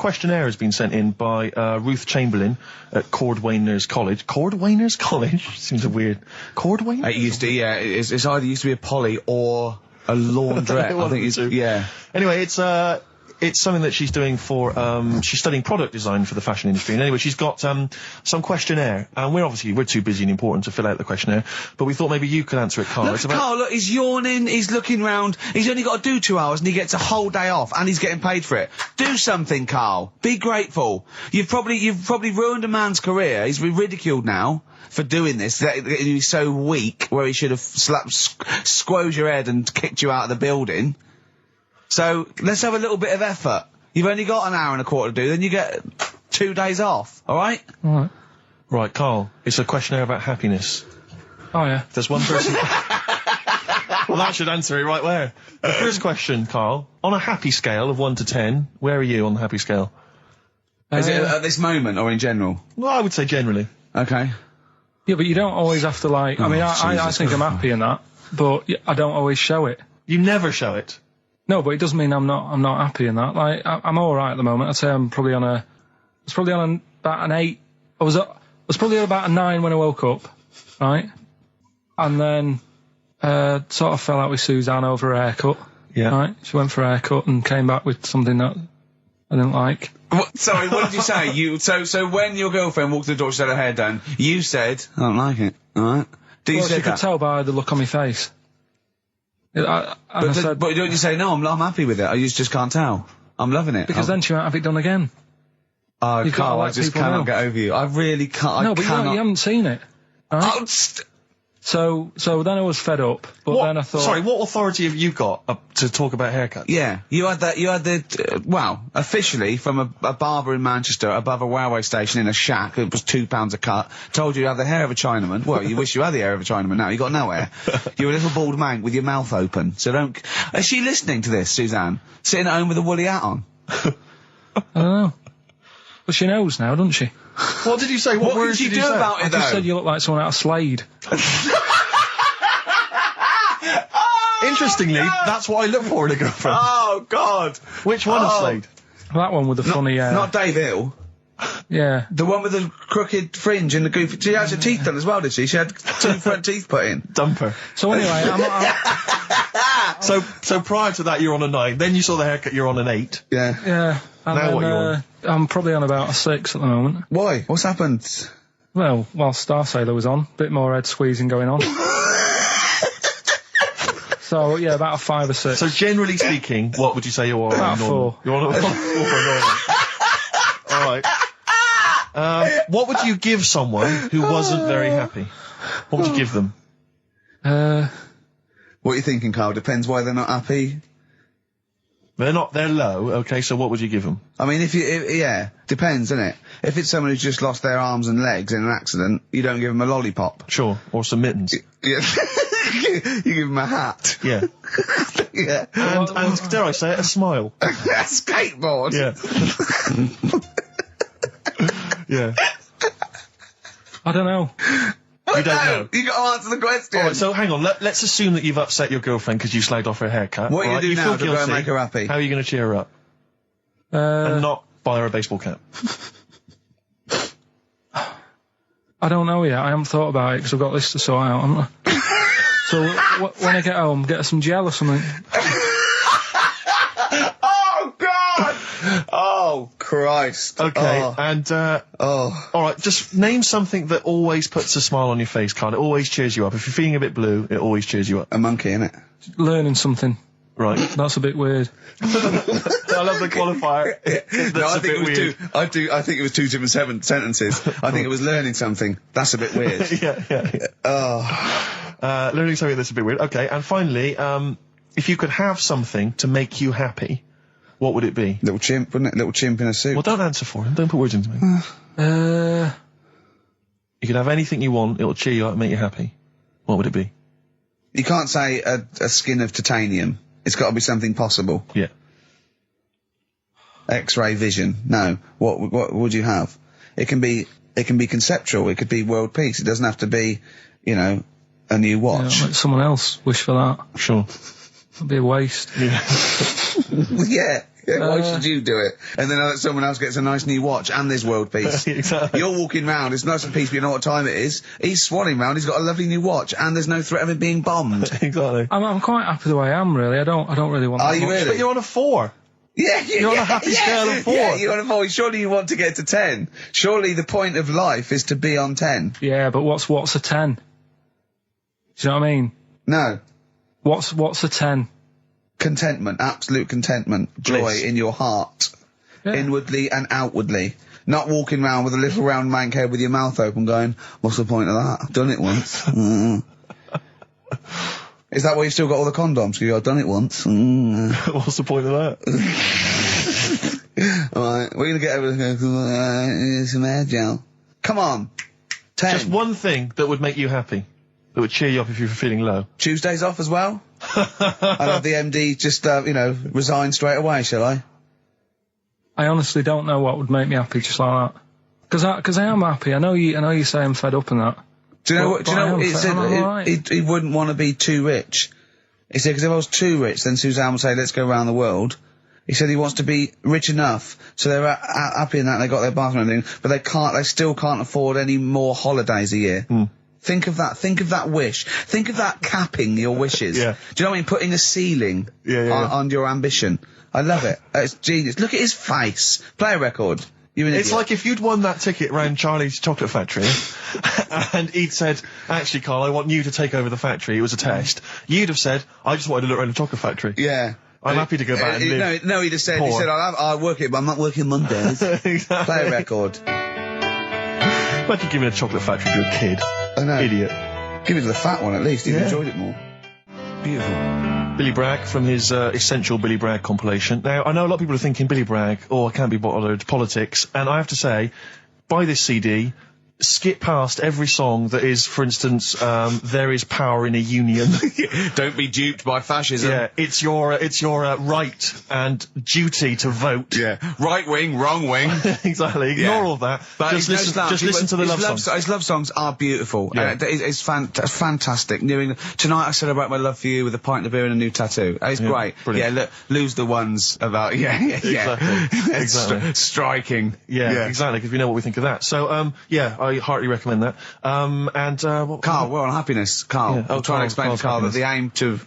questionnaire has been sent in by Ruth Chamberlain at Cordwainers College. Cordwainers College? Seems a weird... Cordwainers? It used to, yeah. It's either used to be a poly or a laundrette. I think it's... Yeah. Anyway, it's something that she's doing for, she's studying product design for the fashion industry. And anyway, she's got, some questionnaire. And we're too busy and important to fill out the questionnaire. But we thought maybe you could answer it, Carl. Look, Carl, look, he's yawning, he's looking round, he's only got to do 2 hours and he gets a whole day off and he's getting paid for it. Do something, Carl. Be grateful. You've probably ruined a man's career. He's ridiculed now for doing this. He's so weak where he should have squoze your head and kicked you out of the building. So, let's have a little bit of effort. You've only got an hour and a quarter to do, then you get 2 days off, alright? Alright. Right, Carl, it's a questionnaire about happiness. Oh, yeah. There's one person... Well, that should answer it right where. The first question, Carl, on a happy scale of 1 to 10, where are you on the happy scale? Is it at this moment or in general? Well, I would say generally. Okay. Yeah, but you don't always have to, like... I mean, I think I'm happy in that, but I don't always show it. You never show it? No, but it doesn't mean I'm not happy in that. Like, I'm alright at the moment. I'd say I'm probably on about an 8. I was probably on about a 9 when I woke up, right? And then, sort of fell out with Suzanne over her haircut. Yeah. Right? She went for a haircut and came back with something that I didn't like. Sorry, what did you say? So when your girlfriend walked to the door, she had her hair done, you said, I don't like it, alright? Well, she could tell by the look on my face. But don't you say, no, I'm happy with it, I just can't tell. I'm loving it. Because then she might have it done again. Oh, Carl, I just cannot get over you. I really can't. No, but you haven't seen it. Right? So then I was fed up, but then I thought... Sorry, what authority have you got to talk about haircuts? Yeah, you had the, officially, from a barber in Manchester above a railway station in a shack, it was £2 a cut, told you to have the hair of a Chinaman. Well, you wish you had the hair of a Chinaman now, you got no hair. You're a little bald man with your mouth open, so don't... Is she listening to this, Suzanne? Sitting at home with a woolly hat on? I don't know. But she knows now, doesn't she? What did you say? What words did you do about it, I just said you look like someone out of Slade. Interestingly, that's what I look for in a girlfriend. Oh, God. Which one of Slade? That one with the funny... Not Dave Hill. Yeah. The one with the crooked fringe and the goofy... She had her teeth done as well, did she? She had 2 front teeth put in. Dumper. So anyway, So prior to that, you're on a 9. Then you saw the haircut, you're on an 8. Yeah. Yeah. And now then, what you're on? I'm probably on about a 6 at the moment. Why? What's happened? Well, while Star Sailor was on, bit more head squeezing going on. So, yeah, about a 5 or 6. So generally speaking, what would you say you're on? About 4. You're on a 4. Alright. What would you give someone who wasn't very happy? What would you give them? What are you thinking, Carl? Depends why they're not happy. They're low, okay, so what would you give them? I mean, yeah, depends, innit? If it's someone who's just lost their arms and legs in an accident, you don't give them a lollipop. Sure, or some mittens. Yeah. You give them a hat. Yeah. Yeah. And dare I say it, a smile. A skateboard. Yeah. Yeah. I don't know. You don't know. You got to answer the question. Alright, so hang on, let's assume that you've upset your girlfriend because you slagged off her haircut. What are you going to do now to go and make her happy? How are you going to cheer her up? And not buy her a baseball cap. I don't know yet. I haven't thought about it because I've got this to sort out, haven't I? So when I get home, get her some gel or something. Oh, God! Oh, Christ. Okay, and, alright, just name something that always puts a smile on your face, Carl. It always cheers you up. If you're feeling a bit blue, it always cheers you up. A monkey, innit? Learning something. Right. That's a bit weird. I love the qualifier. No, I think it was two. I think it was 2 different sentences. I think it was learning something. That's a bit weird. Yeah. Oh. Learning something that's a bit weird. Okay, and finally, if you could have something to make you happy, what would it be? Little chimp, wouldn't it? Little chimp in a suit. Well, don't answer for him. Don't put words into me. You could have anything you want. It'll cheer you up and make you happy. What would it be? You can't say a skin of titanium. It's got to be something possible. Yeah. X-ray vision. No. What would you have? It can be conceptual. It could be world peace. It doesn't have to be, a new watch. Yeah, let someone else wish for that. Sure. It'd be a waste. Yeah. Yeah. Why should you do it? And then someone else gets a nice new watch and there's world peace. Exactly. You're walking round, it's nice and peaceful, you know what time it is. He's swanning round, he's got a lovely new watch and there's no threat of it being bombed. Exactly. I'm quite happy the way I am, really. I don't really want Are that you much. really? But you're on a 4. Yeah, You're on a happy scale of 4. Yeah, you're on a 4. Surely you want to get to 10. Surely the point of life is to be on 10. Yeah, but what's a 10? Do you know what I mean? No. What's a 10? Contentment, absolute contentment, joy Bliss. in your heart, Yeah. inwardly and outwardly. Not walking around with a little round mank head with your mouth open going, what's the point of that? I've done it once. Is that why you've still got all the condoms? I've done it once. What's the point of that? Alright, we're gonna get over some hair gel. Come on. 10. Just one thing that would make you happy. That would cheer you up if you were feeling low. Tuesdays off as well? I'll have the MD just, resign straight away, shall I? I honestly don't know what would make me happy just like that. Because I am happy. I know you say I'm fed up and that. Do you know But- what? Do you but I know am what? He fed- said I'm alright. he wouldn't want to be too rich. He said, because if I was too rich, then Suzanne would say, let's go around the world. He said he wants to be rich enough, so they're happy in that, they got their bathroom and everything, but they still can't afford any more holidays a year. Think of that wish. Think of that capping your wishes. Yeah. Do you know what I mean? Putting a ceiling on your ambition. I love it. It's genius. Look at his face. Play a record. You're an It's idiot. like if you'd won that ticket round Charlie's Chocolate Factory and he'd said, actually, Carl, I want you to take over the factory. It was a test. You'd have said, I just wanted to look around the chocolate factory. Yeah. I'm happy to go back and live. No, he just said, poor. I'll work it, but I'm not working Mondays. Exactly. Play a record. Imagine giving a chocolate factory to a kid. I know. Idiot. Give it to the fat one at least. He'd Yeah. enjoyed it more. Beautiful. Billy Bragg from his Essential Billy Bragg compilation. Now, I know a lot of people are thinking Billy Bragg, I can't be bothered, politics, and I have to say, buy this CD, skip past every song that is, for instance, There Is Power in a Union. Don't be duped by fascism. Yeah, it's your right and duty to vote. Yeah. Right wing, wrong wing. Exactly. Ignore all that. But Just he knows that. listen to the love songs. His love songs are beautiful. Yeah. It's fantastic. Tonight I celebrate my love for you with a pint of beer and a new tattoo. It's great. brilliant. Yeah, look, lose the ones about, Exactly. It's Exactly. striking. Yeah, exactly, because we know what we think of that. So, I heartily recommend that. Carl, we're on happiness. Carl, Yeah. Oh, I'm trying to explain Carl's to Carl that happiness. the aim to,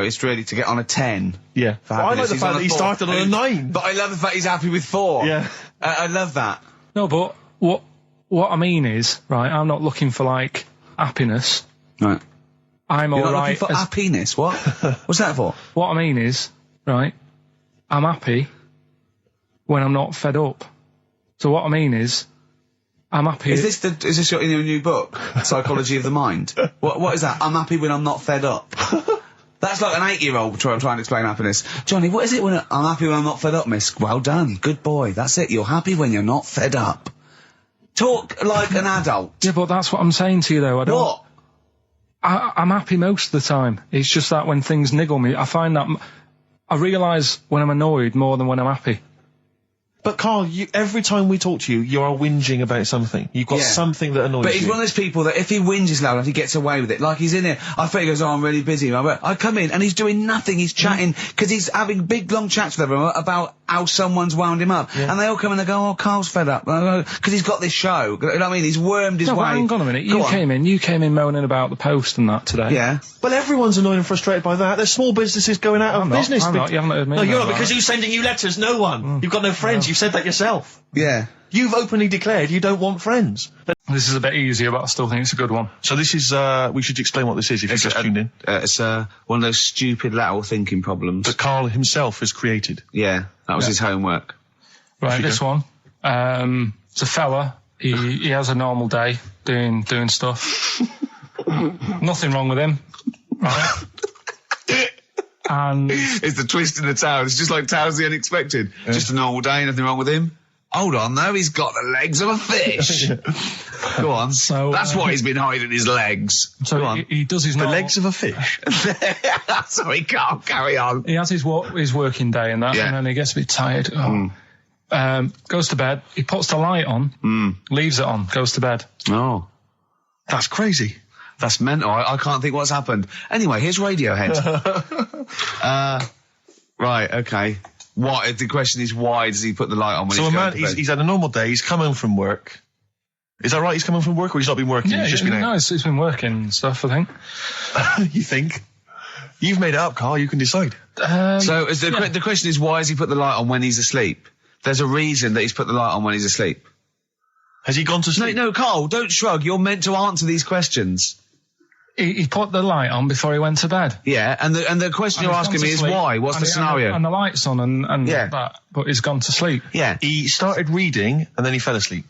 it's really to get on a 10. Yeah. For Well, I like happiness. the He's fact on that he 4. started on a 9. But I love the fact he's happy with 4. Yeah. I love that. No, but what I mean is, right, I'm not looking for, like, happiness. Right. I'm You're not alright. looking for happiness. What? What's that for? What I mean is, right, I'm happy when I'm not fed up. So what I mean is, I'm happy. Is this your new book, Psychology of the Mind? What is that? I'm happy when I'm not fed up. That's like an 8-year-old trying to explain happiness. Johnny, what is it when I'm happy when I'm not fed up, miss? Well done, good boy. That's it. You're happy when you're not fed up. Talk like an adult. Yeah, but that's what I'm saying to you, though. I don't. What? I'm happy most of the time. It's just that when things niggle me, I find that I realise when I'm annoyed more than when I'm happy. But Carl, every time we talk to you, you are whinging about something. You've got something that annoys you. But he's one of those people that if he whinges loud enough, he gets away with it. Like he's in here, I think he goes, I'm really busy. I come in and he's doing nothing. He's chatting, because he's having big long chats with everyone about how someone's wound him up. And they all come in and they go, Carl's fed up. Because he's got this show. You know what I mean? He's wormed his No, way. but hang on a minute. You came in moaning about the post and that today. Yeah. Well, everyone's annoyed and frustrated by that. There's small businesses going out of business. I'm not. You haven't heard me. No, you're know not, because that. who's sending you letters? No one. You've got no friends. You've said that yourself. Yeah. You've openly declared you don't want friends. This is a bit easier, but I still think it's a good one. So this is, we should explain what this is if you've just tuned in. It's one of those stupid lateral thinking problems. That Carl himself has created. Yeah, that was his homework. Right, this one. It's a fella. He has a normal day doing stuff. Nothing wrong with him. Right. And It's the twist in the tale. It's just like Tales of the Unexpected. Just a normal day, nothing wrong with him. Hold on, though, he's got the legs of a fish. Go on. So, that's why he's been hiding his legs. so Go on. he does his The normal, legs of a fish. Sorry, Carl, carry on. He has his working day and that, Yeah. and then he gets a bit tired. Goes to bed. He puts the light on, leaves it on, goes to bed. Oh. That's crazy. That's mental. I can't think what's happened. Anyway, here's Radiohead. Right, okay. What? The question is, why does he put the light on when So he's a going man, to bed? he's had a normal day, he's come home from work. Is that right? He's come home from work, or he's not been working? Yeah, he's just been no, out? it's been working and stuff, I think. You think? You've made it up, Carl. You can decide. So the question is, why has he put the light on when he's asleep? There's a reason that he's put the light on when he's asleep. Has he gone to sleep? No, Carl, don't shrug. You're meant to answer these questions. He put the light on before he went to bed. Yeah, and the question you're asking me is why? What's the scenario? And the light's on and Yeah. that, but he's gone to sleep. Yeah. He started reading, and then he fell asleep.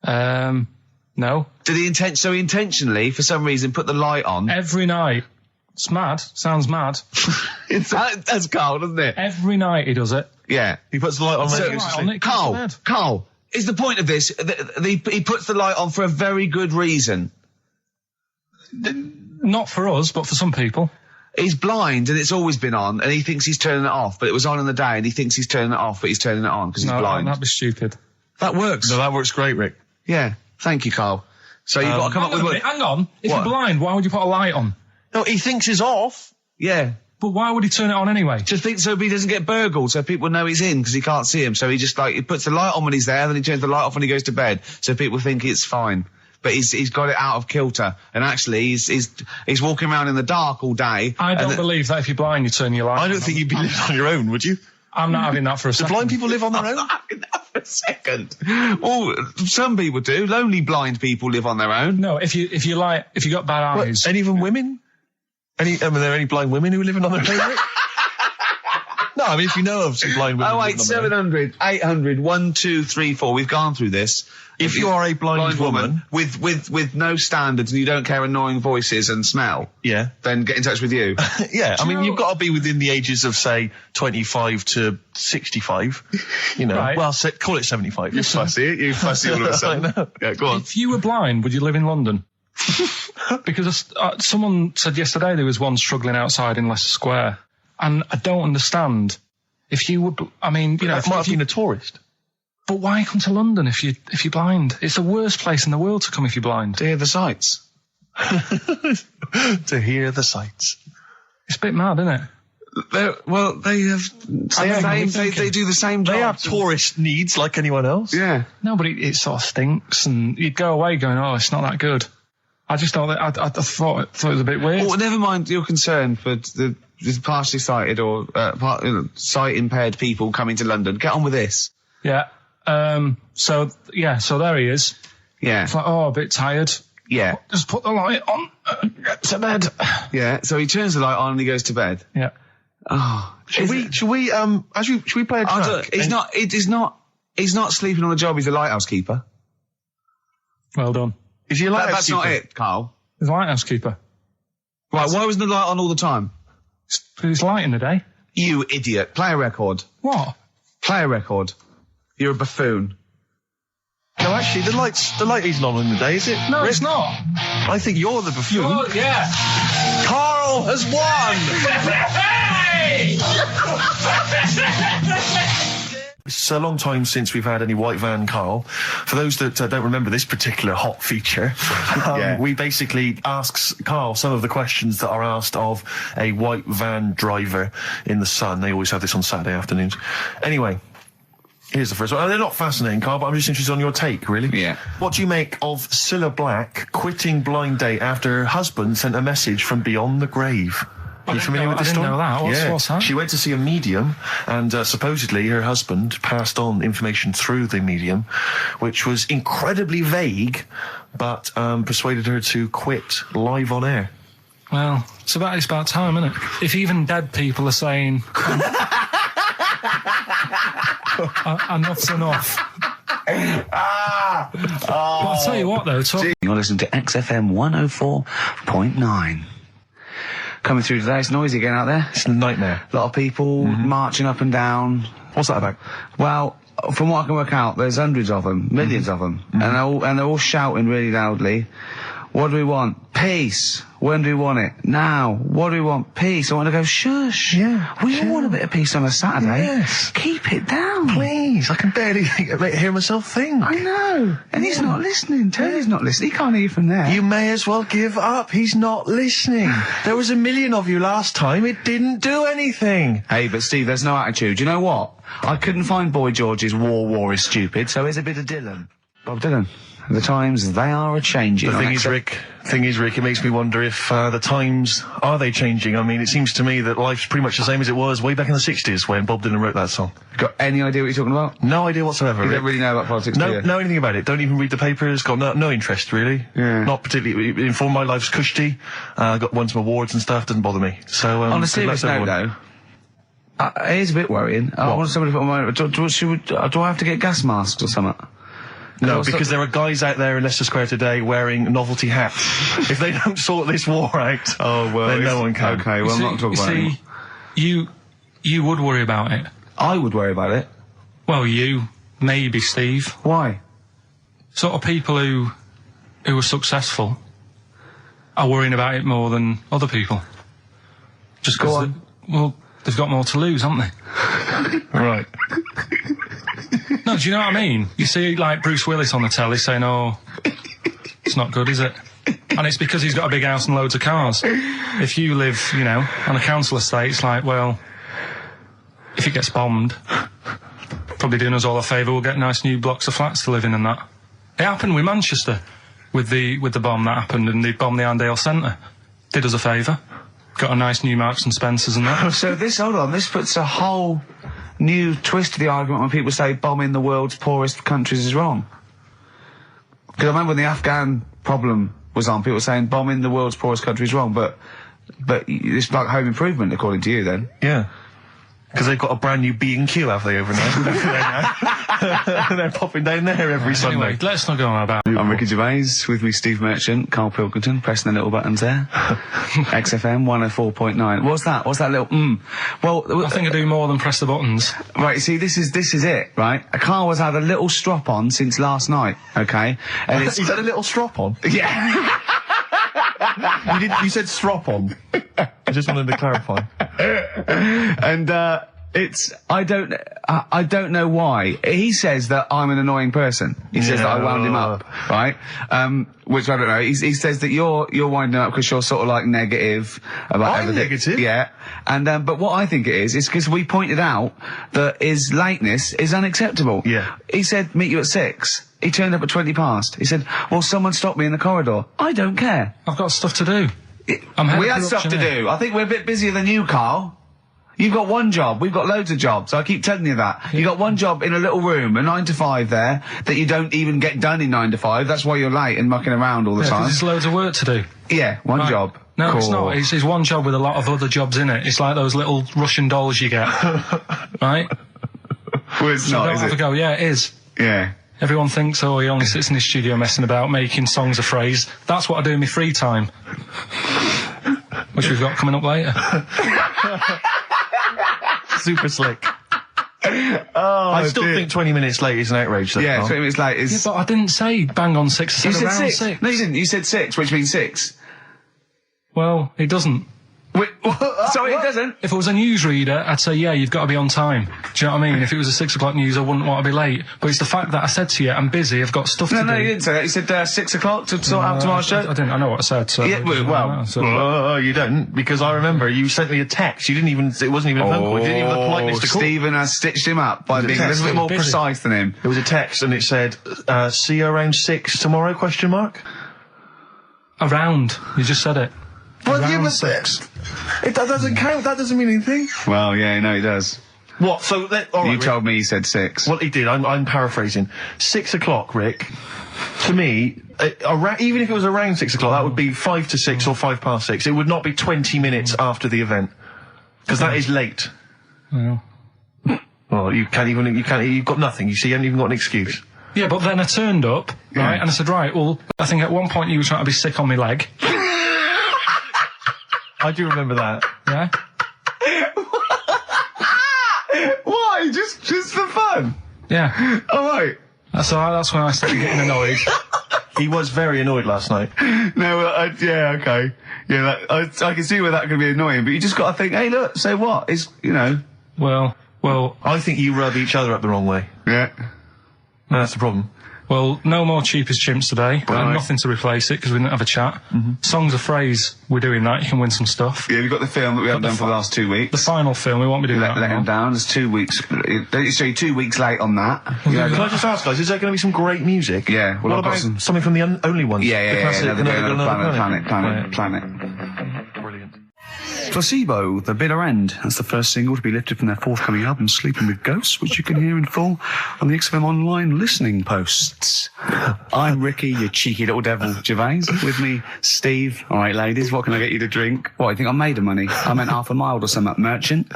No. Did he intentionally, for some reason, put the light on? Every night. It's mad. Sounds mad. That's Carl, doesn't it? Every night he does it. Yeah. He puts the light on when he So- goes to Light sleep. on, it goes to bed. Carl, is the point of this, he puts the light on for a very good reason. Not for us, but for some people. He's blind and it's always been on, and he thinks he's turning it off, but it was on in the day, and he thinks he's turning it off, but he's turning it on because he's No, blind. that'd be stupid. That works. No, that works great, Rick. Yeah. Thank you, Carl. So you've got to come up with what? Hang on. If What? you're blind, why would you put a light on? No, he thinks it's off. Yeah. But why would he turn it on anyway? Just think so he doesn't get burgled, so people know he's in because he can't see him. So he just he puts the light on when he's there, then he turns the light off when he goes to bed, so people think it's fine. But he's got it out of kilter, and actually he's walking around in the dark all day. I don't believe that if you're blind, you turn your light on. I don't think you'd be living on your own, would you? I'm not having that for a Do second. blind people live on their own? For a second. Well, some people do. Lonely blind people live on their own. No, if you got bad eyes. What, even women? Are there any blind women who are living on their own? Rick? No, I mean, if you know of some blind women. Oh, living on their own. 700, 800, 1234. We've gone through this. If you are a blind woman with no standards and you don't care annoying voices and smell, yeah, then get in touch with you. yeah. I mean, know- you've got to be within the ages of say 25 to 65. You know, Right. well, call it 75. You fussy all of a sudden. I know. Yeah, go on. If you were blind, would you live in London? Because someone said yesterday there was one struggling outside in Leicester Square, and I don't understand. If you would, I mean, you know, That might have if you, been a tourist. but why come to London if you're blind? It's the worst place in the world to come if you're blind. To hear the sights. To hear the sights. It's a bit mad, isn't it? They do the same job. They have tourist needs like anyone else. Yeah. No, but it sort of stinks, and you'd go away going, "Oh, it's not that good." I just thought that I thought it was a bit weird. Well, never mind your concern for the partially sighted or sight impaired people coming to London. Get on with this. Yeah. So there he is. Yeah. It's like, oh, a bit tired. Yeah. Just put the light on. Get to bed. Yeah. So he turns the light on and he goes to bed. Yeah. Oh. Should we play a track? He's not sleeping on the job. He's a lighthouse keeper. Well done. Is he a lighthouse That's not keeper? it, Carl. He's a lighthouse keeper. Right. Why wasn't the light on all the time? It's light in the day. You idiot. Play a record. What? Play a record. You're a buffoon. No, actually, the light isn't on in the day, is it? No, Rick? it's not. I think you're the buffoon. Oh, yeah. Carl has won! It's a long time since we've had any white van Carl. For those that don't remember this particular hot feature, we basically ask Carl some of the questions that are asked of a white van driver in the Sun. They always have this on Saturday afternoons. Anyway, here's the first one. They're not fascinating, Carl, but I'm just interested on your take, really. Yeah. What do you make of Cilla Black quitting Blind Date after her husband sent a message from beyond the grave? Are you familiar with this story? I didn't know that. What's that? She went to see a medium, and supposedly her husband passed on information through the medium, which was incredibly vague, but persuaded her to quit live on air. Well, it's about time, isn't it? If even dead people are saying enough's enough. But I'll tell you what, though. You're listening to XFM 104.9. Coming through today, it's noisy again out there. It's a nightmare. A lot of people marching up and down. What's that about? Well, from what I can work out, there's hundreds of them, millions of them, and they're all shouting really loudly. What do we want? Peace. When do we want it? Now. What do we want? Peace. I want to go, shush. Yeah, We all want a bit of peace on a Saturday. Yes. Keep it down. Please, I can barely hear myself think. I know. And he's not listening. Tony's not listening. He can't hear you from there. You may as well give up. He's not listening. There was 1 million of you last time. It didn't do anything. Hey, but Steve, there's no attitude. You know what? I couldn't find Boy George's War is stupid, so here's a bit of Dylan. Bob Dylan. The times, they are a-changing. The thing is, Rick, it makes me wonder if the times, are they changing? I mean, it seems to me that life's pretty much the same as it was way back in the 60s when Bob Dylan wrote that song. Got any idea what you're talking about? No idea whatsoever, You Rick. don't really know about politics, do you? Know anything about it. Don't even read the papers. Got no interest, really. Yeah. Not particularly. Informed my life's cushy. Won some awards and stuff. Doesn't bother me. So, On a good serious luck to note, everyone. though, it is a bit worrying. I want somebody to put on my... Do I have to get gas masks or something? No, because there are guys out there in Leicester Square today wearing novelty hats. If they don't sort this war out, then no one can. Okay, well, I'm not talking about it. You would worry about it. I would worry about it. Well, you, maybe Steve. Why? Sort of people who are successful are worrying about it more than other people. Just Go because, on. they've got more to lose, haven't they? Right. No, do you know what I mean? You see, like, Bruce Willis on the telly saying, oh, it's not good, is it? And it's because he's got a big house and loads of cars. If you live, you know, on a council estate, it's like, well, if it gets bombed, probably doing us all a favour, we'll get nice new blocks of flats to live in and that. It happened with Manchester, with the bomb that happened, and they bombed the Arndale Centre. Did us a favour. Got a nice new Marks and Spencers and that. So hold on, this puts a whole new twist to the argument when people say bombing the world's poorest countries is wrong. Because I remember when the Afghan problem was on, people were saying bombing the world's poorest country is wrong, but it's like home improvement, according to you, then. Yeah. Because they've got a brand new B&Q, have they, over there? They're popping down there every Sunday. Anyway, let's not go on about it. I'm Ricky Gervais, with me Steve Merchant, Karl Pilkington, pressing the little buttons there. XFM 104.9. What's that little Well, I think I do more than press the buttons. right, you see, this is it, right? Karl has had a little strop on since last night, okay? And it's... He's had a little strop on. Yeah. You said strop on. I just wanted to clarify. And, I don't know why. He says that I'm an annoying person. He says that I wound him up, right? Which I don't know. He says that you're winding up because you're sort of like negative about I'm everything. negative? Yeah. And, but what I think it is because we pointed out that his lateness is unacceptable. Yeah. He said, meet you at 6. He turned up at 20 past. He said, well, someone stopped me in the corridor. I don't care. I've got stuff to do. We had stuff to do. I think we're a bit busier than you, Karl. You've got one job. We've got loads of jobs. I keep telling you that. You've got one job in a little room, a 9 to 5 there, that you don't even get done in 9 to 5. That's why you're late and mucking around all the Yeah, 'cause time. there's loads of work to do. Yeah, one Right. job. No, it's Cool. not. It's one job with a lot of other jobs in it. It's like those little Russian dolls you get. Right? Well, it's So not, don't is have it? a go. Yeah, it is. Yeah. Everyone thinks, oh, he only sits in his studio messing about, making songs a phrase. That's what I do in my free time. Which we've got coming up later. Super slick. I still think 20 minutes late is an outrage, though. Yeah, Karl. 20 minutes late is... Yeah, but I didn't say bang on 6. I you said said around 6. 6. No, you didn't. You said 6, which means 6. Well, it doesn't. Wait, sorry, it doesn't. If I was a newsreader, I'd say, yeah, you've got to be on time. Do you know what I mean? If it was a 6 o'clock news, I wouldn't want to be late. But it's the fact that I said to you, I'm busy, I've got stuff to do. No, you didn't say that. You said 6 o'clock to sort out tomorrow's show. I didn't. I know what I said. So Yeah, well, You don't, because I remember you sent me a text. You didn't even, it wasn't even a phone call. You didn't even have the politeness to call. Stephen has stitched him up by being a little bit more Busy. precise than him. It was a text and it said, see you around 6 tomorrow, question mark? Around. You just said it. Well, Around yeah, but 6. that doesn't count. That doesn't mean anything. Well, yeah, no, he does. What? So, all right, You Rick. told me he said 6. Well, he did. I'm paraphrasing. 6 o'clock, Rick. To me, even if it was around 6 o'clock, that would be 5 to 6 or 5 past 6. It would not be 20 minutes after the event, because that is late. Well. Well, you've got nothing. You see, you haven't even got an excuse. Yeah, but then I turned up, right, and I said, right, well, I think at one point you were trying to be sick on my leg. I do remember that. Yeah? Why? Just for fun? Yeah. All right. So that's when I started getting annoyed. He was very annoyed last night. No, yeah, okay. Yeah, I can see where that could be annoying, but you just got to think, hey, look, so what? It's, you know. Well, I think you rub each other up the wrong way. Yeah. That's the problem. well, no more Cheap as Chimps today. Right. Nothing to replace it because we didn't have a chat. Songs of Phrase, we're doing that. You can win some stuff. Yeah, we've got the film that we haven't done for the last 2 weeks. The final film, we won't be doing that. Let him down. There's 2 weeks. So you're 2 weeks late on that. Can I just ask, guys, is there going to be some great music? Yeah, well, what I've got about something from the only ones? Yeah, The classic, Another Planet. Brilliant. Placebo, The Bitter End. That's the first single to be lifted from their forthcoming album, Sleeping with Ghosts, which you can hear in full on the XFM online listening posts. I'm Ricky, you cheeky little devil, Gervais. With me, Steve. All right, ladies, what can I get you to drink? What, you think I'm made of money? I meant half a mile or something, merchant.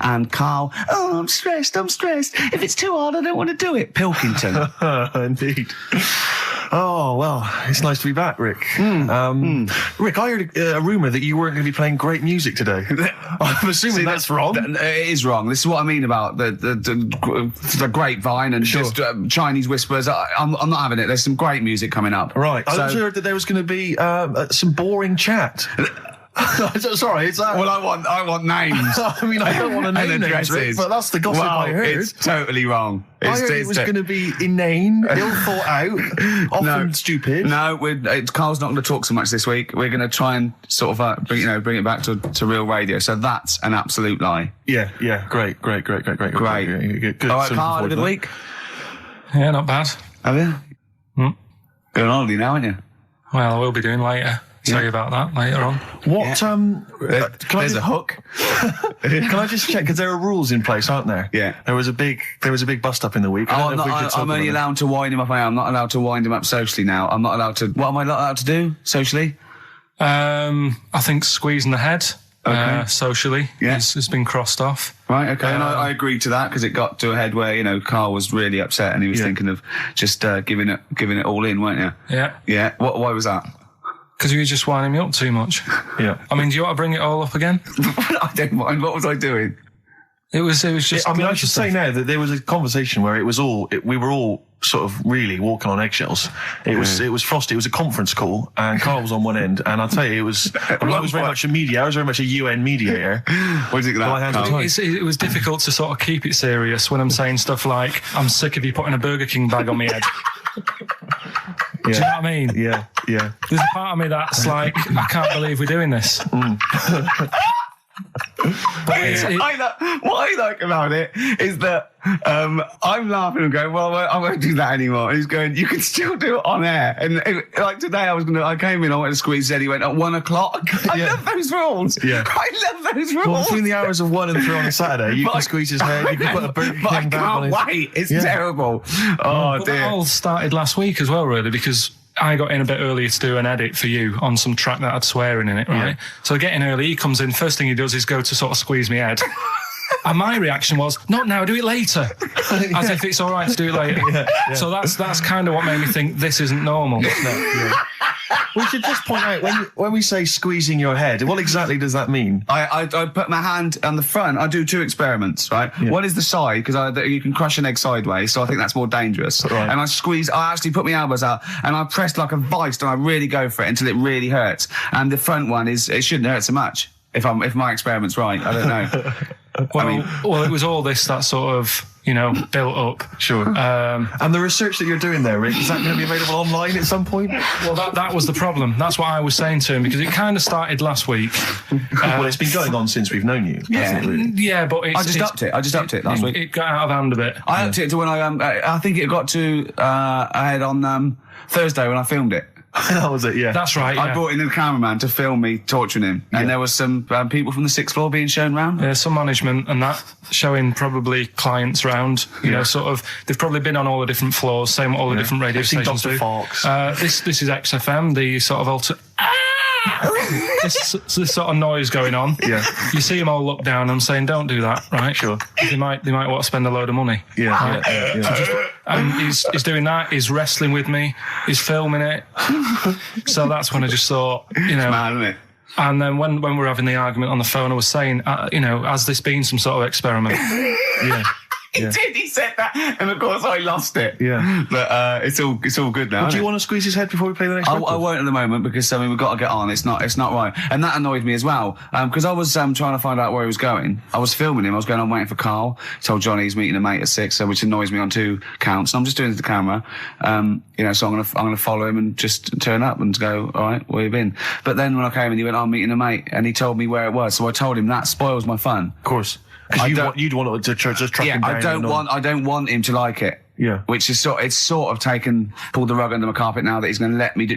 And Karl, oh, I'm stressed. If it's too hard, I don't want to do it. Pilkington. Indeed. Oh, well, it's nice to be back, Rick. Rick, I heard a rumour that you weren't going to be playing great music today. I'm assuming that's wrong. It is wrong. This is what I mean about the grapevine and just Chinese whispers. I'm not having it. There's some great music coming up. Right. I heard that there was going to be some boring chat. Sorry, it's that. Well, I want names. I mean, I don't want to name names, Rick, but that's the gossip I heard. It's totally wrong. I heard it was going to be inane, ill thought out, often stupid. No, Carl's not going to talk so much this week. We're going to try and sort of bring it back to real radio. So that's an absolute lie. Yeah. Great. Good. Good. All right, Carl, had a good week. Yeah, not bad. Have you? Going on holiday now, aren't you? Well, I will be doing later. Tell you about that later on. What? There's a hook. Can I just check? Because there are rules in place, aren't there? Yeah. There was a big bust up in the week. I'm only allowed to wind him up. I'm not allowed to wind him up socially now. I'm not allowed to. What am I not allowed to do socially? I think squeezing the head. Okay. Socially, it's been crossed off. Right, okay, and I agreed to that because it got to a head where Carl was really upset and he was thinking of just giving it all in, weren't you? Yeah. Yeah. Why was that? Because you were just winding me up too much. Yeah. I mean, do you want to bring it all up again? I don't mind. What was I doing? It was just. I mean, I should say now that there was a conversation where we were all sort of really walking on eggshells. It was frosty. It was a conference call, and Carl was on one end. And I'll tell you, it was. I was very much a media. I was very much a UN mediator. What do you think of that? It was difficult to sort of keep it serious when I'm saying stuff like, "I'm sick of you putting a Burger King bag on my head." Do you know what I mean? Yeah. There's a part of me that's like, I can't believe we're doing this. What I like about it is that I'm laughing and going, well, I won't do that anymore. And he's going, you can still do it on air. And like today, I came in, I went to squeeze it. He went at 1 o'clock. I love those rules. Yeah. I love those rules. Well, between the hours of 1 and 3 on a Saturday, you can squeeze his hair. You can put a Burger King back on his. I can't wait. It's terrible. Oh dear. That all started last week as well, really, because I got in a bit earlier to do an edit for you on some track that had swearing in it, right? Yeah. So I get in early, he comes in, first thing he does is go to sort of squeeze me head. And my reaction was, not now, do it later. As if it's all right to do it later. Yeah. So that's kind of what made me think this isn't normal. We should just point out, when we say squeezing your head, what exactly does that mean? I put my hand on the front. I do 2 experiments, right? Yeah. One is the side, because you can crush an egg sideways, so I think that's more dangerous. Right. And I actually put my elbows out, and I pressed like a vice, and I really go for it until it really hurts. And the front one it shouldn't hurt so much, if my experiment's right. I don't know. Well, it was all this that sort of, built up. Sure. And the research that you're doing there, Rick, is that going to be available online at some point? Well, that was the problem. That's what I was saying to him, because it kind of started last week. Well, it's been going on since we've known you. Yeah, but I just upped it last week. It got out of hand a bit. I upped it to when I think it got to ahead on Thursday when I filmed it. That was it, yeah. That's right, I brought in a cameraman to film me torturing him. And there was some people from the 6th floor being shown round. Yeah, some management and that, showing probably clients round. Sort of, they've probably been on all the different floors, same what all the different radio stations do. This is XFM, the sort of this sort of noise going on. Yeah. You see them all look down and saying, don't do that, right? Sure. They might want to spend a load of money. Yeah. And he's doing that, he's wrestling with me, he's filming it. So that's when I just thought, It's mad, isn't it? And then when we were having the argument on the phone, I was saying, has this been some sort of experiment? Yeah. He did. He said that, and of course I lost it. Yeah. But it's all good now. Well, do you want to squeeze his head before we play the next record? I won't at the moment because we've got to get on. It's not right, and that annoyed me as well because I was trying to find out where he was going. I was filming him. I was going on waiting for Carl. Told Johnny he's meeting a mate at 6, which annoys me on 2 counts. And I'm just doing it to the camera, So I'm gonna follow him and just turn up and go. All right, where you been? But then when I came in, he went, "I'm meeting a mate," and he told me where it was. So I told him that spoils my fun. Of course. Because you'd want to just track him down. I don't want him to like it. Yeah. Which is sort of pulled the rug under my carpet now that he's going to let me do.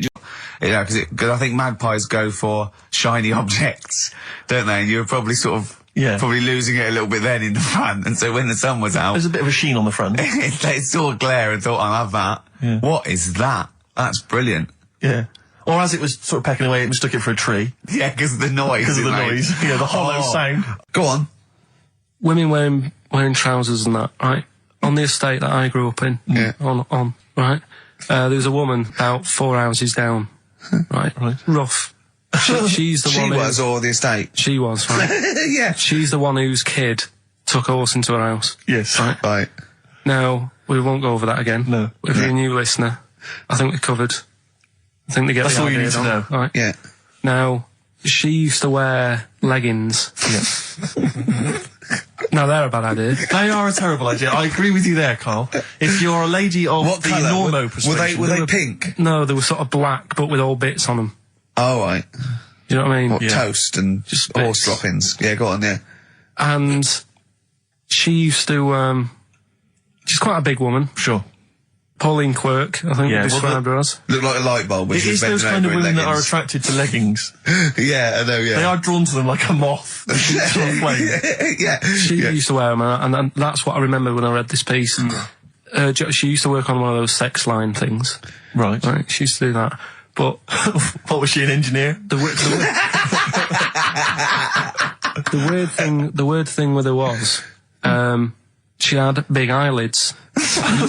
Because I think magpies go for shiny objects, don't they? And you were probably probably losing it a little bit then in the front. And so when the sun was out, there's a bit of a sheen on the front. They saw a glare and thought, I'll have that. Yeah. What is that? That's brilliant. Yeah. Or as it was sort of pecking away, it mistook it for a tree. Yeah, because of the noise. Because of the noise. Yeah, the hollow sound. Go on. Women wearing trousers and that, right? On the estate that I grew up in, on right? There was a woman about 4 houses down, right? Rough. She's the one. She was, or the estate? She was, right? Yeah. She's the one whose kid took a horse into her house. Yes. Right. Now, we won't go over that again. No. If you're a new listener, I think we're covered. I think they get That's the all you idea need to know. Right? Yeah. Now, she used to wear leggings. Yeah. Now, they're a bad idea. They are a terrible idea. I agree with you there, Carl. If you're a lady of what the colour? normo persuasion... Were they pink? No, they were sort of black, but with all bits on them. Oh, right. You know what I mean? What, toast and just horse bits. droppings. Yeah, go on, yeah. And she used to, she's quite a big woman. Sure. Pauline Quirk, I think we described her as. Look like a light bulb. It is those kind of women that are attracted to leggings. Yeah, I know, yeah. They are drawn to them like a moth. Yeah. She used to wear them, and that's what I remember when I read this piece. She used to work on one of those sex line things. Right. She used to do that. But what, was she an engineer? The weird thing with her was, she had big eyelids.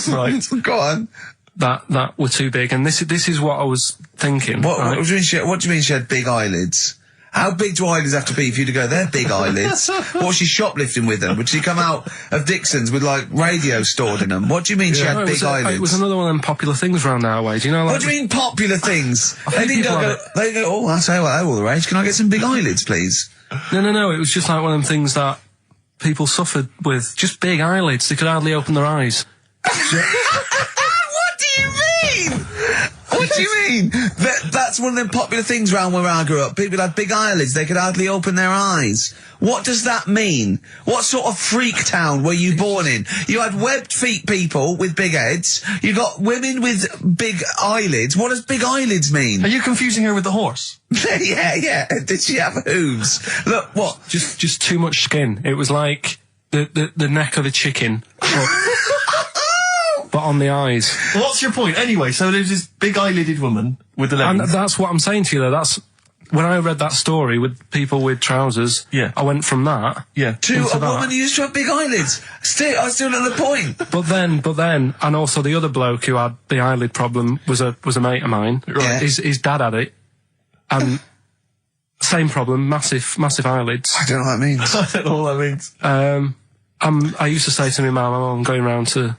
Right. Go on. That were too big, and this is what I was thinking. What do you mean she had big eyelids? How big do eyelids have to be for you to go, they're big eyelids? What was she shoplifting with them? Would she come out of Dixon's with, like, radio stored in them? What do you mean she had big eyelids? It was another one of them popular things around our way. Do you know, like... What do you mean popular things? They go, oh, I say, well, all the rage. Can I get some big eyelids, please? No. It was just like one of them things that people suffered with. Just big eyelids. They could hardly open their eyes. What do you mean? What do you mean? That's one of them popular things around where I grew up. People had big eyelids. They could hardly open their eyes. What does that mean? What sort of freak town were you born in? You had webbed feet people with big heads. You got women with big eyelids. What does big eyelids mean? Are you confusing her with the horse? Yeah. Did she have hooves? Look, what? Just too much skin. It was like the neck of a chicken. But on the eyes. What's your point? Anyway, so there's this big eyelided woman with the leggings. And that's what I'm saying to you, though. That's when I read that story with people with trousers. Yeah. I went from that. Yeah. To a woman who used to have big eyelids. I still at the point. But then, and also the other bloke who had the eyelid problem was a mate of mine. Right. Yeah. His dad had it, and same problem, massive eyelids. I don't know what that means. I don't know what that means. I used to say to my mum, I'm going round to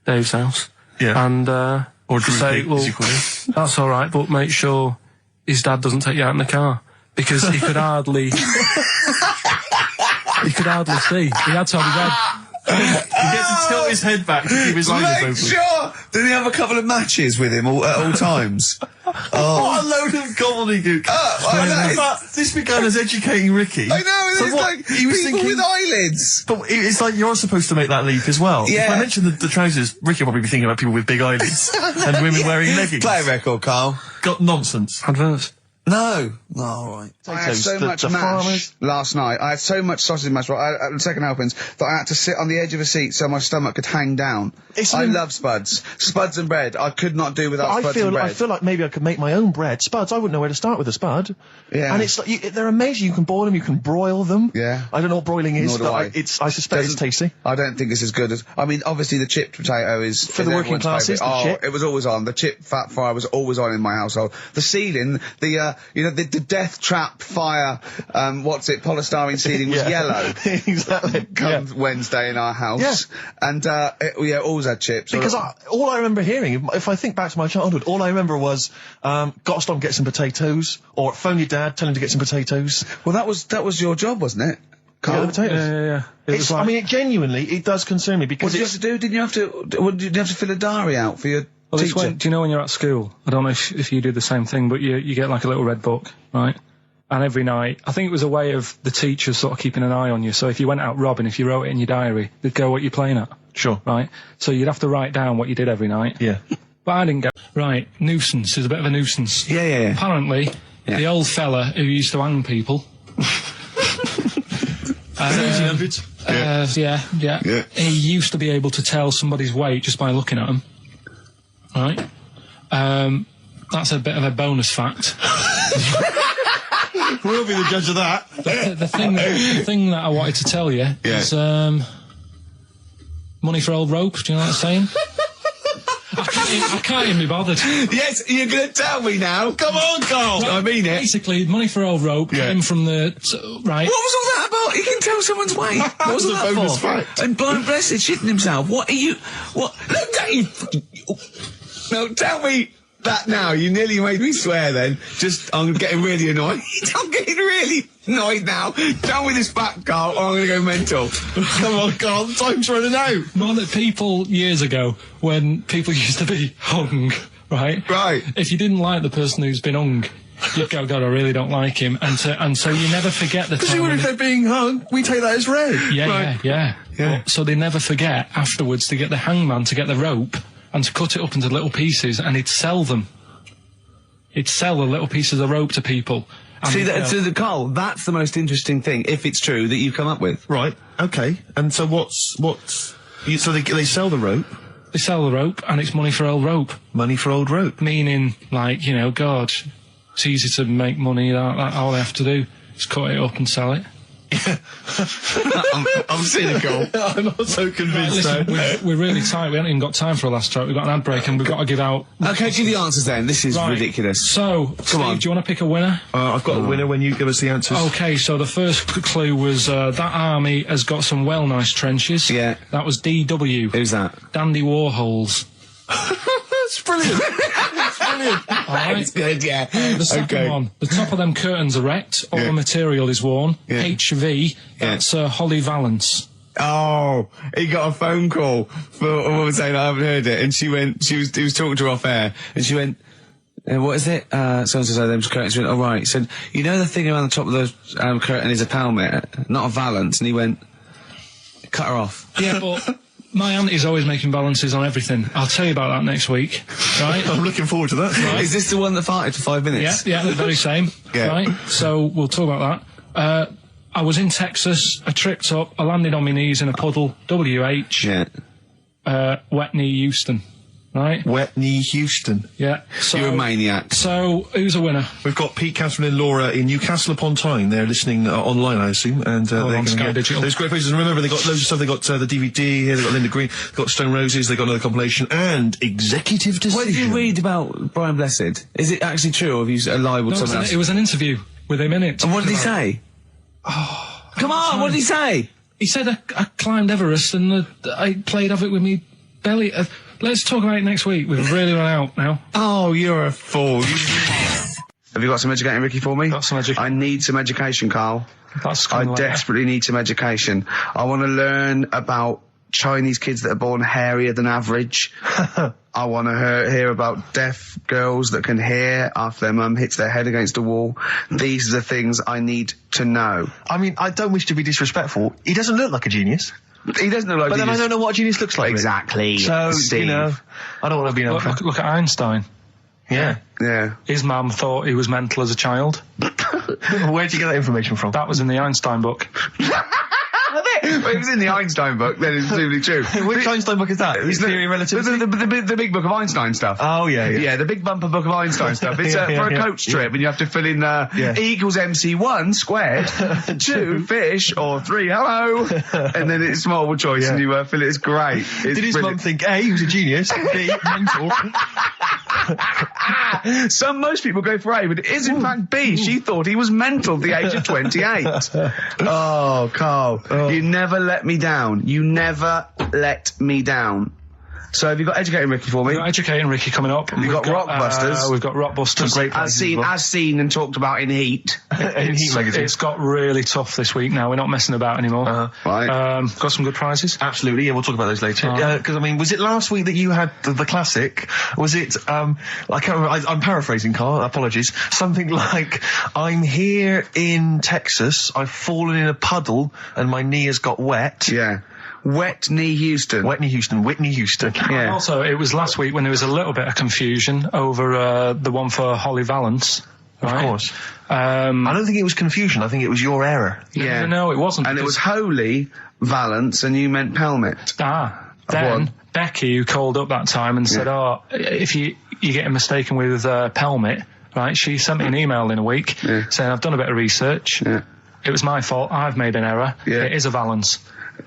Dave's house. Yeah. And or say, Pete, well, as you call it. That's all right, but make sure his dad doesn't take you out in the car because he could hardly. He could hardly see. He had to have his head. He gets to tilt his head back to keep his eyes open. Make sure! Did he have a couple of matches with him at all times? What a load of gobbledygook. This began as educating Ricky. I know, it's like he was people with eyelids. But it's like you're supposed to make that leap as well. Yeah. If I mentioned the trousers, Ricky will probably be thinking about people with big eyelids and women wearing leggings. Play a record, Carl. Got nonsense. Adverse. No. All right. I had so much mash last night. I had so much sausage mash at the second helpings that I had to sit on the edge of a seat so my stomach could hang down. I love spuds. Spuds and bread. I could not do without spuds and bread. I feel like maybe I could make my own bread. Spuds, I wouldn't know where to start with a spud. Yeah. And it's like, they're amazing. You can boil them, you can broil them. Yeah. I don't know what broiling is, Nor do but I suspect it's tasty. I don't think it's as good as... I mean, obviously the chipped potato is... For the working classes, the chip. It was always on. The chip fat fry was always on in my household. The ceiling, the the death trap fire, polystyrene ceiling was yellow. Exactly. Come Wednesday in our house. Yeah. And, always had chips. Because all I remember hearing, if I think back to my childhood, all I remember was, gotta stop and get some potatoes, or phone your dad, tell him to get some potatoes. Well, that was your job, wasn't it? Yeah, the potatoes. Yeah. It's, I mean, it does concern me because What did you have to do? Did you have to fill a diary out for your teacher? Do you know when you're at school? I don't know if you do the same thing, but you get like a little red book, right? And every night, I think it was a way of the teachers sort of keeping an eye on you. So if you went out robbing, if you wrote it in your diary, they'd go what you're playing at. Sure. Right? So you'd have to write down what you did every night. Yeah. But I didn't go. Right, nuisance is a bit of a nuisance. Yeah. Apparently, the old fella who used to hang people. Yeah. He used to be able to tell somebody's weight just by looking at them. Right? That's a bit of a bonus fact. We'll be the judge of that. The thing that I wanted to tell you is money for old rope. Do you know what I'm saying? I can't even be bothered. Yes, you're going to tell me now. Come on, Carl. Right, I mean it. Basically, money for old rope came from the... right. What was all that about? He can tell someone's weight. What was all that bonus for? fact. And blind blessed shitting himself. What are you... What? No, Dave! No, tell me that now. You nearly made me swear then. I'm getting really annoyed. I'm getting really annoyed now. Tell me this back, Carl, or I'm going to go mental. Come on, Carl, time's running out. More that people years ago, when people used to be hung, right? Right. If you didn't like the person who's been hung, you'd go, God, I really don't like him. And so you never forget the time. Because even if they're being hung, we take that as read. Yeah. So they never forget afterwards to get the hangman to get the rope and to cut it up into little pieces, and he'd sell them. He'd sell the little pieces of rope to people. Carl, that's the most interesting thing, if it's true, that you've come up with. Right, okay. And so so they sell the rope? They sell the rope, and it's money for old rope. Money for old rope? Meaning, like, God, it's easy to make money, all they have to do is cut it up and sell it. I'm cynical. I'm not so convinced. Listen, we're really tight. We haven't even got time for a last track. We've got an ad break and we've got to give out... Okay, do the answers then. This is ridiculous. So, Steve, do you want to pick a winner? I've got a winner when you give us the answers. Okay, so the first clue was that army has got some well nice trenches. Yeah. That was DW. Who's that? Dandy Warhols. That's brilliant. That's brilliant. All right. That's good, yeah. The second one, the top of them curtains are wrecked, all the material is worn. Yeah. HV, that's Holly Valance. Oh, he got a phone call for a woman saying I haven't heard it, and he was talking to her off air, and she went, what is it? So-and-so said them curtains. She went, oh right. He said, you know the thing around the top of the curtain is a palmet, not a valance, and he went, cut her off. Yeah, but... My auntie's always making balances on everything. I'll tell you about that next week, right? I'm looking forward to that. Right. Is this the one that farted for 5 minutes? Yeah, the very same. Yeah. Right? So we'll talk about that. I was in Texas, I tripped up, I landed on my knees in a puddle, WH, wet knee Houston, right? Wet knee Houston. Yeah. So, you're a maniac. So, who's a winner? We've got Pete, Catherine and Laura in Newcastle upon Tyne. They're listening online, I assume, and they're going to get Digital. those great places. And remember, they got loads of stuff. They got the DVD here. They got Linda Green. They got Stone Roses. They got another compilation and Executive Decision. What did you read about Brian Blessed? Is it actually true, or have you lied with someone else? It was an interview with him in it. And what did he say? Oh, come on! What did he say? He said I climbed Everest and I played off it with me belly. Let's talk about it next week. We've really run out now. Oh, you're a fool. Have you got some educating, Ricky, for me? Got some education. I need some education, Carl. I desperately need some education. I want to learn about Chinese kids that are born hairier than average. I want to hear about deaf girls that can hear after their mum hits their head against a wall. These are the things I need to know. I mean, I don't wish to be disrespectful. He doesn't look like a genius. He doesn't look like But then I don't know what a genius looks like. Exactly. So, Steve. I don't want to be an look at Einstein. Yeah. His mum thought he was mental as a child. Where'd you get that information from? That was in the Einstein book. Well, it was in the Einstein book, then it's presumably true. Which Einstein book is that? His Theory of Relativity? The big book of Einstein stuff. Oh, yeah. Yeah, the big bumper book of Einstein stuff. It's for a coach trip, and you have to fill in E equals MC1 squared, 2 fish, or 3 hello, and then it's multiple choice, and you fill it. It's great. Did his mum think A, he was a genius, B, mental? Most people go for A, but it is in fact B. She thought he was mental at the age of 28. Oh, Carl, you never let me down. You never let me down. So have you got Educating Ricky for me? We've got Educating Ricky coming up. We've got Rockbusters. We've got Rockbusters. Great As seen and talked about in Heat. In Heat magazine. It's got really tough this week now. We're not messing about anymore. Right. Got some good prizes. Absolutely, yeah, we'll talk about those later. Because, I mean, was it last week that you had the classic? Was it, I can't remember, I'm paraphrasing, Carl, apologies. Something like, I'm here in Texas, I've fallen in a puddle, and my knee has got wet. Yeah. Whitney Houston. Whitney Houston. Yeah. Also, it was last week when there was a little bit of confusion over the one for Holly Valance. Right? Of course. I don't think it was confusion, I think it was your error. Yeah. No, it wasn't. And it was Holy Valance and you meant Pelmet. Then Becky, who called up that time and said, if you're getting mistaken with Pelmet, right, she sent me an email in a week saying, I've done a bit of research. Yeah. It was my fault. I've made an error. Yeah. It is a Valance.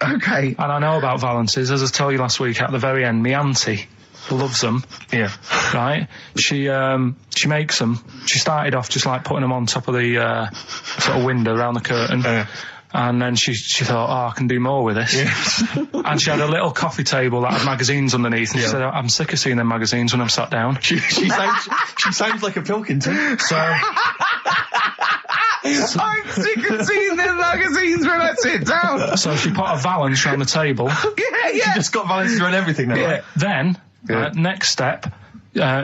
Okay. And I know about Valances. As I told you last week, at the very end, my auntie loves them. Yeah. Right? She makes them. She started off just like putting them on top of the sort of window around the curtain. And then she thought, I can do more with this. Yeah. And she had a little coffee table that had magazines underneath. And she said, I'm sick of seeing them magazines when I'm sat down. She sounds like a Pilkington. So... I'm sick of seeing them magazines when I sit down. So she put a Valance around the table. She just got Valance around everything now. Yeah. Then, next step,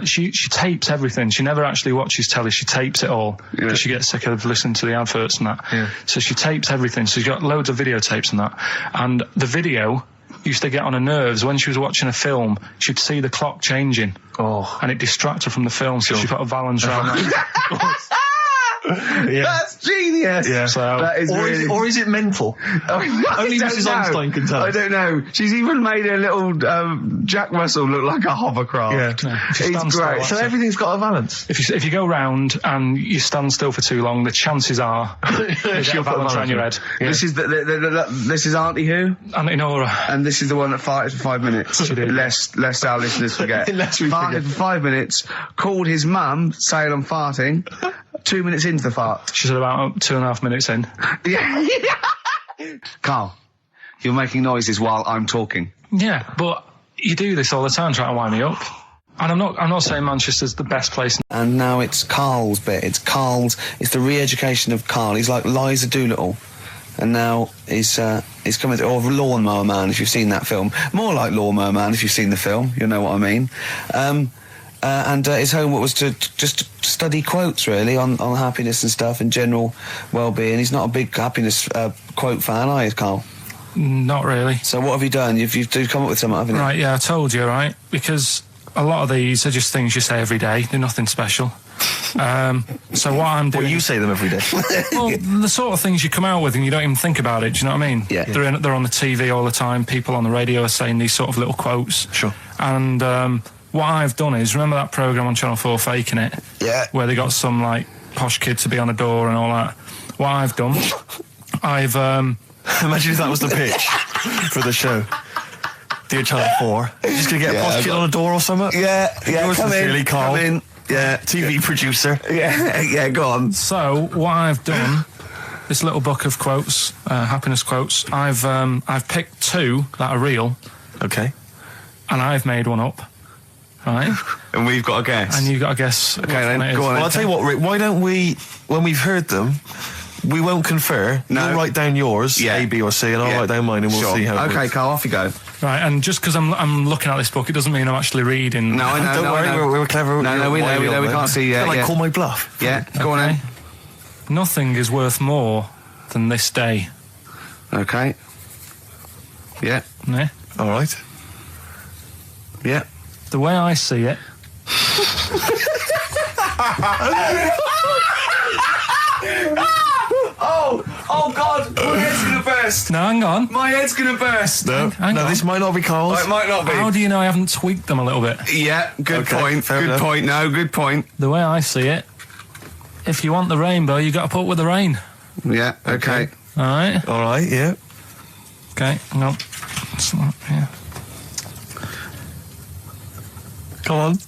she tapes everything. She never actually watches telly. She tapes it all because she gets sick of listening to the adverts and that. Yeah. So she tapes everything. So she's got loads of videotapes and that. And the video used to get on her nerves. When she was watching a film, she'd see the clock changing. Oh. And it distracted her from the film. So she put a Valance around that. Yeah. That's genius. Yeah. So, That is or is it mental? Only Mrs. Einstein can tell. I don't know. She's even made a little Jack Russell look like a hovercraft. Yeah. if you It's stand still, great. that's So it. everything's got a Valance. If you go round and you stand still for too long, the chances are you get a She'll put Valance a around your Valance. head. Yeah. This is this is Auntie Who, Auntie Nora. and this is the one that farted for 5 minutes. She did. Lest our listeners forget. Lest we farted forget. for 5 minutes. Called his mum, saying I'm farting. 2 minutes into the fart. She's about 2.5 minutes in. Yeah. Carl, you're making noises while I'm talking. Yeah, but you do this all the time trying to wind me up. And I'm not saying Manchester's the best place. And now it's Carl's bit. It's the re-education of Carl. He's like Liza Doolittle. And now he's coming to, or Lawnmower Man, if you've seen that film. More like Lawnmower Man, if you've seen the film. You'll know what I mean. And his homework was to just study quotes, really, on happiness and stuff and general well-being. He's not a big happiness quote fan, are you, Carl? Not really. So what have you done? You've come up with something, haven't you? Right, yeah, I told you, right? Because a lot of these are just things you say every day. They're nothing special. So what I'm doing... Well, you say them every day. Well, the sort of things you come out with and you don't even think about it, do you know what I mean? Yeah. They're on the TV all the time. People on the radio are saying these sort of little quotes. Sure. And what I've done is, remember that programme on Channel 4, Faking It? Yeah. Where they got some, like, posh kid to be on the door and all that. What I've done, I've... Imagine if that was the pitch for the show. Dear Channel 4. You're just going to get a posh kid on a door or something? Yeah, Yours come sincerely, in, Carl. come in. Yeah. TV producer. Yeah, go on. So, what I've done, this little book of quotes, happiness quotes, I've picked 2 that are real, Okay. and I've made one up, right? And we've got a guess. And you've got to guess which then, one it is. go on. Well, I'll tell you what, Rick, why don't we, when we've heard them, we won't confer. No. You'll write down yours, Yeah. A, B or C, and I'll write down mine and we'll Sure. see how it Okay, works. Carl, off you go. Right, and just because I'm looking at this book, it doesn't mean I'm actually reading. No, I know. Don't worry, I know. we're clever. No, we know, we can't see yet. Like, Yeah. call my bluff. Yeah, go on Okay. then. Nothing is worth more than this day. Okay. Yeah, Yeah? All right. yeah. The way I see it, Oh God, my head's gonna burst. now hang on. My head's gonna burst. No, Hang on. this might not be Carl's. Oh, it might not be. How do you know I haven't tweaked them a little bit? Yeah, good Okay, point. fair Good enough. point. No, good point. The way I see it, if you want the rainbow, you got to put up with the rain. Yeah, okay. All right? All right, yeah. Okay, hang on. Yeah. Come on.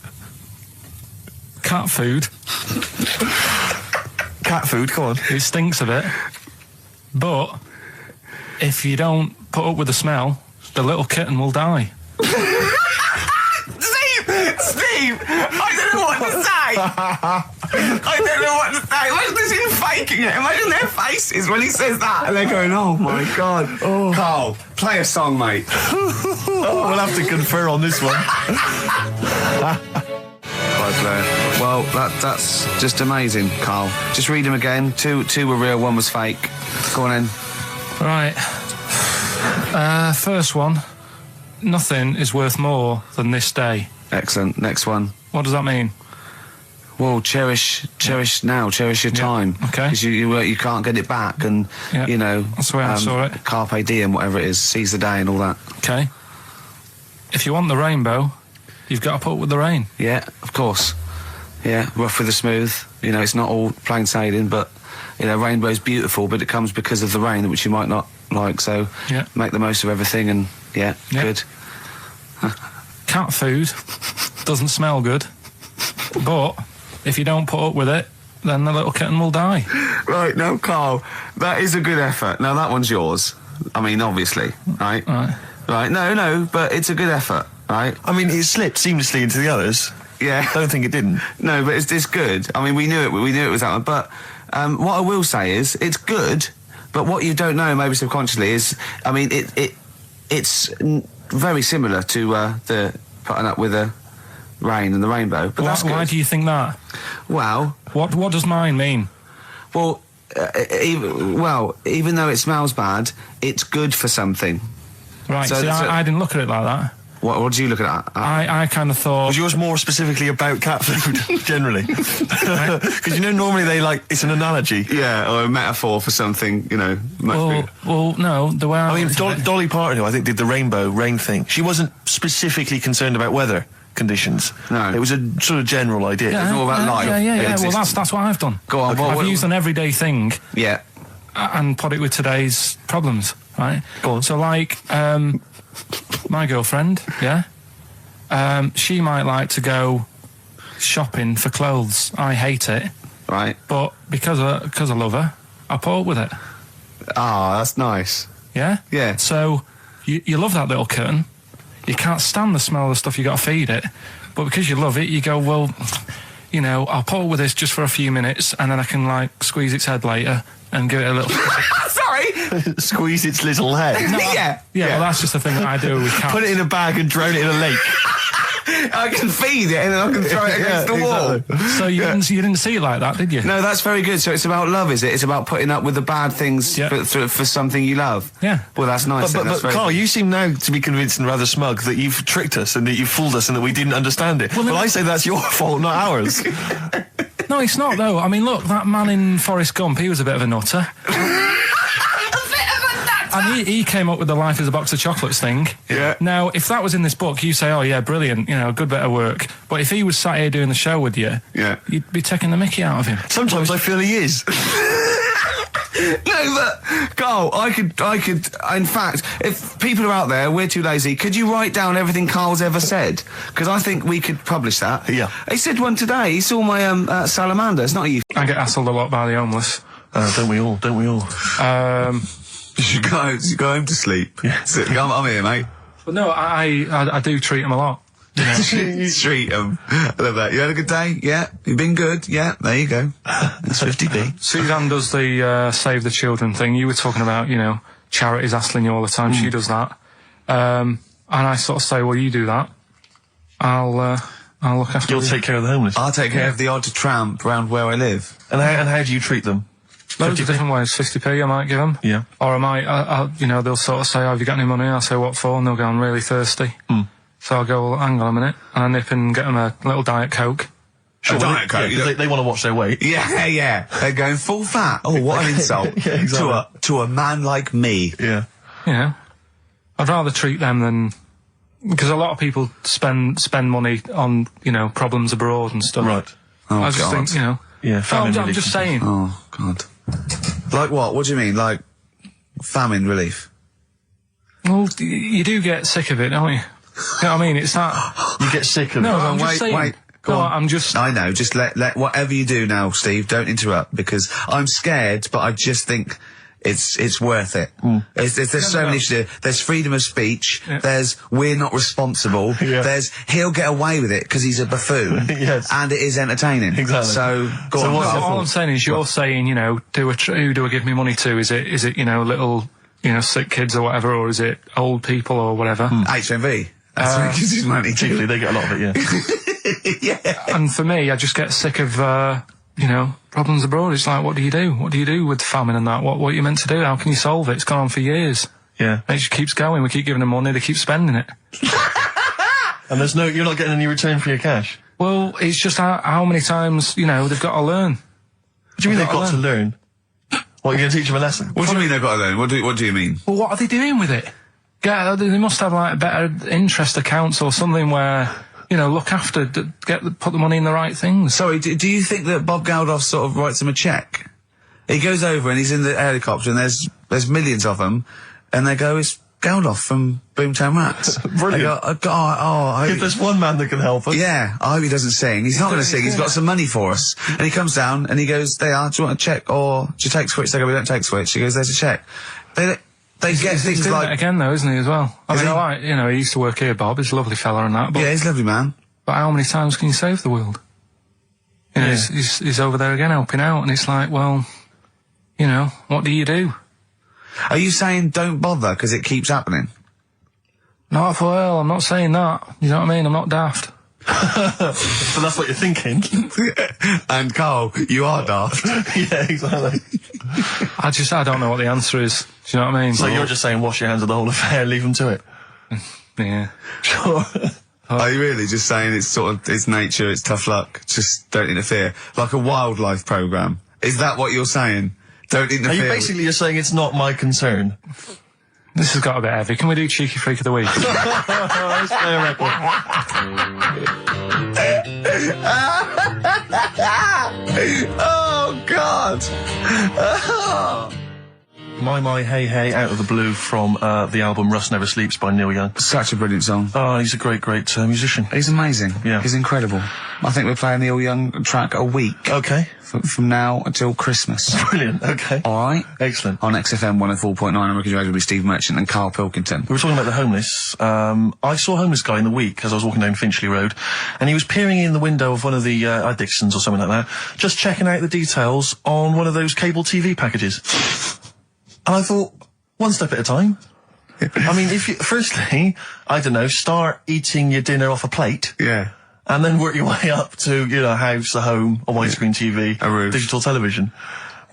cat food. Cat food, come on. It stinks a bit. But if you don't put up with the smell, the little kitten will die. Steve, I don't know what to say. I don't know what to say. Imagine him faking it. Imagine their faces when he says that, and they're going, "Oh my God." Oh. Carl, play a song, mate. We'll have to confer on this one. Well, that's just amazing, Carl. Just read them again. Two were real, one was fake. Go on in. Right. First one. Nothing is worth more than this day. Excellent. Next one. What does that mean? Well, cherish now, cherish your time. Okay. Because you can't get it back, and you know that's the way I saw it. Carpe diem, whatever it is, seize the day and all that. Okay. If you want the rainbow, you've got to put up with the rain. Yeah, of course. Yeah, rough with the smooth. You know, it's not all plain sailing, but you know, rainbow's beautiful, but it comes because of the rain, which you might not like. So make the most of everything, and good. Cat food doesn't smell good, but if you don't put up with it, then the little kitten will die. Right, now, Carl, that is a good effort. Now, that one's yours. I mean, obviously, right? Right, no, but it's a good effort, right? I mean, it slipped seamlessly into the others. Yeah. Don't think it didn't. No, but it's good. I mean, we knew it was that one. But what I will say is, it's good, but what you don't know, maybe subconsciously, is, I mean, it's very similar to the putting up with the rain and the rainbow. But that's good. Why do you think that? Well... What does mine mean? Well, even though it smells bad, it's good for something. Right, so I didn't look at it like that. What did you look at? I kind of thought... Was yours more specifically about cat food, generally? Because, you know, normally it's an analogy. Yeah, or a metaphor for something, you know, much bigger. Well, no, the way I mean, Dolly Parton, who I think did the rain thing, she wasn't specifically concerned about weather conditions. No. It was a sort of general idea. It was all about life. Yeah, well, that's what I've done. Go on. I've used an everyday thing. Yeah. And put it with today's problems, right? Go on. So, like, my girlfriend, she might like to go shopping for clothes. I hate it. Right. But because I love her, I put up with it. Ah, that's nice. Yeah? Yeah. So, you love that little kitten. You can't stand the smell of the stuff, you got to feed it. But because you love it, you go, well, you know, I'll put up with this just for a few minutes, and then I can, like, squeeze its head later and give it a little... Sorry? Squeeze its little head? No, yeah, well, that's just the thing that I do with cats. Put it in a bag and drown it in a lake. I can feed it and then I can throw it against the wall. So you didn't see it like that, did you? No, that's very good. So it's about love, is it? It's about putting up with the bad things for something you love. Yeah. Well, that's nice. But Carl, you seem now to be convinced and rather smug that you've tricked us and that you've fooled us and that we didn't understand it. Well, I say that's your fault, not ours. No, it's not, though. I mean, look, that man in Forrest Gump, he was a bit of a nutter. And he came up with the life as a box of chocolates thing. Yeah. Now, if that was in this book, you say, oh, yeah, brilliant, you know, good bit of work. But if he was sat here doing the show with you, you'd be taking the mickey out of him. Sometimes I feel he is. No, but, Carl, I could, in fact, if people are out there, we're too lazy, could you write down everything Carl's ever said? Because I think we could publish that. Yeah. He said one today, he saw my salamander, it's not you. I get hassled a lot by the homeless. Don't we all? You should go home to sleep. Yeah. I'm here, mate. But no, I do treat them a lot. You know? You treat them. I love that. You had a good day? Yeah. You've been good? Yeah. There you go. That's 50p. Suzanne does the Save the Children thing. You were talking about, you know, charities hassling you all the time. She does that. And I sort of say, well, you do that. I'll look after you. You'll take care of the homeless. I'll take care of the odd tramp around where I live. And how do you treat them? Loads of different ways. 50p I might give them. Yeah. Or I might, you know, they'll sort of say, oh, have you got any money? I'll say, what for? And they'll go, I'm really thirsty. So I'll go, well, hang on a minute. And I nip and get them a little Diet Coke. Sure, Diet Coke. Yeah, they want to watch their weight. Yeah. They're going full fat. Oh, what an insult. Yeah, exactly. To a man like me. Yeah. You know, I'd rather treat them than... Because a lot of people spend money on, you know, problems abroad and stuff. Right. Oh, I just think, you know... Yeah, I'm just saying. Oh, God. Like what? What do you mean? Like famine relief? Well, you do get sick of it, don't you? You know what I mean? It's that... You get sick of it. No, I'm just saying. Wait. No, I'm just... I know, just let whatever you do now, Steve, don't interrupt, because I'm scared, but I just think it's worth it. There's so many issues. There's freedom of speech, there's we're not responsible, there's he'll get away with it because he's a buffoon, and it is entertaining. Exactly. So, go on. All I'm saying is you're saying, who do I give me money to? Is it little, sick kids or whatever, or is it old people or whatever? HMV. That's where he gives his money to. Particularly, they get a lot of it, Yeah. And for me, I just get sick of, problems abroad. It's like, what do you do? What do you do with famine and that? What are you meant to do? How can you solve it? It's gone on for years. Yeah. And it just keeps going. We keep giving them money, they keep spending it. And you're not getting any return for your cash. Well, it's just how many times, they've got to learn. What do you mean they've got to learn? What, you're going to teach them a lesson? What do you mean they've got to learn? What do you mean? Well, what are they doing with it? They must have, like, better interest accounts or something where... look after, put the money in the right things. Sorry, do you think that Bob Geldof sort of writes him a cheque? He goes over and he's in the helicopter and there's millions of them, and they go, it's Geldof from Boomtown Rats. Brilliant. They go, if there's one man that can help us. Yeah, I hope he doesn't sing. He's not going to sing, he's got some money for us. And he comes down and he goes, do you want a cheque or do you take Switch? They go, we don't take Switch. He goes, there's a cheque. They get things doing like... it again, though, isn't he, as well? He used to work here, Bob. He's a lovely fella and that. But, yeah, he's a lovely man. But how many times can you save the world? He's over there again helping out, and it's like, well, what do you do? Are you saying don't bother because it keeps happening? Not for well, I'm not saying that. You know what I mean? I'm not daft. So that's what you're thinking. And Carl, you are daft. Yeah, exactly. I don't know what the answer is. Do you know what I mean? So you're just saying wash your hands of the whole affair, leave them to it? Yeah. Sure. Are you really just saying it's nature, it's tough luck, just don't interfere? Like a wildlife programme. Is that what you're saying? Don't interfere. Are you basically just saying it's not my concern? This has got a bit heavy. Can we do Cheeky Freak of the Week? Let's play a record. Oh, God! My Hey Hey Out of the Blue from the album Rust Never Sleeps by Neil Young. Such a brilliant song. Oh, he's a great musician. He's amazing. Yeah. He's incredible. I think we're playing Neil Young track a week. Okay. From now until Christmas. Brilliant, okay. Alright? Excellent. On XFM 104.9, I'm Ricky Dragon with Steve Merchant and Karl Pilkington. We were talking about the homeless. I saw a homeless guy in the week as I was walking down Finchley Road, and he was peering in the window of one of the Dixons or something like that, just checking out the details on one of those cable TV packages. And I thought, one step at a time. I mean, firstly, I don't know, start eating your dinner off a plate. Yeah. And then work your way up to, a house, a home, a widescreen TV, a roof, digital television.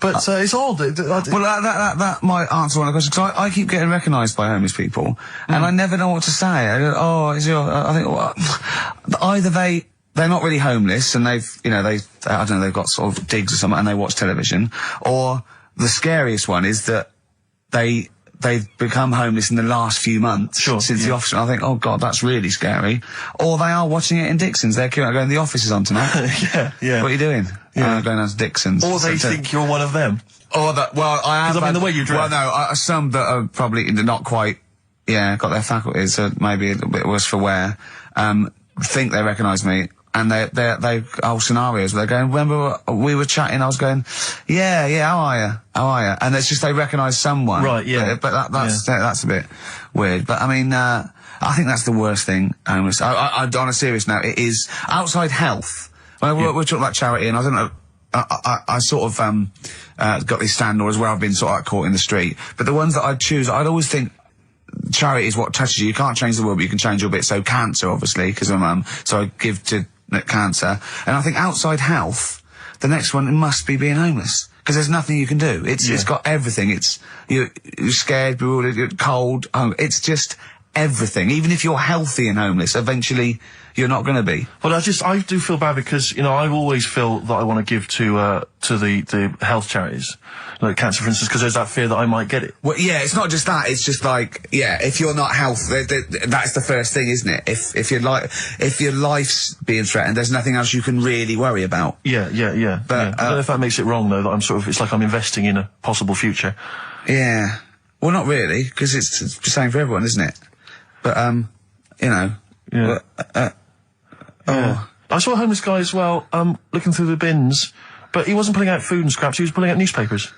But it's odd. Well, that might answer one of the questions. Because I keep getting recognised by homeless people, and I never know what to say. I go, I think, well, either they're not really homeless, and they've got sort of digs or something, and they watch television, or the scariest one is that they've become homeless in the last few months since the office. And I think, oh God, that's really scary. Or they are watching it in Dixon's. They're going, the office is on tonight. Yeah. What are you doing? Yeah. Going down to Dixon's. Or they think you're one of them. Or that, well, I am. Because I mean, the way you dress. Well, no, some that are probably not quite, got their faculties, maybe a little bit worse for wear, think they recognise me. And they whole scenarios where they're going, remember we were chatting, I was going, yeah, how are you? And it's just they recognise someone. Right, yeah. But that's a bit weird. But I mean, I think that's the worst thing. On a serious note, it is outside health. We're talking about charity, and I don't know, I sort of, got these stand orders where I've been sort of caught in the street. But the ones that I'd choose, I'd always think, charity is what touches you. You can't change the world, but you can change your bit. So cancer, obviously, because I'm mum, so I give to cancer. And I think outside health, the next one must be being homeless, because there's nothing you can do. It's got everything. You're scared, bewildered, you're cold. It's just everything. Even if you're healthy and homeless, eventually you're not going to be. Well, I do feel bad because, I've always felt that I want to give to the health charities, like cancer, for instance, because there's that fear that I might get it. Well, yeah, it's not just that. It's just like, if you're not healthy, that's the first thing, isn't it? If your life's being threatened, there's nothing else you can really worry about. Yeah. But I don't know if that makes it wrong, though, that it's like I'm investing in a possible future. Yeah. Well, not really, because it's the same for everyone, isn't it? But, Yeah. I saw a homeless guy as well, looking through the bins, but he wasn't pulling out food and scraps, he was pulling out newspapers.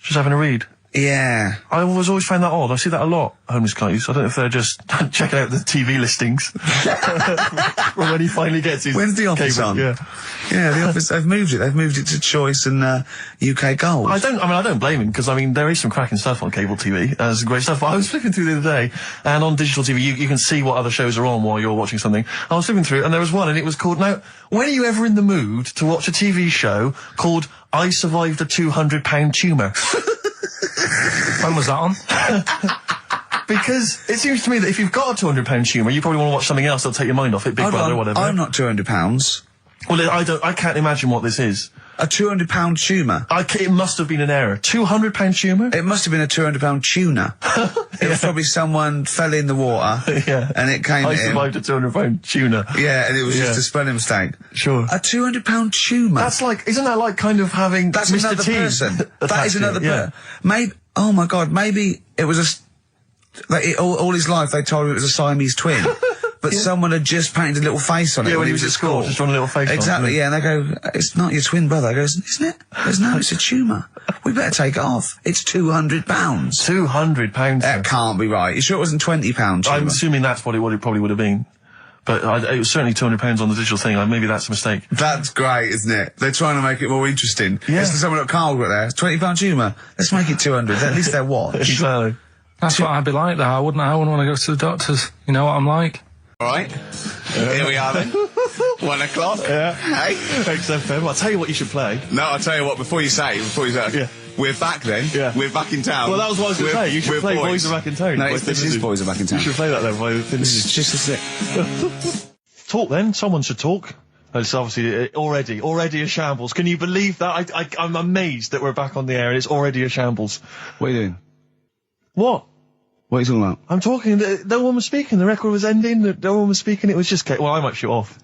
Just having a read. Yeah. I always found that odd. I see that a lot, homeless guys. I don't know if they're just checking out the TV listings. When he finally gets his... When's The Office cable, on? Yeah. Yeah, The Office, they've moved it. They've moved it to Choice and UK Gold. I don't blame him, because, there is some cracking stuff on cable TV. There's great stuff. But I was flipping through the other day, and on digital TV, you can see what other shows are on while you're watching something. I was flipping through, and there was one, and it was called... Now, when are you ever in the mood to watch a TV show called I Survived a 200-pound tumour? When was that on? Because it seems to me that if you've got a 200-pound tumour, you probably want to watch something else that'll take your mind off it, Big Brother or whatever. I'm not £200. Well, I can't imagine what this is. A £200 tumour? It must have been an error. £200 tumour? It must have been a £200 tuna. It was probably someone fell in the water. Yeah. And it came I in. survived a £200 tuna. Yeah, and it was just a spelling mistake. Sure. A £200 tumour? Isn't that like kind of having That's Mr. another T person. That is another person. person. Maybe, oh my God, maybe it was all his life they told him it was a Siamese twin. But someone had just painted a little face on it when he was at school. Just drawn a little face exactly, on it. Yeah, and they go, it's not your twin brother. He goes, isn't it? Goes, no, it's a tumour. We better take it off. It's £200. £200. That can't be right. You sure it wasn't £20 tumour? I'm assuming that's what it probably would have been. But it was certainly £200 on the digital thing. Maybe that's a mistake. That's great, isn't it? They're trying to make it more interesting. Yeah. It's someone at Carl got there. It's £20 tumour. Let's make it 200. At least they're watched. Exactly. That's what I'd be like, though. I wouldn't want to go to the doctors. You know what I'm like? All right. Here we are then. 1 o'clock. Yeah. Hey. XFM. I'll tell you what you should play. No, I'll tell you what, before you say. Yeah. We're back then. Yeah. We're back in town. Well, that was what I was going to say. You should play Boys Are Back in Town. No, this is Boys Are Back in Town. You should play that then by the It's just a sec. Talk then. Someone should talk. It's obviously already a shambles. Can you believe that? I'm amazed that we're back on the air and it's already a shambles. What are you doing? What? What are you talking about? I'm talking. No one was speaking. The record was ending. No one was speaking. It was just. Well, I might shoot off.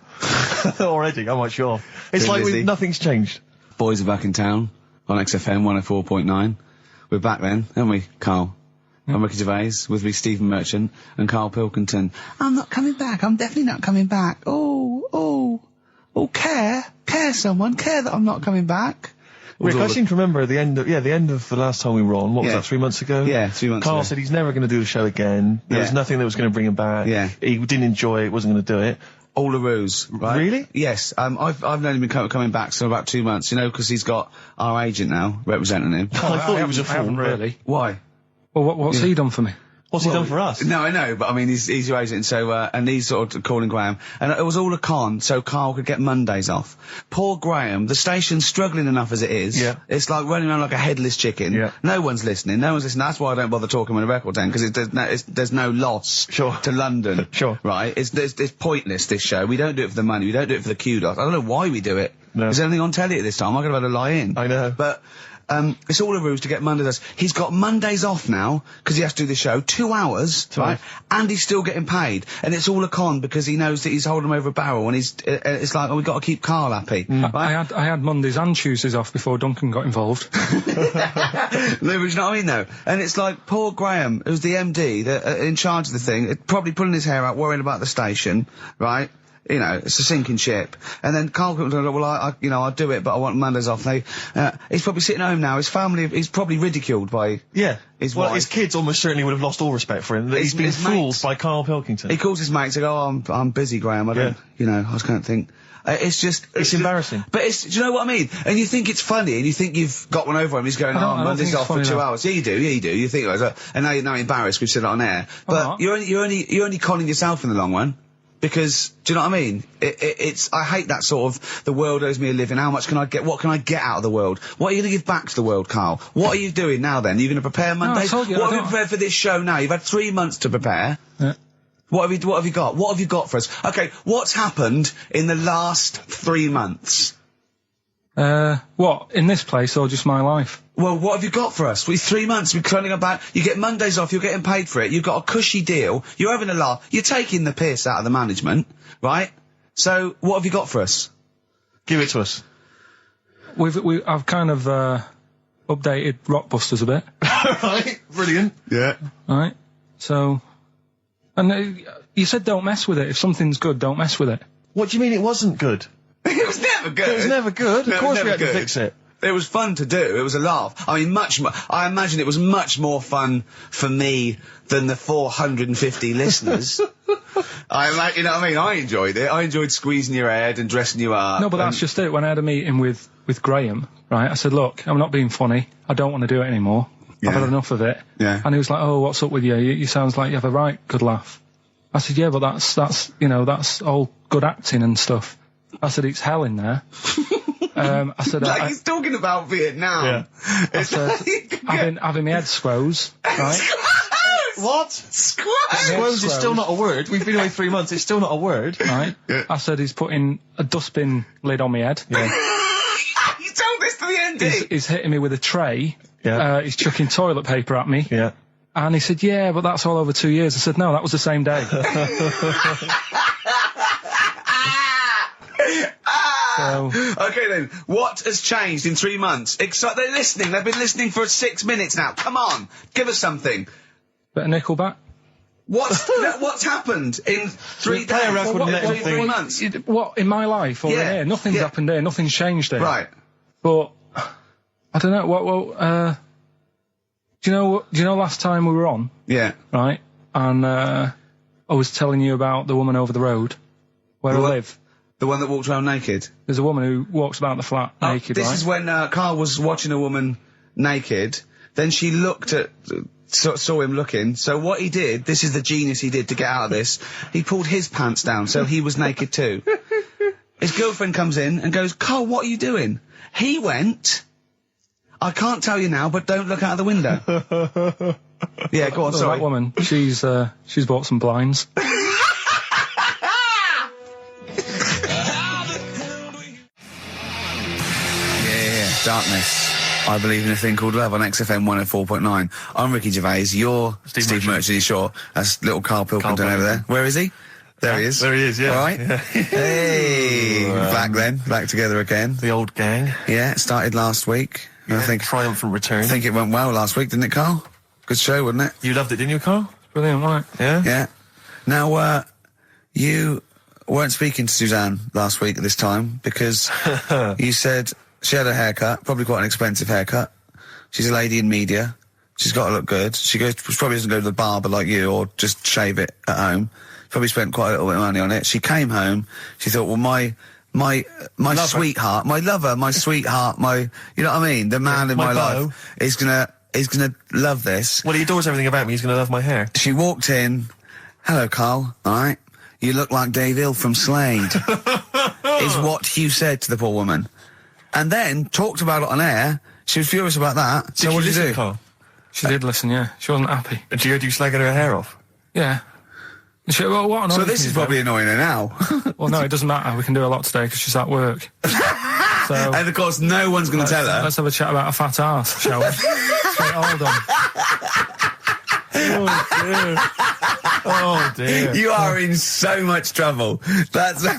Already, I might shoot off. It's Been like busy. nothing's changed. Boys Are Back in Town on XFM 104.9. We're back then, aren't we, Carl? I'm Ricky Gervais, with me Stephen Merchant and Karl Pilkington. I'm not coming back. I'm definitely not coming back. Oh, care someone. Care that I'm not coming back. Rick, I seem to remember the end of the last time we were on. What was that, 3 months ago? Yeah, 3 months Carl ago. said he's never going to do the show again. There was nothing that was going to bring him back. Yeah. He didn't enjoy it, wasn't going to do it. All a ruse, right? Really? Yes. I've known him coming back for about 2 months, because he's got our agent now representing him. I thought he was a I haven't fool. really. Why? Well, what's he done for me? What's he done for us? No, I know, but I mean, he's your agent, so, and he's sort of calling Graham. And it was all a con, so Carl could get Mondays off. Poor Graham, the station's struggling enough as it is. Yeah. It's like running around like a headless chicken. Yeah. No one's listening. That's why I don't bother talking on a record then, because there's no loss to London. Sure. Right? It's pointless, this show. We don't do it for the money. We don't do it for the kudos. I don't know why we do it. No. Is there anything on telly at this time? I'm going to have to lie in. I know. But, it's all a ruse to get Mondays. He's got Mondays off now, because he has to do the show, 2 hours, right? And he's still getting paid. And it's all a con, because he knows that he's holding him over a barrel, and it's like, we've got to keep Carl happy. Right? I had Mondays and Tuesdays off before Duncan got involved. No, but you know what I mean, though? And it's like, poor Graham, who's the MD, in charge of the thing, probably pulling his hair out, worrying about the station, right? It's a sinking ship. And then Carl comes along, well, I'll do it, but I want Mondays off. He's probably sitting home now. His family, he's probably ridiculed by his wife. His kids almost certainly would have lost all respect for him. That he's been fooled by Karl Pilkington. He calls his mates and goes, I'm busy, Graham. I don't, I just can't think. It's embarrassing. But do you know what I mean? And you think it's funny, and you think you've got one over him. He's going, Monday's off for 2 hours. Yeah, you do. You think it was, and now you're embarrassed we've said it on air. But you're only conning yourself in the long run. Because, do you know what I mean? I hate that sort of, the world owes me a living, what can I get out of the world? What are you going to give back to the world, Carl? What are you doing now then? Are you going to prepare Mondays? What have you prepared for this show now? You've had 3 months to prepare. Yeah. What have you got? What have you got for us? Okay, what's happened in the last 3 months? What? In this place or just my life? Well, what have you got for us? 3 months, we're turning about, you get Mondays off, you're getting paid for it, you've got a cushy deal, you're having a laugh, you're taking the piss out of the management, right? So, what have you got for us? Give it to us. I've kind of, updated Rockbusters a bit. Right, brilliant. Yeah. Right? So, and you said don't mess with it. If something's good, don't mess with it. What do you mean it wasn't good? It was never good. It was never good. No, Of it was course we never had to good. fix it. It was fun to do. It was a laugh. I mean, I imagine it was much more fun for me than the 450 listeners. You know what I mean? I enjoyed it. I enjoyed squeezing your head and dressing you up. No, but that's just it. When I had a meeting with Graham, right, I said, look, I'm not being funny. I don't want to do it anymore. Yeah. I've had enough of it. Yeah. And he was like, oh, what's up with you? You sounds like you have a right good laugh. I said, yeah, but that's that's all good acting and stuff. I said, it's hell in there. I said, like he's talking about Vietnam. Yeah. It's having my head squoze, right? What? Squoze is still not a word. We've been away 3 months. It's still not a word. Right? Yeah. I said, he's putting a dustbin lid on my head. Yeah. You told this to the ND. He's hitting me with a tray. Yeah. He's chucking toilet paper at me. Yeah. And he said, yeah, but that's all over 2 years. I said, no, that was the same day. So, okay then, what has changed in 3 months? They're listening. They've been listening for 6 minutes now. Come on, give us something. bit of Nickelback. What's happened in 3 Play days? a record and let him 3 think. months. What, in my life or in Yeah, here? Nothing's yeah. happened here. Nothing's changed here. Right. But I don't know. Do you know last time we were on, Yeah. right? And I was telling you about the woman over the road where I live. The one that walked around naked. There's a woman who walks about the flat naked, This right? is when Carl was watching a woman naked. Then she looked at, saw him looking. So what he did, this is the genius he did to get out of this. He pulled his pants down, so he was naked too. His girlfriend comes in and goes, "Carl, what are you doing?" He went, "I can't tell you now, but don't look out of the window." Yeah, go on. So Sorry. that woman, she's bought some blinds. Darkness. I believe in a thing called love on XFM 104.9. I'm Ricky Gervais. You're Steve Merchant Short. That's little Karl Pilkington over there. Where is he? There he is. There he is, yeah. All right. Yeah. Hey, back together again. The old gang. Yeah, it started last week. Yeah, I think triumphant return. it went well last week, didn't it, Carl? Good show, wasn't it? You loved it, didn't you, Carl? Brilliant, right? Yeah? Yeah. Now, you weren't speaking to Suzanne last week at this time because you said she had a haircut, probably quite an expensive haircut. She's a lady in media. She's got to look good. She probably doesn't go to the barber like you or just shave it at home. Probably spent quite a little bit of money on it. She came home. She thought, well, my sweetheart, my lover, my sweetheart, you know what I mean? The man in my life is gonna love this. Well, he adores everything about me. He's going to love my hair. She walked in. "Hello, Carl. All right. You look like Dave Hill from Slade," is what you said to the poor woman. And then talked about it on air. She was furious about that. So what did you do? Carl? She did listen, yeah. She wasn't happy. And she heard you slagging her hair off? Yeah. She, well, what So this is probably annoying her now. Well, no, it doesn't matter. We can do a lot today because she's at work. So And of course, no one's going to tell her. let's have a chat about a fat arse, shall we? Straight, hold on. Oh, dear. You are in so much trouble. That's. Look,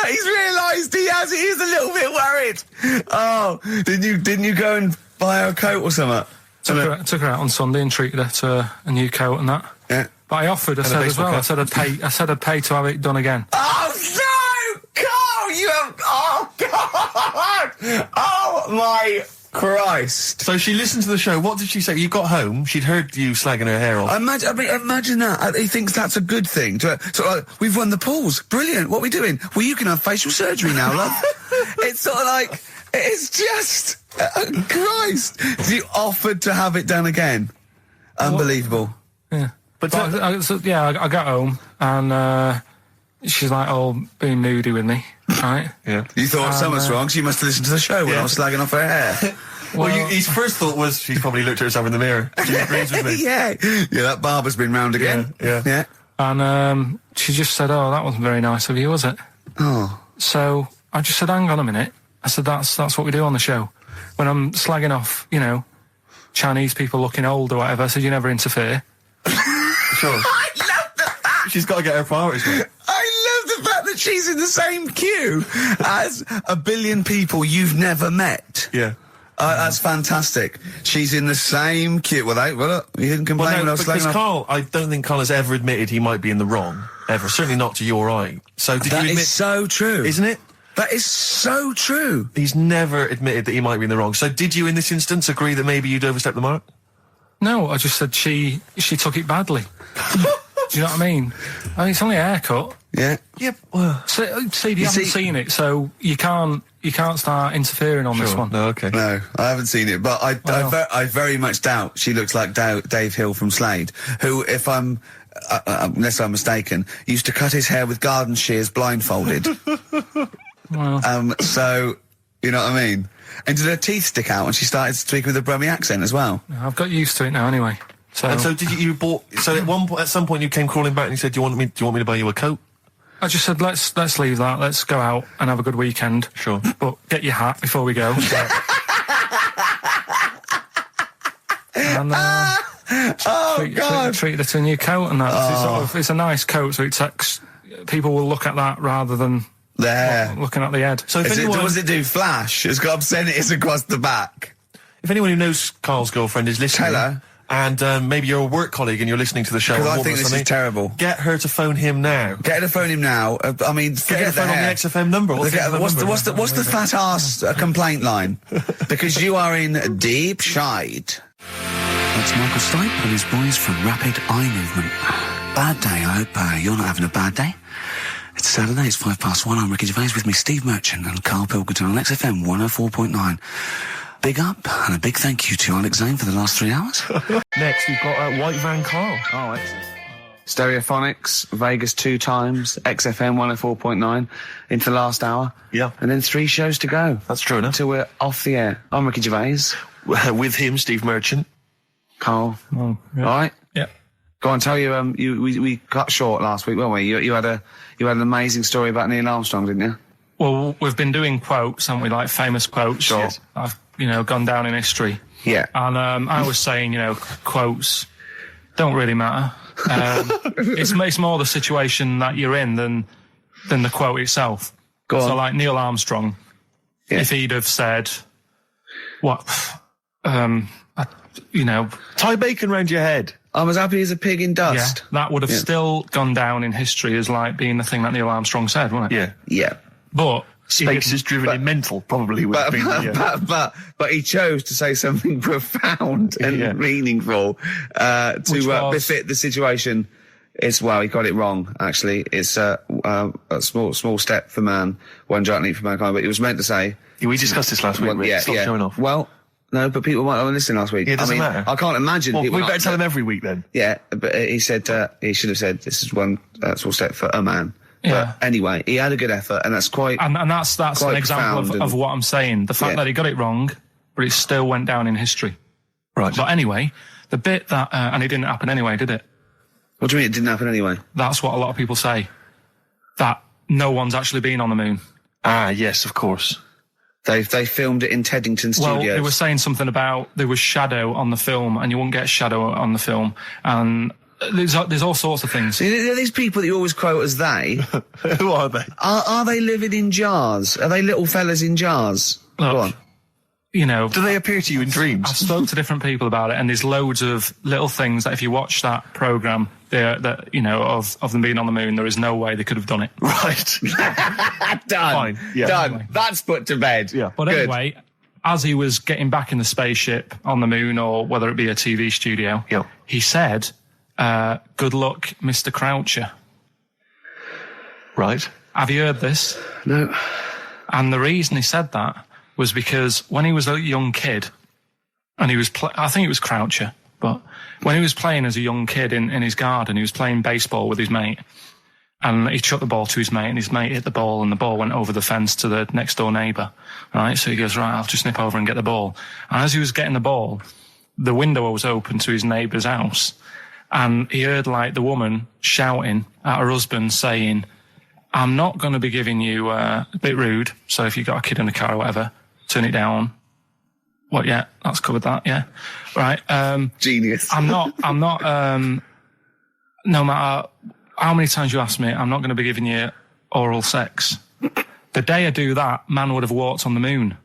he's realised he is a little bit worried. Oh, didn't you go and buy her a coat or something? Took her out on Sunday and treated her to a new coat and that. Yeah. But I offered, I said as well, I said I'd pay to have it done again. Oh no, Carl! You have. Oh God! Oh my Christ! So she listened to the show. What did she say? You got home, she'd heard you slagging her hair off. Imagine that. He thinks that's a good thing. We've won the pools. Brilliant. What are we doing? Well, you can have facial surgery now, love. It's sort of like, it's just, Christ. You offered to have it done again. Unbelievable. Yeah. But I got home and she's like all being moody with me, right? Yeah. You thought something's wrong, so you must have listened to the show when I was slagging off her hair. Well, his first thought was she's probably looked at herself in the mirror. She agrees with me. Yeah, that barber's been round again. Yeah. And she just said, "Oh, that wasn't very nice of you, was it?" Oh. So I just said, "Hang on a minute." I said, "That's what we do on the show. When I'm slagging off, Chinese people looking old or whatever." I said, "You never interfere." Sure. I love the fact. She's got to get her priorities right. I love the fact that she's in the same queue as a billion people you've never met. Yeah. That's fantastic. She's in the same queue. Well, look, you didn't complain when I was slagging because off. Carl, I don't think Carl has ever admitted he might be in the wrong, ever. Certainly not to your eye. So did you admit... That is so true. Isn't it? That is so true. He's never admitted that he might be in the wrong. So did you, in this instance, agree that maybe you'd overstepped the mark? No, I just said she took it badly. Do you know what I mean? I mean, it's only a haircut. Yeah. Yep. Well, So, Steve, you haven't seen it, so you can't start interfering on this one. No, okay. No, I haven't seen it, but I very much doubt she looks like Dave Hill from Slade, who, if I'm, unless I'm mistaken, used to cut his hair with garden shears blindfolded. Well, So, you know what I mean? And did her teeth stick out and she started speaking with a Brummie accent as well? I've got used to it now anyway. So, And so did you bought... So at some point you came crawling back and you said, do you want me to buy you a coat? I just said, let's leave that. Let's go out and have a good weekend. Sure. But get your hat before we go. And, treat it to a new coat and that. It's a nice coat, so people will look at that rather than looking at the head. So if anyone... Does it do flash? It's got obscenities across the back. If anyone who knows Carl's girlfriend is listening... Tell her. And maybe you're a work colleague and you're listening to the show. Because I think this is terrible. Get her to phone him now. Get her to phone him now. I mean, forget the phone on the hair. XFM number. What's the fat ass complaint line? Because you are in deep shite. That's Michael Stipe and his boys from Rapid Eye Movement. Bad day. I hope you're not having a bad day. It's Saturday. It's 1:05. I'm Ricky Gervais with me, Steve Merchant and Karl Pilkington on XFM 104.9. Big up and a big thank you to Alex Zane for the last 3 hours. Next, we've got White Van Carl. Oh, excellent. Stereophonics, Vegas 2 times, XFM 104.9 into the last hour. Yeah. And then 3 shows to go. That's true enough. Until we're off the air. I'm Ricky Gervais. With him, Steve Merchant. Carl. Oh, yeah. All right? Yeah. Go on, tell you, we cut short last week, weren't we? You had an amazing story about Neil Armstrong, didn't you? Well, we've been doing quotes, haven't we? Like famous quotes. Sure. Yes. I've, gone down in history. Yeah. And I was saying, quotes don't really matter. It's more the situation that you're in than the quote itself. Go on. So like Neil Armstrong, if he'd have said, tie bacon round your head. I'm as happy as a pig in dust. Yeah, that would have still gone down in history as like being the thing that Neil Armstrong said, wouldn't it? Yeah. Yeah. But Space is driven in mental, probably would have been. But he chose to say something profound and meaningful to befit the situation. He got it wrong. Actually, it's a small step for man, one giant leap for mankind. But he was meant to say. We discussed this last week. Stop showing off. Well, no, but people might have been listening last week. It doesn't matter. I can't imagine. Well, people we better tell them every week then. Yeah, but he said he should have said this is one small step for a man. Yeah. But anyway, he had a good effort, and that's quite. And that's an example of what I'm saying. The fact that he got it wrong, but it still went down in history. Right. But anyway, the bit that and it didn't happen anyway, did it? What do you mean it didn't happen anyway? That's what a lot of people say. That no one's actually been on the moon. Ah, yes, of course. They filmed it in Teddington Studios. Well, they were saying something about there was shadow on the film, and you wouldn't get shadow on the film, and there's all sorts of things. See, these people that you always quote as they. Who are they? Are they living in jars? Are they little fellas in jars? Look, Go on. Do they appear to you in dreams? I've spoke to different people about it, and there's loads of little things that if you watch that programme, of them being on the moon, there is no way they could have done it. Right. Done. Fine. Yeah. Done. Anyway. That's put to bed. Yeah. But anyway, as he was getting back in the spaceship on the moon, or whether it be a TV studio, he said, good luck, Mr. Croucher. Right. Have you heard this? No. And the reason he said that was because when he was a young kid, and he was, I think it was Croucher, but when he was playing as a young kid in his garden, he was playing baseball with his mate, and he chucked the ball to his mate, and his mate hit the ball, and the ball went over the fence to the next door neighbour. Right, so he goes, right, I'll just nip over and get the ball. And as he was getting the ball, the window was open to his neighbour's house, and he heard like the woman shouting at her husband saying, I'm not going to be giving you a bit rude, so if you've got a kid in the car or whatever, turn it down. What, yeah, that's covered that, yeah. Right. Genius. I'm not, no matter how many times you ask me, I'm not going to be giving you oral sex. The day I do that, man would have walked on the moon.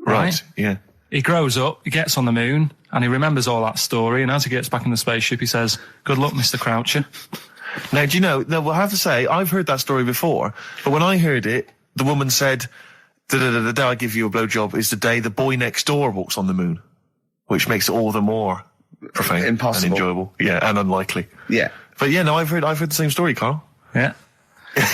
Right? Yeah. He grows up, he gets on the moon, and he remembers all that story, and as he gets back in the spaceship, he says, good luck, Mr. Croucher. Now, do you know, we'll have to say, I've heard that story before, but when I heard it, the woman said, the day I give you a blowjob is the day the boy next door walks on the moon, which makes it all the more profane impossible and enjoyable. Yeah, and unlikely. Yeah. But yeah, no, I've heard the same story, Carl. Yeah.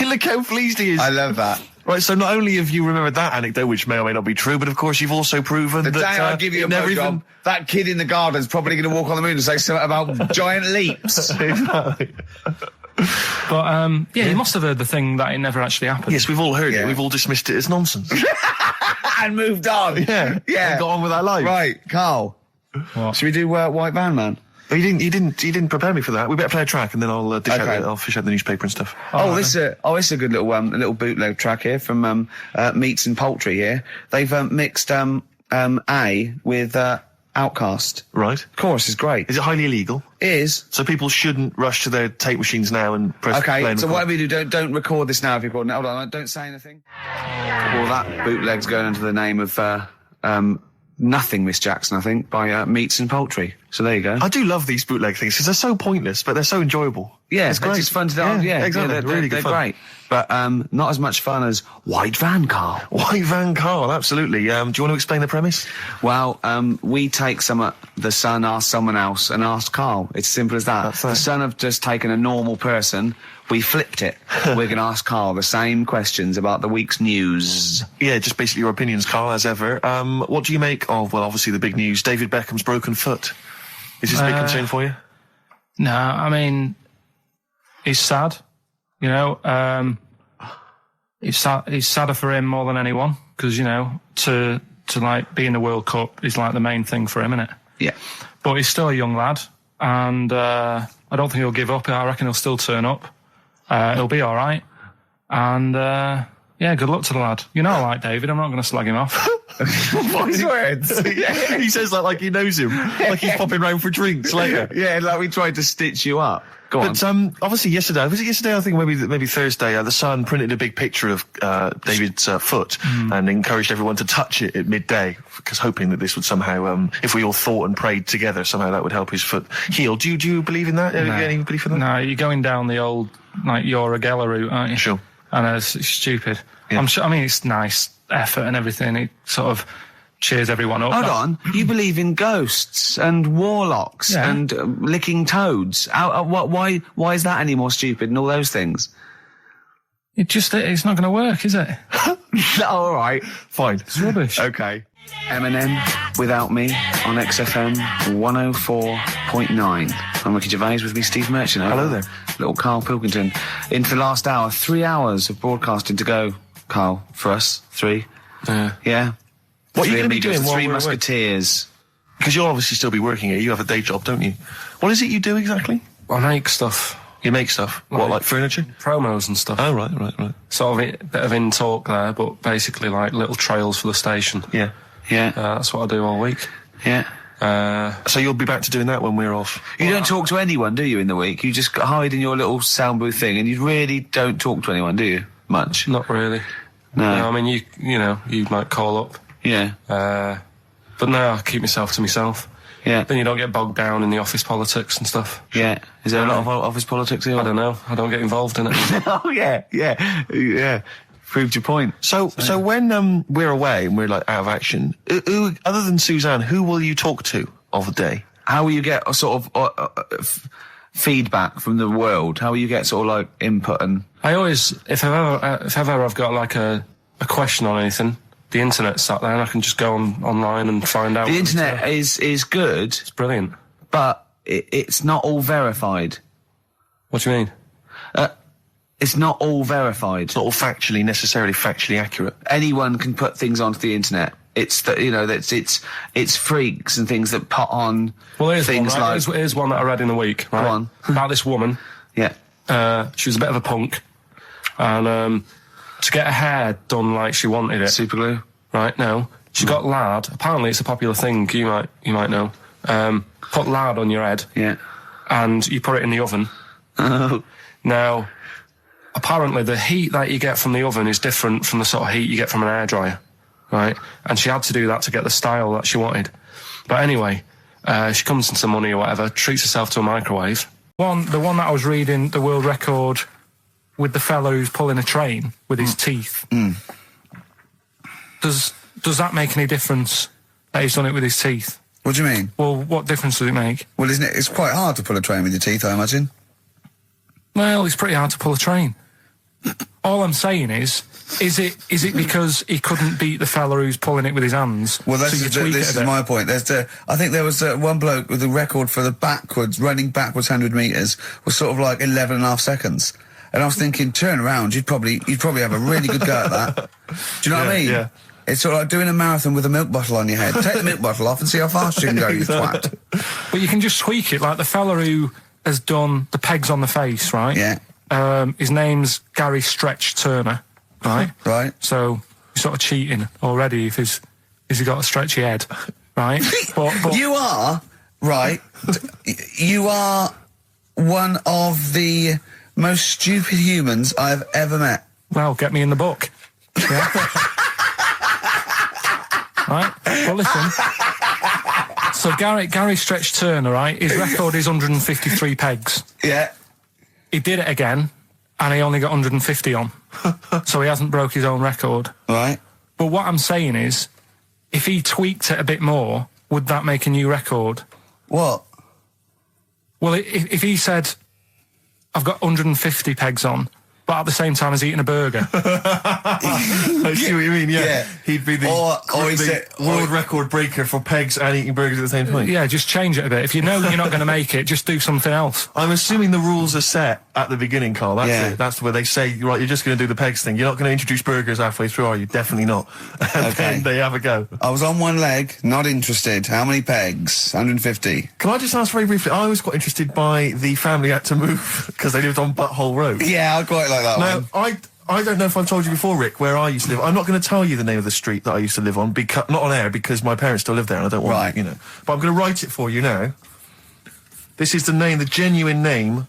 Look how pleased he is. I love that. Right, so not only have you remembered that anecdote, which may or may not be true, but of course you've also proven The that... day I give you a blowjob, that kid in the garden's probably going to walk on the moon and say something about giant leaps. Exactly. But, you must have heard the thing that it never actually happened. Yes, we've all heard Yeah. it. We've all dismissed it as nonsense. And moved on. Yeah. Yeah. And got on with our life. Right, Carl. What? Should we do White Van Man? Oh, you didn't prepare me for that. We better play a track and then I'll I'll fish out the newspaper and stuff. This is a good little bootleg track here from Meats and Poultry here. They've mixed A with Outcast. Right. Chorus is great. Is it highly illegal? It is. So people shouldn't rush to their tape machines now and press play Okay, and so record? whatever you do, don't record this now if you're recording it. Hold on, don't say anything. Well, that bootleg's going under the name of Nothing, Miss Jackson, I think, by Meats and Poultry. So there you go. I do love these bootleg things because they're so pointless, but they're so enjoyable. Yeah, it's great. It's just fun to do. Yeah, exactly. they're really good they're fun. great. But not as much fun as White Van, Carl. White Van Carl, absolutely. Do you want to explain the premise? Well, we take the Sun asks someone else and asks Carl. It's as simple as that. That's The Sun have just taken a normal person. We flipped it. We're going to ask Carl the same questions about the week's news. Yeah, just basically your opinions, Carl, as ever. What do you make of, well, obviously the big news, David Beckham's broken foot? Is this a big concern for you? No, I mean, he's sad. You know, he's sadder for him more than anyone because, you know, to like be in the World Cup is like the main thing for him, isn't it? Yeah. But he's still a young lad, and I don't think he'll give up. I reckon he'll still turn up. He'll be all right. And, yeah, good luck to the lad. You know I like David. I'm not going to slag him off. Wise words. Yeah, he says that like he knows him, like he's popping round for drinks later. Yeah, like we tried to stitch you up. Go on. But obviously yesterday, was it yesterday? I think maybe Thursday. The Sun printed a big picture of David's foot and encouraged everyone to touch it at midday, because hoping that this would somehow, if we all thought and prayed together, somehow that would help his foot heal. Do you believe in that? No. Any belief in that? No, you're going down the old like Yora Geller route, aren't you? Sure. And it's stupid. Yeah. I'm sure. I mean, it's nice effort and everything. It sort of cheers everyone up. Hold on. You believe in ghosts and warlocks Yeah. and licking toads. Why is that any more stupid and all those things? It's not going to work, is it? All right. Fine. It's rubbish. Okay. Eminem, Without Me, on XFM 104.9. I'm Ricky Gervais, with me Steve Merchant. Hello there. Little Karl Pilkington. Into the last hour, 3 hours of broadcasting to go, Karl, for us. 3. Yeah. What are you Three going to be amigos, doing while Three we're away? Musketeers. Because you'll obviously still be working here. You have a day job, don't you? What is it you do exactly? I make stuff, You make stuff. What, like furniture? promos and stuff. Oh, right. Sort of a bit of in talk there, but basically like little trails for the station. Yeah. Yeah. That's what I do all week. Yeah. So you'll be back to doing that when we're off? You don't talk to anyone, do you, in the week? You just hide in your little sound booth thing, and you really don't talk to anyone, do you? Much? Not really. No. I mean, you might call up. Yeah. But no, I keep myself to myself. Yeah. Then you don't get bogged down in the office politics and stuff. Yeah. Is there a lot of office politics here? I don't know. I don't get involved in it. Oh, yeah. Proved your point. So when we're away and we're like out of action, who other than Suzanne, who will you talk to of the day? How will you get a sort of feedback from the world? How will you get sort of like input and... I always, if ever I've got like a question on anything, the internet's sat there and I can just go online and find out. The internet is good, It's brilliant. but it's not all verified. What do you mean? It's not all verified. It's not all necessarily factually accurate. Anyone can put things onto the internet. It's it's freaks and things that put on things like... Here's one that I read in the week, right? Go on. About this woman. Yeah. She was a bit of a punk. And to get her hair done like she wanted it. Super glue. Right, no. She got lard. Apparently it's a popular thing, you might know. Put lard on your head. Yeah. And you put it in the oven. Oh. Now, apparently the heat that you get from the oven is different from the sort of heat you get from an hairdryer, right? And she had to do that to get the style that she wanted. But anyway, she comes into money or whatever, treats herself to a microwave, The one that I was reading, the world record with the fella who's pulling a train with his teeth. Does that make any difference that he's done it with his teeth? What do you mean? Well, what difference does it make? Well, isn't it? It's quite hard to pull a train with your teeth, I imagine. Well, it's pretty hard to pull a train. All I'm saying is it because he couldn't beat the fella who's pulling it with his hands? Well, this is my point. I think there was one bloke with the record for the running backwards 100 metres was sort of like 11.5 seconds. And I was thinking, turn around, you'd probably have a really good go at that. Do you know what I mean? Yeah. It's sort of like doing a marathon with a milk bottle on your head. Take the milk bottle off and see how fast you can go, you twat. But you can just tweak it, like the fella who has done the pegs on the face, right? Yeah. His name's Gary Stretch Turner, right? Right. So you're sort of cheating already if he's got a stretchy head, right? but you are, right, you are one of the most stupid humans I've ever met. Well, get me in the book. Yeah. Right? Well, listen. So Gary Stretch Turner, right? His record is 153 pegs. Yeah. He did it again, and he only got 150 on. So he hasn't broke his own record. Right. But what I'm saying is, if he tweaked it a bit more, would that make a new record? What? Well, if he said, I've got 150 pegs on, but at the same time as eating a burger. I see what you mean, yeah. He'd be the world record breaker for pegs and eating burgers at the same time. Yeah, just change it a bit. If you know you're not going to make it, just do something else. I'm assuming the rules are set at the beginning, Carl. That's it. That's where they say, right, you're just going to do the pegs thing. You're not going to introduce burgers halfway through, are you? Definitely not. And then they have a go. I was on one leg, not interested. How many pegs? 150. Can I just ask very briefly, I was quite interested by the family had to move because they lived on Butthole Road. Yeah, I quite like that one. Now, I don't know if I've told you before, Rick, where I used to live. I'm not going to tell you the name of the street that I used to live on, not on air, because my parents still live there and I don't want, you know. But I'm going to write it for you now. This is the genuine name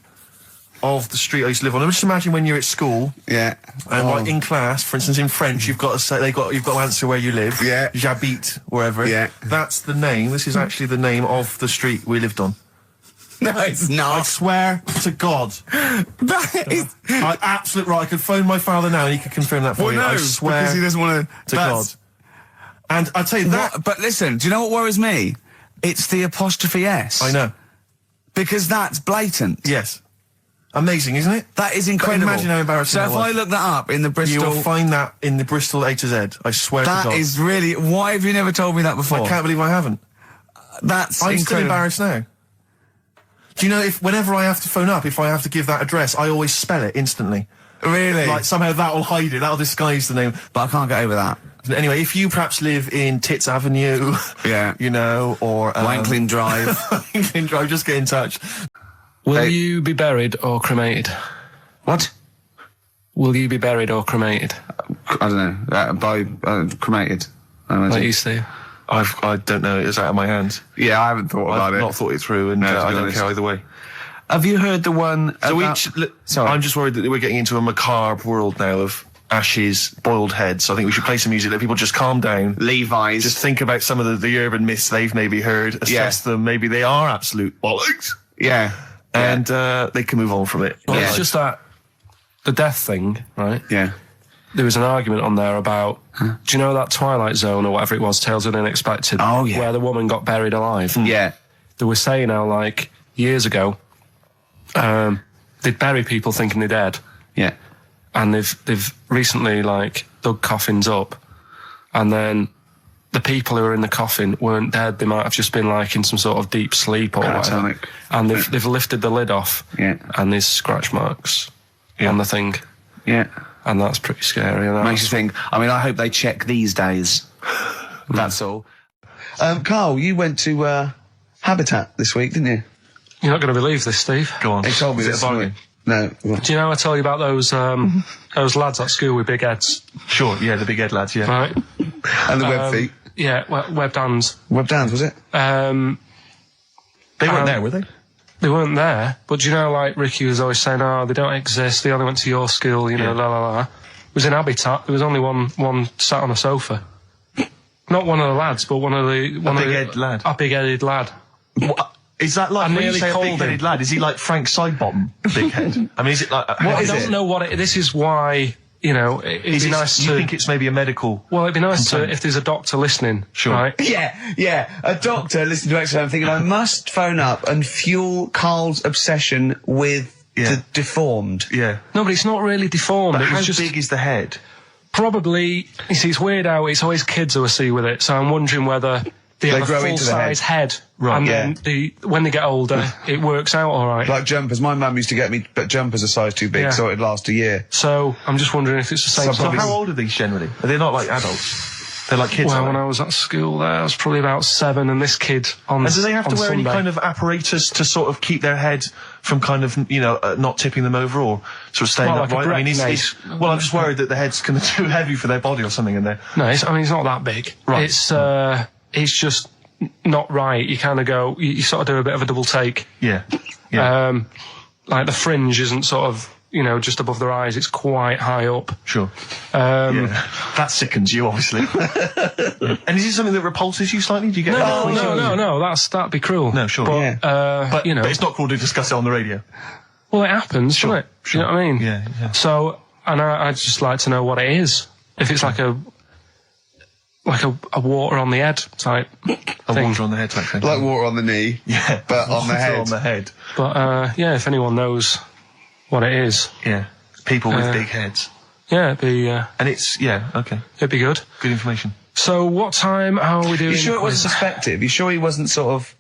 of the street I used to live on. Just imagine when you're at school. Yeah. And like in class, for instance, in French, you've got to say, you've got to answer where you live. Yeah. J'habite, wherever. Yeah. That's the name. This is actually the name of the street we lived on. No, it's not. I swear to God. That is... Absolute right. I could phone my father now and he could confirm that for you. I swear because he doesn't want to God. And I tell you that... But listen, do you know what worries me? It's the apostrophe S. I know. Because that's blatant. Yes. Amazing, isn't it? That is incredible. Imagine how embarrassing that was. So if I look that up in the Bristol... You will find that in the Bristol A to Z. I swear to God. That is really... Why have you never told me that before? I can't believe I haven't. That's I'm incredible. still embarrassed now. Do you know, whenever I have to phone up, if I have to give that address, I always spell it instantly. Really? Like, somehow that'll hide it, that'll disguise the name. But I can't get over that. Anyway, if you perhaps live in Tits Avenue, yeah, you know, or... Wanklin Drive. Wanklin Drive, just get in touch. Will you be buried or cremated? What? Will you be buried or cremated? I don't know. Cremated. Like you, Steve? I don't know. It's out of my hands. Yeah, I haven't thought about it. I've not thought it through, and I don't care either way. Have you heard the one about... Sorry. I'm just worried that we're getting into a macabre world now of ashes, boiled heads. So I think we should play some music, let people just calm down. Levi's. Just think about some of the urban myths they've maybe heard, assess them. Maybe they are absolute bollocks. Yeah. And they can move on from it. Well, it's just that the death thing, right? Yeah. There was an argument on there about, do you know that Twilight Zone or whatever it was, Tales of the Unexpected? Oh, yeah. Where the woman got buried alive. Yeah. They were saying how, like, years ago, they'd bury people thinking they're dead. Yeah. And they've recently, like, dug coffins up, and then the people who were in the coffin weren't dead. They might have just been, like, in some sort of deep sleep or whatever. And they've lifted the lid off. Yeah. And there's scratch marks on the thing. Yeah. And that's pretty scary. And makes you think. I mean, I hope they check these days. That's all. Carl, you went to Habitat this week, didn't you? You're not going to believe this, Steve. Go on. He told me this morning. No. Do you know I told you about those lads at school with big heads? Sure, yeah, the big head lads, yeah. Right. And the web feet. Yeah, webbed hands. Webbed hands, was it? They weren't there, were they? They weren't there, but do you know, like, Ricky was always saying, oh, they don't exist, they only went to your school, you know, la la la. It was in Habitat, there was only one sat on a sofa. Not one of the lads, but one of the... big-headed lad. A big-headed lad. What? Is that like, I when you nearly say a called big-headed him. lad, is he like Frank Sidebottom big head? I mean, is it like... I don't know what it... This is why, you know, it'd be nice to... You think it's maybe a medical... Well, it'd be nice complaint? to, if there's a doctor listening, Sure. right? Yeah. A doctor listening to XFM thinking, I must phone up and fuel Carl's obsession with the deformed. Yeah. No, but it's not really deformed. But It how was just big is the head? probably... You see, it's weird how it's always kids who I see with it, so I'm wondering whether they have a grow into the full-size head. Right, And yeah. then when they get older, it works out all right. Like jumpers. My mum used to get me jumpers a size too big, Yeah. so it'd last a year. So I'm just wondering if it's the same So So sort of- how old are these generally? Are they not like adults? They're like kids, Well, aren't when they? I was at school there, I was probably about 7, and this kid on And do they have to on wear any Sunday- kind of apparatus to sort of keep their head from kind of, you know, not tipping them over or sort of staying Well, like a upright? I mean, breast well, I'm just worried that the head's kind of too heavy for their body or something in there. No, it's not that big. Right. It's just not right. You kind of go, you sort of do a bit of a double take. Yeah. Yeah. Like the fringe isn't sort of, you know, just above their eyes. It's quite high up. Sure. Yeah. That sickens you, obviously. And is it something that repulses you slightly? Do you get... No. That'd be cruel. No, sure. But, Yeah. But, you know, but it's not cool to discuss it on the radio. well, it happens, Sure, doesn't it? sure. You know what I mean? Yeah. So, and I'd just like to know what it is. If it's like a water on the head type A thing. water on the head type thing. Like water on the knee. Yeah. But on the Water head. on the head. But, yeah, if anyone knows what it is, Yeah. People with big heads. yeah, And it's, okay. it'd be good. Good information. So what time, how are we doing? You sure it quiz? wasn't perspective? You sure he wasn't sort of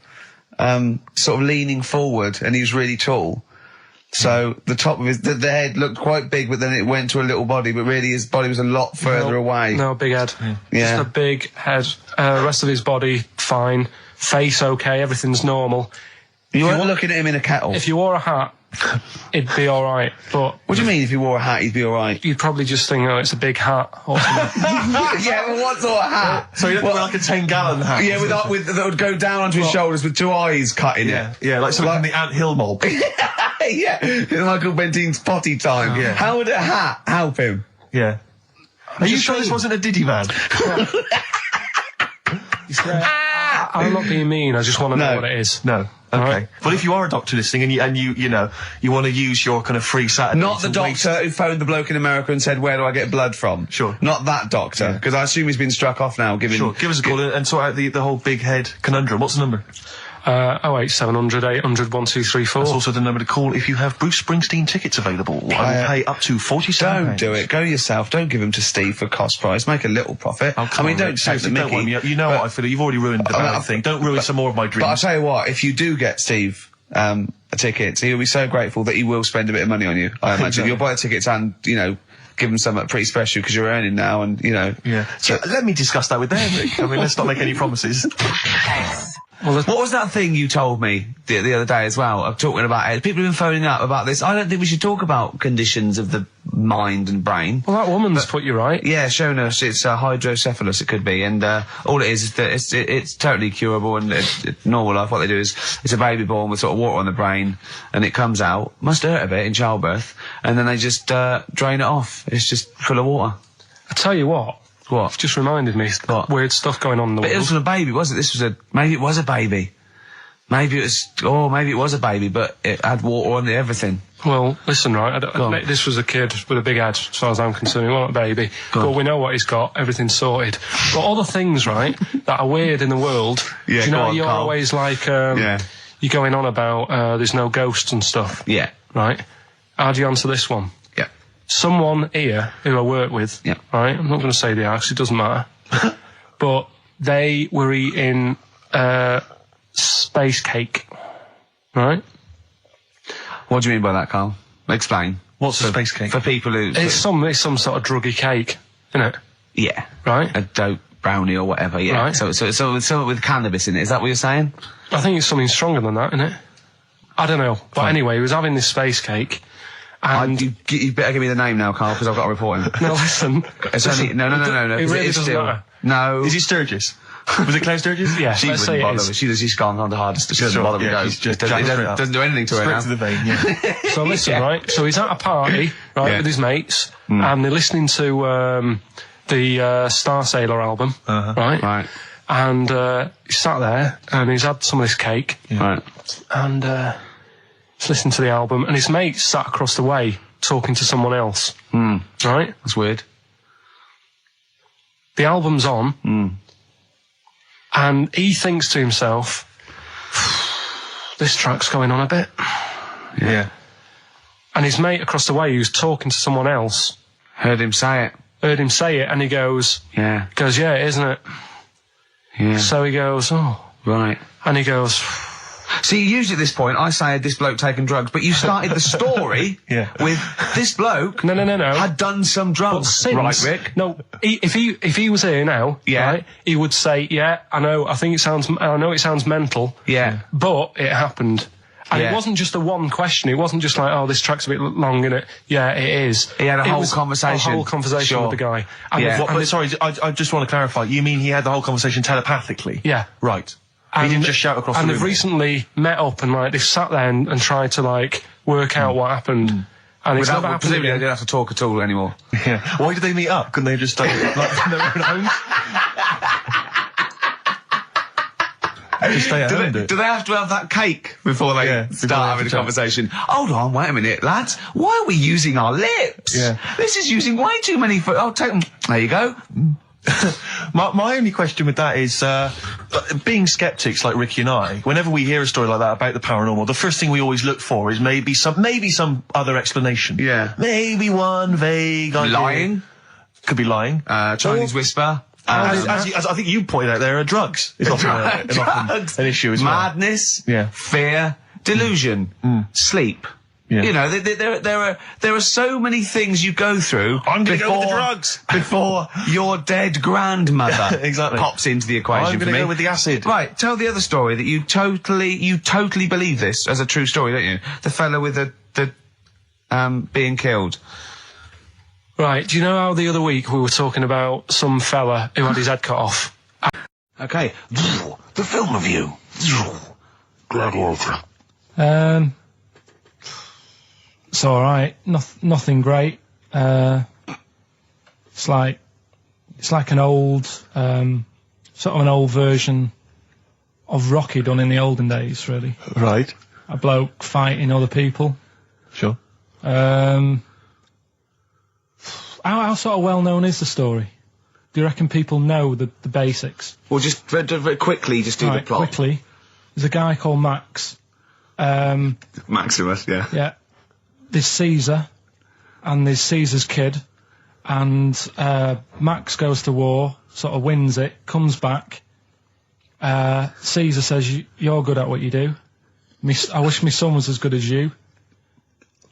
leaning forward and he was really tall? So the top of the head looked quite big, but then it went to a little body, but really his body was a lot further away. No, big head. Yeah. Just a big head. Rest of his body, fine. Face, okay, everything's normal. You weren't looking at him in a kettle. If you wore a hat, it'd be alright, but What do you mean if he wore a hat, he'd be alright? you'd probably just think, oh, it's a big hat or something. Yeah, but what sort of hat? So you don't wear like a 10-gallon hat? Yeah, that would go down onto his shoulders with 2 eyes cut in it. Yeah, like something from the Ant Hill mob. Yeah, Michael Bentine's potty time. Yeah. How would a hat help him? Yeah. Are you just sure this saying. wasn't a Diddy man? I'm not being mean, I just want to know No. what it is. No. Okay. Right. Well, if you are a doctor listening and you want to use your kind of free Saturday... Not the to waste- doctor who phoned the bloke in America and said, where do I get blood from? Sure. Not that doctor, because I assume he's been struck off now, giving... Sure, give us a call and sort out the whole big head conundrum. What's the number? 08700 800 1234. That's also the number to call if you have Bruce Springsteen tickets available. I will pay up to £47. Don't do it. Go yourself. Don't give them to Steve for cost price. Make a little profit. Oh, come on, don't Rick, take the seriously, don't mickey. worry me. You know what I feel. You've already ruined the bad thing. Don't ruin some more of my But I'll dreams. tell you what, if you do get Steve a ticket, he'll be so grateful that he will spend a bit of money on you, I imagine. so. You'll buy tickets and, give him something pretty special because you're earning now and, Yeah. So let me discuss that with them, Rick. I mean, let's not make any promises. What was that thing you told me the other day as well? Of talking about it. People have been phoning up about this. I don't think we should talk about conditions of the mind and brain. Well, that woman's put you right. Yeah, shown us it's hydrocephalus. It could be, and all it is that it's totally curable and it's normal life. What they do is it's a baby born with sort of water on the brain, and it comes out. Must hurt a bit in childbirth, and then they just drain it off. It's just full of water. I tell you what. What? Just reminded me What? weird stuff going on in the But it world. wasn't a baby, was it? Maybe it was a baby. Maybe it was a baby, but it had water on it, everything. Well, listen, right, Go on. this was a kid with a big head, as far as I'm concerned. He wasn't a baby. Go on. But we know what he's got, everything's sorted. But other things, right, that are weird in the world, Yeah, do you go know, on, you're Carl. always like, Yeah. you're going on about there's no ghosts and stuff, Yeah. right? How do you answer this one? Yeah. Someone here who I work with, Yeah. right, I'm not going to say the house, it doesn't matter, but they were eating space cake, right? What do you mean by that, Carl? Explain. What's the space cake? For people who... It's some sort of druggy cake, isn't it? Yeah. Right? A dope brownie or whatever, yeah. Right. So it's something with cannabis in it, is that what you're saying? I think it's something stronger than that, isn't it? I don't know. But anyway, he was having this space cake. And You better give me the name now, Carl, because I've got to report him. no, listen. It's only... No. It 'cause really is doesn't still... matter. No. Is he Sturgis? Was it Claire Sturgis? Yeah, She let's say wouldn't it bother. is. She's gone on the hardest. She doesn't Sure, bother with yeah, those. she's just It jacked straight up. doesn't do anything to her Straight now. to the vein, yeah. So listen, right? So he's at a party, right, Yeah. with his mates, and they're listening to the Star Sailor album, right? Right. And he's sat there, and he's had some of this cake. Yeah. Right. And he's listening to the album, and his mate's sat across the way talking to someone else. Right? That's weird. The album's on, and he thinks to himself, this track's going on a bit. Yeah. And his mate across the way, who's talking to someone else, heard him say it, and he goes, yeah, it, isn't it? Yeah. So he goes, oh. Right. And he goes... See, usually at this point, I say, had this bloke taken drugs, but you started the story with this bloke no. had done some drugs. Since, right, Rick? No, if he was here now, right, he would say, yeah, I know it sounds mental, but it happened. And it wasn't just a one question. It wasn't just like, oh, this track's a bit long, innit? Yeah, it is. He had a whole conversation. A whole conversation with the guy. And sorry, I just want to clarify. You mean he had the whole conversation telepathically? Yeah. Right. He didn't just shout across the room. And they've recently met up and they've sat there and tried to work out what happened. And it's never happened. Presumably they didn't have to talk at all anymore. Yeah. Why did they meet up? Couldn't they just from their own homes? Just stay at home. Do they have to have that cake before they start having a conversation? Hold on, wait a minute, lads. Why are we using our lips? Yeah. This is using way too many. Take them. There you go. My only question with that is, being skeptics like Ricky and I, whenever we hear a story like that about the paranormal, the first thing we always look for is maybe some other explanation. Yeah. Maybe one vague idea. Lying. Could be lying. Chinese whisper. As I think you pointed out, there are drugs. It's often an issue as well. Madness. Fear. Delusion. Sleep. Yeah. You know, there are so many things you go through. I'm going to go with the drugs before your dead grandmother exactly pops into the equation. I'm going to go with the acid. Right. Tell the other story that you totally believe this as a true story, don't you? The fella with the being killed. Right. Do you know how the other week we were talking about some fella who had his head cut off? Okay. The film review. Gladiator. It's all right. Nothing great. It's like an old, sort of an old version of Rocky done in the olden days, really. Right. A bloke fighting other people. Sure. How sort of well known is the story? Do you reckon people know the basics? Well, just very quickly, just do the plot. Quickly. There's a guy called Max. Maximus, yeah. Yeah. There's Caesar, and there's Caesar's kid, and Max goes to war, sort of wins it, comes back. Caesar says, you're good at what you do. I wish my son was as good as you.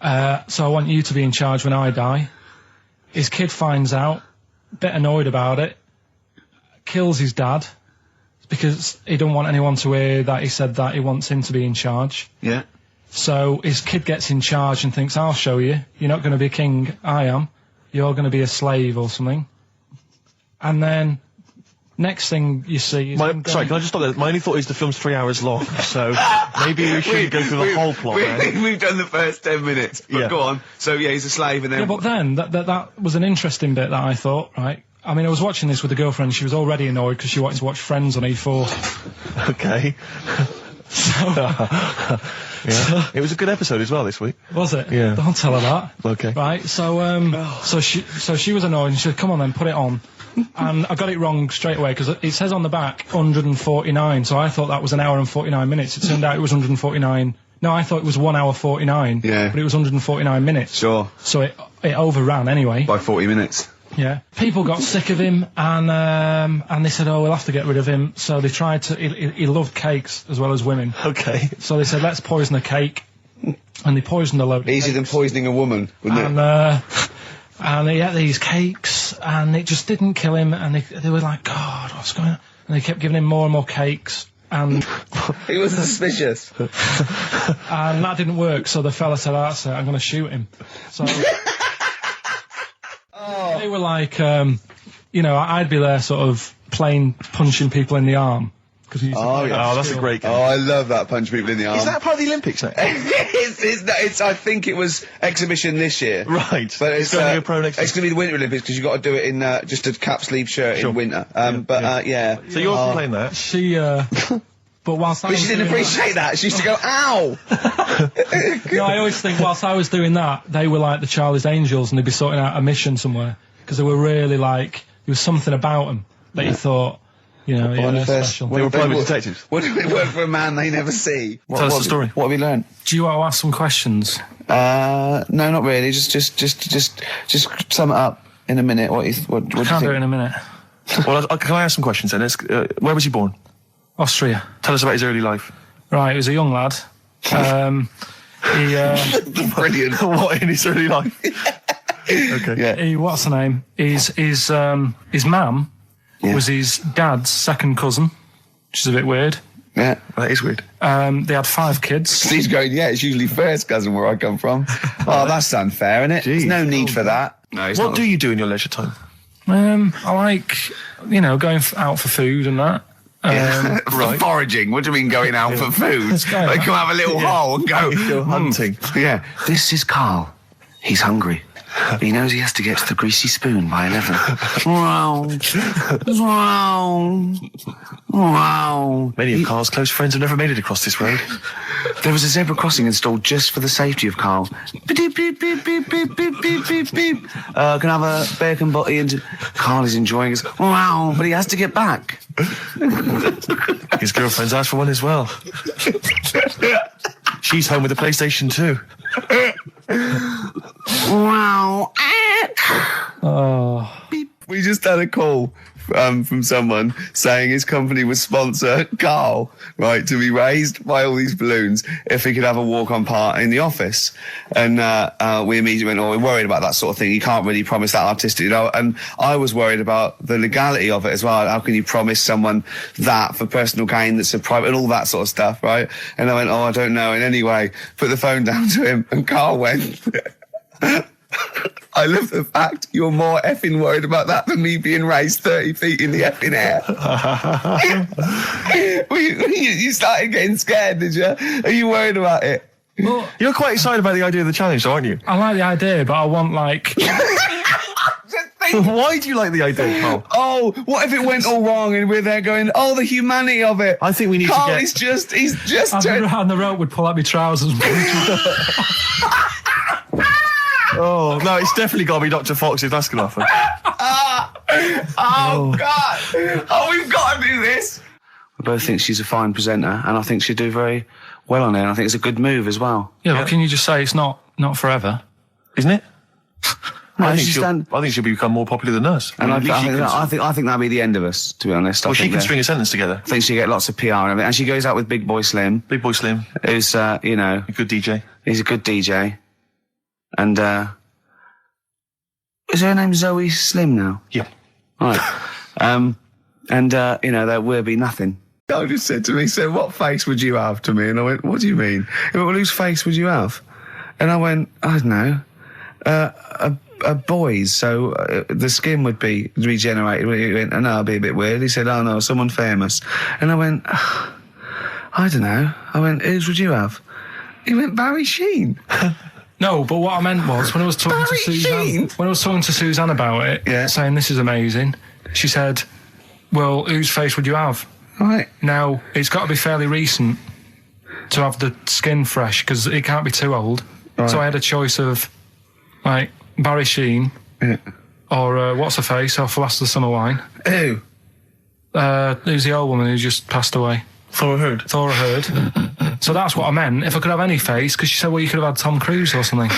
So I want you to be in charge when I die. His kid finds out, a bit annoyed about it, kills his dad, because he don't want anyone to hear that he said that he wants him to be in charge. Yeah. So his kid gets in charge and thinks, I'll show you. You're not going to be king, I am. You're going to be a slave or something. And then, next thing you see is... Sorry, can I just stop there? My only thought is the film's 3 hours long, so maybe we shouldn't go through the whole plot. We've done the first 10 minutes, but go on. So, he's a slave and then... Yeah, but then, that was an interesting bit that I thought, right? I mean, I was watching this with a girlfriend, she was already annoyed because she wanted to watch Friends on E4. Okay. It was a good episode as well this week. Was it? Yeah. Don't tell her that. Okay. Right, so she was annoyed and she said, come on then, put it on. And I got it wrong straight away because it says on the back 149, so I thought that was an hour and 49 minutes. It turned out it was 149. No, I thought it was 1 hour 49. Yeah. But it was 149 minutes. Sure. So it overran anyway. By 40 minutes. Yeah. People got sick of him and they said, oh, we'll have to get rid of him. So they tried to, he loved cakes as well as women. Okay. So they said, let's poison a cake. And they poisoned a load of Easier cakes. than poisoning a woman, wouldn't it? And he ate these cakes and it just didn't kill him. And they were like, God, what's going on? And they kept giving him more and more cakes. And he was suspicious. And that didn't work. So the fella said, that's it, I'm going to shoot him. So... They were like, I'd be there sort of punching people in the arm. Because he used to Oh, play yeah. that Oh, at that's a school. great game. Oh, I love that, punch people in the arm. Is that part of the Olympics now? it's, I think it was exhibition this year. Right. But it's going to be a pro next It's going to be the Winter Olympics because you've got to do it in just a cap sleeve shirt Sure. in winter. Yeah. So you're playing that? She, but whilst I But was she didn't doing appreciate that. She used to go, ow! No, I always think whilst I was doing that, they were like the Charlie's Angels and they'd be sorting out a mission somewhere. Because they were really like, there was something about them that you thought, you know, yeah, they're special. They were private detectives. What do we work for a man they never see? Tell us the story. What have you learned? Do you want to ask some questions? No, not really. Just sum it up in a minute. What do you Can't think? do it in a minute. Well, can I ask some questions then? Where was he born? Austria. Tell us about his early life. Right, he was a young lad. He, Brilliant. What in his early life? Okay. Yeah. what's the name? His mum was his dad's second cousin, which is a bit weird. Yeah. That is weird. They had 5 kids. Steve's going, yeah, it's usually first cousin where I come from. Oh, that's unfair, isn't it? There's no need for that. No, What do you do in your leisure time? I like, you know, going out for food and that. For foraging? What do you mean going out for food? go. They come have a little hole and go Go hunting. Yeah. This is Karl. He's hungry. He knows he has to get to the greasy spoon by 11. Wow. Wow. Wow. Many of Karl's close friends have never made it across this road. There was a zebra crossing installed just for the safety of Karl. Beep, beep, beep, beep, beep, beep, beep, beep, beep. Can I have a bacon butty? And Karl is enjoying his... Wow, but he has to get back. His girlfriend's asked for one as well. She's home with a PlayStation 2. Wow. Oh. We just had a call from someone saying his company would sponsor Karl, right, to be raised by all these balloons if he could have a walk-on part in the office. And we immediately went, oh, we're worried about that sort of thing. You can't really promise that artistic, you know. And I was worried about the legality of it as well. How can you promise someone that for personal gain that's a private and all that sort of stuff, right? And I went, oh, I don't know. And anyway, put the phone down to him and Karl went... I love the fact you're more effing worried about that than me being raised 30 feet in the effing air. You started getting scared, did you? Are you worried about it? Well, You're quite excited about the idea of the challenge, though, aren't you? I like the idea, but I want, like... Why do you like the idea, Karl? Oh, what if it went all wrong and we're there going, oh, the humanity of it. I think we need Karl to get... he's just I've turned... been around the rope would pull out my trousers. Oh, no, it's definitely got to be Dr. Fox if that's going to happen. Oh, God. Oh, we've got to do this. I both think she's a fine presenter, and I think she'd do very well on it, and I think it's a good move as well. Yeah, but can you just say it's not forever? Isn't it? No, I think she'll become more popular than us. And I think think that'll be the end of us, to be honest. Well, she can string a sentence together. I think she'll get lots of PR and everything. And she goes out with Big Boy Slim. Big Boy Slim. Who's, you know... A good DJ. He's a good DJ. And, is her name Zoe Slim now? Yeah. Right. And, you know, there will be nothing. Carl just said to me, so what face would you have to me? And I went, what do you mean? He went, well, whose face would you have? And I went, I don't know. A boy's, so the skin would be regenerated. He went, oh, no, it'll be a bit weird. He said, oh, no, someone famous. And I went, I don't know. I went, whose would you have? He went, Barry Sheen. No, but what I meant was when I was talking to Suzanne, Suzanne about it, saying this is amazing, she said, well, whose face would you have? Right. Now, it's got to be fairly recent to have the skin fresh, because it can't be too old. Right. So I had a choice of, like, Barry Sheen, or what's her face off Last of the Summer Wine. Who? Who's the old woman who just passed away? Thora Hird. So that's what I meant. If I could have any face, because she said, well, you could have had Tom Cruise or something.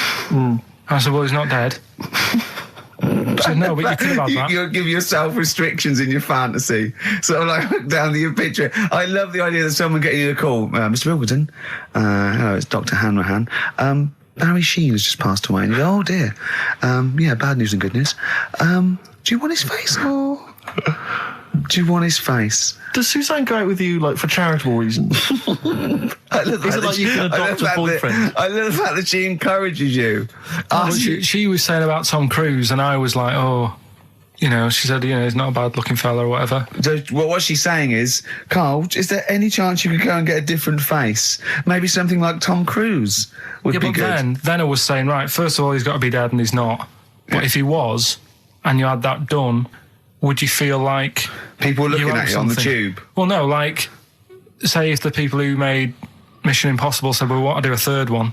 I said, well, he's not dead. I said, no, but you could have had that. You'll give yourself restrictions in your fantasy. So, like, down to your picture. I love the idea that someone getting you a call. Mr. Wilkerson, hello, it's Dr. Hanrahan. Barry Sheen has just passed away. And you go, oh, dear. Yeah, bad news and good news. Do you want his face, or... Do you want his face? Does Suzanne go out with you, like, for charitable reasons? Is it like you can adopt a boyfriend? I love the fact that she encourages you. She was saying about Tom Cruise, and I was like, oh, you know, she said, you know, he's not a bad-looking fella or whatever. So, well, what she's saying is, Carl, is there any chance you could go and get a different face? Maybe something like Tom Cruise would be good. But then I was saying, right, first of all, he's got to be dead and he's not. But if he was, and you had that done, would you feel like... People looking at you on the tube? Well, no, like, say if the people who made Mission Impossible said, well, we want to do a third one,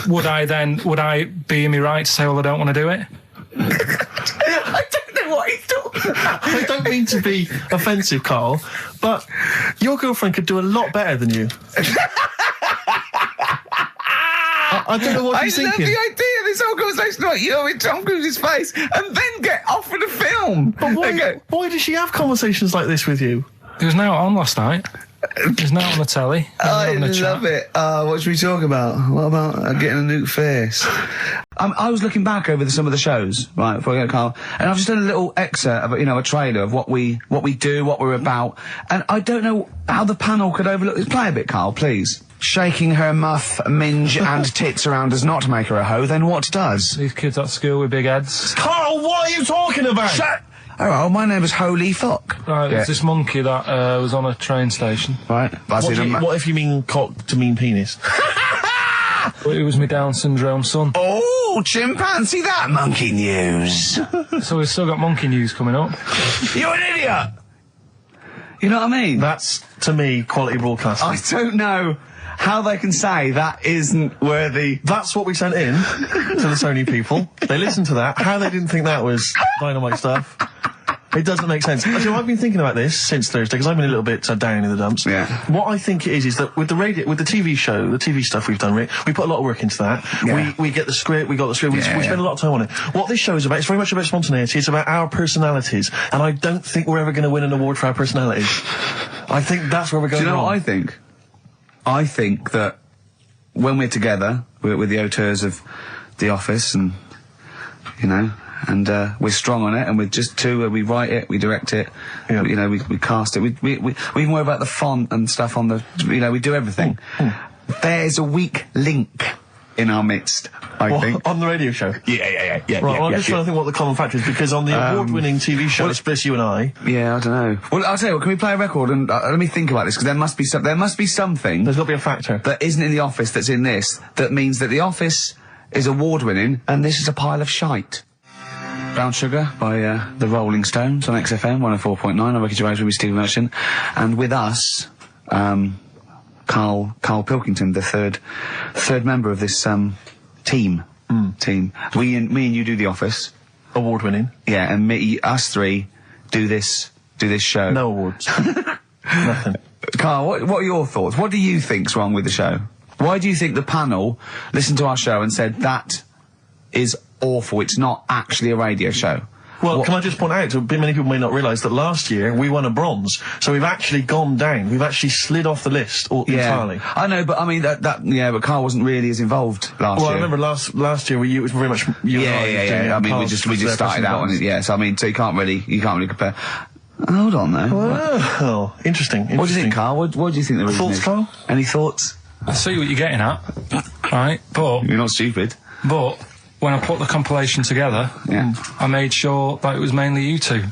would I be in my right to say, well, I don't want to do it? I don't know what he's talking about. I don't mean to be offensive, Carl, but your girlfriend could do a lot better than you. I don't know what she's thinking. I love the idea of this whole conversation about you in Tom Cruise's face and then get offered a film. But why does she have conversations like this with you? He was now on last night. He was now on the telly. I love it. What should we talk about? What about getting a new face? I was looking back over some of the shows, right, before I go, Carl, and I've just done a little excerpt of, a trailer of what we do, what we're about, and I don't know how the panel could overlook this. Play a bit, Carl, please. Shaking her muff, minge and tits around does not make her a hoe, then what does? These kids at school with big heads. Carl, what are you talking about? Shut... Oh, my name is Holy Fuck. Right, there's this monkey that was on a train station. Right. What if you mean cock to mean penis? It was my Down syndrome son. Oh, chimpanzee, that monkey news. So we've still got monkey news coming up. You're an idiot! You know what I mean? That's, to me, quality broadcasting. I don't know how they can say that isn't worthy. That's what we sent in to the Sony people. They listened to that. How they didn't think that was dynamite stuff, it doesn't make sense. Actually, I've been thinking about this since Thursday because I've been a little bit down in the dumps. Yeah. What I think it is that with the TV show, the TV stuff we've done, Rick, we put a lot of work into that. Yeah. We get the script, we got the script, we spend a lot of time on it. What this show is about, it's very much about spontaneity, it's about our personalities, and I don't think we're ever going to win an award for our personalities. I think that's where we're going. Do you know wrong. what I think? I think that when we're together, we're the auteurs of The Office, and we're strong on it, and we're just two. We write it, we direct it, we cast it. We even worry about the font and stuff on the. We do everything. There's a weak link in our midst, I think. On the radio show? Yeah. Right, well, I'm just trying to think what the common factor is, because on the award-winning TV show, it's Bliss You and I. Yeah, I don't know. Well, I'll tell you what, can we play a record and let me think about this, because there must be something. There's got to be a factor. That isn't in The Office that's in this, that means that The Office is award-winning, and this is a pile of shite. Brown Sugar by the Rolling Stones on XFM 104.9. I'm Ricky Gervais with Steve Merchant, and with us, Karl Pilkington, the third member of this team. Me and you do The Office, award winning. Yeah, and us three do this show. No awards. Nothing. Karl, what are your thoughts? What do you think's wrong with the show? Why do you think the panel listened to our show and said that is awful? It's not actually a radio show. Well, can I just point out, many people may not realise that last year we won a bronze, so we've actually gone down. We've actually slid off the list entirely. I know, but I mean but Karl wasn't really as involved last year. Well, I remember last year it was very much you and I. Yeah. I mean, we just started out on it. Yeah, so I mean, so you can't really compare. Hold on, though. Well, interesting. What do you think, Karl? What do you think the reason thoughts, is? Karl? Any thoughts? I see what you're getting at, right? But you're not stupid. But when I put the compilation together, I made sure that it was mainly you two.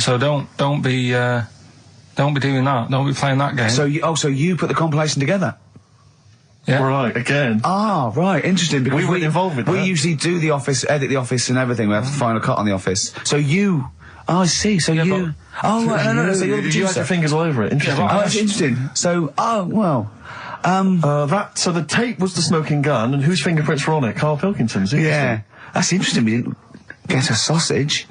So don't be doing that. Don't be playing that game. So you put the compilation together? Yeah. Right, again. Ah, right, interesting. Because we weren't involved with that. We usually do The Office, edit The Office and everything. We have the final cut on The Office. So you... Oh, I see. So you... Oh, right, no. So you're the producer. You had your fingers all over it. Interesting. Oh, that's interesting. So, so the tape was the smoking gun, and whose fingerprints were on it? Karl Pilkington's. Yeah. That's interesting. We didn't get a sausage.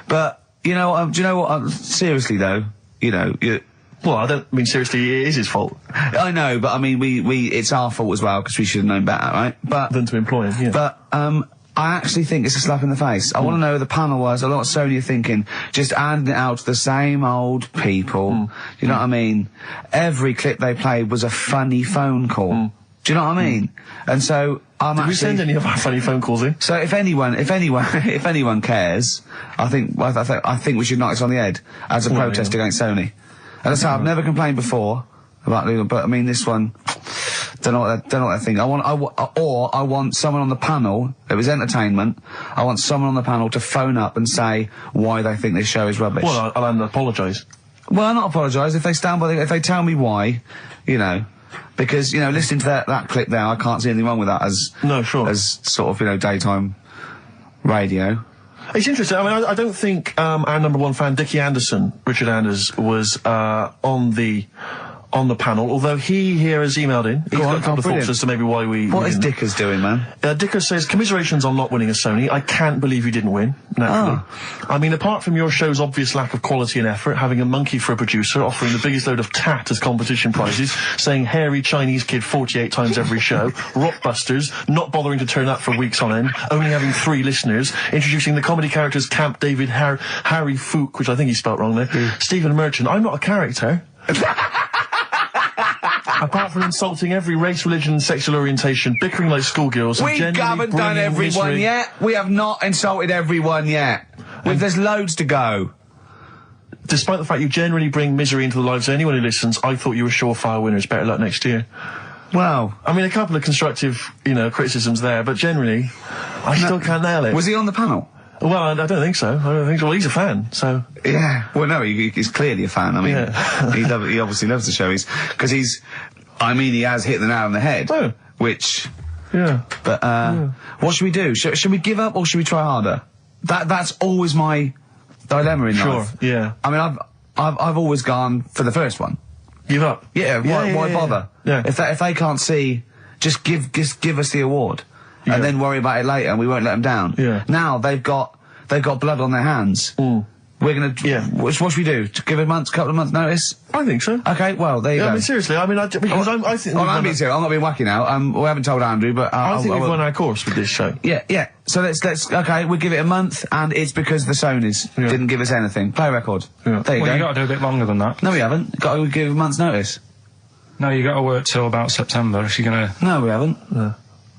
But, do you know what? Seriously, though, Well, I don't mean seriously, it is his fault. I know, but I mean, it's our fault as well, because we should have known better, right? But... Than to employ him, yeah. But, I actually think it's a slap in the face. I want to know who the panel was. A lot of Sony are thinking, just handing it out to the same old people. Do you know what I mean? Every clip they played was a funny phone call. Do you know what I mean? And so Did we send any of our funny phone calls in? So if anyone cares, I think we should knock this on the head as a protest against Sony. And that's how I've never complained before about Luton, but I mean this one Don't know what they're thinking. I want someone on the panel. It was entertainment. I want someone on the panel to phone up and say why they think this show is rubbish. Well, I'll apologise. Well, I'll not apologise if they stand by. If they tell me why, you know, because you know, listening to that clip there, I can't see anything wrong with that as as sort of, you know, daytime radio. It's interesting. I mean, I don't think our number one fan, Dickie Anderson, Richard Anders, was on the panel, although he here has emailed in. He's got a couple of thoughts as to maybe why we... What is Dickers doing, man? Dickers says, commiserations on not winning a Sony. I can't believe you didn't win, naturally. I mean, apart from your show's obvious lack of quality and effort, having a monkey for a producer, offering the biggest load of tat as competition prizes, saying hairy Chinese kid 48 times every show, Rockbusters, not bothering to turn up for weeks on end, only having 3 listeners, introducing the comedy characters Camp David, Harry Fook, which I think he spelt wrong there, Stephen Merchant. I'm not a character. Apart from insulting every race, religion and sexual orientation, bickering like schoolgirls... We haven't done everyone yet. We have not insulted everyone yet. There's loads to go. Despite the fact you generally bring misery into the lives of anyone who listens, I thought you were surefire winners. Better luck next year. Well... I mean, a couple of constructive, you know, criticisms there, but generally, I still can't nail it. Was he on the panel? Well, I don't think so. I don't think so. Well, he's a fan, so... Yeah. Well, no, he's clearly a fan. I mean, he obviously loves the show. Because he has hit the nail on the head. Oh. Which... Yeah. But, what should we do? Should we give up or should we try harder? That's always my dilemma in life. Sure, yeah. I mean, I've always gone for the first one. Give up? Yeah, why bother? Yeah. If they can't see, just give us the award. Yeah. And then worry about it later, and we won't let them down. Yeah. Now they've got blood on their hands. We're gonna. Yeah. What should we do? To give a couple of months notice? I think so. Okay. Well, there you go. I mean, seriously. I mean, I think. I'm being serious. I'm not being wacky now. We haven't told Andrew, but I think we've won our course with this show. Yeah. So let's. Okay, we'll give it a month, and it's because the Sonys didn't give us anything. Play a record. Yeah. There you go. You got to do a bit longer than that. No, we haven't. Got to give a month's notice. No, you got to work till about September if you're gonna. No, we haven't.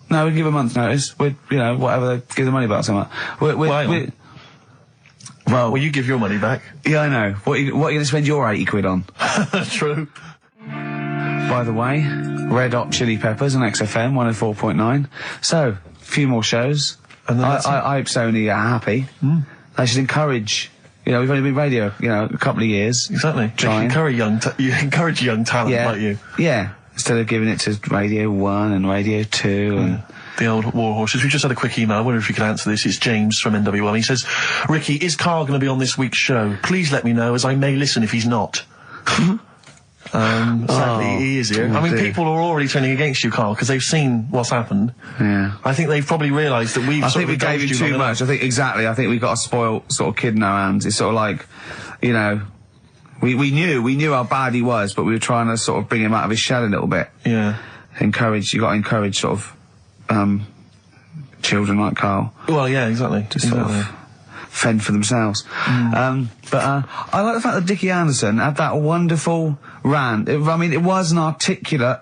No, we give a month's notice. We'd, you know, whatever they give the money back, something. Well, you give your money back. Yeah, I know. What are you going to spend your 80 quid on? True. By the way, Red Hot Chili Peppers on XFM 104.9. So, a few more shows. And I hope Sony are happy. They should encourage. You know, we've only been radio, you know, a couple of years. Exactly. You encourage young talent like you. Yeah. Instead of giving it to Radio 1 and Radio 2 and... The old war horses. We just had a quick email. I wonder if you could answer this. It's James from NW1. He says, Ricky, is Karl going to be on this week's show? Please let me know, as I may listen if he's not. Sadly, he is here. I mean, people are already turning against you, Karl, because they've seen what's happened. Yeah. I think they've probably realised that we've sort of... I think we gave you too much. I think we've got a spoiled sort of kid in our hands. It's sort of like, you know... We knew how bad he was, but we were trying to sort of bring him out of his shell a little bit. Yeah. You got to encourage sort of, children like Karl. Well, yeah, exactly. To sort of fend for themselves. I like the fact that Dickie Anderson had that wonderful rant. It was an articulate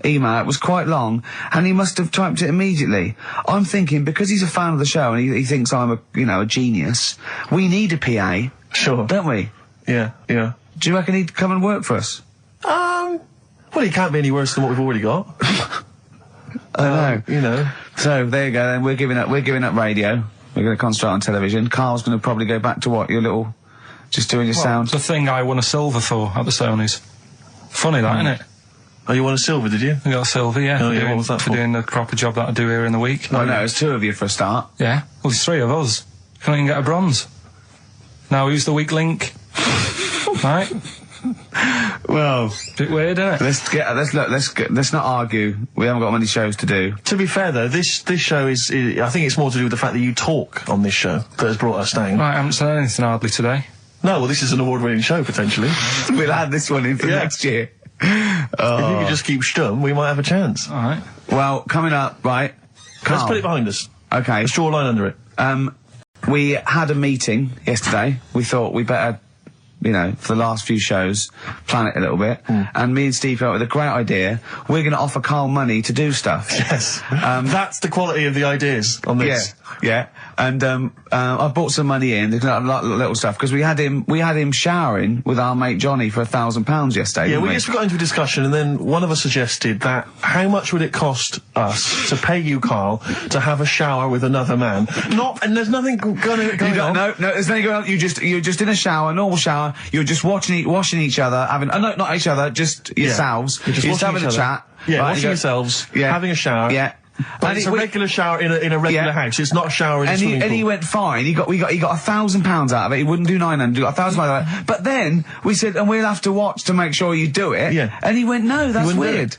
email. It was quite long, and he must have typed it immediately. I'm thinking, because he's a fan of the show and he thinks I'm a genius, we need a PA. Sure. Don't we? Yeah. Do you reckon he'd come and work for us? Well, he can't be any worse than what we've already got. I know. You know. So, there you go then. We're giving up radio. We're going to concentrate on television. Karl's going to probably go back to what? Your little... Just doing your sound? The thing I won a silver for at the Sonys. Funny that, isn't it? Oh, you won a silver, did you? I got a silver, yeah. Oh, yeah, what was that for? For doing the proper job that I do here in the week. No, there's 2 of you for a start. Yeah. Well, there's 3 of us. Can't even get a bronze. Now, who's the weak link? Right? Well, bit weird, isn't it? Let's not argue. We haven't got many shows to do. To be fair though, this show is I think it's more to do with the fact that you talk on this show that has brought us down. Right, I haven't said anything hardly today. No, well, this is an award-winning show potentially. We'll add this one in for next year. If you could just keep stum, we might have a chance. All right. Well, coming up, right? Let's put it behind us. Okay. Let's draw a line under it. We had a meeting yesterday. We thought we better, you know, for the last few shows, plan it a little bit. And me and Steve came up with a great idea. We're going to offer Karl money to do stuff. Yes. That's the quality of the ideas on this. Yeah. And I bought some money in, little stuff, because we had him showering with our mate Johnny for £1,000 yesterday. Yeah, didn't we just got into a discussion, and then one of us suggested that how much would it cost us to pay you, Karl, to have a shower with another man? And there's nothing going on. No, there's nothing going on. You're just in a shower, normal shower. You're just washing each other, having no, not each other, just yourselves. You're just having a chat. Yeah, right, washing yourselves, having a shower. Yeah. But it's a regular shower in a regular house. It's not a shower in a swimming pool. And he went fine. He got £1,000 out of it. He wouldn't do 900. He got £1,000 out of it. But then we said, and we'll have to watch to make sure you do it. Yeah. And he went, no, that's weird.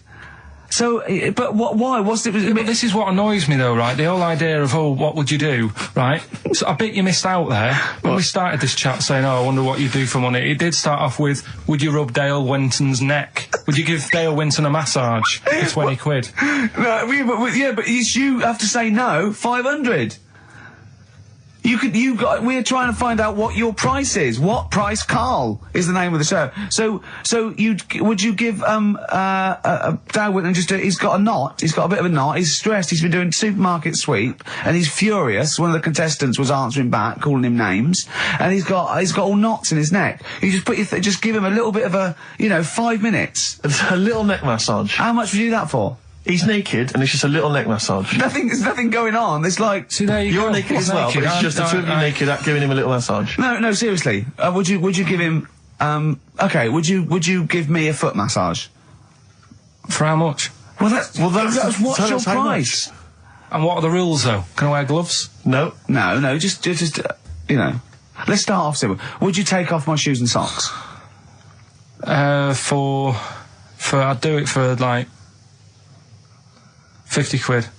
So, but why? What's it? But this is what annoys me, though, right? The whole idea of, what would you do, right? So I bet you missed out there when we started this chat saying, I wonder what you do for money. It did start off with, would you rub Dale Winton's neck? Would you give Dale Winton a massage for £20? No, but you have to say no. 500. We're trying to find out what your price is. What price, Karl, is the name of the show. So would you give Dale Winton he's got a knot. He's got a bit of a knot. He's stressed. He's been doing supermarket sweep, and he's furious. One of the contestants was answering back, calling him names, and he's got all knots in his neck. You just give him a little bit of 5 minutes. A little neck massage. How much would you do that for? He's naked, and it's just a little neck massage. There's nothing going on. It's like... See, there You're naked as well, but it's just the two of you naked giving him a little massage. No, seriously. Would you give him... okay, would you give me a foot massage? For how much? Well, that's what's your price? And what are the rules, though? Can I wear gloves? No. No, just let's start off simple. Would you take off my shoes and socks? I'd do it for, like... £50.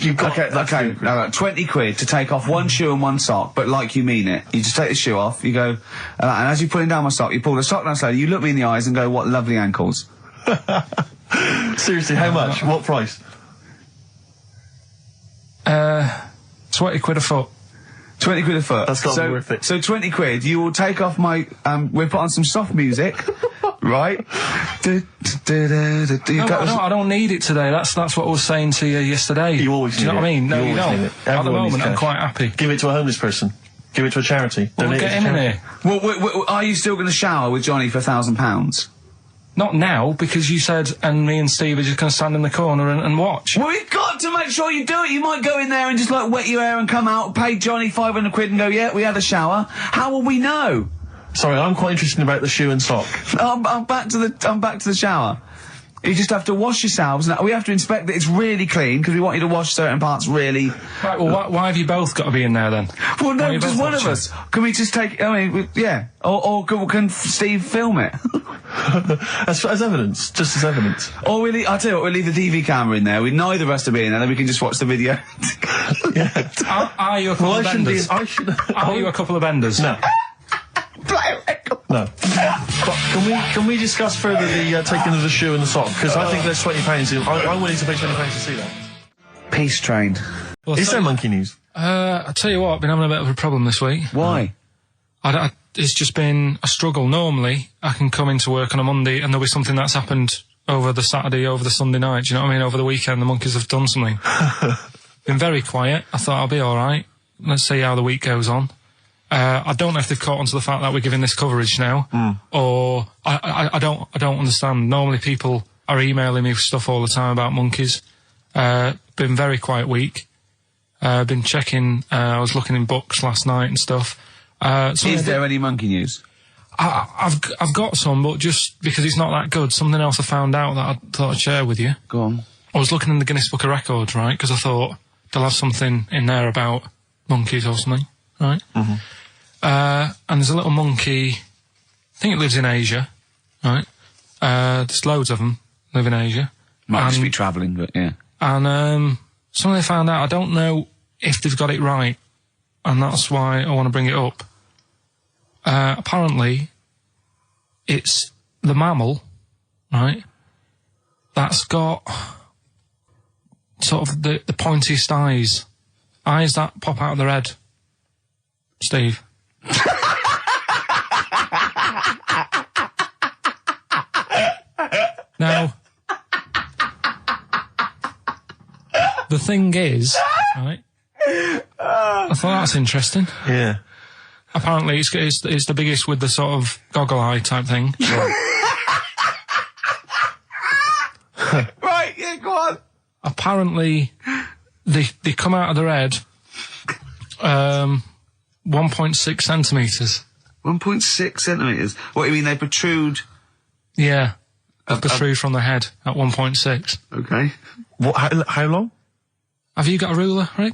You've got okay. 20 quid to take off one shoe and one sock, but like you mean it. You just take the shoe off, you go, and as you're pulling down my sock, you pull the sock down slowly, you look me in the eyes and go, what lovely ankles. Seriously, how much? What price? 20 quid a foot. 20 quid a foot. That's got to be worth it. So 20 quid, you will take off my, we'll put on some soft music, right? I don't need it today. That's what I was saying to you yesterday. You always need it. Do you know what I mean? No, you don't. At the moment, I'm quite happy. Give it to a homeless person. Give it to a charity. We'll get him in here. Well, are you still going to shower with Johnny for £1,000? Not now, because you said, and me and Steve are just going to stand in the corner and watch. Well, we've got to make sure you do it. You might go in there and just, wet your hair and come out, pay Johnny 500 quid and go, yeah, we had a shower. How will we know? Sorry, I'm quite interested about the shoe and sock. I'm back to the shower. You just have to wash yourselves. Now, we have to inspect that it's really clean, because we want you to wash certain parts really... Right, well, why have you both got to be in there, then? Well, no, just one of us. Can we just take... Or can Steve film it? as evidence. Just as evidence. Or I'll tell you what, we'll leave the TV camera in there. Neither of us to be in there, then we can just watch the video. Are you a couple of benders? Are you a couple of benders? No. No. But can we discuss further the taking of the shoe and the sock? Because I think there's £20. I'm willing to pay £20 to see that. Peace train. Well, is there monkey news? I tell you what, I've been having a bit of a problem this week. Why? It's just been a struggle. Normally, I can come into work on a Monday and there'll be something that's happened over the Saturday, over the Sunday night. Do you know what I mean? Over the weekend, the monkeys have done something. Been very quiet. I thought I'll be all right. Let's see how the week goes on. I don't know if they've caught on to the fact that we're giving this coverage now, or I don't understand. Normally people are emailing me stuff all the time about monkeys. Been very quiet week. Been checking. I was looking in books last night and stuff. Is there any monkey news? I've got some, but just because it's not that good. Something else I found out that I thought I'd share with you. Go on. I was looking in the Guinness Book of Records, right? Because I thought they'll have something in there about monkeys or something, right? Mm-hmm. And there's a little monkey, I think it lives in Asia, right? There's loads of them live in Asia. Might just be travelling, but yeah. And something they found out, I don't know if they've got it right, and that's why I want to bring it up. Apparently, it's the mammal, right, that's got sort of the pointiest eyes that pop out of their head. Steve. Now, the thing is, right, I thought that's interesting. Yeah. Apparently it's the biggest with the sort of goggle eye type thing. Right, yeah, go on. Apparently they come out of their head 1.6 centimetres. 1.6 centimetres? What, you mean they protrude? Yeah. They protrude from the head at 1.6. Okay. What? How long? Have you got a ruler, Rick?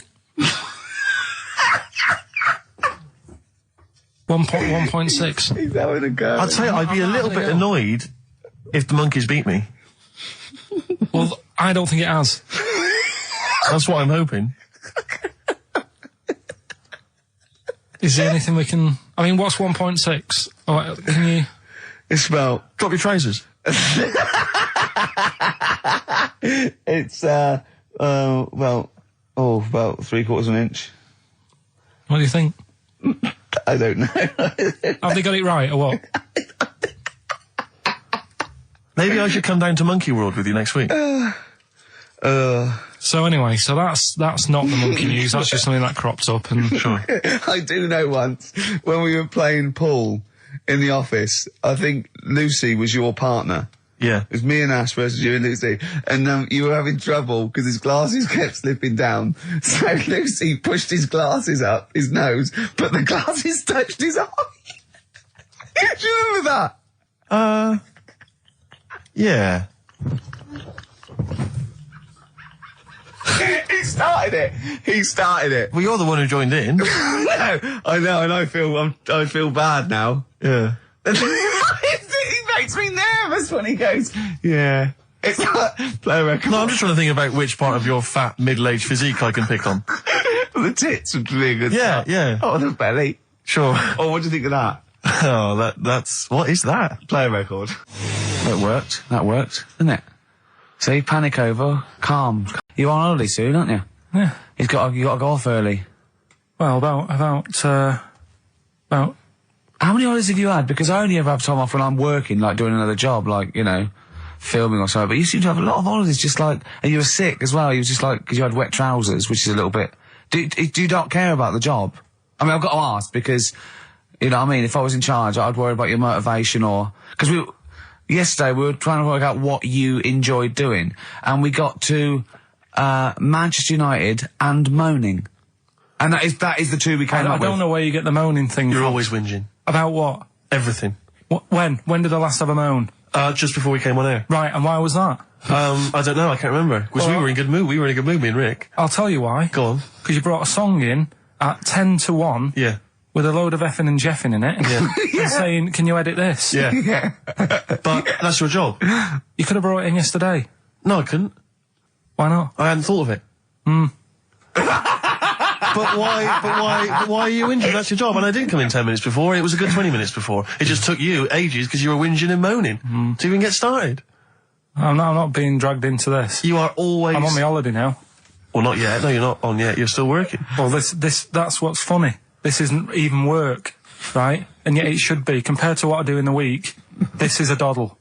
1.6. He's having a go. I'd say I'd be a little bit annoyed if the monkeys beat me. Well, I don't think it has. That's what I'm hoping. Is there anything we can... I mean, what's 1.6? Oh, can you... It's about... Drop your trousers. It's, about 3/4 of an inch. What do you think? I don't know. Have they got it right, or what? Maybe I should come down to Monkey World with you next week. So anyway, so that's not the monkey news, that's just something that cropped up and... Sure. I do know once, when we were playing pool in the office, I think Lucy was your partner. Yeah. It was me and Ash versus you and Lucy. And you were having trouble because his glasses kept slipping down. So Lucy pushed his glasses up his nose, but the glasses touched his eye. Do you remember that? Yeah. He started it. Well, you're the one who joined in. No, I know, and I feel bad now. Yeah. He makes me nervous when he goes, yeah. It's not, play a record. No, I'm just trying to think about which part of your fat, middle-aged physique I can pick on. The tits would be a good Yeah, start. yeah. Oh, the belly. Sure. Oh, what do you think of that? Oh, that's... What is that? Play a record. That worked. That worked, didn't it? See, panic over, calm. You're on holiday soon, aren't you? Yeah. You got to go off early. Well, about... How many holidays have you had? Because I only ever have time off when I'm working, like doing another job, like, you know, filming or something. But you seem to have a lot of holidays, just like, and you were sick as well. You were just like, because you had wet trousers, which is a little bit... Do you not care about the job? I mean, I've got to ask because, you know what I mean, if I was in charge, I'd worry about your motivation or... Because yesterday we were trying to work out what you enjoyed doing, and we got to Manchester United and moaning. And that is the two we came up with. I don't know where you get the moaning thing You're from. always whinging. About what? Everything. When did I last have a moan? Just before we came on air. Right, and why was that? I don't know, I can't remember. Because we were in good mood. We were in a good mood, me and Rick. I'll tell you why. Go on. Because you brought a song in at 10 to 1. Yeah. With a load of effing and jeffing in it. Yeah. And saying, can you edit this? Yeah. Yeah. But that's your job. You could have brought it in yesterday. No, I couldn't. Why not? I hadn't thought of it. But why are you whinging? That's your job. And I didn't come in 10 minutes before. It was a good 20 minutes before. It just took you ages because you were whinging and moaning to even get started. I'm not being dragged into this. You are always... I'm on my holiday now. Well, not yet. No, you're not on yet. You're still working. Well, that's what's funny. This isn't even work, right? And yet it should be. Compared to what I do in the week, this is a doddle.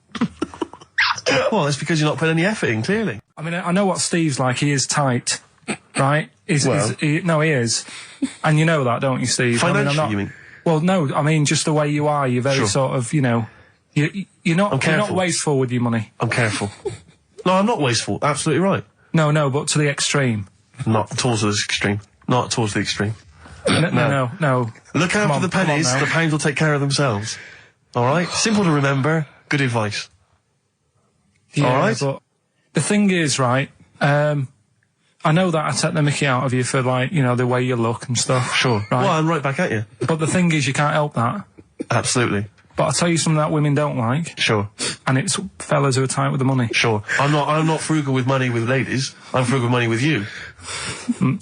Well, it's because you're not putting any effort in, clearly. I mean, I know what Steve's like. He is tight, right? He is. And you know that, don't you, Steve? Financially, you mean? Well, no, I mean, just the way you are. You're very sort of, you know... You're not wasteful with your money. I'm careful. No, I'm not wasteful. Absolutely right. No, but to the extreme. Not towards the extreme. Not towards the extreme. No. Look out for the pennies. The pounds will take care of themselves. All right? Simple to remember. Good advice. Yeah, all right? But the thing is, right, I know that I take the mickey out of you for, like, you know, the way you look and stuff. Sure. Right? Well, I'm right back at you. But the thing is, you can't help that. Absolutely. But I'll tell you something that women don't like. Sure. And it's fellas who are tight with the money. Sure. I'm not frugal with money with ladies. I'm frugal with money with you.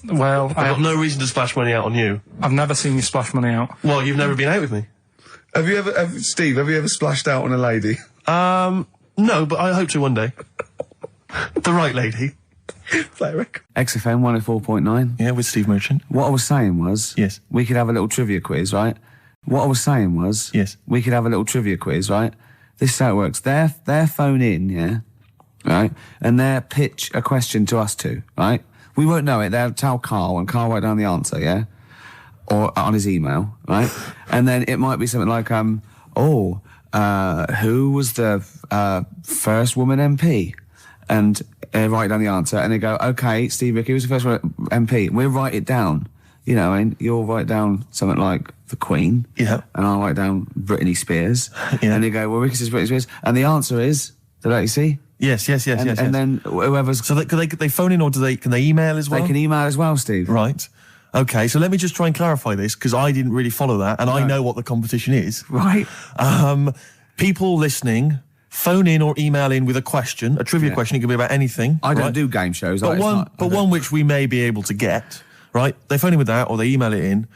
Well, I've got no reason to splash money out on you. I've never seen you splash money out. Well, you've never been out with me. Steve, have you ever splashed out on a lady? No, but I hope to one day. The right lady. Play a record. XFM 104.9. Yeah, with Steve Merchant. What I was saying was... Yes. We could have a little trivia quiz, right? What I was saying was, Yes. we could have a little trivia quiz, right? This is how it works. Their phone in, yeah, right, and they'll pitch a question to us two, right? We won't know it. They'll tell Carl, and Carl write down the answer, yeah, or on his email, right? And then it might be something like, who was the first woman MP? And write down the answer, and they go, okay, Steve Ricky was the first MP. We'll write it down. You know, and you'll write down something like the Queen. Yeah. And I'll write down Britney Spears. Yeah. And they go, well, Ricky says Britney Spears. And the answer is, did I see? Yes. And then whoever's... So they phone in, or can they email as well? They can email as well, Steve. Right. Okay, so let me just try and clarify this, because I didn't really follow that, and I know what the competition is. Right. People listening, phone in or email in with a question, a trivia question. It can be about anything. I don't right? do game shows. But one which we may be able to get, right? They phone in with that, or they email it in.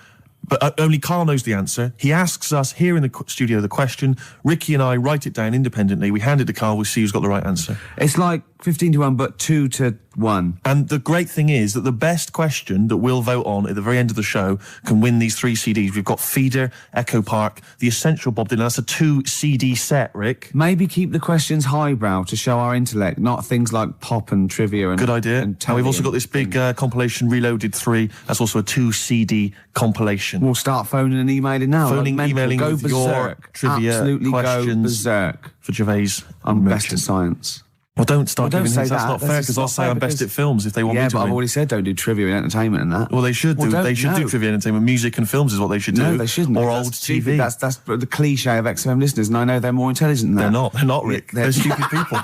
But only Carl knows the answer. He asks us here in the studio the question. Ricky and I write it down independently. We hand it to Carl. We see who's got the right answer. It's like 15-1, but 2-1. And the great thing is that the best question that we'll vote on at the very end of the show can win these 3 CDs. We've got Feeder, Echo Park, The Essential Bob Dylan. That's a 2 CD set, Rick. Maybe keep the questions highbrow to show our intellect, not things like pop and trivia. And good idea. And we've also got this big compilation, Reloaded 3. That's also a 2 CD compilation. We'll start phoning and emailing now. Phoning, emailing go with berserk. your trivia Absolutely questions go berserk. For Gervais. I'm best at science. Well, don't start Well, don't giving say hints. That's that. not fair, because I'll say I'm best at films if they want me Yeah, to but I've win. already said don't do trivia and entertainment and that. Well, they should do. They should do trivia and entertainment. Music and films is what they should do. No, they shouldn't. Or That's old stupid. TV. That's the cliche of XFM listeners, and I know they're more intelligent than that. They're not. They're not, Rick. They're stupid people.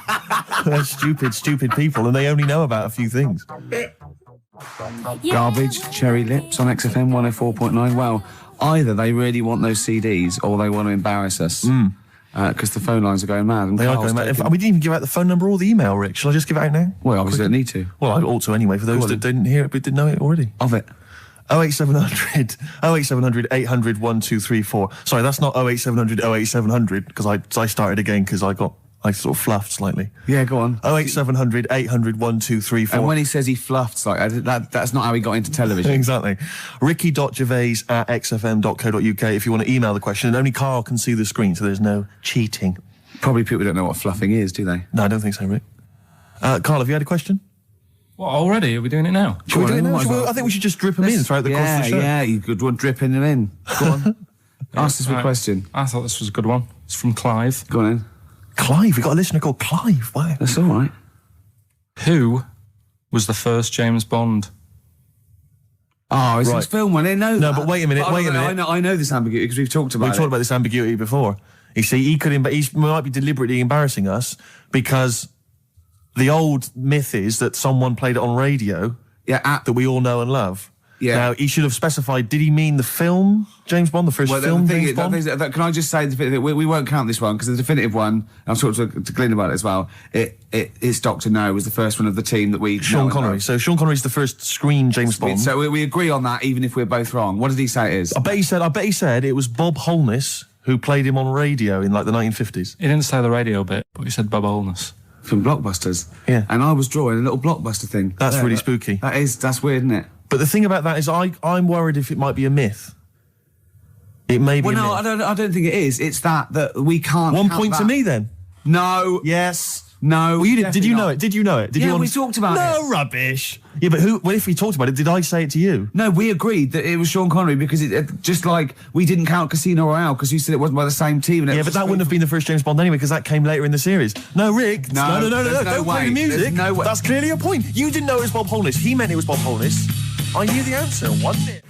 They're stupid people, and they only know about a few things. Garbage, Cherry Lips on XFM 104.9. Well, either they really want those CDs or they want to embarrass us. Because the phone lines are going mad. And They are going mad. We didn't even give out the phone number or the email, Rick. Shall I just give it out now? Well, obviously don't need to. Well, I ought to anyway, for those that didn't hear it but didn't know it already. Of it. 08700 800 1234. Sorry, that's not 08700 08700, because I started again because I sort of fluffed slightly. Yeah, go on. 08700 800 1234. And when he says he fluffed, like that's not how he got into television. Exactly. Ricky.gervais@xfm.co.uk if you want to email the question, and only Carl can see the screen, so there's no cheating. Probably people don't know what fluffing is, do they? No, I don't think so, Rick. Carl, have you had a question? What, already? Are we doing it now? Should we do it now? I think we should just drip them in throughout the course of the show. Yeah, you could one dripping them in. Go on. Ask us a question. I thought this was a good one. It's from Clive. Go on in. Clive, we've got a listener called Clive. Wow. That's all right. Who was the first James Bond? Oh, it's this film one. I know. No, but wait a minute. I know this ambiguity because we've talked about it. We've talked about this ambiguity before. You see, he might be deliberately embarrassing us because the old myth is that someone played it on radio that we all know and love. Yeah. Now, he should have specified, did he mean the film James Bond, the first film James Bond? Can I just say, we won't count this one because the definitive one, I've talked to Glyn about it as well, it's Dr. No was the first one of the team that we Sean Connery. So Sean Connery's the first screen James Bond. So we agree on that even if we're both wrong. What did he say it is? I bet he said it was Bob Holness who played him on radio in like the 1950s. He didn't say the radio bit, but he said Bob Holness. From Blockbusters. Yeah. And I was drawing a little Blockbuster thing. That's really spooky. That's weird, isn't it? But the thing about that is I'm worried if it might be a myth. It may be a myth. I don't think it is. It's that we can't. 1 point to me then. No. Yes. No. Well, did you know it? Did you know it? We talked about it. No rubbish. Yeah, but if we talked about it, did I say it to you? No, we agreed that it was Sean Connery because it just like we didn't count Casino Royale because you said it wasn't by the same team. And but that wouldn't have been the first James Bond anyway because that came later in the series. No, Rick. No. Don't play the music. There's no way. That's clearly a point. You didn't know it was Bob Holness. He meant it was Bob Holness. I knew the answer, wasn't it?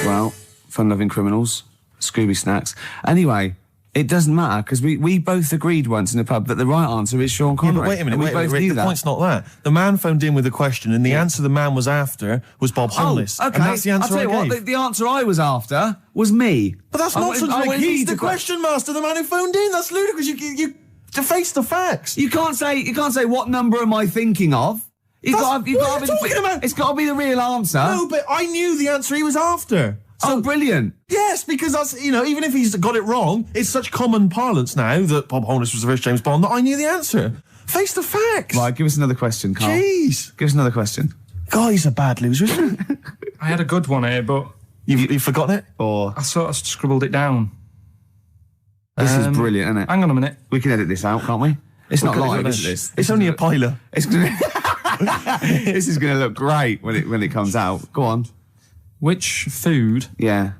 Well, fun-loving criminals, Scooby snacks. Anyway. It doesn't matter, because we both agreed once in a pub that the right answer is Sean Connery. Yeah, but wait a minute, Rick, the point's not that. The man phoned in with a question, and the answer the man was after was Bob Holness. Oh, okay. And that's the answer I'll tell you what, the answer I was after was me. But that's nonsense, Rick. He's the question master, the man who phoned in. That's ludicrous. You to face the facts. You can't say what number am I thinking of? It's got to be the real answer. No, but I knew the answer he was after. So brilliant. Yes, because that's, even if he's got it wrong, it's such common parlance now that Bob Holness was the first James Bond that I knew the answer. Face the facts. Right, give us another question, Carl. Jeez. Give us another question. God, he's a bad loser, isn't he? I had a good one here, but You've forgotten it? Or I sort of scribbled it down. this is brilliant, isn't it? Hang on a minute. We can edit this out, can't we? It's not live, is this? It's only a pilot. It's gonna this is going to look great when it comes out. Go on. Which food? Yeah.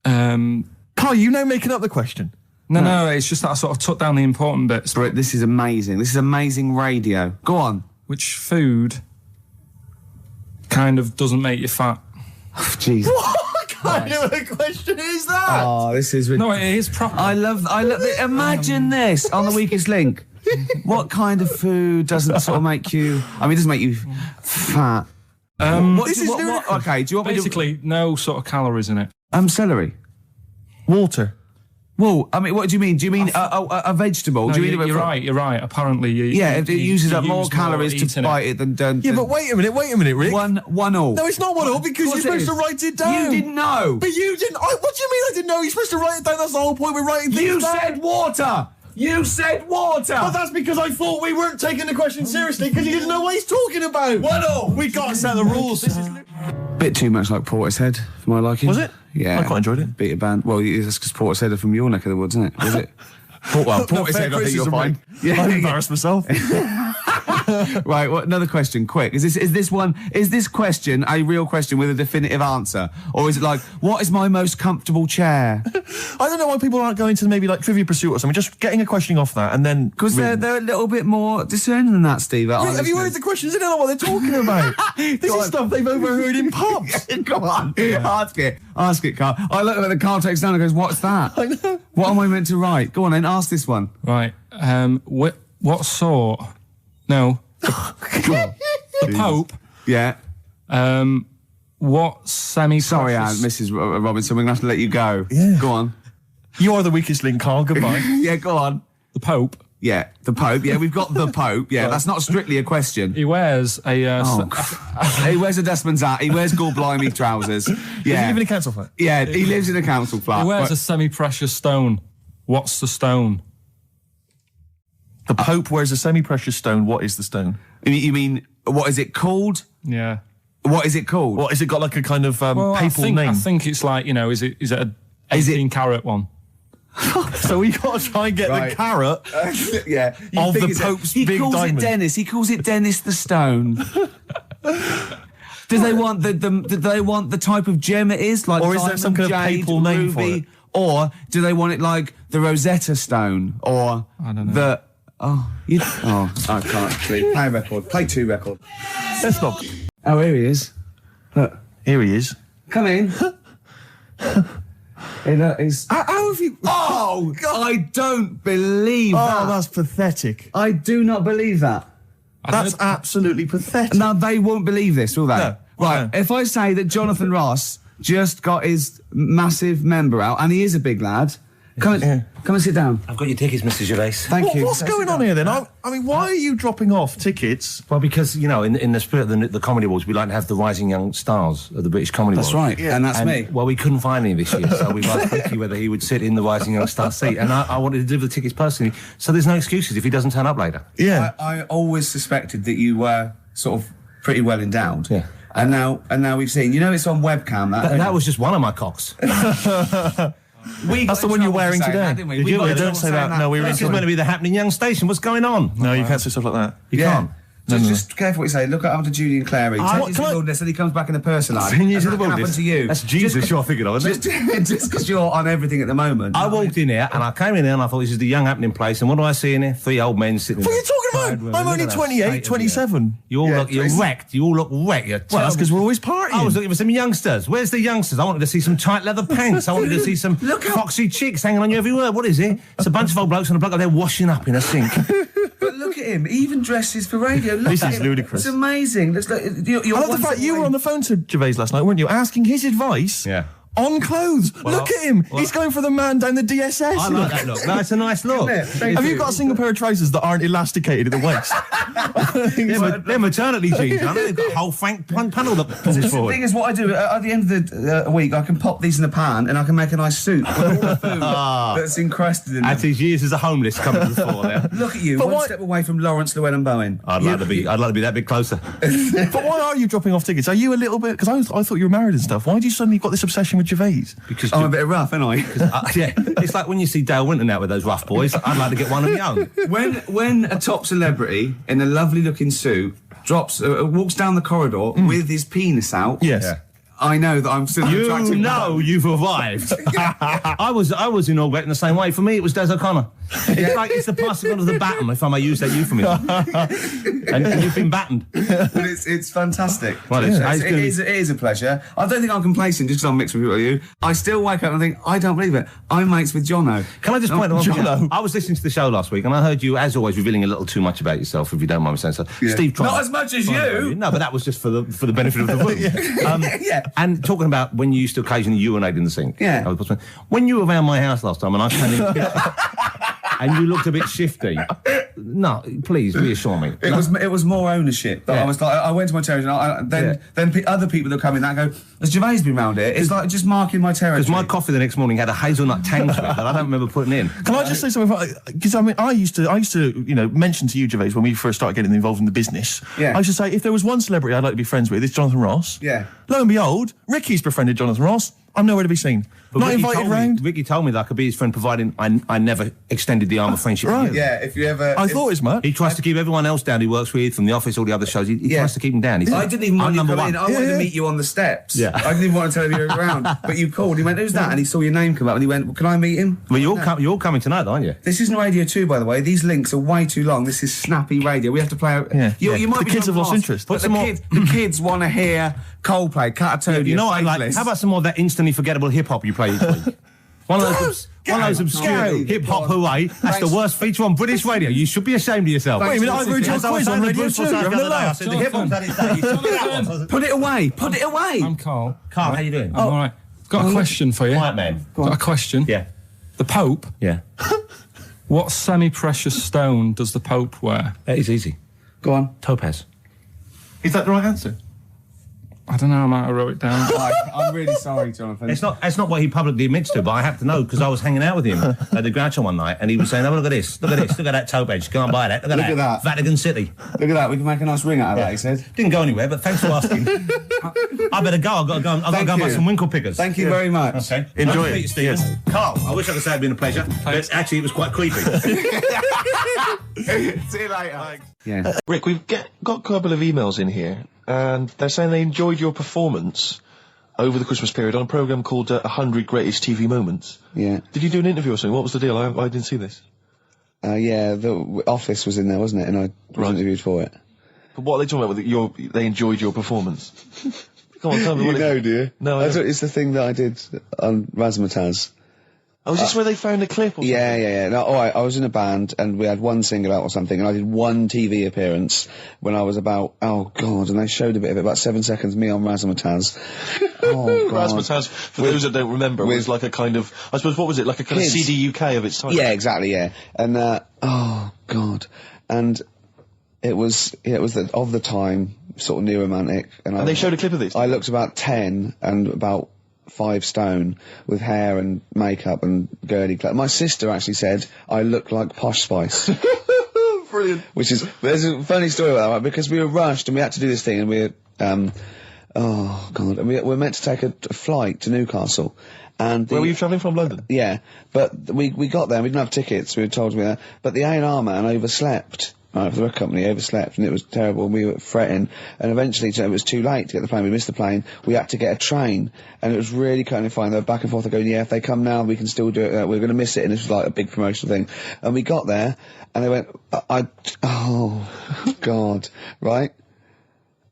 Carl, you now making up the question. No, it's just that I sort of took down the important bits. But this is amazing. This is amazing radio. Go on. Which food kind of doesn't make you fat? Jeez. What kind of a question is that? Oh, this is No, it is proper. I love it. Imagine this on the weakest link. What kind of food doesn't sort of make you? I mean, it doesn't make you fat. This is ludicrous. Okay, do you want me to? Basically, no sort of calories in it. Celery. Water. Well, I mean, what do you mean? Do you mean a vegetable? No, do you mean you're right. Apparently, it uses up more use calories to eating bite it than. Yeah, but wait a minute, Rick. One all. No, it's not 1-1 because you're supposed to write it down. You didn't know. But you didn't. What do you mean I didn't know? You're supposed to write it down. That's the whole point. We're writing things You down. said water. You said water. But that's because I thought we weren't taking the question seriously because he didn't know what he's talking about. 1-1. We got to set the rules. Bit too much like Portishead for my liking. Was it? Yeah. I quite enjoyed it. Beat a band. Well, it's because Portishead are from your neck of the woods, isn't it? Was it? Portishead, I think you're fine. Yeah, I embarrassed myself. Right, another question, quick. Is this question a real question with a definitive answer? Or is it like, what is my most comfortable chair? I don't know why people aren't going to maybe like Trivia Pursuit or something, just getting a question off that and then... Because they're a little bit more discerning than that, Steve. Wait, have you heard the questions? They don't know what they're talking about. This is stuff they've overheard in pubs. Come on, ask it, Carl. I look at the Carl takes down and goes, what's that? I know. What am I meant to write? Go on then, ask this one. Right. What sort? No. The Pope. Yeah. What semi-precious... Sorry, Anne, Mrs. Robinson, we're going to have to let you go. Yeah. Go on. You are the weakest link, Carl. Goodbye. Yeah, go on. The Pope. Yeah, the Pope. Yeah, we've got the Pope. Yeah, that's not strictly a question. He wears a... He wears a dustman's hat. He wears gall-blimey trousers. Does he Yeah. live in a council flat? Yeah, he lives in a council flat. He wears but- a semi-precious stone. What's the stone? The Pope wears a semi-precious stone. What is the stone? You mean, what is it called? Yeah. What is it called? What, has it got like a kind of Well, papal I name? think it's like, is it a Is it- 18-carat one? So we got to try and get Right. the carrot Yeah. of think the it's Pope's he big calls diamond. it Dennis. He calls it Dennis the Stone. Do they want do they want the type of gem it is, like Or is there some diamond, kind of jade, papal name for ruby, it? or do they want it like the Rosetta Stone, or I don't know. the I can't actually play a record. Play 2 record. Let's not. Oh, here he is. Look, Here he is. come in. He's. How have you... Oh, I don't believe Oh, that. that's pathetic. I do not believe that. That's absolutely pathetic. Now, they won't believe this, will they? No. Right, No. if I say that Jonathan Ross just got his massive member out, and he is a big lad, come and sit down. I've got your tickets, Mr. Gervais. Thank you. What's going on here then? I mean, why are you dropping off tickets? Well, because, in the spirit of the Comedy Awards, we like to have the rising young stars of the British Comedy That's Awards. right, and that's me. Well, we couldn't find any this year, so we've asked Ricky whether he would sit in the rising young star seat, and I wanted to deliver the tickets personally, so there's no excuses if he doesn't turn up later. Yeah. I always suspected that you were sort of pretty well endowed. Yeah. And now we've seen. It's on webcam. That was just one of my cocks. That's the one you're wearing today. Didn't we? Did We you? got in Don't trouble say saying that. No, we were This is meant to be the happening young station. What's going on? No, you can't say stuff like that. You can't. Just careful what you say. Look after Judy and Clary. 10 years in the wilderness and he comes back in a personalised. 10 years in And the that happened wilderness. to you. That's Jesus you're thinking of, isn't it? Just because you're on everything at the moment. I walked in here, and I came in here, and I thought, this is the young happening place, and what do I see in here? 3 old men sitting What are there. you talking about? I'm only 28, 27. You all Yeah, look, you're Tracy. wrecked. You all look wrecked. You're Well, that's terrible. because we're always partying. I was looking for some youngsters. Where's the youngsters? I wanted to see some tight leather pants. I wanted to see some foxy chicks hanging on you every word. What is it? It's a bunch of old blokes on a block up there washing up in a sink. But look at him. He even dresses for radio. Look This at is him. ludicrous. It's amazing. Looks like you're I love the fact you were on the phone to Gervais last night, weren't you? Asking his advice Yeah. on clothes. Look at him. He's going for the man down the DSS. I like that look. That's a nice look. Have you got a single pair of trousers that aren't elasticated at the waist? They're maternity jeans, aren't they? They've got a whole panel that pulls The forward. thing is, what I do at the end of the week, I can pop these in the pan and I can make a nice soup with all the food that's encrusted in At them. his years as a homeless coming to the fore there. Look at you, But one why- step away from Lawrence Llewellyn Bowen. I'd like to be that bit closer. But why are you dropping off tickets? Are you a little bit... Because I thought you were married and stuff. Why do you suddenly got this obsession with Gervais? Because I'm a bit rough, ain't I? yeah, it's like when you see Dale Winton out with those rough boys. I'd like to get one of my own. When a top celebrity in a lovely looking suit walks down the corridor with his penis out, Yes. Yeah. I know that I'm still an You attractive know man. you've arrived. I was inaugurating the same way. For me, it was Des O'Connor. It's like it's the passing on of the baton, if I may use that euphemism. and you've been battened. But it's fantastic. Well, it is a pleasure. I don't think I'm complacent just because I'm mixed with people like you. I still wake up and think, I don't believe it. I'm mates with Jono. Can I just point out one thing? Jono. I was listening to the show last week, and I heard you, as always, revealing a little too much about yourself, if you don't mind me saying so. Steve tried. Not as much as you. No, but that was just for the benefit of the room. Yeah. And talking about when you used to occasionally urinate in the sink. Yeah. When you were around my house last time and I came in and you looked a bit shifty. No, please reassure me. It was more ownership. But Yeah. I was like, I went to my territory, and then other people that come in that go, has Gervais been round here? It's like just marking my territory. Because my coffee the next morning had a hazelnut tang to it that I don't remember putting in. Can I just say something? Because I mean, I used to, mention to you, Gervais, when we first started getting involved in the business. Yeah. I used to say, if there was one celebrity I'd like to be friends with, it's Jonathan Ross. Yeah. Lo and behold, Ricky's befriended Jonathan Ross. I'm nowhere to be seen. But Not Ricky invited told me- round. Ricky told me that I could be his friend, providing I never extended the arm of friendship. Right. to you. Yeah, if you ever... I thought as much. He tries to keep everyone else down he works with, from the office, all the other shows. He tries to keep them down. I didn't even want I'm you to number come one. in. I wanted Yeah. to meet you on the steps. Yeah. I didn't even want to tell him you were around. But you called. He went, who's that? And he saw your name come up and he went, well, can I meet him? Well, you're all coming tonight, aren't you? This isn't Radio 2, by the way. These links are way too long. This is snappy radio. We have to play out... Yeah. You might The be kids have Jonathan lost Ross, interest. But Put some more- the kids want to hear Coldplay, Catatonia, You know what I like? Faithless. How about some more of that instantly forgettable hip hop you play each week? One of those obscure hip hop hooray. That's the worst feature on British radio. You should be ashamed of yourself. Wait a minute, I heard your As I was quiz on saying to Radio Bruce 2. Forsyth You're the having a other day, I laugh. said the hip hop's had its day. You should be that one. Put it away. Put it away. I'm Carl. Carl, how you doing? I'm all right. Got a question for you. Quiet man. Got a question. Yeah. The Pope. Yeah. What semi-precious stone does the Pope wear? That is easy. Go on. Topaz. Is that the right answer? I don't know. I might have wrote it down. I'm really sorry, Jonathan. It's not what he publicly admits to, but I have to know because I was hanging out with him at the Groucho one night and he was saying, oh, look at this, look at that topaz, go and buy that, look Look at that. Vatican City. Look at that. We can make a nice ring out of that, he said. Didn't go anywhere, but thanks for asking. I better go, I've got to go and buy you. some winkle pickers. Thank you very much. Okay. Enjoy Nice to it. meet you, Steve. Yes. Carl, I wish I could say it'd been a pleasure, but actually it was quite creepy. See you later. Yeah. Rick, we've got a couple of emails in here, and they're saying they enjoyed your performance over the Christmas period on a programme called 100 Greatest TV Moments. Yeah. Did you do an interview or something? What was the deal? I didn't see this. Yeah, the Office was in there, wasn't it? And I was interviewed for it. But what are they talking about? They enjoyed your performance. Come on, tell me You what know, do you? No, I don't. It's the thing that I did on Razzmatazz. Oh, is this where they found a clip? Or Yeah. No, I was in a band and we had one single out or something, and I did one TV appearance when I was about, oh God, and they showed a bit of it, about 7 seconds, me on Razzmatazz. Oh God. Razzmatazz, for those that don't remember, was like a kind of, I suppose, what was it? Like a kind Kids. of CD UK of its time. Yeah, exactly, yeah. And, oh God. And it was of the time, sort of new romantic. And they showed a clip of this? I looked about 10 and about 5 stone with hair and makeup and girly clothes. My sister actually said I look like Posh Spice. Brilliant. There's a funny story about that, right? Because we were rushed and we had to do this thing, and oh God, and we were meant to take a flight to Newcastle. And Where were you travelling from? London? Yeah, but we got there and we didn't have tickets, we were told to be there, but the A&R man overslept. Right, for the record company, overslept, and it was terrible, and we were fretting, and eventually it was too late to get the plane, we missed the plane, we had to get a train, and it was really kind of fine, they were back and forth, they're going, yeah, if they come now, we can still do it, we're going to miss it, and this was like a big promotional thing, and we got there, and they went, oh, God, right,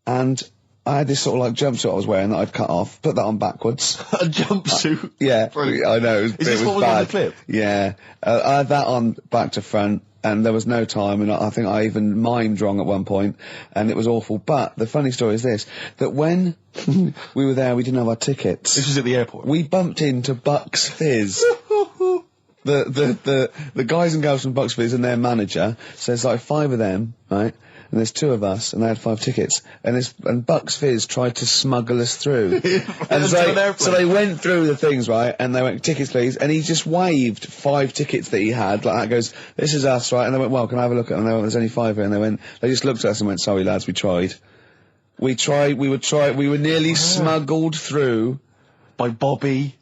and I had this sort of like jumpsuit I was wearing that I'd cut off, put that on backwards. A jumpsuit? Yeah, Brilliant. I know, it was Is this bad. what was on the clip? Yeah, I had that on back to front, and there was no time, and I think I even mimed wrong at one point, and it was awful. But the funny story is this, that when we were there, we didn't have our tickets. This was at the airport. We bumped into Bucks Fizz. The guys and girls from Bucks Fizz and their manager, so there's like 5 of them, right? And there's 2 of us, and they had 5 tickets. And Bucks Fizz tried to smuggle us through. And so they went through the things, right? And they went, tickets please. And he just waved 5 tickets that he had, like that, goes, this is us, right? And they went, well, can I have a look at them? And they went, there's only 5 here. And they just looked at us and went, sorry lads, we tried. We were nearly smuggled through. By Bobby.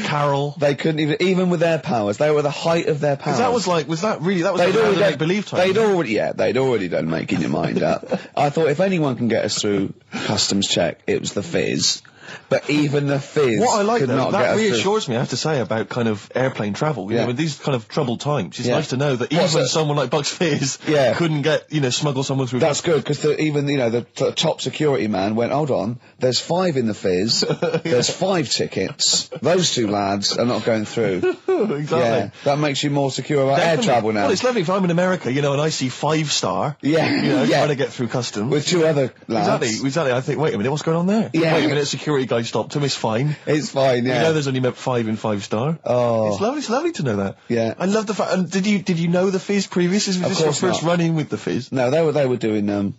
Carol. They couldn't even with their powers, they were the height of their powers. That was like make-believe time. They'd already done making your mind up. I thought if anyone can get us through customs check, it was the Fizz. But even the Fizz what I like could though, not that get us reassures me, I have to say, about kind of airplane travel. You know, in these kind of troubled times, it's nice to know that even someone like Bucks Fizz couldn't get, smuggle someone through. That's good, because even, the top security man went, hold on, there's 5 in the Fizz, there's 5 tickets, those 2 lads are not going through. Exactly. Yeah, that makes you more secure about air travel now. Well, it's lovely if I'm in America, and I see 5-star, trying to get through customs. With 2 other lads. Exactly, I think, wait a minute, what's going on there? Yeah. Wait a minute, security guy stopped him, it's fine. It's fine, yeah. There's only 5 in 5-star. Oh. It's lovely to know that. Yeah. I love the fact, and did you know the Fizz previous? Was this your first run-in with the Fizz? No, they were doing the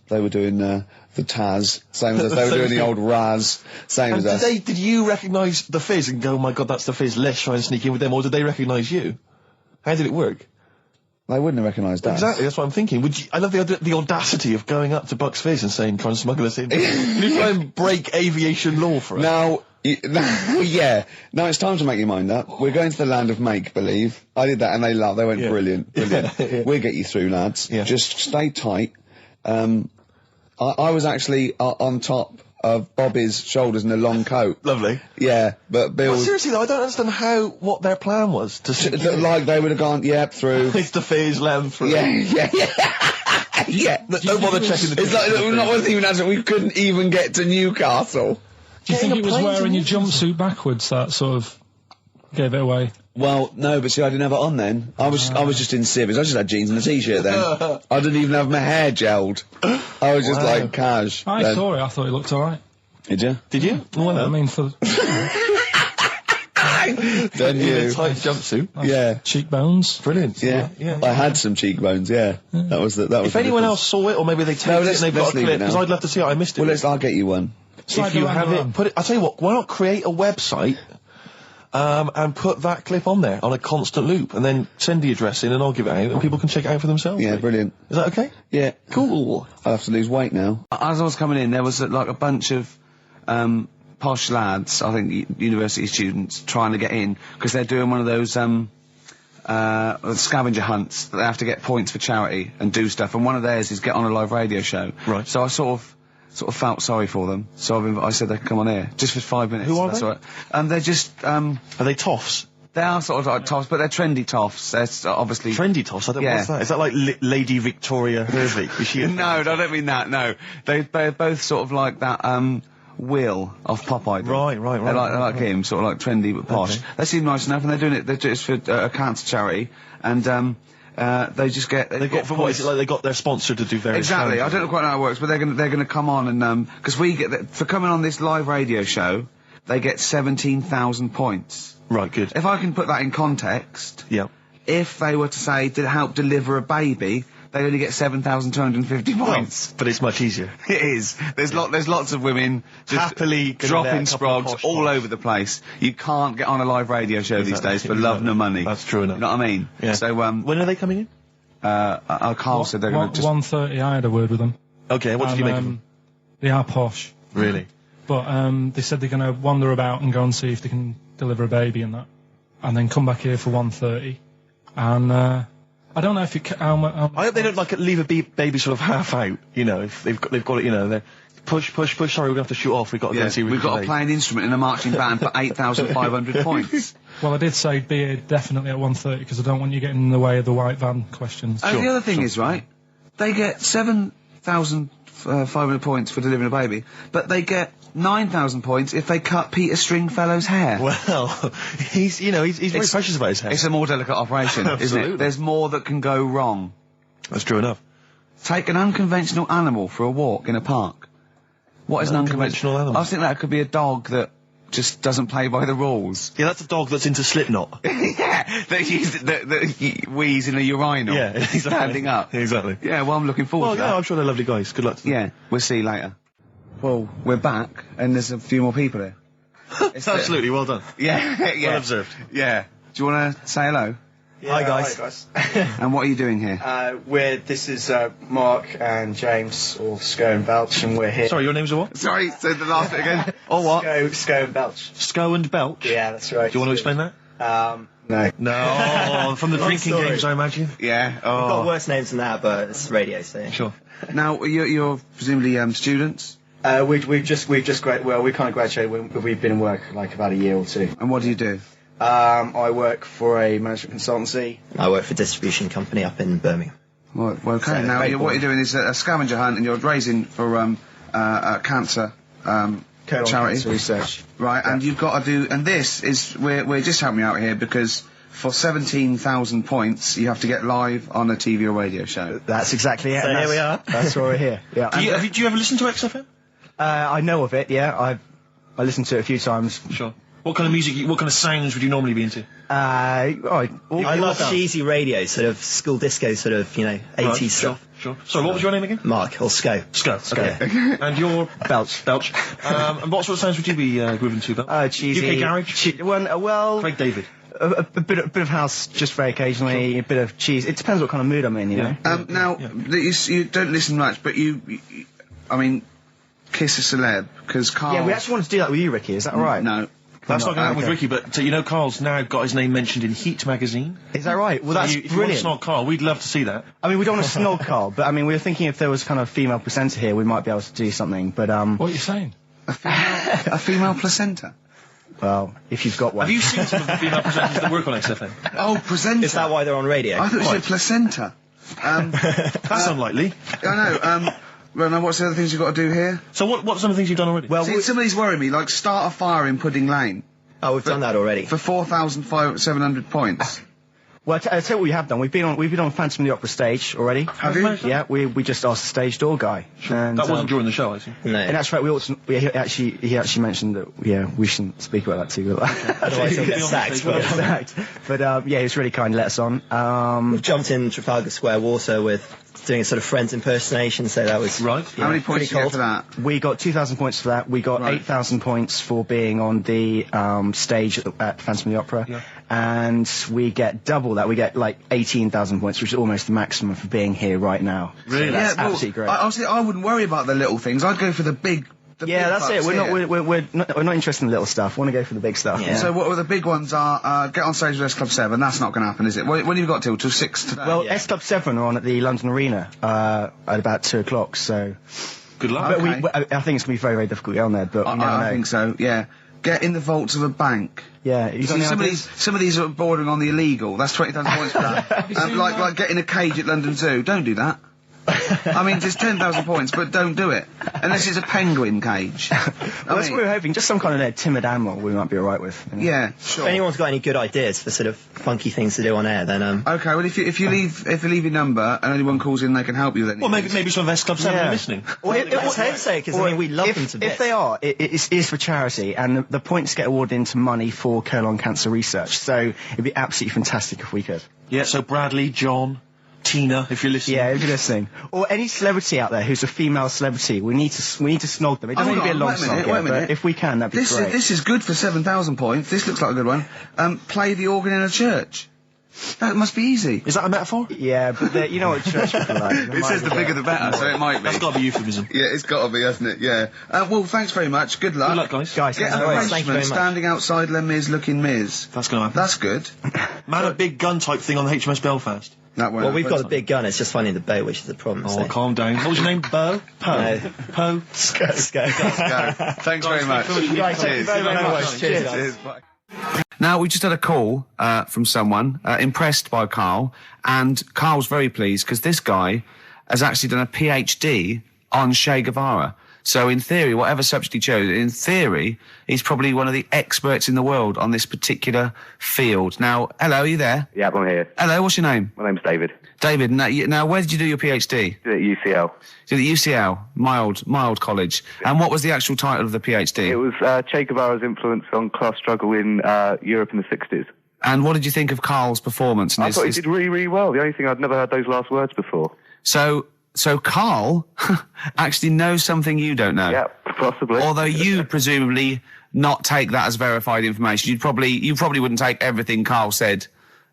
Taz, same as us. They were doing the old Raz, same as us. Did you recognise the Fizz and go, oh my god, that's the Fizz, let's try and sneak in with them, or did they recognise you? How did it work? They wouldn't have recognised us. Exactly, that's what I'm thinking. I love the audacity of going up to Bucks Fizz and saying, try and smuggle us in. Can you try and break aviation law for us? Now, now it's time to make your mind up. We're going to the land of make-believe. I did that and they laughed. They went, brilliant. We'll get you through, lads. Yeah. Just stay tight. I was actually on top of Bobby's shoulders in a long coat. Lovely. Yeah, but Bill... Well, seriously though, I don't understand what their plan was. Like they would have gone, through. It's the Fizz, land through. Yeah. Don't bother checking the... It's like, we couldn't even get to Newcastle. Do you think it was wearing your jumpsuit backwards that sort of gave it away? Well, no, but see, I didn't have it on then. I was just in civvies. I just had jeans and a t-shirt then. I didn't even have my hair gelled. I was just like cash. I saw it. I thought it looked all right. Did you? Did you? Well, I mean, for then you in a tight jumpsuit. Cheekbones. Brilliant. Yeah. I had some cheekbones. Yeah, that was the. If anyone else saw it, or maybe they taped it and they've got a clip, because I'd love to see it. I missed it. Well, I'll get you one. If you have it, put it. I'll tell you what. Why not create a website? And put that clip on there on a constant loop, and then send the address in, and I'll give it out, and people can check it out for themselves. Yeah, brilliant. Is that okay? Yeah. Cool. I'll have to lose weight now. As I was coming in, there was like a bunch of posh lads, I think university students, trying to get in because they're doing one of those scavenger hunts that they have to get points for charity and do stuff, and one of theirs is get on a live radio show. Right. So I sort of felt sorry for them, so I said they could come on here just for 5 minutes. Who are they? Right. They're just are they toffs? They are sort of like toffs, but they're trendy toffs. They're obviously trendy toffs. I don't know what's that. Is that like Lady Victoria Gervais? Is she? No, I don't mean that. No, they're both sort of like that. Will of Pop Idol. Right. They're like him, sort of like trendy but posh. Okay. They seem nice enough, and they're doing it. They're just for a cancer charity, and they just get. They got for what is it like? They got their sponsor to do various. Exactly. I don't know quite how it works, but they're gonna come on and because we get for coming on this live radio show, they get 17,000 points. Right. Good. If I can put that in context. Yeah. If they were to say to help deliver a baby, they only get 7,250 points. But it's much easier. It is. There's lots of women just happily dropping sprogs all over the place. You can't get on a live radio show these days for love nor money. That's true enough. You know what I mean? Yeah. So when are they coming in? Carl said they're going to just 1:30. I had a word with them. Okay. What did you make of them? They are posh. Really? But they said they're going to wander about and go and see if they can deliver a baby and that, and then come back here for 1:30. And I don't know if it. I hope they don't leave a baby sort of half out. If they've got it. They're push. Sorry, we're going to have to shoot off. We've got to go and see. We've got to play an instrument in a marching band for 8,500 points. Well, I did say be here definitely at 1:30 because I don't want you getting in the way of the white van questions. The other thing is, right, they get 7,000 500 points for delivering a baby, but they get 9,000 points if they cut Peter Stringfellow's hair. Well, he's very precious about his hair. It's a more delicate operation, isn't Absolutely. it? There's more that can go wrong. That's true enough. Take an unconventional animal for a walk in a park. What is an unconventional animal? I think that could be a dog that just doesn't play by the rules. Yeah, that's a dog that's into Slipknot. Yeah, that wheeze in a urinal. Yeah, exactly. Standing up. Exactly. Yeah, well, I'm looking forward Well, to yeah, that. I'm sure they're lovely guys. Good luck to them. Yeah, we'll see you later. Well, we're back, and there's a few more people here. Absolutely, well done. Yeah, yeah. Well observed. Yeah. Do you want to say hello? Hi guys. And what are you doing here? This is Mark and James, or Sco and Belch, and we're here. Sorry, your names are what? Sorry, say the last bit again. Or what? Sco and Belch. Sco and Belch? Yeah, that's right. Do you want to explain that? No. No, from the drinking story. games, I imagine. Yeah. We've got worse names than that, but it's radio, so. Sure. Now, you're presumably students? We've just well, we kind of graduated. We've been in work like about a year or two. And what do you do? I work for a management consultancy. I work for a distribution company up in Birmingham. Well, okay. So, Now, great what boy. you're doing is a scavenger hunt, and you're raising for a cancer Colon charity. Cancer Research. Right, and you've got to do, and this is, we're just helping you out here because for 17,000 points, you have to get live on a TV or radio show. That's exactly it. So and here we are. That's why we're here. Yeah. Do you ever listen to XFM? I know of it. Yeah. I listened to it a few times. Sure. What kind of music, what kind of sounds would you normally be into? I love cheesy radio, sort of school disco, sort of, 80s Right, stuff. Sure. Sorry, what was your name again? Mark, or Sco. Sco. Okay. And you're Belch. Belch. And what sort of sounds would you be grooving to, Belch? Cheesy. UK garage? Well, Craig David. a bit of house just very occasionally, a bit of cheese. It depends what kind of mood I'm in, you know. Now, you don't listen much, but you I mean, kiss a celeb, because Karl... Yeah, we actually want to do that with you, Ricky. Is that all right? No. That's not going to happen with okay. Ricky, but Carl's now got his name mentioned in Heat magazine. Is that right? Well, So that's if you want to brilliant. snog Carl, we'd love to see that. I mean, we don't want to snog Carl, but I mean, we were thinking if there was kind of a female presenter here, we might be able to do something. But What are you saying? A female placenta? well, if you've got one. Have you seen some of the female presenters that work on XFM? Oh, presenter. Is that why they're on radio? I thought you said placenta. That's unlikely. I know, well, now what's the other things you've got to do here? So what are some of the things you've done already? Well, See, some of these worry me, like start a fire in Pudding Lane Oh, we've done that already. for 4,700 points. I'll tell you what we have done. We've been on Phantom of the Opera stage already. Have you? Yeah, we just asked the stage door guy. And, That wasn't during the show, I see. No. And that's right. He actually mentioned that we shouldn't speak about that too. Otherwise he'll get sacked. Sacked. But he was really kind to let us on. We've jumped in Trafalgar Square water with doing a sort of Friends impersonation, so that was... Right. How many points pretty did you get cold. for that? We got 2,000 points for that. We got Right. 8,000 points for being on the stage at Phantom of the Opera. Yeah. And we get double that. We get like 18,000 points, which is almost the maximum for being here right now. Really? So that's well, absolutely great. I wouldn't worry about the little things. I'd go for the big... Yeah, that's it. We're not interested in the little stuff. We want to go for the big stuff. Yeah. So what were the big ones are, get on stage with S Club 7, that's not going to happen, is it? When have you got till 6 today? Well, Yeah. S Club 7 are on at the London Arena at about 2 o'clock. So, Good luck. but Okay. I think it's going to be very, very difficult to get on there. But we never I know. think so, yeah. Get in the vaults of a bank. Yeah, you See, some of these are bordering on the illegal. That's 20,000 points for that. Like getting a cage at London Zoo. Don't do that. I mean, it's 10,000 points, but don't do it. Unless it's a penguin cage. Well, that's what we were hoping. Just some kind of timid animal we might be alright with. You know? Yeah, If sure. anyone's got any good ideas for sort of funky things to do on air, then Okay, well, if you leave your number and anyone calls in, they can help you then. Well, maybe some of S Club 7 Yeah. are listening. let's hope so, because I mean, we love them to bits. If they are, it is for charity, and the points get awarded into money for colon cancer research. So it'd be absolutely fantastic if we could. Yeah, so Bradley, John, Tina, if you're listening. Yeah, if you're listening, or any celebrity out there who's a female celebrity, we need to snog them. It doesn't Hold need to be a on, long wait a minute, snog, wait a minute. but if we can, that'd be This great. is good for 7,000 points. This looks like a good one. Play the organ in a church. That must be easy. Is that a metaphor? Yeah, but you know what church people are like. It says the bigger the better, so it might be. That's got to be euphemism. Yeah, it's got to be, hasn't it? Yeah. Well, thanks very much. Good luck. Good luck, guys. Guys, Get thanks an very much. Thank you Frenchman very much. standing outside Les Mis looking Miz. That's going to happen. That's good. Man a big gun type thing on the HMS Belfast. That won't Well, we've got a happen. big gun, it's just finding the boat, which is the problem. Oh, so. calm down. What was your name? Bo? Poe? No. Poe? Go. Go. Thanks very much. Guys, thank you very, very much. Cheers, guys. Cheers. Bye. Now, we just had a call from someone impressed by Karl, and Karl's very pleased because this guy has actually done a PhD on Che Guevara. So in theory, whatever subject he chose, in theory, he's probably one of the experts in the world on this particular field. Now, hello, are you there? Yeah, I'm here. Hello, what's your name? My name's David. David, now where did you do your PhD? Did it at UCL. Did it at UCL, mild college. And what was the actual title of the PhD? It was Che Guevara's influence on class struggle in Europe in the 60s. And what did you think of Karl's performance? I thought he did really, really well. The only thing, I'd never heard those last words before. So Karl actually knows something you don't know. Yeah, possibly. Although you presumably not take that as verified information. You probably wouldn't take everything Karl said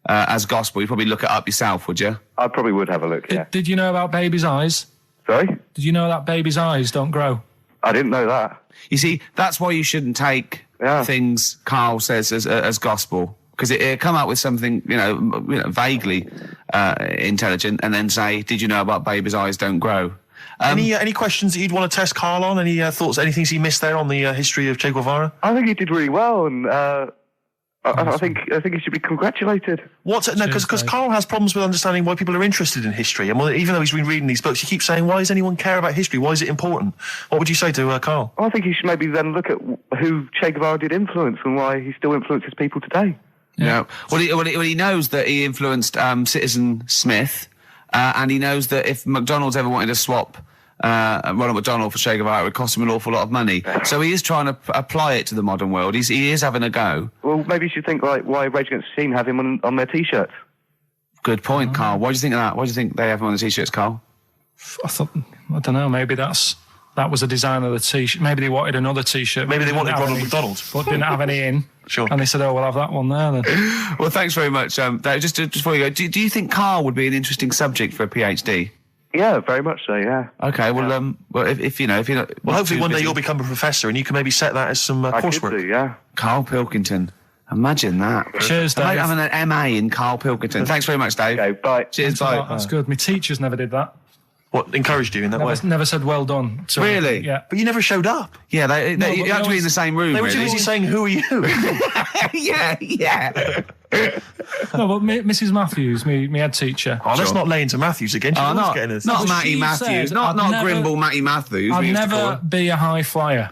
as gospel. You'd probably look it up yourself, would you? I probably would have a look, yeah. Did you know about babies' eyes? Sorry? Did you know that babies' eyes don't grow? I didn't know that. You see, that's why you shouldn't take things Karl says as gospel. Because it come out with something, vaguely intelligent, and then say, "Did you know about babies' eyes don't grow?" Any questions that you'd want to test Karl on? Any thoughts? Any things he missed there on the history of Che Guevara? I think he did really well, and I think he should be congratulated. Because Karl has problems with understanding why people are interested in history, and even though he's been reading these books, he keeps saying, "Why does anyone care about history? Why is it important?" What would you say to Karl? I think he should maybe then look at who Che Guevara did influence and why he still influences people today. Yeah. Well, he knows that he influenced Citizen Smith, and he knows that if McDonald's ever wanted to swap Ronald McDonald for Che Guevara, it would cost him an awful lot of money. So he is trying to apply it to the modern world. He is having a go. Well, maybe you should think like why Rage Against the Machine have him on their T-shirts. Good point, Karl. Why do you think of that? Why do you think they have him on the T-shirts, Karl? I don't know. Maybe that was a design of the T-shirt. Maybe they wanted another T-shirt. Maybe they wanted Ronald McDonald, but didn't have any in. Sure. And they said, "Oh, we'll have that one there then." Well, thanks very much. Just before you go, do you think Karl would be an interesting subject for a PhD? Yeah, very much so. Yeah. Okay. Well, if you're not, well, hopefully one day you'll become a professor and you can maybe set that as some coursework. I could do, yeah. Karl Pilkington. Imagine that. Cheers, Dave. Having an MA in Karl Pilkington. Thanks very much, Dave. Okay, bye. Cheers, bye. That's good. My teachers never did that. What, encouraged you in that way? Never said well done. So, really? Yeah. But you never showed up. Yeah, you had to be in the same room. They were too really. busy saying, "Who are you?" yeah. No, but Mrs. Matthews, me head teacher. Oh, let's not lay into Matthews again. Not Matty Matthews. Not Grimble Matty Matthews. I'd never be a high flyer.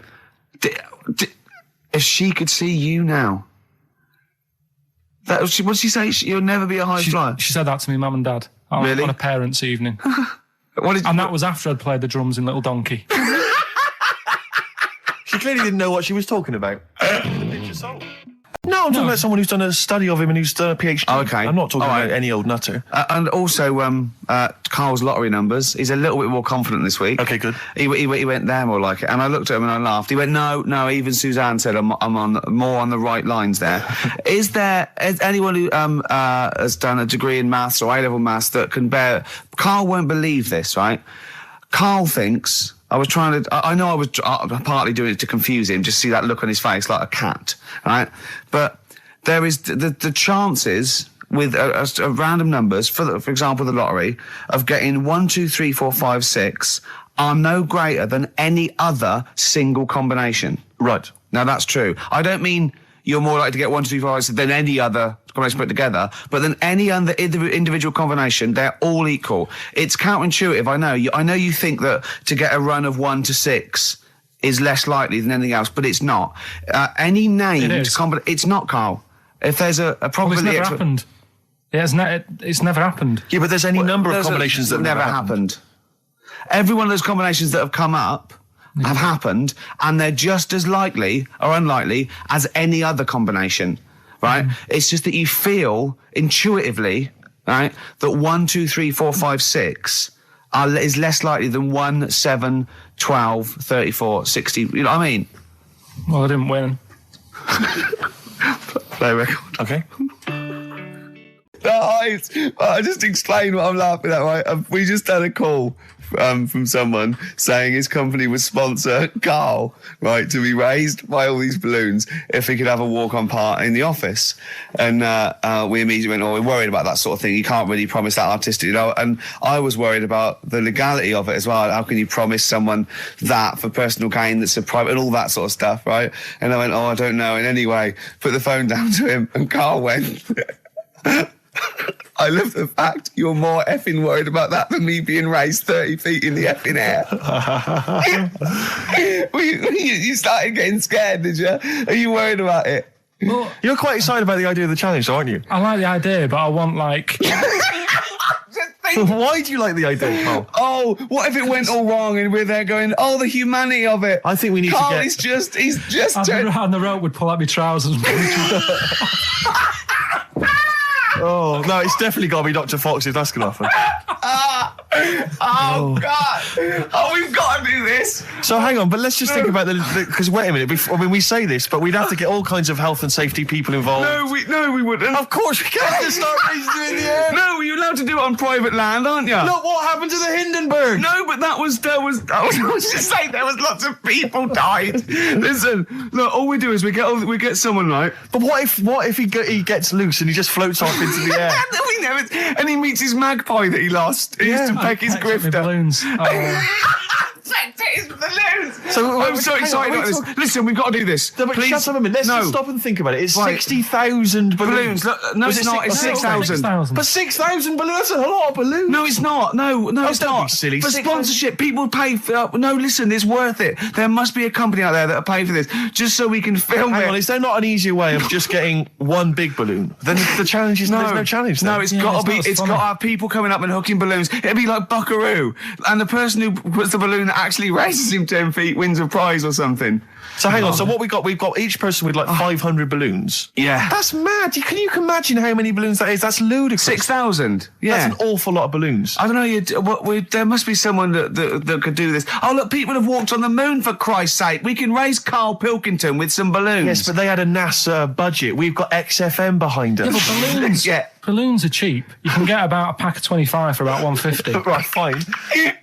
If she could see you now. What did she say? You'll never be a high flyer? She said that to me, mum and dad. On a parents' evening. And that was after I'd played the drums in Little Donkey. She clearly didn't know what she was talking about. No, I'm talking about someone who's done a study of him and who's done a PhD. Oh, okay. I'm not talking about any old nutter. And also, Karl's lottery numbers. He's a little bit more confident this week. Okay, good. He went there more like it. And I looked at him and I laughed. He went, no, even Suzanne said I'm on more on the right lines there. Is anyone who has done a degree in maths or A-level maths that can bear... Karl won't believe this, right? Karl thinks... I know I was partly doing it to confuse him, just see that look on his face like a cat, right? But there is the chances with a random numbers, for example, the lottery, of getting 1, 2, 3, 4, 5, 6 are no greater than any other single combination. Right. Now that's true. I don't mean you're more likely to get 1, 2, 3, 4, 5, 6 than any other combination put together, but than any other individual combination, they're all equal. It's counterintuitive, I know. I know you think that to get a run of 1 to 6 is less likely than anything else, but it's not. Any named combination... It's not, Karl. If there's a probability... Well, it's never happened. It's never happened. Yeah, but there's any number of combinations that never happened. Every one of those combinations that have come up have happened, and they're just as likely or unlikely as any other combination, right? It's just that you feel intuitively, right, that 1, 2, 3, 4, 5, 6 is less likely than 1, 7, 12, 34, 60. You know what I mean? Well, I didn't win. Play record. Okay. I just explained what I'm laughing at, right? We just had a call from someone saying his company would sponsor Karl, right, to be raised by all these balloons if he could have a walk-on part in the office. And we immediately went, we're worried about that sort of thing. You can't really promise that artistic, you know. And I was worried about the legality of it as well. How can you promise someone that for personal gain that's a private and all that sort of stuff, right? And I went, I don't know. And anyway, put the phone down to him, and Karl went... I love the fact you're more effing worried about that than me being raised 30 feet in the effing air. You started getting scared, did you? Are you worried about it? Well, you're quite excited about the idea of the challenge, aren't you? I like the idea, but I want, like... Why do you like the idea, Carl? Oh, what if it went all wrong and we're there going, oh, the humanity of it? I think we need Carl to get... he's just And the rope would pull out my trousers and Oh, no, it's definitely got to be Dr. Fox if that's going to happen. God. Oh, we've got to do this. So hang on, but let's just think about because wait a minute, we say this, but we'd have to get all kinds of health and safety people involved. No, we wouldn't. Of course we can't just start raising it in the air. No, you're allowed to do it on private land, aren't you? Look what happened to the Hindenburg. No, but I was just saying there was lots of people died. Listen, look, all we do is we get someone right. But what if he gets loose and he just floats off into the air? And he meets his magpie that he lost. He used to peck his grifter. balloons. So I'm so excited about this. Listen, we've got to do this. No, but please. shut up a minute. Let's just stop and think about it. It's 60,000 balloons. Look, no, it's not. It's 6,000. But 6,000 balloons, that's a lot of balloons. No, it's not. No, it's don't not. be silly. For sponsorship, people pay for... no, listen, it's worth it. There must be a company out there that'll pay for this, just so we can film Hang it. on, is there not an easier way of just getting one big balloon? Then the challenge is there's no challenge then. No, it's got to have people coming up and hooking balloons. It'd be like Buckaroo. And the person who puts the balloon that actually raises him 10 feet wins a prize or something. So hang on, so what we've got each person with like 500 balloons. Yeah. That's mad. Can you imagine how many balloons that is? That's ludicrous. 6,000. Yeah. That's an awful lot of balloons. I don't know, there must be someone that could do this. Oh, look, people have walked on the moon, for Christ's sake. We can raise Karl Pilkington with some balloons. Yes, but they had a NASA budget. We've got XFM behind us. Yeah, but balloons, balloons are cheap. You can get about a pack of 25 for about 150. Right, fine.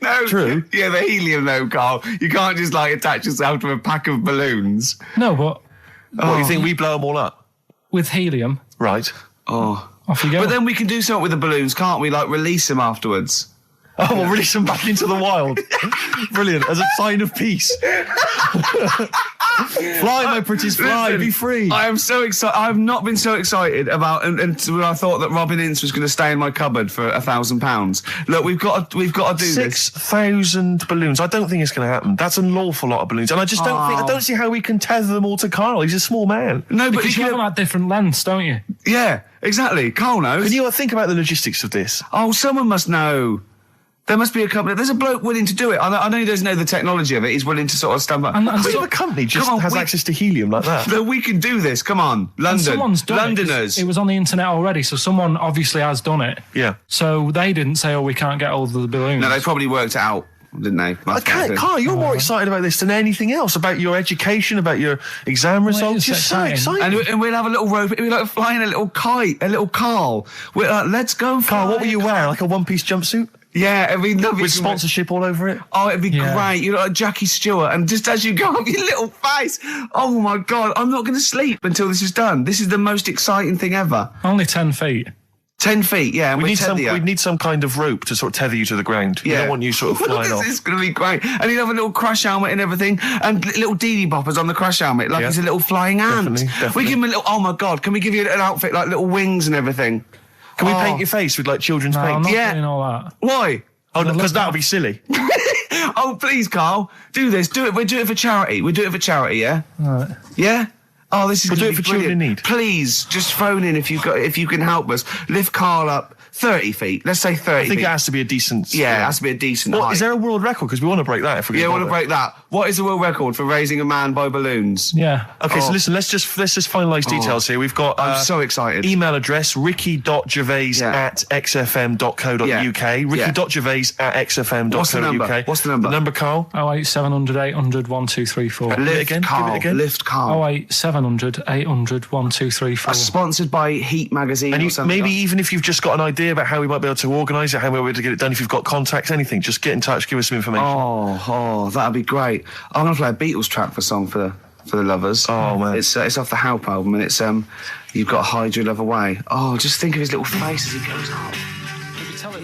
No, true. Yeah, the helium though, Carl. You can't just like attach yourself to a pack of balloons. No, but... What, you think we blow them all up? With helium. Right. Oh. Off you go. But then we can do something with the balloons, can't we? Like release them afterwards. Oh, we'll release them back into the wild. Brilliant. As a sign of peace. Fly, my pretties, fly. Listen, be free. I am so excited. I've not been so excited about when I thought that Robin Ince was going to stay in my cupboard for £1,000. Look, we've got to do 6,000 balloons. I don't think it's going to happen. That's an awful lot of balloons, and I just don't see how we can tether them all to Karl. He's a small man. No, but because you have them at different lengths, don't you? Yeah, exactly. Karl knows. Can you think about the logistics of this? Oh, someone must know. There must be a company. There's a bloke willing to do it. I know he doesn't know the technology of it. He's willing to sort of stump up. And so the company just has access to helium like that. No, we can do this. Come on, London. Someone's done Londoners. It was on the internet already, so someone obviously has done it. Yeah. So they didn't say, "Oh, we can't get all of the balloons." No, they probably worked it out, didn't they? Karl, you're more excited about this than anything else. About your education, about your exam results. You're so excited. And we'll have a little rope. It'll be like flying a little kite, a little Karl. Let's go, Karl. What will you wear? Like a one-piece jumpsuit? Yeah, it'd be lovely. With sponsorship all over it? Oh, it'd be great. You're like Jackie Stewart, and just as you go up your little face, oh my God, I'm not going to sleep until this is done. This is the most exciting thing ever. Only 10 feet. 10 feet, yeah. We need some kind of rope to sort of tether you to the ground. Yeah. We don't want you sort of flying off. This is going to be great. And he'll have a little crash helmet and everything, and little Dee Dee boppers on the crash helmet, like he's a little flying ant. Definitely. We give him a little, oh my God, can we give you an outfit like little wings and everything? Can we paint your face with like children's paint? I'm not doing all that. Why? Oh, because that would be silly. Oh, please, Karl, do this. Do it. We'll do it for charity. Yeah? Right. Yeah? Oh, this is We'll do it for brilliant. children in need. Please, just phone in if you can help us. Lift Karl up 30 feet. Let's say 30 feet. I think it has to be a decent... Yeah, it has to be a decent height. Is there a world record? Because we want to break that if we're going to want to break that. What is the world record for raising a man by balloons? Yeah. Okay, so listen, let's just finalise details here. We've got... I'm so excited. Email address, ricky.gervais@xfm.co.uk. Ricky.gervais@xfm.co.uk. What's the number? The number, Karl? 08700 800 1234. Give it again. Lift Karl. 08700 800 1234. Sponsored by Heat Magazine and or something. Maybe even if you've just got an idea about how we might be able to organise it, how we might be able to get it done, if you've got contacts, anything, just get in touch, give us some information. Oh, that'd be great. I'm going to play a Beatles track for the lovers. Oh, man. It's off the Help album, and it's You've Got to Hide Your Love Away. Oh, just think of his little face as he goes up. Maybe tell it,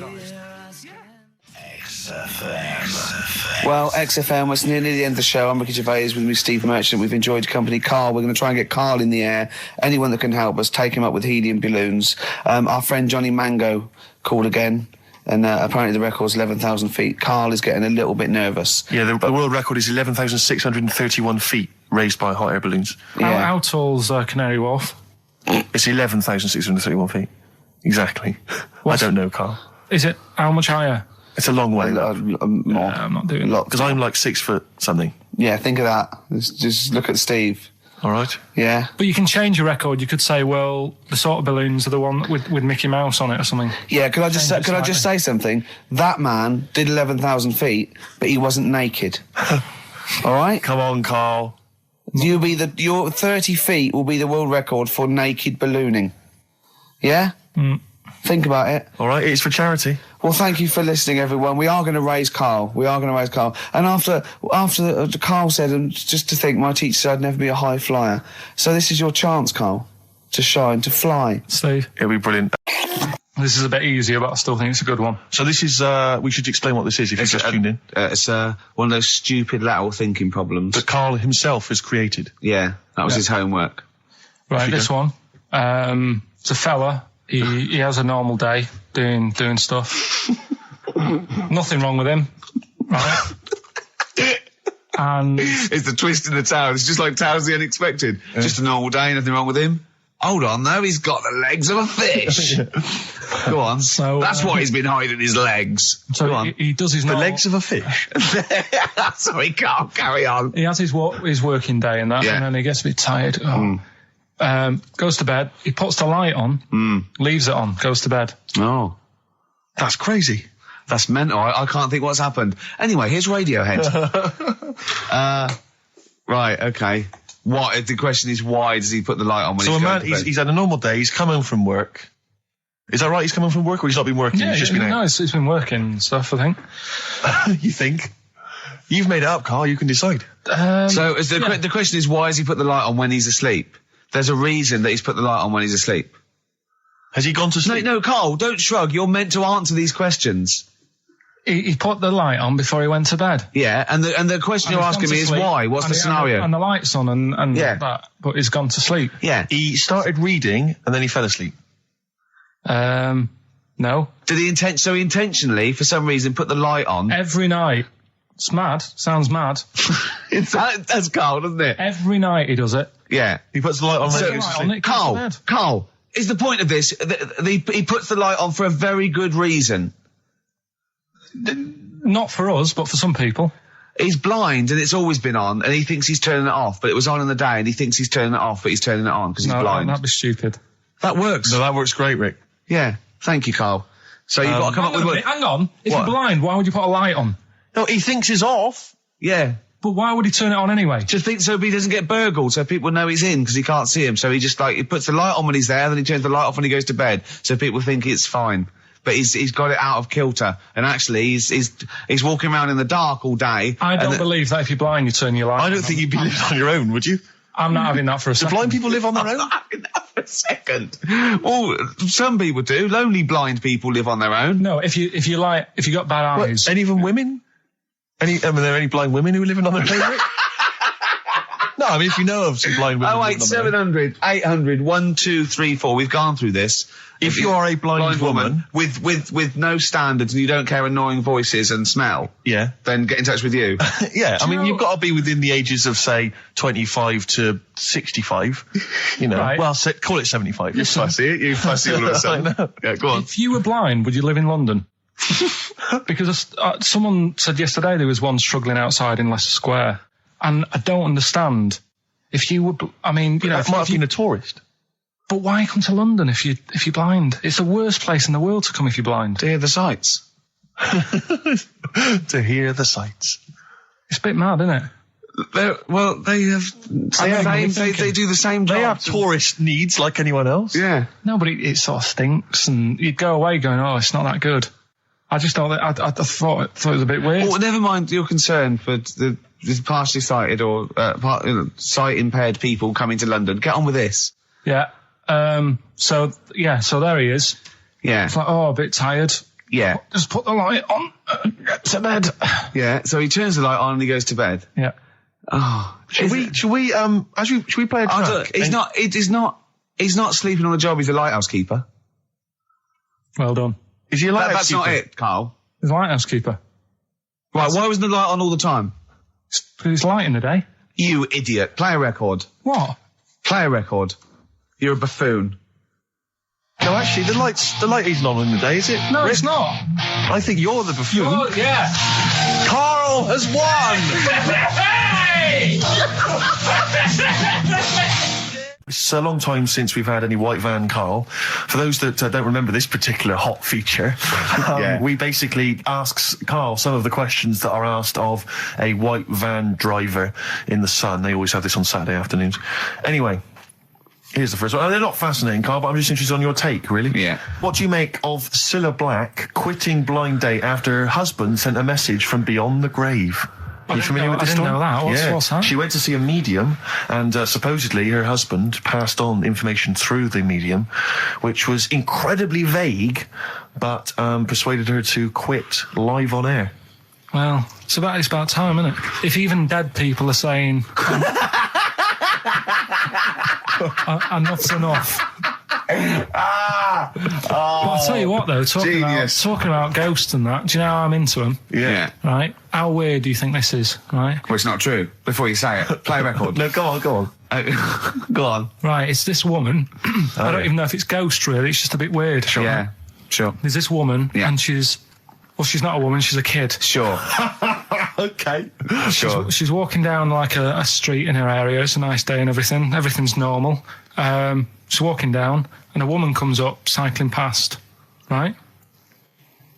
XFM. Well, XFM, we're nearly the end of the show. I'm Ricky Gervais with me, Steve Merchant. We've enjoyed company. Carl, we're going to try and get Carl in the air. Anyone that can help us, take him up with helium balloons. Our friend Johnny Mango called again. And apparently the record's 11,000 feet. Carl is getting a little bit nervous. Yeah, the world record is 11,631 feet raised by hot air balloons. Yeah. How tall's Canary Wharf? It's 11,631 feet. Exactly. I don't know, Carl. Is it how much higher? It's a long way. More. I'm not doing that. Because I'm like 6 foot something. Yeah, think of that. Just look at Steve. All right. Yeah. But you can change your record. You could say, well, the sort of balloons are the one with Mickey Mouse on it or something. Yeah, could I just say something? That man did 11,000 feet, but he wasn't naked. All right? Come on, Carl. Your 30 feet will be the world record for naked ballooning. Yeah? Think about it. All right, it's for charity. Well, thank you for listening, everyone. We are going to raise Carl. And after Carl said, just to think, my teacher said I'd never be a high flyer. So this is your chance, Carl, to shine, to fly. Steve. It'll be brilliant. This is a bit easier, but I still think it's a good one. So this is, we should explain what this is if you've just tuned in. It's one of those stupid lateral thinking problems. That Carl himself has created. Yeah, that was his homework. Right, this one. It's a fella. He has a normal day doing stuff. Nothing wrong with him, right? And It's the twist in the tale. It's just like Tales the Unexpected. Just a normal day, nothing wrong with him. Hold on, though, he's got the legs of a fish. Go on. So, that's why he's been hiding his legs. so Go on. he does his The legs of a fish. Sorry, Carl, carry on. He has his working day and that, Yeah. and then he gets a bit tired. Goes to bed. He puts the light on, leaves it on, goes to bed. Oh, That's crazy. that's mental. I can't think what's happened. Anyway, here's Radiohead. Right, okay. What? The question is, why does he put the light on when So he's a going man, to bed? he's had a normal day, he's come home from work. Is that right? He's come home from work or he's not been working? Yeah, he's just been out? no, it's been working and stuff, I think. You think? You've made it up, Carl. You can decide. So is the question is, why has he put the light on when he's asleep? There's a reason that he's put the light on when he's asleep. Has he gone to sleep? No, Carl, don't shrug. You're meant to answer these questions. He put the light on before he went to bed. Yeah, and the question And you're he's asking gone me to is sleep, why? What's the scenario? And the light's on and Yeah. that, but he's gone to sleep. Yeah. He started reading and then he fell asleep. No. Did he intentionally, for some reason, put the light on? Every night. It's mad. Sounds mad. That's Carl, doesn't it? Every night he does it. Yeah. He puts the light on when So, he goes to Light sleep. on, it goes to bed. Carl, is the point of this, he puts the light on for a very good reason. Not for us, but for some people. He's blind and it's always been on and he thinks he's turning it off, but it was on in the day and he thinks he's turning it off, but he's turning it on because he's blind. That'd be stupid. That works. No, that works great, Rick. Yeah. Thank you, Carl. So you've got to come up with Hang on. If What? you're blind, why would you put a light on? No, he thinks it's off. Yeah. But why would he turn it on anyway? Just think so he doesn't get burgled, so people know he's in because he can't see him. So he just he puts the light on when he's there, then he turns the light off when he goes to bed, so people think it's fine. But he's got it out of kilter, and actually he's walking around in the dark all day. I don't believe that if you're blind, you turn your light on. I don't think you'd be living on your own, would you? I'm not having that for a Do second. blind people live on their own? For a second. Well, some people do. Lonely blind people live on their own. No, if you got bad eyes. Any of them women? Are there any blind women who are living on their own? Rick? No, I mean, if you know of some blind women. Oh, wait, living on their own. 700, 800, 1, 2, 3, 4. We've gone through this. If you are a blind woman with no standards and you don't care annoying voices and smell, yeah, then get in touch with you. yeah. I mean, know- you've got to be within the ages of say 25 to 65. You know, Right. well, call it 75. You fussy, you fussy all of a sudden. I know. Yeah, go on. If you were blind, would you live in London? Because someone said yesterday there was one struggling outside in Leicester Square, and I don't understand. If you were, I mean, you know, That might have been a tourist. but why come to London if you're blind? It's the worst place in the world to come if you're blind. To hear the sights. To hear the sights. It's a bit mad, isn't it? They do the same job. They have tourist needs like anyone else. Yeah. No, but it sort of stinks, and you'd go away going, "Oh, it's not that good." I just thought that I thought it was a bit weird. Well, never mind your concern for the partially sighted or sight impaired people coming to London. Get on with this. Yeah. So there he is. Yeah. It's like, oh, a bit tired. Yeah. Just put the light on. to bed. Yeah, so he turns the light on and he goes to bed. Yeah. Oh. Should we play a track? Look, he's not sleeping on the job, he's a lighthouse keeper. Well done. Is he a lighthouse That's keeper? not it, Carl. He's a lighthouse keeper. Right, why wasn't the light on all the time? Because it's light in the day. You idiot. Play a record. What? Play a record. You're a buffoon. No, actually, the light isn't on in the day, is it? No, Rick? it's not. I think you're the buffoon. Oh, yeah. Carl has won! It's a long time since we've had any white van Carl. For those that don't remember this particular hot feature, we basically ask Carl some of the questions that are asked of a white van driver in the Sun. They always have this on Saturday afternoons. Anyway, here's the first one. They're not fascinating, Carl, but I'm just interested on your take, really. Yeah. What do you make of Cilla Black quitting Blind Date after her husband sent a message from beyond the grave? Are you familiar with this story? I didn't know that. What's that? She went to see a medium, and supposedly her husband passed on information through the medium, which was incredibly vague, but persuaded her to quit live on air. Well, it's about time, isn't it? If even dead people are saying, enough's enough. But I'll tell you what, though, talking about ghosts and that, do you know how I'm into them? Yeah. Right? How weird do you think this is, right? Well, it's not true. Before you say it, play a record. No, go on. Go on. Right, it's this woman. I don't even know if it's ghost, really. It's just a bit weird. Sure. Yeah, sure. There's this woman, and she's not a woman, she's a kid. Sure. Okay. Sure. She's walking down like a street in her area. It's a nice day and everything. Everything's normal. She's walking down, and a woman comes up, cycling past, right?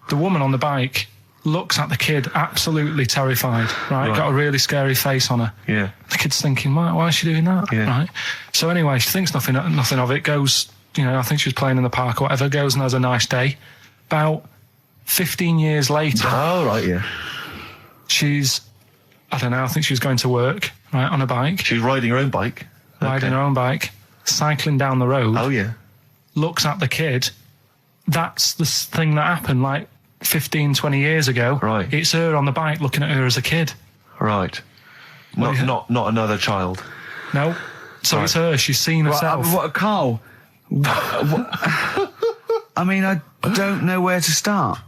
The woman on the bike looks at the kid, absolutely terrified, right? Got a really scary face on her. Yeah. The kid's thinking, why is she doing that? Yeah. Right? So anyway, she thinks nothing of it, goes, I think she was playing in the park or whatever, goes and has a nice day. About 15 years later... Oh, right, yeah. She's, I don't know, I think she was going to work, right, on a bike. She was riding her own bike. Riding her own bike, cycling down the road. Oh, yeah. Looks at the kid. That's the thing that happened, like, 15, 20 years ago. Right. It's her on the bike looking at her as a kid. Right. Not another child. No. So it's her. She's seen herself. What, Carl? I mean, I don't know where to start.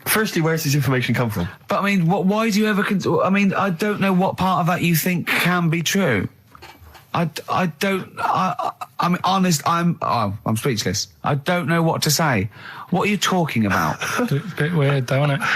Firstly, where's this information come from? But I mean, why do you ever... I mean, I don't know what part of that you think can be true. I mean, honest, I'm speechless. I don't know what to say. What are you talking about? Bit weird, though, isn't it?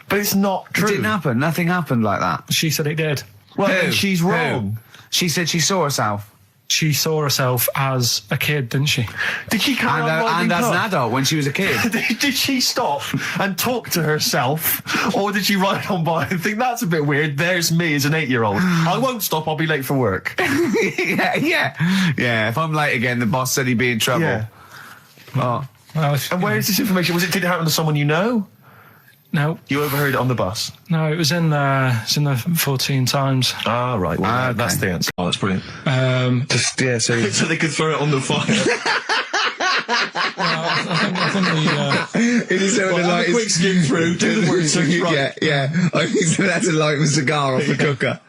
But it's not true. It didn't happen. Nothing happened like that. She said it did. Well, then she's wrong. She said she saw herself. She saw herself as a kid, didn't she? Did she carry on riding and as up? an adult when she was a kid. Did she stop and talk to herself? Or did she ride on by and think, that's a bit weird, there's me as an 8-year-old. I won't stop, I'll be late for work. Yeah, if I'm late again, the boss said he'd be in trouble. Yeah. Oh. Well, And where is this information? Did it happen to someone you know? No. You overheard it on the bus? No, it was in the 14 Times. Ah, right. Well, that's the answer. Oh, that's brilliant. So they could throw it on the fire. I think It is so a quick skim through, do the word search right. Yeah. I think so that's to light a cigar off the cooker.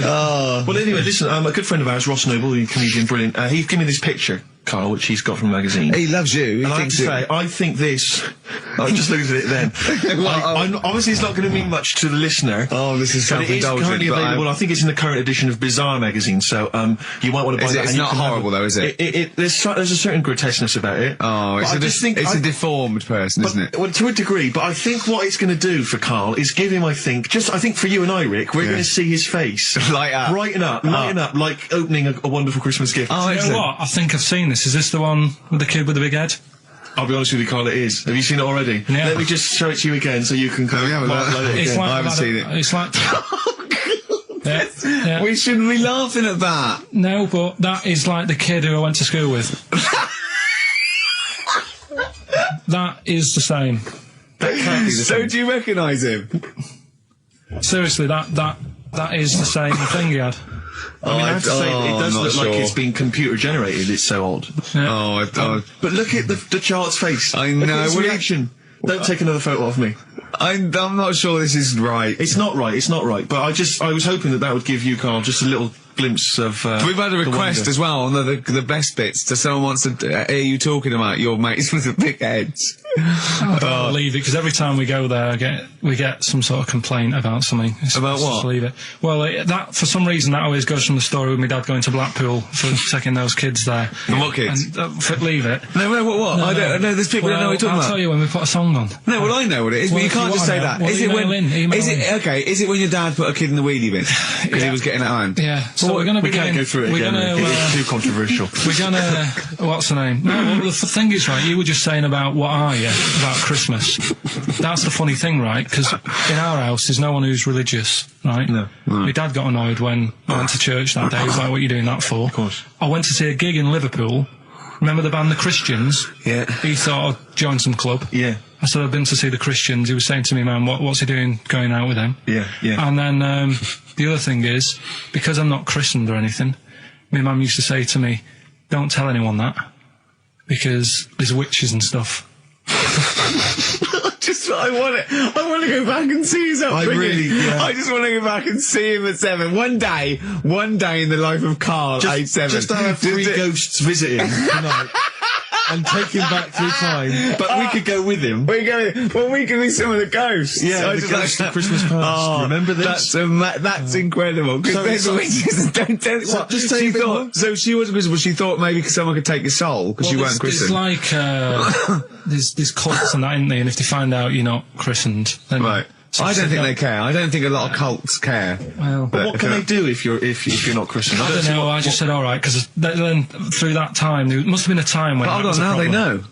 Oh. Well, anyway, listen, a good friend of ours, Ross Noble, the comedian, brilliant, he gave me this picture, Carl, which he's got from a magazine. He loves you. He and I have thinks to say, I think this... I'm just looking at it then. Obviously, it's not going to mean much to the listener. Oh, this is but it is currently available. I think it's in the current edition of Bizarre magazine, so you might want to buy that. It's not horrible, though, is it? There's a certain grotesqueness about it. Oh, it's a deformed person, isn't it? Well, to a degree, but I think what it's going to do for Carl is give him, I think for you and I, Rick, we're going to see his face. Lighten up, like opening a wonderful Christmas gift. Oh, you know what? I think I've seen this. Is this the one with the kid with the big head? I'll be honest with you, Carl, it is. Have you seen it already? Yeah. Let me just show it to you again so you can I haven't seen it. It's like... yeah. We shouldn't be laughing at that. No, but that is like the kid who I went to school with. That is the same. That can't be the same. So do you recognise him? Seriously, that is the same thing he had. I mean, I have to say, it does look like it's been computer generated. It's so odd. Yeah. But look at the child's face. I know. His reaction. Don't take another photo of me. I'm not sure this is right. It's not right. It's not right. But I was hoping that would give you, Carl, just a little glimpse of. We've had a request as well on the best bits. So someone wants to hear you talking about your mates with the big heads. I don't believe it, because every time we go there, we get some sort of complaint about something. About what? Just leave it. Well, that for some reason that always goes from the story with my dad going to Blackpool for taking those kids there. And what kids? And, leave it. No, what? No, I don't know. There's people who don't know what you're talking about. I'll tell you when we put a song on. No, well, I know what it is, but you can't just say that. Is it when? Is it when your dad put a kid in the wheelie bin because he was getting out of hand? Yeah. So we're going to be can't go through it again. It's too controversial. We're going to. What's the name? No, well, the thing is, right. You were just saying about what are you about Christmas. That's the funny thing, right? Because in our house, there's no one who's religious, right? No. My dad got annoyed when I went to church that day. He was like, what are you doing that for? Of course. I went to see a gig in Liverpool. Remember the band The Christians? Yeah. He thought I'd join some club. Yeah. I said, I've been to see The Christians. He was saying to me, man, what's he doing going out with them? Yeah, yeah. And then the other thing is, because I'm not christened or anything, my mum used to say to me, don't tell anyone that, because there's witches and stuff. I want to go back and see his upbringing. I just want to go back and see him at 7. One day in the life of Carl, age 7. Just to have 3 ghosts visiting tonight. And take him back through time. But we could go with him. We could be some of the ghosts. Yeah, the ghosts of Christmas past. Remember this? That's incredible. Because there's witches. Don't tell what. Just say she thought. So she wasn't Christian, but she thought maybe someone could take your soul because you weren't christened. It's like there's cults and that, isn't there? And if they find out you're not christened, then right. So I don't think they care. I don't think a lot of cults care. Well, but what can they do if you're not Christian? I don't know. I just said all right, because then through that time there must have been a time when. But hold on, now they know.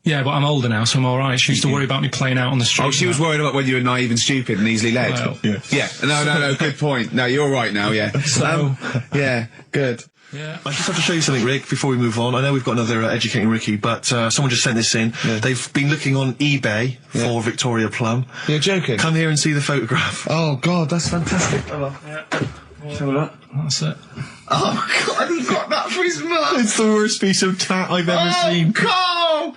Yeah, but I'm older now, so I'm all right. She used to worry about me playing out on the street. Oh, she was worried about whether you were naive and stupid and easily led. Well, yeah. No. Good point. No, you're right now. Yeah. So yeah, good. Yeah. I just have to show you something, Rick, before we move on. I know we've got another Educating Ricky, but someone just sent this in. Yeah. They've been looking on eBay for Victoria Plum. You're joking? Come here and see the photograph. Oh, God, that's fantastic. Show that. That's it. Oh, God, he got that for his mum. It's the worst piece of tat I've ever seen. Carl!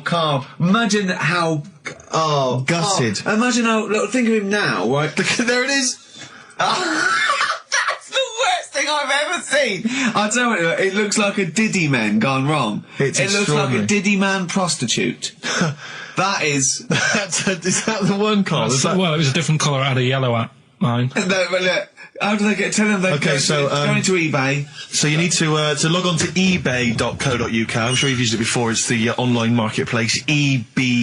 Carl. Imagine how... Oh, gutted. Oh, imagine how... Look, think of him now, right? There it is. I've ever seen. I'll tell you, it looks like a Diddy man gone wrong. It looks like a Diddy man prostitute. That is. Is that the one, Carl? Well, it was a different colour. It had a yellow at mine. No, but look. How do they get? Tell them they go into eBay. So you need to log on to ebay.co.uk. I'm sure you've used it before. It's the online marketplace, ebay.co.uk.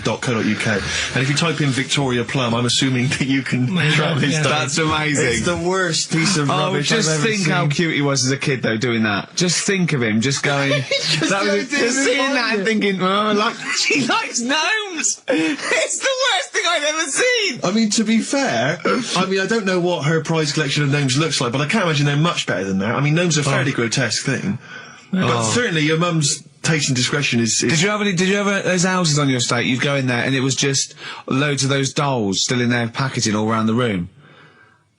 And if you type in Victoria Plum, I'm assuming that you can track this down. That's amazing. It's the worst piece of rubbish I've ever seen. Just think how cute he was as a kid, though, doing that. Just think of him, just going... just seeing that and thinking, she likes gnomes! It's the worst thing I've ever seen! I mean, to be fair, I don't know what her prize collection of gnomes looks like, but I can't imagine they're much better than that. I mean, gnomes are a fairly grotesque thing. But certainly your mum's taste and discretion is... Did you have those houses on your estate? You'd go in there and it was just loads of those dolls still in their packaging all around the room.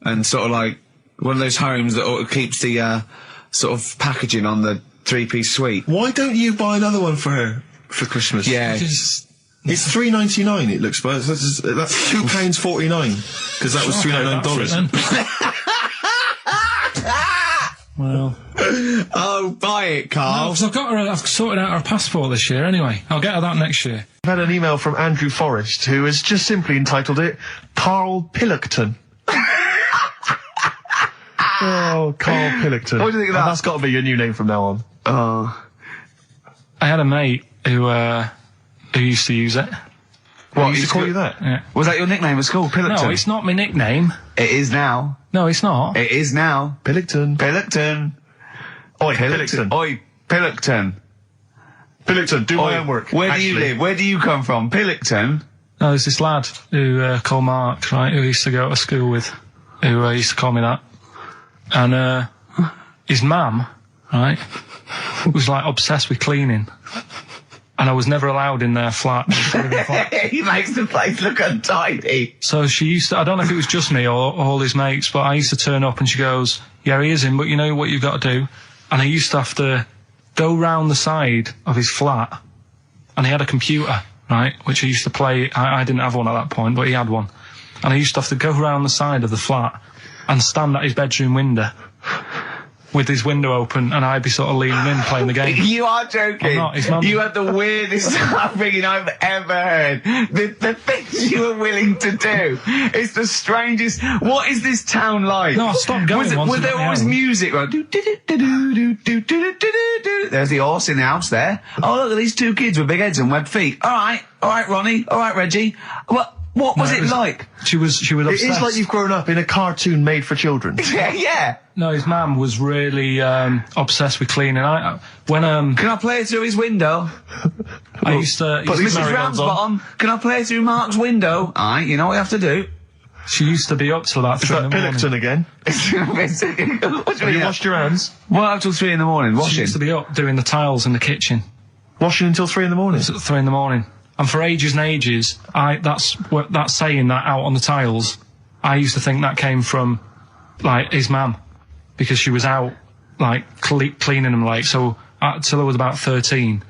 And sort of like one of those homes that keeps the sort of packaging on the 3-piece suite. Why don't you buy another one for her for Christmas? Yeah. It's $3.99. It looks, but that's £2.49 because that was $3.99. Well, oh, buy it, Carl. No, I've sorted out her passport this year. Anyway, I'll get her that next year. I've had an email from Andrew Forrest who has just simply entitled it Karl Pilkington. Oh, Karl Pilkington. What do you think of that? That's got to be your new name from now on. I had a mate who used to use it. What, used to call you that? Yeah. Was that your nickname at school, Pilkington? No, it's not my nickname. It is now. No, it's not. It is now. Pilkington. Oi, Pilkington. Oi, Pilkington. Pilkington, do my homework. Where do you live? Where do you come from? Pilkington? No, there's this lad who called Mark, right, who I used to go to school with, who used to call me that. And his mum, right, was like obsessed with cleaning. And I was never allowed in their flat. He makes the place look untidy. So she used to, I don't know if it was just me or all his mates, but I used to turn up and she goes, yeah, he is in, but you know what you've got to do? And I used to have to go round the side of his flat, and he had a computer, right, which I used to play. I didn't have one at that point, but he had one. And I used to have to go around the side of the flat and stand at his bedroom window with his window open, and I'd be sort of leaning in playing the game. You are joking. I'm not. His mum. You had the weirdest upbringing I've ever heard. The things you were willing to do. It's the strangest. What is this town like? No, I stopped going once. Was there always music? Right? There's the horse in the house there. Oh, look at these two kids with big heads and webbed feet. All right, Ronnie. All right, Reggie. What was it like? She was obsessed. It is like you've grown up in a cartoon made for children. Yeah. No, his mum was really obsessed with cleaning. Can I play through his window? I used to. Mrs. Ramsbottom, can I play through Mark's window? Aye, you know what you have to do. She used to be up till about 3 in the morning. Pilkington again? Have you washed your hands? What, up till 3 in the morning? Washing? She used to be up doing the tiles in the kitchen. Washing until 3 in the morning? It's at 3 in the morning. And for ages and ages, that's saying that out on the tiles, I used to think that came from, like, his mum. Because she was out, like, cleaning them late. So, till I was about 13,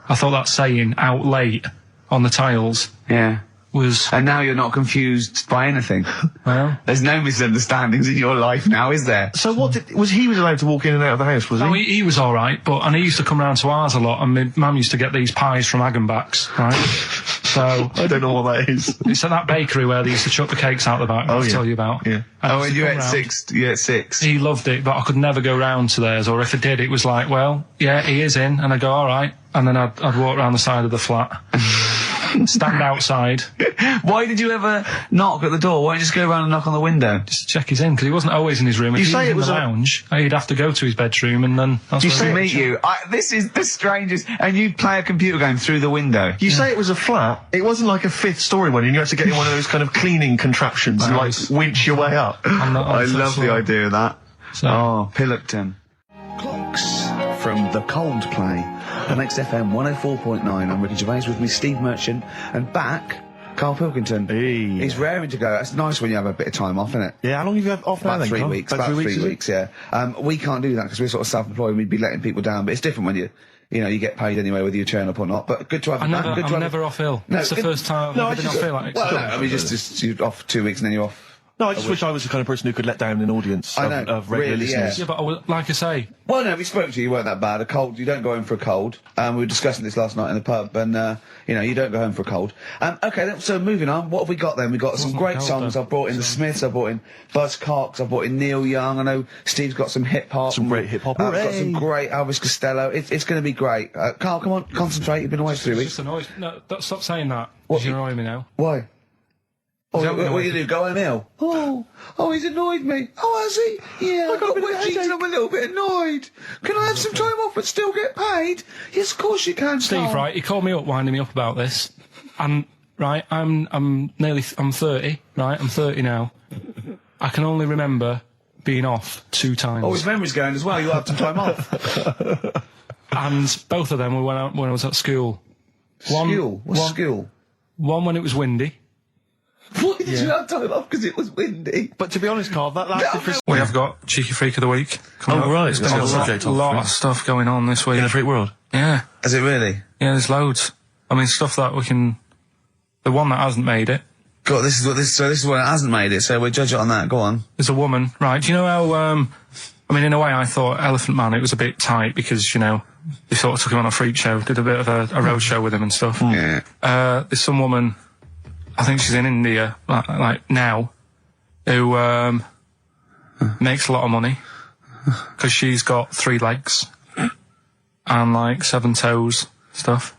I thought that saying out late on the tiles. Yeah. Was. And now you're not confused by anything. Well. There's no misunderstandings in your life now, is there? So he was allowed to walk in and out of the house, was he? No, he was alright, and he used to come round to ours a lot, and my mum used to get these pies from Hagenbach's, right? So. I don't know what that is. It's at that bakery where they used to chuck the cakes out the back, I'll tell you about. Yeah. And you ate six? He loved it, but I could never go round to theirs, or if I did, it was like, well, yeah, he is in, and I'd go, alright, and then I'd walk round the side of the flat. Stand outside. Why did you ever knock at the door? Why don't you just go around and knock on the window? Just to check he's in, because he wasn't always in his room. If he was in the lounge, he'd have to go to his bedroom, and then that's you say meet you. This is the strangest. And you'd play a computer game through the window. You say it was a flat. It wasn't like a 5th story one, and you had to get in one of those kind of cleaning contraptions and like winch your way up. I love the idea of that. So. Pilkington. Clocks from the Coldplay. On XFM 104.9, I'm Ricky Gervais, with me Steve Merchant, and back, Karl Pilkington. Hey. He's raring to go. It's nice when you have a bit of time off, isn't it? Yeah, how long have you had off now? About 3 weeks. About 3 weeks, yeah. We can't do that because we're sort of self-employed and we'd be letting people down, but it's different when you get paid anyway whether you turn up or not. But good to have you back. I'm never off ill. That's the first time I've ever been off ill. Like, well, no, I mean, just you're off 2 weeks and then you're off. No, I just wish I was the kind of person who could let down an audience of regular listeners. Yeah, but like I say... Well, no, we spoke to you, weren't that bad. A cold, you don't go home for a cold. We were discussing this last night in the pub, and, you don't go home for a cold. Okay, so moving on, what have we got then? We've got some great songs. I've brought in the Smiths, I've brought in Buzz Cox, I've brought in Neil Young, I know Steve's got some hip-hop. Some great hip-hop. I've got some great Elvis Costello. It's going to be great. Karl, come on, concentrate, you've been away for 3 weeks. Just annoys. No, stop saying that, because you're annoying me now. Why? What you do? Go home ill? Oh, he's annoyed me. Oh, has he? Yeah, I got wedgies and I'm a little bit annoyed. Can I have some time off but still get paid? Yes, of course you can, Steve, right, he called me up, winding me up about this. And, right, I'm 30, right? I'm 30 now. I can only remember being off 2 times. Oh, his memory's going as well. You had some time off. And both of them were when I was at school. What's school? One when it was windy. Why did you have time off? Because it was windy. But to be honest, Karl, that lasted for... We have got Cheeky Freak of the Week. Right. There's been a lot of stuff going on this week. In the freak world? Yeah. Is it really? Yeah, there's loads. I mean, stuff that we can... The one that hasn't made it. God, this is what hasn't made it, so we'll judge it on that. Go on. There's a woman, right? Do you know how, I mean, in a way, I thought Elephant Man, it was a bit tight because, they sort of took him on a freak show, did a bit of a road show with him and stuff. Yeah. There's some woman, I think she's in India, like now, who, makes a lot of money because she's got 3 legs and 7 toes, stuff.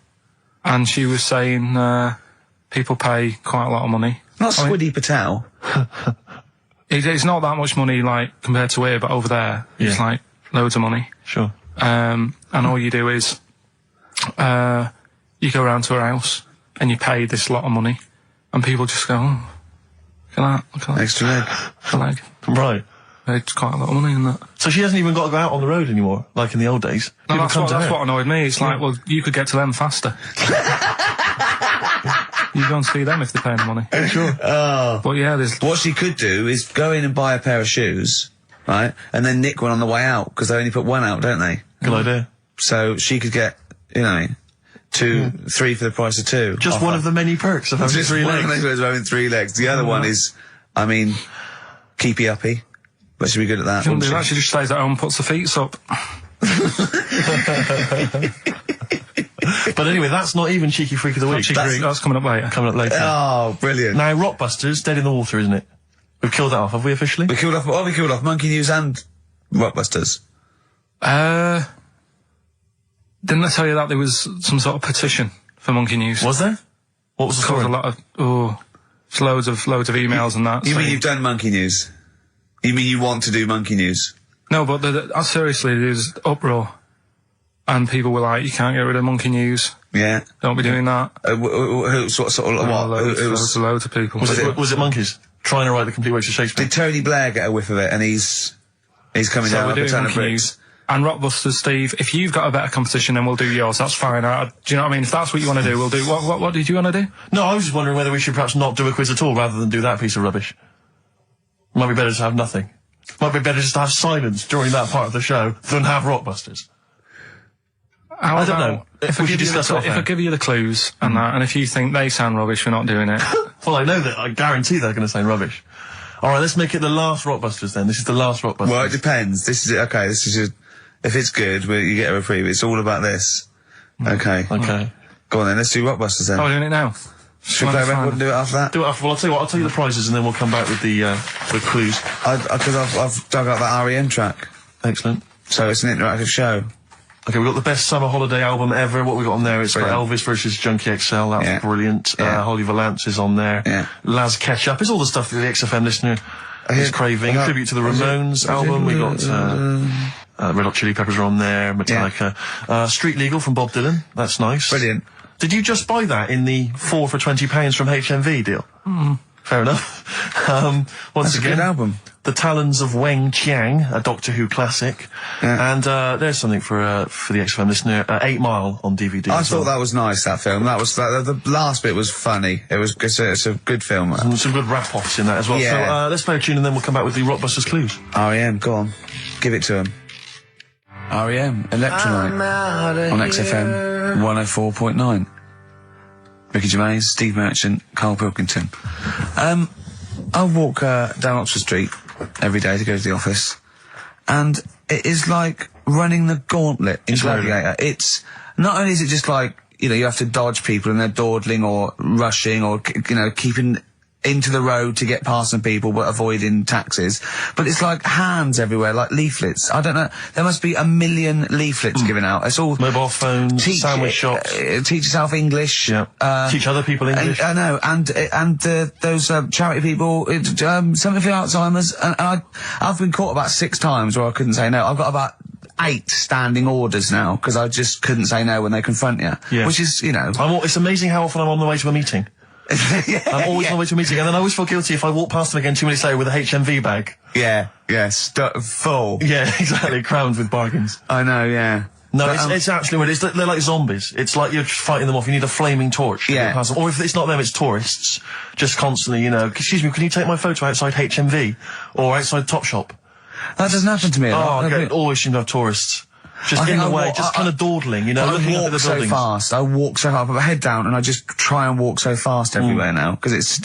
And she was saying, people pay quite a lot of money. Not Squiddy Patel. It's not that much money, compared to here, but over there, it's loads of money. Sure. And all you do is, you go around to her house and you pay this lot of money, and people just go, oh, look at that. Extra leg. Leg. Right. It's quite a lot of money in that. So she hasn't even got to go out on the road anymore, like in the old days? No, that's what annoyed me. It's well, you could get to them faster. You go and see them if they're paying the money. Sure. But yeah, there's... What she could do is go in and buy a pair of shoes, right, and then nick one on the way out, because they only put one out, don't they? Good idea. So she could get, 3 for the price of 2. Just offer. one of the many perks of having Just 3 one legs. of the perks of having 3 legs. The other one is, I mean, keepy uppy. But she'd be good at that. Shouldn't do that. She just stays at home and puts the feet up. But anyway, that's not even Cheeky Freak of the Week. That's coming up later. Coming up later. Oh, brilliant. Now, Rockbusters, Dead in the Water, isn't it? We've killed that off, have we officially? We killed off Monkey News and Rockbusters. Didn't I tell you that there was some sort of petition for Monkey News? Was there? What was the story? A lot of, it's loads of emails and that. You mean you've done Monkey News? You mean you want to do Monkey News? No, but seriously, there's uproar. And people were like, you can't get rid of Monkey News. Yeah. Don't be doing that. Loads of people. Was it monkeys? Trying to write the complete works of Shakespeare? Did Tony Blair get a whiff of it and he's coming down we're like a doing ton of Monkey bricks? News. And Rockbusters, Steve, if you've got a better competition, then we'll do yours. That's fine. Do you know what I mean? If that's what you want to do, we'll do. What did you want to do? No, I was just wondering whether we should perhaps not do a quiz at all rather than do that piece of rubbish. Might be better to have nothing. Might be better just to have silence during that part of the show than have Rockbusters. I don't know. If I give you the clues and that, and if you think they sound rubbish, we're not doing it. Well, I know that. I guarantee they're going to sound rubbish. All right, let's make it the last Rockbusters then. This is the last Rockbusters. Well, it depends. This is okay. This is just, if it's good, you get a reprieve. It's all about this. Okay. Okay. Go on then. Let's do Rockbusters then. Oh, we're doing it now. Should we play a record and do it after that? Do it after. Well, I'll tell you what. I'll tell you the prizes and then we'll come back with the clues. Because I've dug out that REM track. Excellent. So it's an interactive show. Okay, we've got the best summer holiday album ever. What we got on there? It's got Elvis versus Junkie XL. That was brilliant. Holly Valance is on there. Yeah. Laz Ketchup. It's all the stuff that the XFM listener is craving. A tribute to the Ramones album. We got Red Hot Chili Peppers are on there. Metallica. Street Legal from Bob Dylan. That's nice. Brilliant. Did you just buy that in the 4 for £20 from HMV deal? Fair enough. Once That's again, a good album. The Talons of Weng Chiang, a Doctor Who classic. Yeah. And there's something for the XFM listener, 8 Mile on DVD. I thought that was nice, that film. That was the last bit was funny. It's a good film. Some good rap-offs in that as well. Yeah. So let's play a tune and then we'll come back with the Rockbusters clues. REM, go on. Give it to him. REM, Electrolyte, on XFM 104.9. Ricky Gervais, Steve Merchant, Karl Pilkington. I walk down Oxford Street every day to go to the office, and it is like running the gauntlet in Gladiator. It's not only is it just like, you have to dodge people and they're dawdling or rushing or, keeping into the road to get past some people but avoiding taxis, but it's like hands everywhere, like leaflets. I don't know, there must be 1 million leaflets given out. It's all mobile phones, sandwich shops. Teach yourself English. Teach other people English. I know, and those charity people, something for Alzheimer's, and I've been caught about 6 times where I couldn't say no. I've got about 8 standing orders now because I just couldn't say no when they confront you. Yeah. Which is, it's amazing how often I'm on the way to a meeting. I'm always on the way to a meeting, and then I always feel guilty if I walk past them again 2 minutes later with a HMV bag. Full. Yeah, exactly, crammed with bargains. I know, yeah. No, but, it's actually weird. They're like zombies. It's like you're fighting them off. You need a flaming torch to get past them. Or if it's not them, it's tourists. Just constantly, excuse me, can you take my photo outside HMV? Or outside Topshop? That doesn't happen to me a lot. I always seem to have tourists. Just in the way, just kind of dawdling, looking up at the buildings. I walk so fast. I walk so hard. I put my head down and I just try and walk so fast everywhere now. Because it's,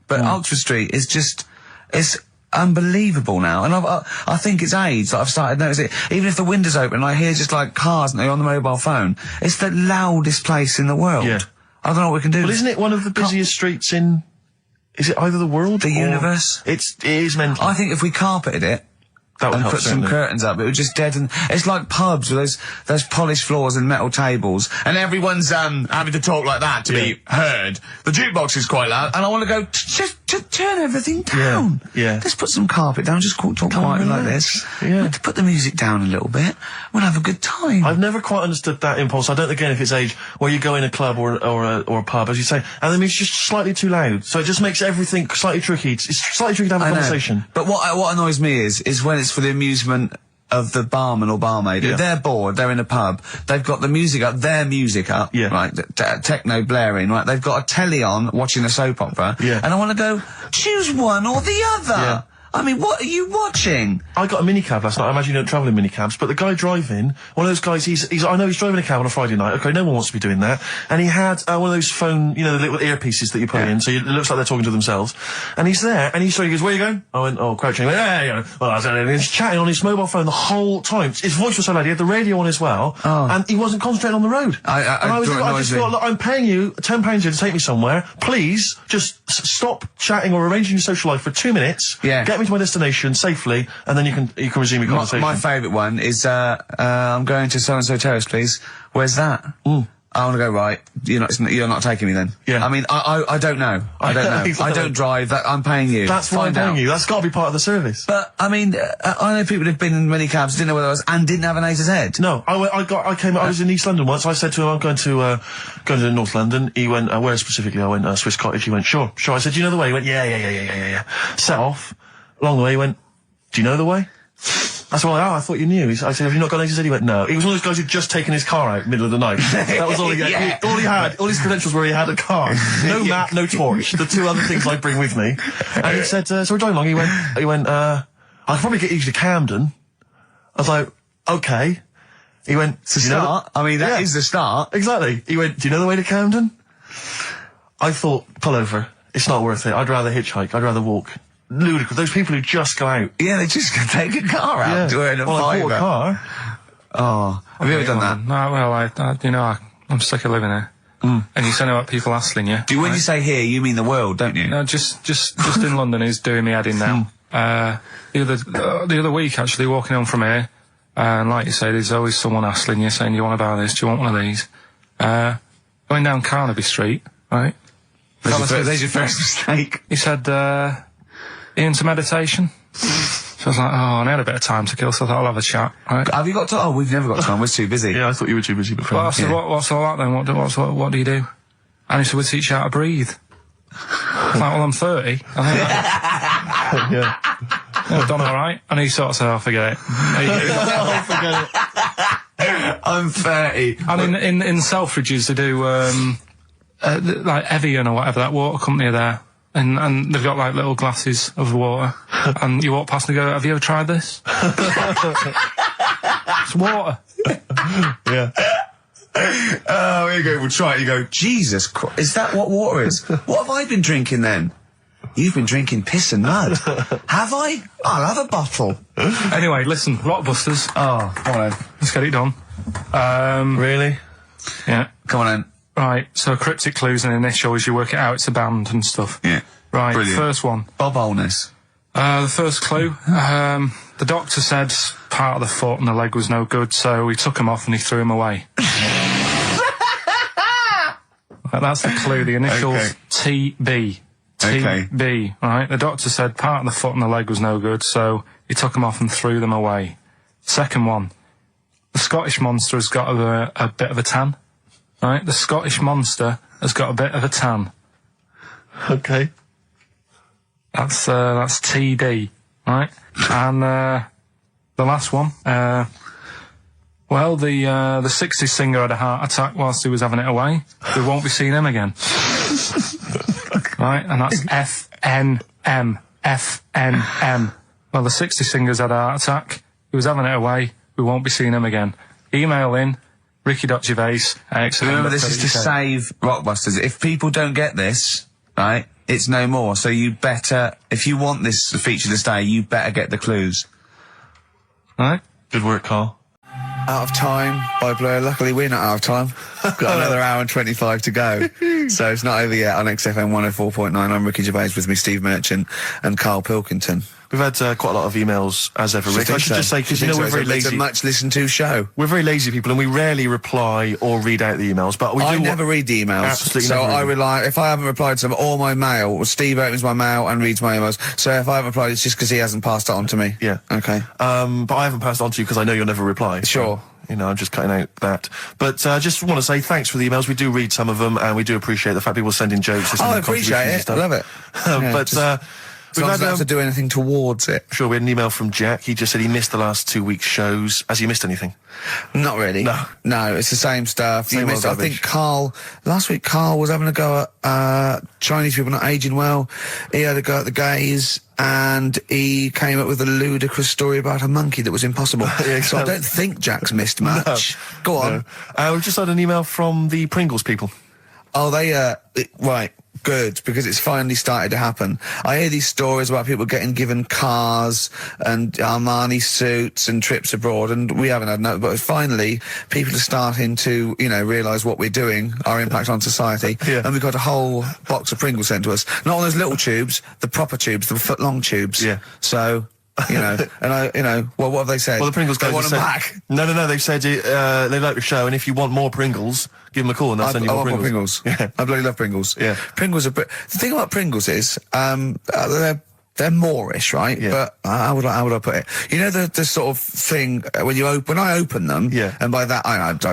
But Oxford Street is just, it's unbelievable now. And I think it's age that I've started noticing it. Even if the window's open and I hear just like cars and they're on the mobile phone, it's the loudest place in the world. Yeah. I don't know what we can do. Well, isn't it one of the busiest streets in, is it either the world? The universe? It is mental. I think if we carpeted it, that would and put some curtains up, it would just deaden. It's like pubs with those polished floors and metal tables, and everyone's having to talk like that to be heard. The jukebox is quite loud, and I want to go just turn everything down. Yeah. Let's put some carpet down. Just talk quietly like this. Yeah. Let's put the music down a little bit. We'll have a good time. I've never quite understood that impulse. I don't again if it's age where you go in a club or a pub, as you say, and then it's just slightly too loud. So it just makes everything slightly tricky. It's slightly tricky to have a conversation. But what annoys me is when it's for the amusement of the barman or barmaid. If they're bored, they're in a pub, they've got the music up, their music up, right, techno blaring, right, they've got a telly on watching a soap opera, and I want to go, choose one or the other. I mean, what are you watching? I got a minicab last night. I imagine you don't travel in minicabs, but the guy driving, one of those guys, I know he's driving a cab on a Friday night. Okay, no one wants to be doing that. And he had one of those phone, the little earpieces that you put in, so it looks like they're talking to themselves. And he's there, and he goes, where are you going? I went, oh, Crouching. He went, well, and he's chatting on his mobile phone the whole time. His voice was so loud, he had the radio on as well, and he wasn't concentrating on the road. I just thought, look, I'm paying you £10 here to take me somewhere. Please, just stop chatting or arranging your social life for 2 minutes. Yeah. Get me to my destination safely, and then you can resume your conversation. My favourite one is, I'm going to so-and-so terrace, please. Where's that? I want to go right. You're not taking me then. Yeah. I mean, I don't know. I don't know. Exactly. I don't drive. I'm paying you. That's why I'm paying you. That's got to be part of the service. But I mean, I know people who've been in minicabs, didn't know where I was, and didn't have an A to Z. No, I was in East London once. I said to him, I'm going to North London. He went, where specifically? I went, Swiss Cottage. He went, sure. I said, do you know the way? He went, yeah. Set off. Along the way, he went, do you know the way? I said, I thought you knew. I said, have you not got an A to Z? He went, no. He was one of those guys who'd just taken his car out middle of the night. That was all he had. All he had, all his credentials were he had a car. No map, no torch. The two other things I bring with me. And he said, so we're driving along. He went, I could probably get you to Camden. I was like, okay. He went, it's a start. I mean, that is the start. Exactly. He went, do you know the way to Camden? I thought, pull over. It's not worth it. I'd rather hitchhike. I'd rather walk. Ludicrous. Those people who just go out. Yeah, they just take a car out. Doing a fiver. Car. Oh, have you ever done that? No, well, I'm sick of living here. And you say about people hassling you. When you say here, you mean the world, don't you? No, just in London is doing me head in now. The other week, actually, walking home from here, and like you say, there's always someone hassling you, saying, do you want to buy this? Do you want one of these? Going down Carnaby Street, right? There's your first mistake. He said, into meditation? So I was like, and I had a bit of time to kill, so I thought I'll have a chat, right? Have you got time? Oh, we've never got time, we're too busy. Yeah, I thought you were too busy before. Well, I said, what's all that then? What do you do? And he said, we teach you how to breathe. I was like, well, I'm 30. I think I've done alright. And he sort of said, forget it. Forget it. I'm 30. And in Selfridges, they do, like Evian or whatever, that water company are there. And they've got like little glasses of water. And you walk past and go, have you ever tried this? It's water. Yeah. Oh, here you go, we'll try it. You go, Jesus Christ, is that what water is? What have I been drinking then? You've been drinking piss and mud. Have I? I'll have a bottle. Anyway, listen, Rockbusters. Oh, come on then. Let's get it done. Really? Yeah. Come on then. Right, so cryptic clues and initials, you work it out, it's a band and stuff. Yeah. Right, Brilliant. First one. Bob Holness. The first clue, the doctor said part of the foot and the leg was no good, so he took him off and he threw him away. That's the clue, the initials TB. TB, right? The doctor said part of the foot and the leg was no good, so he took them off and threw them away. Second one, the Scottish Monster has got a bit of a tan. Right, the Scottish Monster has got a bit of a tan. Okay. That's TD, right? And the last one, the 60s singer had a heart attack whilst he was having it away. We won't be seeing him again. Right, and that's FNM. Well, the 60s singer's had a heart attack. He was having it away. We won't be seeing him again. Email in. Ricky.Gervais. Remember, this is to save Rockbusters. If people don't get this, right, it's no more. So you better, if you want this feature to stay, you better get the clues. Right? Good work, Carl. Out of Time by Blur. Luckily, we're not out of time. Got another hour and 25 to go. So it's not over yet on XFM 104.9. I'm Ricky Gervais, with me, Steve Merchant and Karl Pilkington. We've had quite a lot of emails, as ever, Rick. I should just say, because we're very lazy. It's a much listened to show. We're very lazy people, and we rarely reply or read out the emails, but we do. I never read the emails. Absolutely. So I rely, if I haven't replied to them, or my mail, Steve opens my mail and reads my emails. So if I haven't replied, it's just because he hasn't passed it on to me. Yeah. Okay. But I haven't passed it on to you because I know you'll never reply. Sure. So, I'm just cutting out that. But I just want to say thanks for the emails. We do read some of them, and we do appreciate the fact people send in jokes. I appreciate it. I love it. So I don't have to do anything towards it. Sure, we had an email from Jack. He just said he missed the last 2 weeks' shows. Has he missed anything? Not really. No, it's the same stuff. Same old I think last week Carl was having a go at Chinese people not aging well. He had a go at the gays, and he came up with a ludicrous story about a monkey that was impossible. Yeah, so I don't think Jack's missed much. Go on. No. We've just had an email from the Pringles people. Oh, right. Good, because it's finally started to happen. I hear these stories about people getting given cars and Armani suits and trips abroad, and we haven't had no, but finally people are starting to, realise what we're doing, our impact on society, and we've got a whole box of Pringles sent to us. Not on those little tubes, the proper tubes, the foot-long tubes. Yeah. So... and what have they said? Well, the Pringles guys want them said, back. No, they've said they like the show, and if you want more Pringles, give them a call and they'll send you more Pringles. Yeah. I bloody love Pringles. Yeah. Pringles are... The thing about Pringles is, they're Moorish, right? Yeah. But how would I put it? You know the sort of thing when I open them, yeah. And by that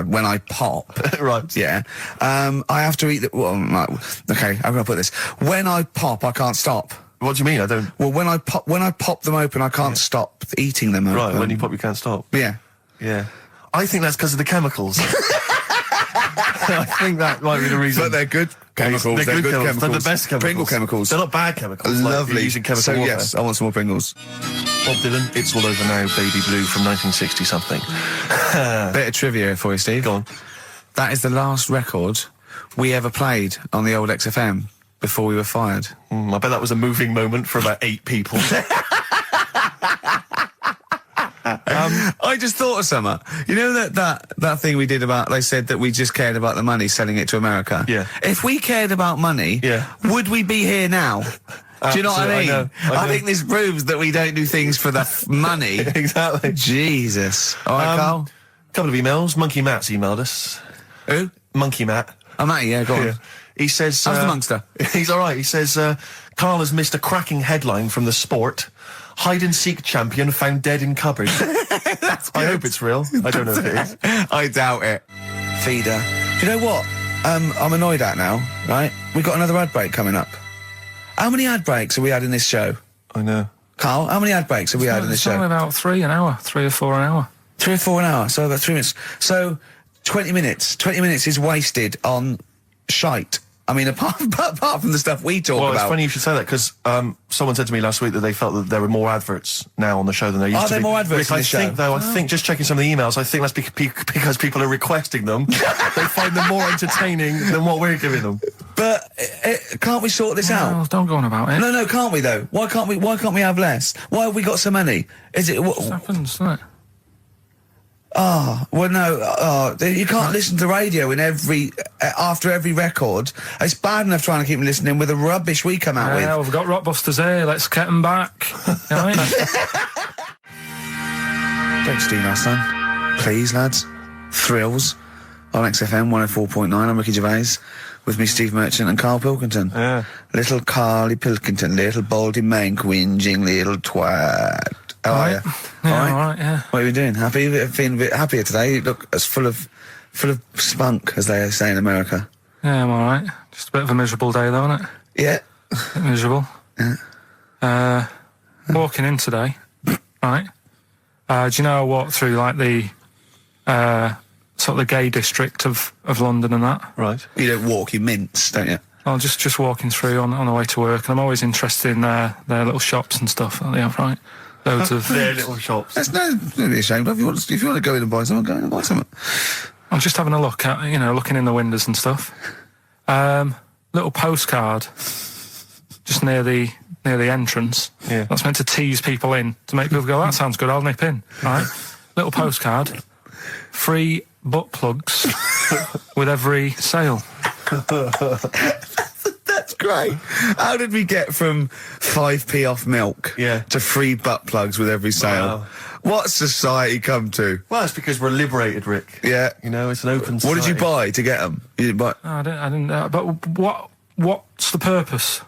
when I pop, right? Yeah, I have to eat the. Well, okay, how can I put this? When I pop, I can't stop. What do you mean? I don't. Well, when I pop them open, I can't stop eating them. Right, when you pop, you can't stop. Yeah, yeah. I think that's because of the chemicals. I think that might be the reason. But they're good chemicals. They're good chemicals. They're the best chemicals. Pringle chemicals. They're not bad chemicals. Lovely. Like using chemical warfare. Yes, I want some more Pringles. Bob Dylan, It's All Over Now, Baby Blue from 1960 something. Bit of trivia for you, Steve. Go on. That is the last record we ever played on the old XFM before we were fired. I bet that was a moving moment for about 8 people. I just thought of something. You know that thing we did about, they said that we just cared about the money, selling it to America? Yeah. If we cared about money, would we be here now? Do you know what I mean? I think this proves that we don't do things for the money. Exactly. Jesus. All right, Carl? Couple of emails. Monkey Matt's emailed us. Who? Monkey Matt. Oh, Matty, yeah, go on. Yeah. He says... How's the Monster? He's all right. He says, Carl has missed a cracking headline from The Sport. Hide-and-seek champion found dead in cupboard. I hope it's real. I don't know if it is. I doubt it. Feeder. Do you know what? I'm annoyed at now, right? We've got another ad break coming up. How many ad breaks have we had in this show? I know. Carl, how many ad breaks have we had in this show? It's only about 3 an hour. 3 or 4 an hour. 3 or 4 an hour, so about 3 minutes. So, 20 minutes. 20 minutes is wasted on shite. I mean, apart from the stuff we talk about. Well, it's funny you should say that, because someone said to me last week that they felt that there were more adverts now on the show than there used to be. Are there more adverts in this show? I think, just checking some of the emails, I think that's because people are requesting them. They find them more entertaining than what we're giving them. But can't we sort this out? Don't go on about it. No, can't we though? Why can't we have less? Why have we got so many? Is it? It happens, doesn't it? Oh, well, no, you can't listen to the radio after every record. It's bad enough trying to keep them listening with the rubbish we come out with. Yeah, we've got Rockbusters here, let's get them back. Right? Don't steal our son. Please, lads. Thrills on XFM 104.9. I'm Ricky Gervais. With me, Steve Merchant and Karl Pilkington. Yeah. Little Carly Pilkington, little baldy mank whinging little twat. How are you? Yeah, all right, yeah. What are you doing? Happy? Feeling a bit happier today? You look as full of spunk, as they say in America. Yeah, I'm all right. Just a bit of a miserable day, though, isn't it? Yeah. A bit miserable. Yeah. Walking in today, right? Do you know I walked through, like, the sort of the gay district of London and that? Right. You don't walk, you mince, don't you? Well, just walking through on the way to work, and I'm always interested in their little shops and stuff that they have, right? Loads of their little shops. That's don't be ashamed of. If you want to go in and buy something, go in and buy something. I'm just having a look at, looking in the windows and stuff. Little postcard just near the entrance. Yeah. That's meant to tease people in, to make people go, that sounds good, I'll nip in. Right? Little postcard. Free butt plugs with every sale. That's great. How did we get from 5p off milk to free butt plugs with every sale? Wow. What's society come to? Well, it's because we're liberated, Rick. Yeah. It's an open society. What did you buy to get them? You didn't buy... No, I didn't. But what's the purpose?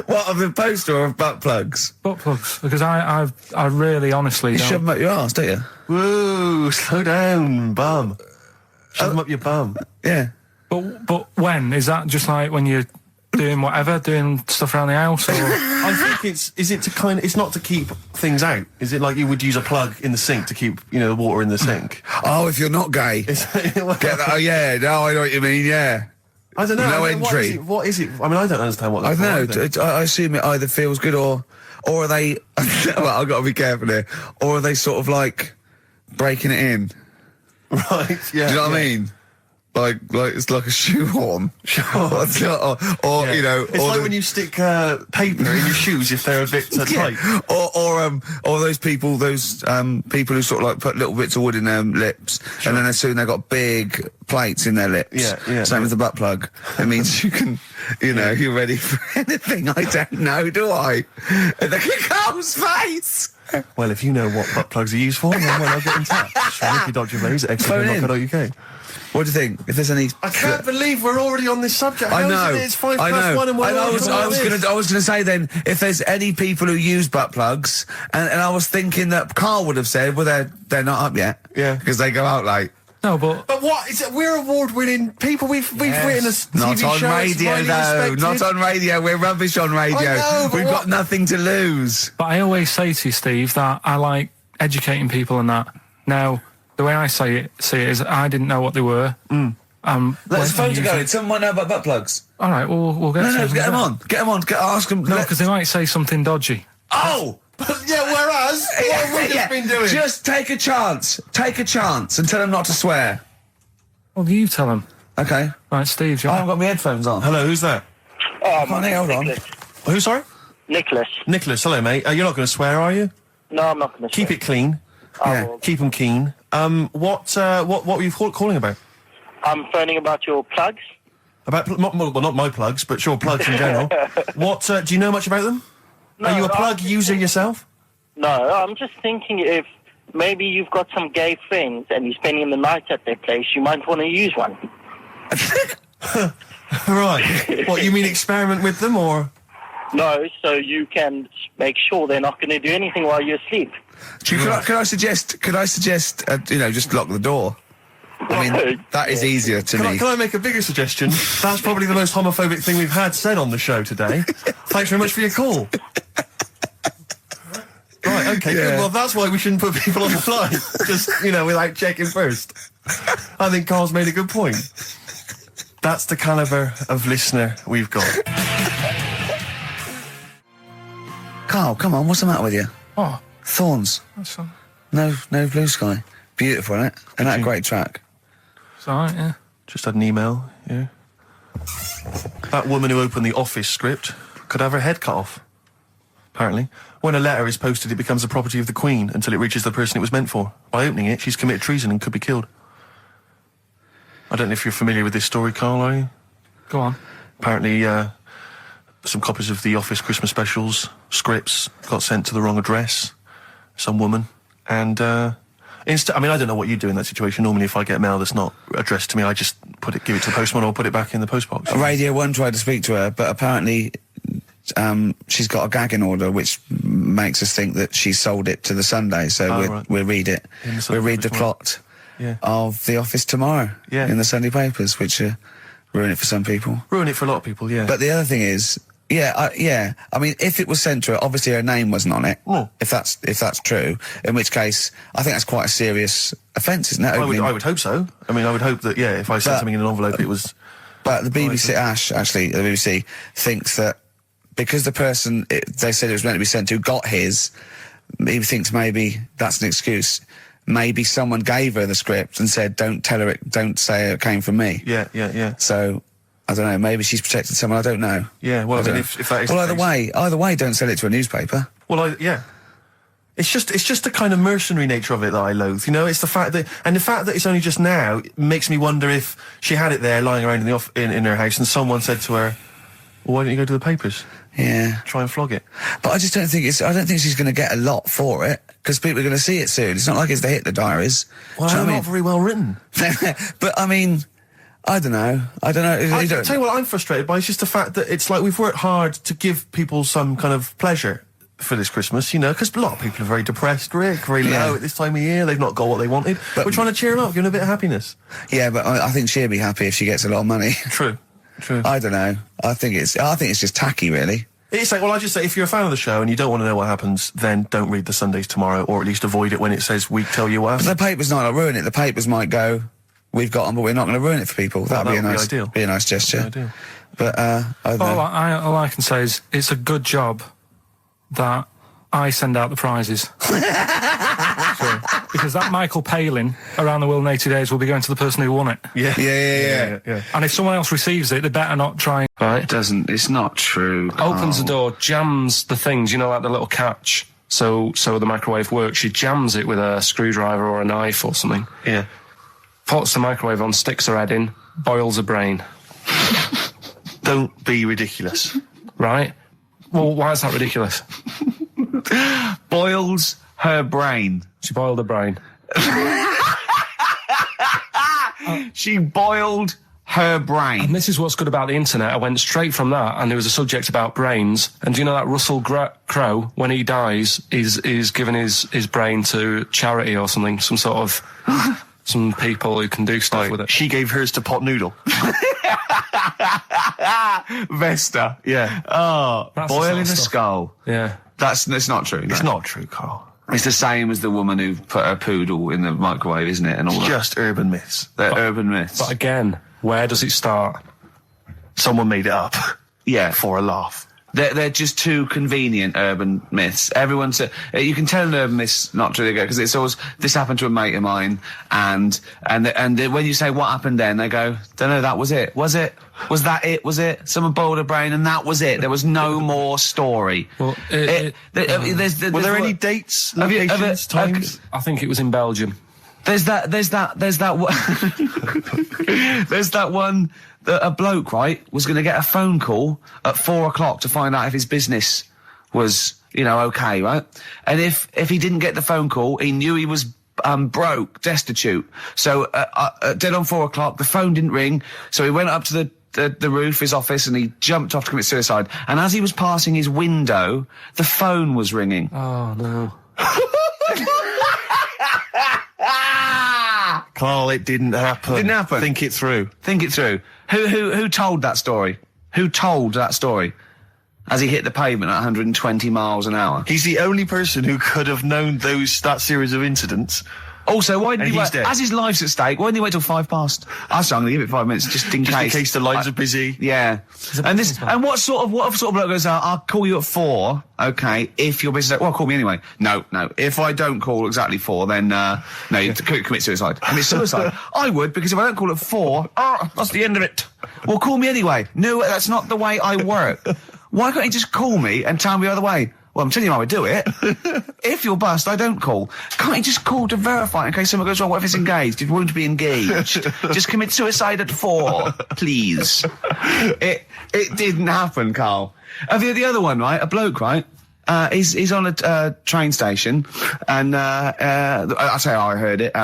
What, of the poster or of butt plugs? Butt plugs. Because I really, honestly You don't... shove them up your arse, don't you? Whoa, slow down, bum. Shove them up your bum. Yeah. But when? Is that just like when you're doing whatever, doing stuff around the house, or I think it's not to keep things out. Is it like you would use a plug in the sink to keep, the water in the sink? Oh, if you're not gay. Get that? Oh, yeah, no, I know what you mean, yeah. I don't know. No entry. What is it? I mean, I don't understand what that's I don't know. I assume it either feels good or are they... well, I've got to be careful here. Or are they sort of like breaking it in? Right, yeah. Do you know what I mean? Like it's like a shoehorn. Sure. or It's like when you stick paper in your shoes if they're a bit tight. Or those people who sort of like put little bits of wood in their lips, and then as soon they've got big plates in their lips. Yeah. Same with the butt plug. It means you can, you're ready for anything. I don't know, do I? And look at Carl's face. Well, if you know what butt plugs are used for, then I'll get in touch. Gervais at XFM.co.uk. What do you think? If there's any... I can't believe we're already on this subject. I know. It's 1:05 and we're I was going to say then, if there's any people who use butt plugs, and I was thinking that Carl would have said, well, they're not up yet. Yeah. Because they go out late. no, but what is it? We're award-winning people. We've written a TV Not on show. It's radio, highly though. respected. Not on radio. We're rubbish on radio. I know, but We've got nothing to lose. But I always say to you, Steve, that I like educating people and that. Now, the way I see it is I didn't know what they were. Let's phone to go. Someone might know about butt plugs. All right, we'll get No, some. get them on. Get them on. Ask them. No, because they might say something dodgy. Oh! Yeah, whereas, what have we just been doing? Just take a chance. Take a chance and tell them not to swear. Well, you tell them. Okay. Right, Steve, I haven't got my headphones on. Hello, who's that? Hold on. Who, sorry? Nicholas. Nicholas, hello, mate. You're not going to swear, are you? No, I'm not going to Keep it clean. Yeah. Keep them keen. What were you calling about? I'm phoning about your plugs. About, not my plugs, but sure, plugs in general. Do you know much about them? No, Are you a plug user yourself? No, I'm just thinking if maybe you've got some gay friends and you're spending the night at their place, you might want to use one. Right. What, you mean experiment with them, or...? No, so you can make sure they're not going to do anything while you're asleep. Could I suggest, just lock the door? I mean, that is easier to me. Can I make a bigger suggestion? That's probably the most homophobic thing we've had said on the show today. Thanks very much for your call. Right, okay, good. Well, that's why we shouldn't put people on the line. Just, without checking first. I think Carl's made a good point. That's the calibre of listener we've got. Carl, come on, what's the matter with you? Oh, Thorns. that's No blue sky. Beautiful, isn't it? And that great track. it's all right, yeah. Just had an email, yeah. That woman who opened the Office script could have her head cut off. Apparently. When a letter is posted, it becomes the property of the Queen until it reaches the person it was meant for. By opening it, she's committed treason and could be killed. I don't know if you're familiar with this story, Carl, are you? Go on. Apparently, some copies of the Office Christmas specials, scripts, got sent to the wrong address. Some woman. And, I don't know what you do in that situation. Normally, if I get mail that's not addressed to me, I just give it to the postman or put it back in the postbox. Radio 1 tried to speak to her, but apparently she's got a gagging order, which makes us think that she sold it to the Sunday. So we'll read it. We'll read the plot of The Office tomorrow in the Sunday papers, which ruin it for some people. Ruin it for a lot of people, yeah. But the other thing is, I mean, if it was sent to her, obviously her name wasn't on it. Oh. If that's true, in which case, I think that's quite a serious offence, isn't it? I would hope so. I mean, I would hope that, if I sent something in an envelope, it was... But the BBC, the BBC, thinks that because the person they said it was meant to be sent to got his, he thinks maybe that's an excuse. Maybe someone gave her the script and said, don't say it came from me. Yeah. So... I don't know, maybe she's protected someone, I don't know. Yeah, well, if that is... Well, either way, don't sell it to a newspaper. Well, It's just the kind of mercenary nature of it that I loathe, It's the fact that it's only just now makes me wonder if she had it there lying around in her house and someone said to her, well, why don't you go to the papers? Yeah. Try and flog it. But I just don't think she's going to get a lot for it, because people are going to see it soon. It's not like it's the Hitler Diaries. Well, they're not very well written. But, I mean... I don't know. I'll tell you what I'm frustrated by. It's just the fact that it's like we've worked hard to give people some kind of pleasure for this Christmas, because a lot of people are very depressed, Rick, very low at this time of year. They've not got what they wanted. But we're trying to cheer them up, give them a bit of happiness. Yeah, but I think she'll be happy if she gets a lot of money. True. True. I don't know. I think it's just tacky, really. It's like, well, I just say, if you're a fan of the show and you don't want to know what happens, then don't read the Sundays Tomorrow, or at least avoid it when it says we tell you what happens. The papers might not ruin it. The papers might go, we've got them, but we're not going to ruin it for people. That'd be a nice, ideal. Be a nice gesture. Ideal. But I don't know. All I can say is it's a good job that I send out the prizes. Because that Michael Palin around the world in 80 days will be going to the person who won it. Yeah. And if someone else receives it, they better not try and... Right? It's not true. Opens the door, jams the things, you know, like the little catch. So the microwave works. She jams it with a screwdriver or a knife or something. Yeah. Puts the microwave on, sticks her head in, boils her brain. Don't be ridiculous. Right? Well, why is that ridiculous? Boils her brain. She boiled her brain. She boiled her brain. And this is what's good about the internet. I went straight from that, and there was a subject about brains. And do you know that Russell Crowe, when he dies, is giving his brain to charity or something, some sort of some people who can do stuff with it. She gave hers to Pot Noodle. Vesta. Yeah. Oh, That's boiling the a sort of skull. Yeah. That's not true. It's not true, Carl. It's the same as the woman who put her poodle in the microwave, isn't it? And all that. Just urban myths. They're urban myths. But again, where does it start? Someone made it up. Yeah. For a laugh. They're just too convenient urban myths. Everyone's you can tell an urban myth's not true because it's always this happened to a mate of mine, and when you say what happened then, they go, don't know, that was it. Was it? Was that it? Was it? Someone boiled a brain and that was it. There was no more story. Well, Were there any dates, locations, times? I think it was in Belgium. There's that one that a bloke, right, was going to get a phone call at 4 o'clock to find out if his business was, okay, right? And if he didn't get the phone call, he knew he was broke, destitute. So dead on 4 o'clock, the phone didn't ring, so he went up to the roof, his office, and he jumped off to commit suicide. And as he was passing his window, the phone was ringing. Oh, no. Carl, it didn't happen. Didn't happen. Think it through. Think it through. Who told that story? Who told that story? As he hit the pavement at 120 miles an hour. He's the only person who could have known that series of incidents. Also, why didn't he wait? dead. As his life's at stake, why didn't he wait till 5 past? I'm going to give it 5 minutes just in case. Just in case the lines are busy. Yeah. And what sort of bloke goes out, I'll call you at 4, okay, if your business, well, call me anyway. No. If I don't call exactly 4, then, no, you commit suicide. Commit suicide. I would, because if I don't call at 4, that's the end of it. Well, call me anyway. No, that's not the way I work. Why can't you just call me and tell me the other way? Well, I'm telling you how I do it. If you're bust, I don't call. Can't you just call to verify in case something goes wrong? What if it's engaged? If you want to be engaged, just commit suicide at 4, please. It didn't happen, Carl. The other one, right? A bloke, right? He's on a train station, and I say I heard it.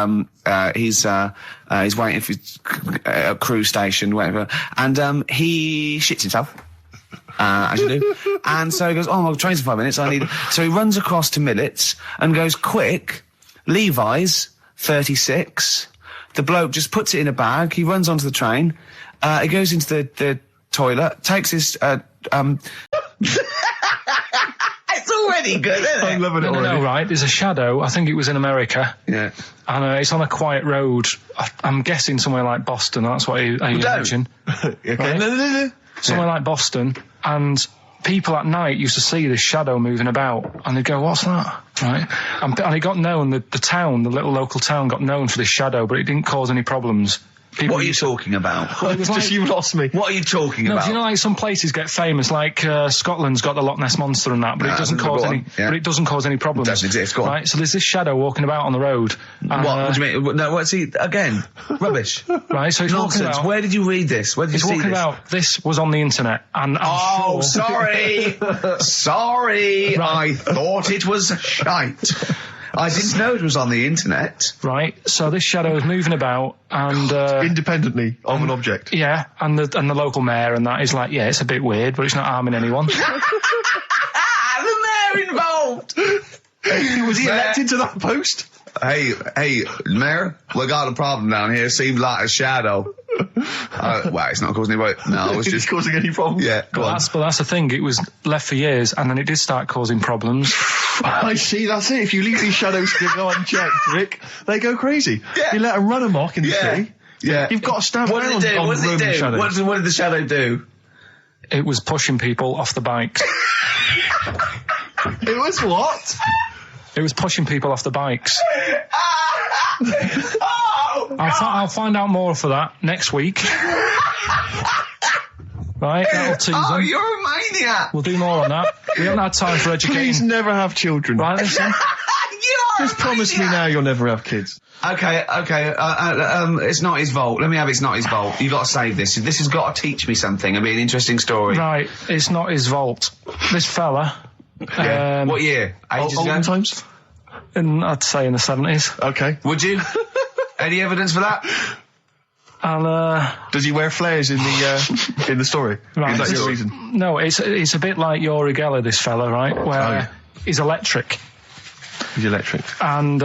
He's waiting for a cruise station, whatever, and he shits himself. As you do. And so he goes, my train's in 5 minutes, so he runs across to Millets and goes, quick, Levi's, 36. The bloke just puts it in a bag, he runs onto the train, he goes into the toilet, takes his, It's already good, isn't it? I'm loving it already. No, right, there's a shadow, I think it was in America. Yeah. And it's on a quiet road, I'm guessing somewhere like Boston, that's what you mentioned. Okay. Right? No. Somewhere like Boston, and people at night used to see this shadow moving about, and they'd go, what's that? Right? And it got known, the little local town got known for this shadow, but it didn't cause any problems. What are you talking about? Well, it was like, you lost me. What are you talking about? Do you know, like some places get famous, like Scotland's got the Loch Ness Monster and that, but it doesn't cause any. Yeah. But it doesn't cause any problems. It doesn't exist. Go on. Right? So there's this shadow walking about on the road. And, what do you mean? No, what's he again? Rubbish. Right? So it's walking Nonsense. about. Where did you read this? Where did you see walking this? about. This was on the internet, and I'm sure. Sorry, sorry. Right. I thought it was shite. I didn't know it was on the internet. Right, so this shadow is moving about, and independently of an object. Yeah, and the local mayor and that is like, yeah, it's a bit weird, but it's not harming anyone. The mayor involved. Was he elected to that post? Hey, mayor, we got a problem down here. Seems like a shadow. Well, it's not causing any problems. No, it's just causing any problems. Yeah, go on. But that's the thing. It was left for years, and then it did start causing problems. I see, that's it. If you leave these shadows to go unchecked, Rick, they go crazy. Yeah. You let them run amok in the city. Yeah. You've got to stand What around did it do? on What did it roaming do? shadows. What did the shadow do? It was pushing people off the bikes. It was what? It was pushing people off the bikes. Oh, I'll find out more for that next week. Right, that'll tease oh, them. you're a maniac. We'll do more on that. We haven't had time for educating. Please never have children. Right, listen. Just promise me now you'll never have kids. Okay. It's not his fault. Let me have it's not his fault. You've got to save this. This has got to teach me something. It'll be an interesting story. Right, it's not his fault. This fella. Yeah. What year? Ages ago? Olden times? I'd say in the 70s. Okay. Would you? Any evidence for that? And does he wear flares in the story? Right, Is that your reason? No, it's a bit like Yuri Geller, this fella, right? Where he's electric. He's electric. And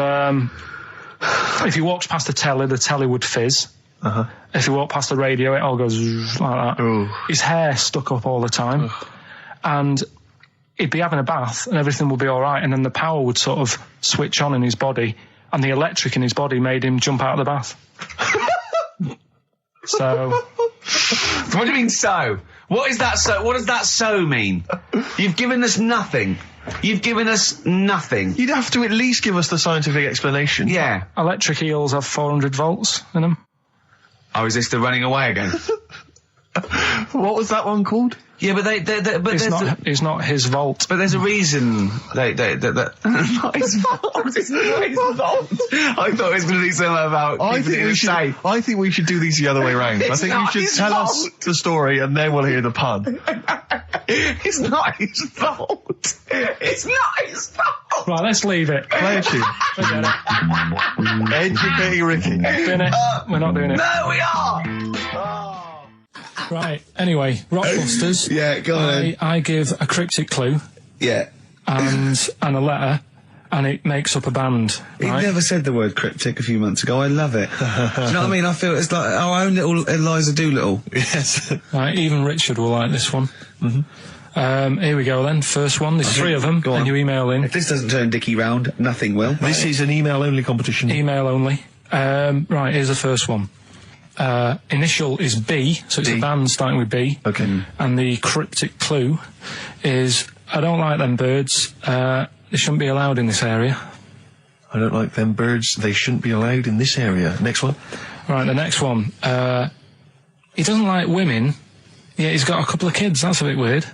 if he walks past the telly would fizz. Uh-huh. If he walked past the radio, it all goes like that. Ooh. His hair stuck up all the time. Ugh. And he'd be having a bath and everything would be all right, and then the power would sort of switch on in his body, and the electric in his body made him jump out of the bath. So... What do you mean so? What is that so? What does that so mean? You've given us nothing. You've given us nothing. You'd have to at least give us the scientific explanation. Yeah. Electric eels have 400 volts in them. Oh, is this the running away again? What was that one called? Yeah, but It's not his vault. But there's a reason that not his fault. It's not his fault. I thought it was going to be something about I think we should do these the other way round. I think you should tell us the story and then we'll hear the pun. It's not his fault. It's not his fault. Right, let's leave it. Play a tune. Forget it. Educating Ricky. Doing it. We're not doing it. No, we are. Right, anyway, Rockbusters. Yeah, go on. I give a cryptic clue. Yeah. And a letter, and it makes up a band. He Right? never said the word cryptic a few months ago. I love it. Do you know what I mean? I feel it's like our own little Eliza Doolittle. Yes. Right, even Richard will like this one. Here we go then. First one. There's three of them, and you email in. If this doesn't turn Dickie round, nothing will. This is an email-only competition. Email only. Right, here's the first one. Initial is B, so it's a band starting with B. Okay. And the cryptic clue is, I don't like them birds, they shouldn't be allowed in this area. I don't like them birds, they shouldn't be allowed in this area. Next one. Right, the next one. He doesn't like women, yet he's got a couple of kids, that's a bit weird.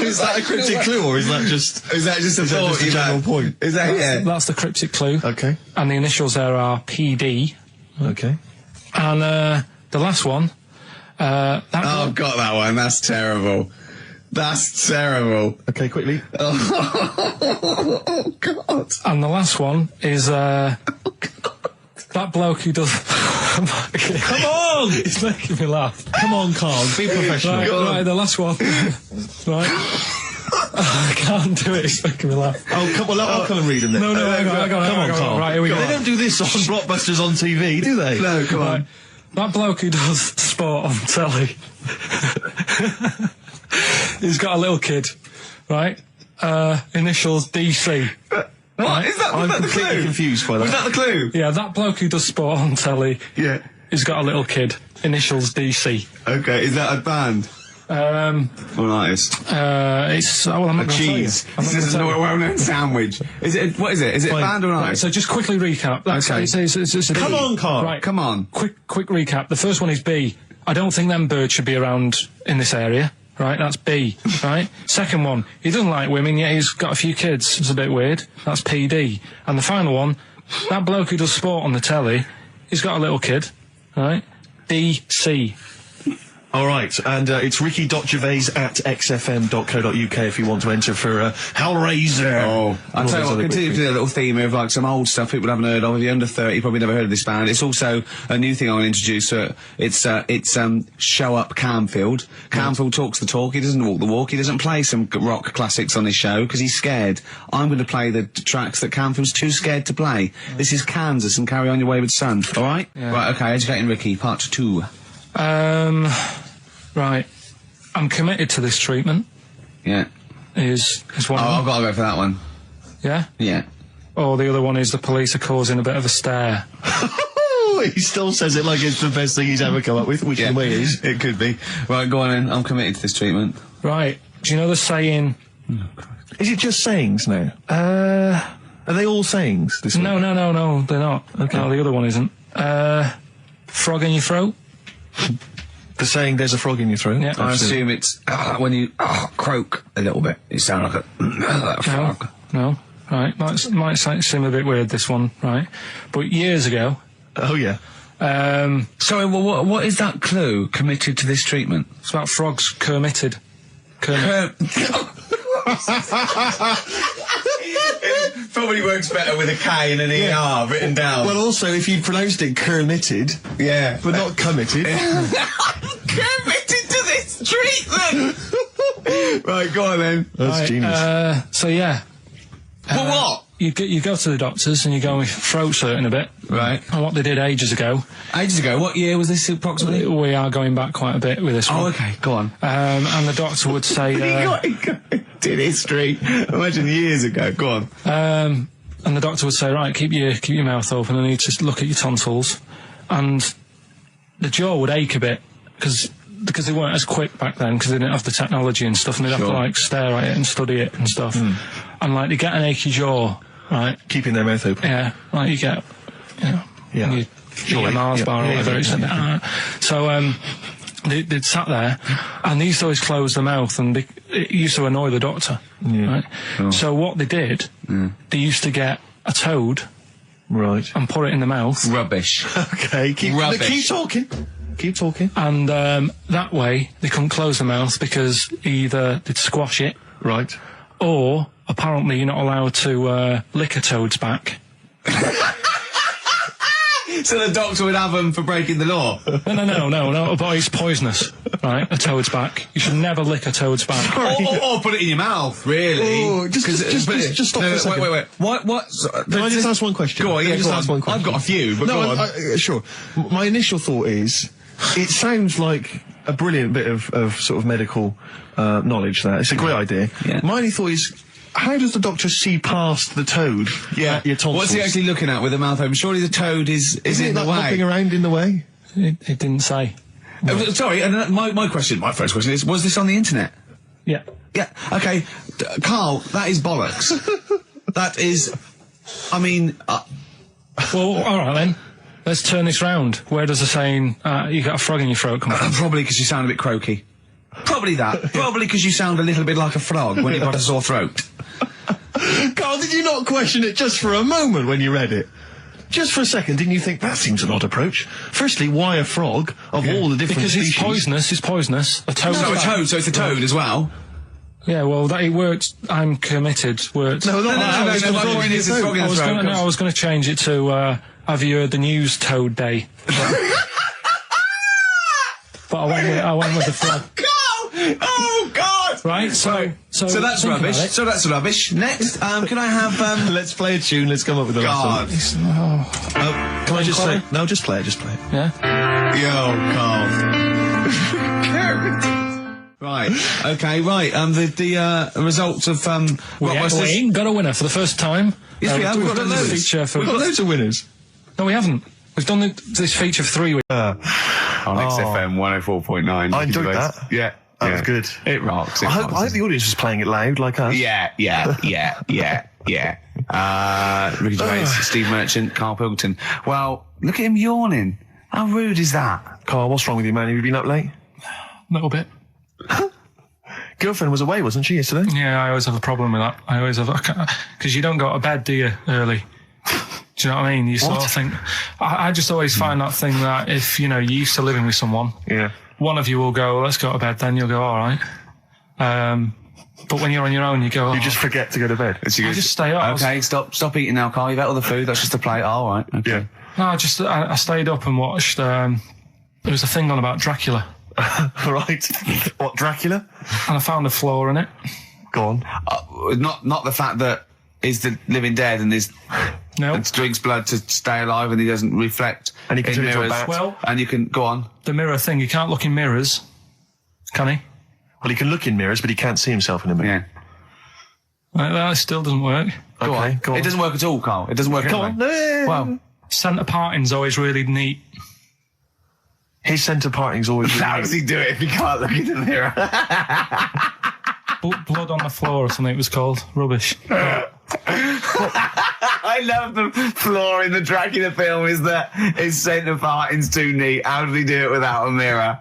Is that a cryptic clue, or is that just a general point? Is that That's the cryptic clue. Okay. And the initials there are PD. Okay. And the last one. I've got that one. That's terrible. That's terrible. Okay, quickly. Oh, God. And the last one is that bloke who does. Come on! It's making me laugh. Come on, Carl. Be professional. Right, the last one. Right. I can't do it. It's making me laugh. Oh, come on, I'll come and read them then. No, hang on. Come on, Carl. Right, here we go. They don't do this on Blockbusters on TV, do they? No, come on. That bloke who does sport on telly. He's got a little kid, right? Initials DC. What? Is that I'm the completely clue? confused by that. Was that the clue? Yeah, that bloke who does sport on telly. Yeah. He's got a little kid. Initials DC. Okay, is that a band? Or an artist? It's I'm not A cheese. This is a well-known sandwich. Is it? What is it? Is it a band or an Right, artist? so just quickly recap. Okay. It's a Come on, Carl. Right, Come on. Quick recap. The first one is B. I don't think them birds should be around in this area. Right, that's B. Right. Second one, he doesn't like women, yet he's got a few kids. It's a bit weird. That's PD. And the final one, that bloke who does sport on the telly, he's got a little kid. Right. DC. All right, and it's ricky.gervais@xfm.co.uk if you want to enter for Hellraiser. Oh, I'll tell you what, continue with a little theme of like some old stuff people haven't heard of. If you're under 30, you probably never heard of this band. It's also a new thing I want to introduce. It's Show Up Camfield. Camfield talks the talk, he doesn't walk the walk, he doesn't play some rock classics on his show because he's scared. I'm going to play the tracks that Camfield's too scared to play. This is Kansas and Carry On Your Wayward Son, alright? Yeah. Right, okay, Educating Ricky, part 2. Right. I'm committed to this treatment. Yeah. Is one. Oh, I've got to go for that one. Yeah? Yeah. Or the other one is the police are causing a bit of a stir. He still says it like it's the best thing he's ever come up with, which in a way is. It could be. Right, go on then. I'm committed to this treatment. Right. Do you know the saying... Is it just sayings now? Are they all sayings? This no, they're not. Okay. No, the other one isn't. Frog in your throat? The saying, there's a frog in your throat? Yeah. I assume it's when you croak a little bit. You sound like a frog. No. Right. Might seem a bit weird, this one, right? But years ago... Oh, yeah. Sorry, well, what is that clue? Committed to this treatment? It's about frogs Kermitted. Probably works better with a K and an ER written down. Well, also, if you pronounced it Kermitted, yeah, but not committed. Committed to this treatment! Right, go on then. That's genius. So, yeah. Well, what? You go to the doctors and you go with throat hurting a bit. Right. And what they did ages ago. Ages ago? What year was this approximately? We are going back quite a bit with this one. Oh, okay, go on. And the doctor would say... He did history. Imagine years ago. Go on. And the doctor would say, right, keep your mouth open and you just look at your tonsils. And the jaw would ache a bit because they weren't as quick back then because they didn't have the technology and stuff and they'd have to like stare at it and study it and stuff. And like they get an achy jaw, right? Keeping their mouth open. Yeah, like you get, you get a Mars bar or whatever. So they'd sat there and they used to always close their mouth and it used to annoy the doctor. Yeah. Right? Oh. So what they did, they used to get a toad. Right. And put it in the mouth. Rubbish. Okay, keep talking. Keep talking. And that way they couldn't close the mouth because either they'd squash it. Right. Or apparently you're not allowed to lick a toad's back. So the doctor would have them for breaking the law? No, but it's poisonous, right? A toad's back. You should never lick a toad's back. Or put it in your mouth, really. Oh, just stop for a second. Wait. What? Can I just ask one question? Go on, yeah, just ask one question. I've got a few, but go on. Sure. My initial thought is, it sounds like a brilliant bit of sort of medical knowledge there. It's a great idea. Yeah. My only thought is, how does the doctor see past the toad? Yeah. Your tonsils? What's he actually looking at with the mouth open? Surely the toad is in the way. Hopping around in the way? It didn't say. Sorry, and my first question is, was this on the internet? Yeah. Yeah, okay. Carl, that is bollocks. That is, I mean... Well, alright then. Let's turn this round. Where does the saying, you got a frog in your throat come from? Probably because you sound a bit croaky. Probably that. Probably because you sound a little bit like a frog when you've got a sore throat. Carl, did you not question it just for a moment when you read it? Just for a second, didn't you think, that seems an odd approach? Firstly, why a frog of all the different species? Because it's poisonous. A toad. No, a toad, so it's a toad as well. Yeah, well, it worked. I'm committed. Worked. No, my point is, it's frog in the throat. I was going to change it to, have you heard the news Toad Day? But I went with the frog. Oh God! Right, so that's rubbish. So that's rubbish. Next, can I have let's play a tune. Let's come up with a God. Can I just say? No, just play it. Yeah. Yo, Carl. Right. Okay. Right. The results of we ain't got a winner for the first time. Yes, we have. We've got loads. We've got loads of winners. No, we haven't. We've done this feature for 3 weeks. On XFM 104.9. I enjoyed that. Yeah. That was good. It rocks. I hope the audience was playing it loud like us. Yeah. Ricky Gervais, Steve Merchant, Karl Pilkington. Well, look at him yawning. How rude is that? Carl, what's wrong with you, man? Have you been up late? A little bit. Girlfriend was away, wasn't she, yesterday? Yeah, I always have a problem with that. I always have, because you don't go to bed, do you, early? Do you know what I mean? You sort of think, I just always find that thing that if, you're used to living with someone. Yeah. one of you will go, let's go to bed, then you'll go, all right. But when you're on your own, you go, You just forget to go to bed. I just stay up. Okay, stop eating now, Carl. You've ate all the food. That's just a plate. All right. Okay. Yeah. No, I stayed up and watched, there was a thing on about Dracula. Right. What, Dracula? And I found a flaw in it. Go on. Not the fact that he's the living dead and and drinks blood to stay alive and he doesn't reflect And he can in turn into a mirrors. bat. Well, And you can go on. the mirror thing, you can't look in mirrors, can he? Well, he can look in mirrors, but he can't see himself in a mirror. Yeah. That still doesn't work. Go on. Go on. It doesn't work at all, Carl. It doesn't work. Go anyway. on. Well, Centre parting's always really neat. His centre parting's always how does he do it if he can't look in the mirror? Blood on the floor or something it was called. Rubbish. I love the flaw in the Dracula film is that his centre parting's too neat. How did he do it without a mirror?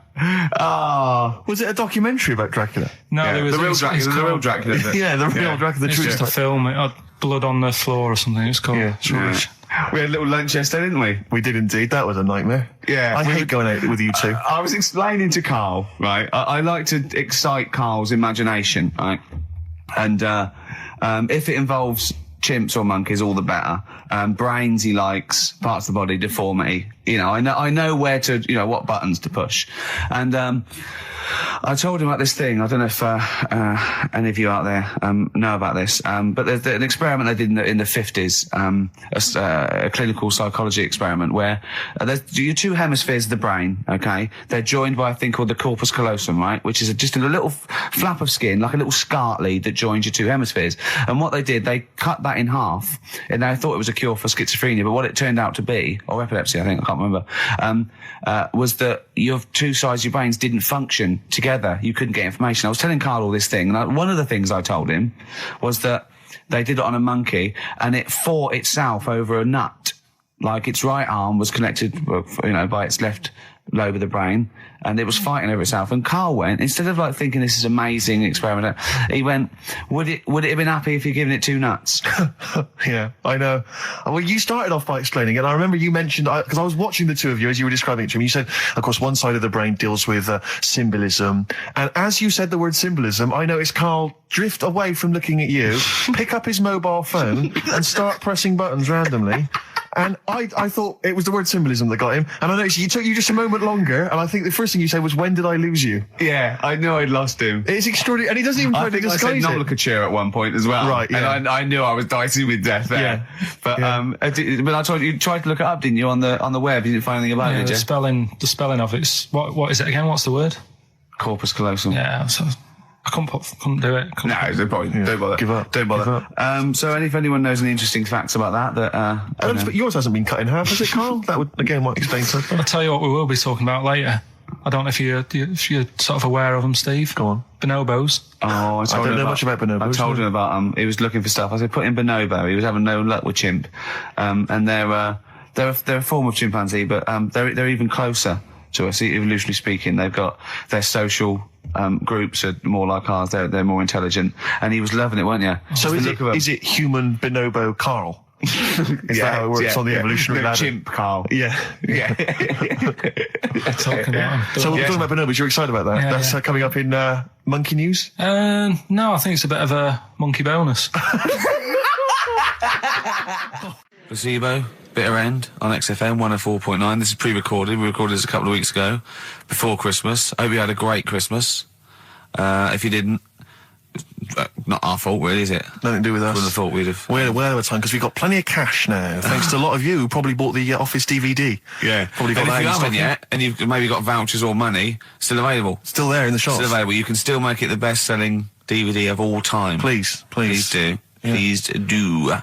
Oh. Was it a documentary about Dracula? No, Yeah, there was the real it's Dracula. The real called- Dracula. Yeah, the real Dracula. The It's true just a story. film. It had blood on the floor or something. It's called. Yeah. It's rubbish. We had a little lunch yesterday, didn't we? We did indeed. That was a nightmare. Yeah. I hate going out with you two. I was explaining to Carl, right? I like to excite Carl's imagination, right? And if it involves chimps or monkeys, all the better. Brains he likes, parts of the body, deformity. You know, I know where to, what buttons to push. And I told him about this thing. I don't know if any of you out there know about this, but there's an experiment they did in the 50s, a clinical psychology experiment where there's your two hemispheres of the brain, okay? They're joined by a thing called the corpus callosum, right? Which is just a little flap of skin, like a little scarlet lead that joins your two hemispheres. And what they did, they cut that in half, and they thought it was a cure for schizophrenia, but what it turned out to be, or epilepsy, I think, I can't remember, was that your two sides of your brains didn't function together. You couldn't get information. I was telling Carl all this thing, and one of the things I told him was that they did it on a monkey, and it fought itself over a nut. Like its right arm was connected, by its left lobe of the brain, and it was fighting over itself. And Carl went, instead of thinking this is amazing experiment, he went, would it have been happy if you'd given it two nuts? Yeah, I know. Well, you started off by explaining it, and I remember you mentioned, because I was watching the two of you as you were describing it to me, you said, of course, one side of the brain deals with symbolism, and as you said the word symbolism, I noticed Carl drift away from looking at you, pick up his mobile phone, and start pressing buttons randomly. And I thought it was the word symbolism that got him. And I noticed it took you just a moment longer. And I think the first thing you said was, when did I lose you? Yeah, I knew I'd lost him. It's extraordinary. And he doesn't even try to disguise I said it. nomenclature at one point as well. Right, yeah. And I knew I was dicing with death there. Yeah. But, Yeah. but I told you tried to look it up, didn't you, on the web? You didn't find anything about it, Yeah, did the you? spelling of it's what is it again? What's the word? Corpus callosum. Yeah, so I couldn't do it. No, don't bother. Give up. Don't bother. Give up. So if anyone knows any interesting facts about that, But yours hasn't been cut in half, has it, Carl? That would, again, might explain something. I'll tell you what we will be talking about later. I don't know if you're sort of aware of them, Steve. Go on. Bonobos. Oh, I don't know much about bonobos. I told him about he was looking for stuff. I said put in bonobo. He was having no luck with chimp, and they're a form of chimpanzee, but they're even closer to us, evolutionarily speaking. They've got their social groups are more like ours. They're more intelligent, and he was loving it, weren't you? So is it human bonobo Carl? Is that how it works on the evolutionary ladder? Chimp Carl. Yeah. Yeah. Talking about 'em. So we're talking about bonobos. You're excited about that? Yeah, That's yeah. Coming up in Monkey News? No, I think it's a bit of a monkey bonus. Placebo, Bitter End on XFM 104.9. This is pre-recorded. We recorded this a couple of weeks ago, before Christmas. Hope you had a great Christmas. If you didn't, not our fault, really, is it? Nothing to do with us. Wouldn't have thought we'd have. We're well over time because we've got plenty of cash now, thanks to a lot of you who probably bought the Office DVD. Yeah. Probably got And that if you in haven't stock. yet, and you've maybe got vouchers or money, still available. Still there in the shops. Still available. You can still make it the best-selling DVD of all time. Please. Please do. Yeah. Please do.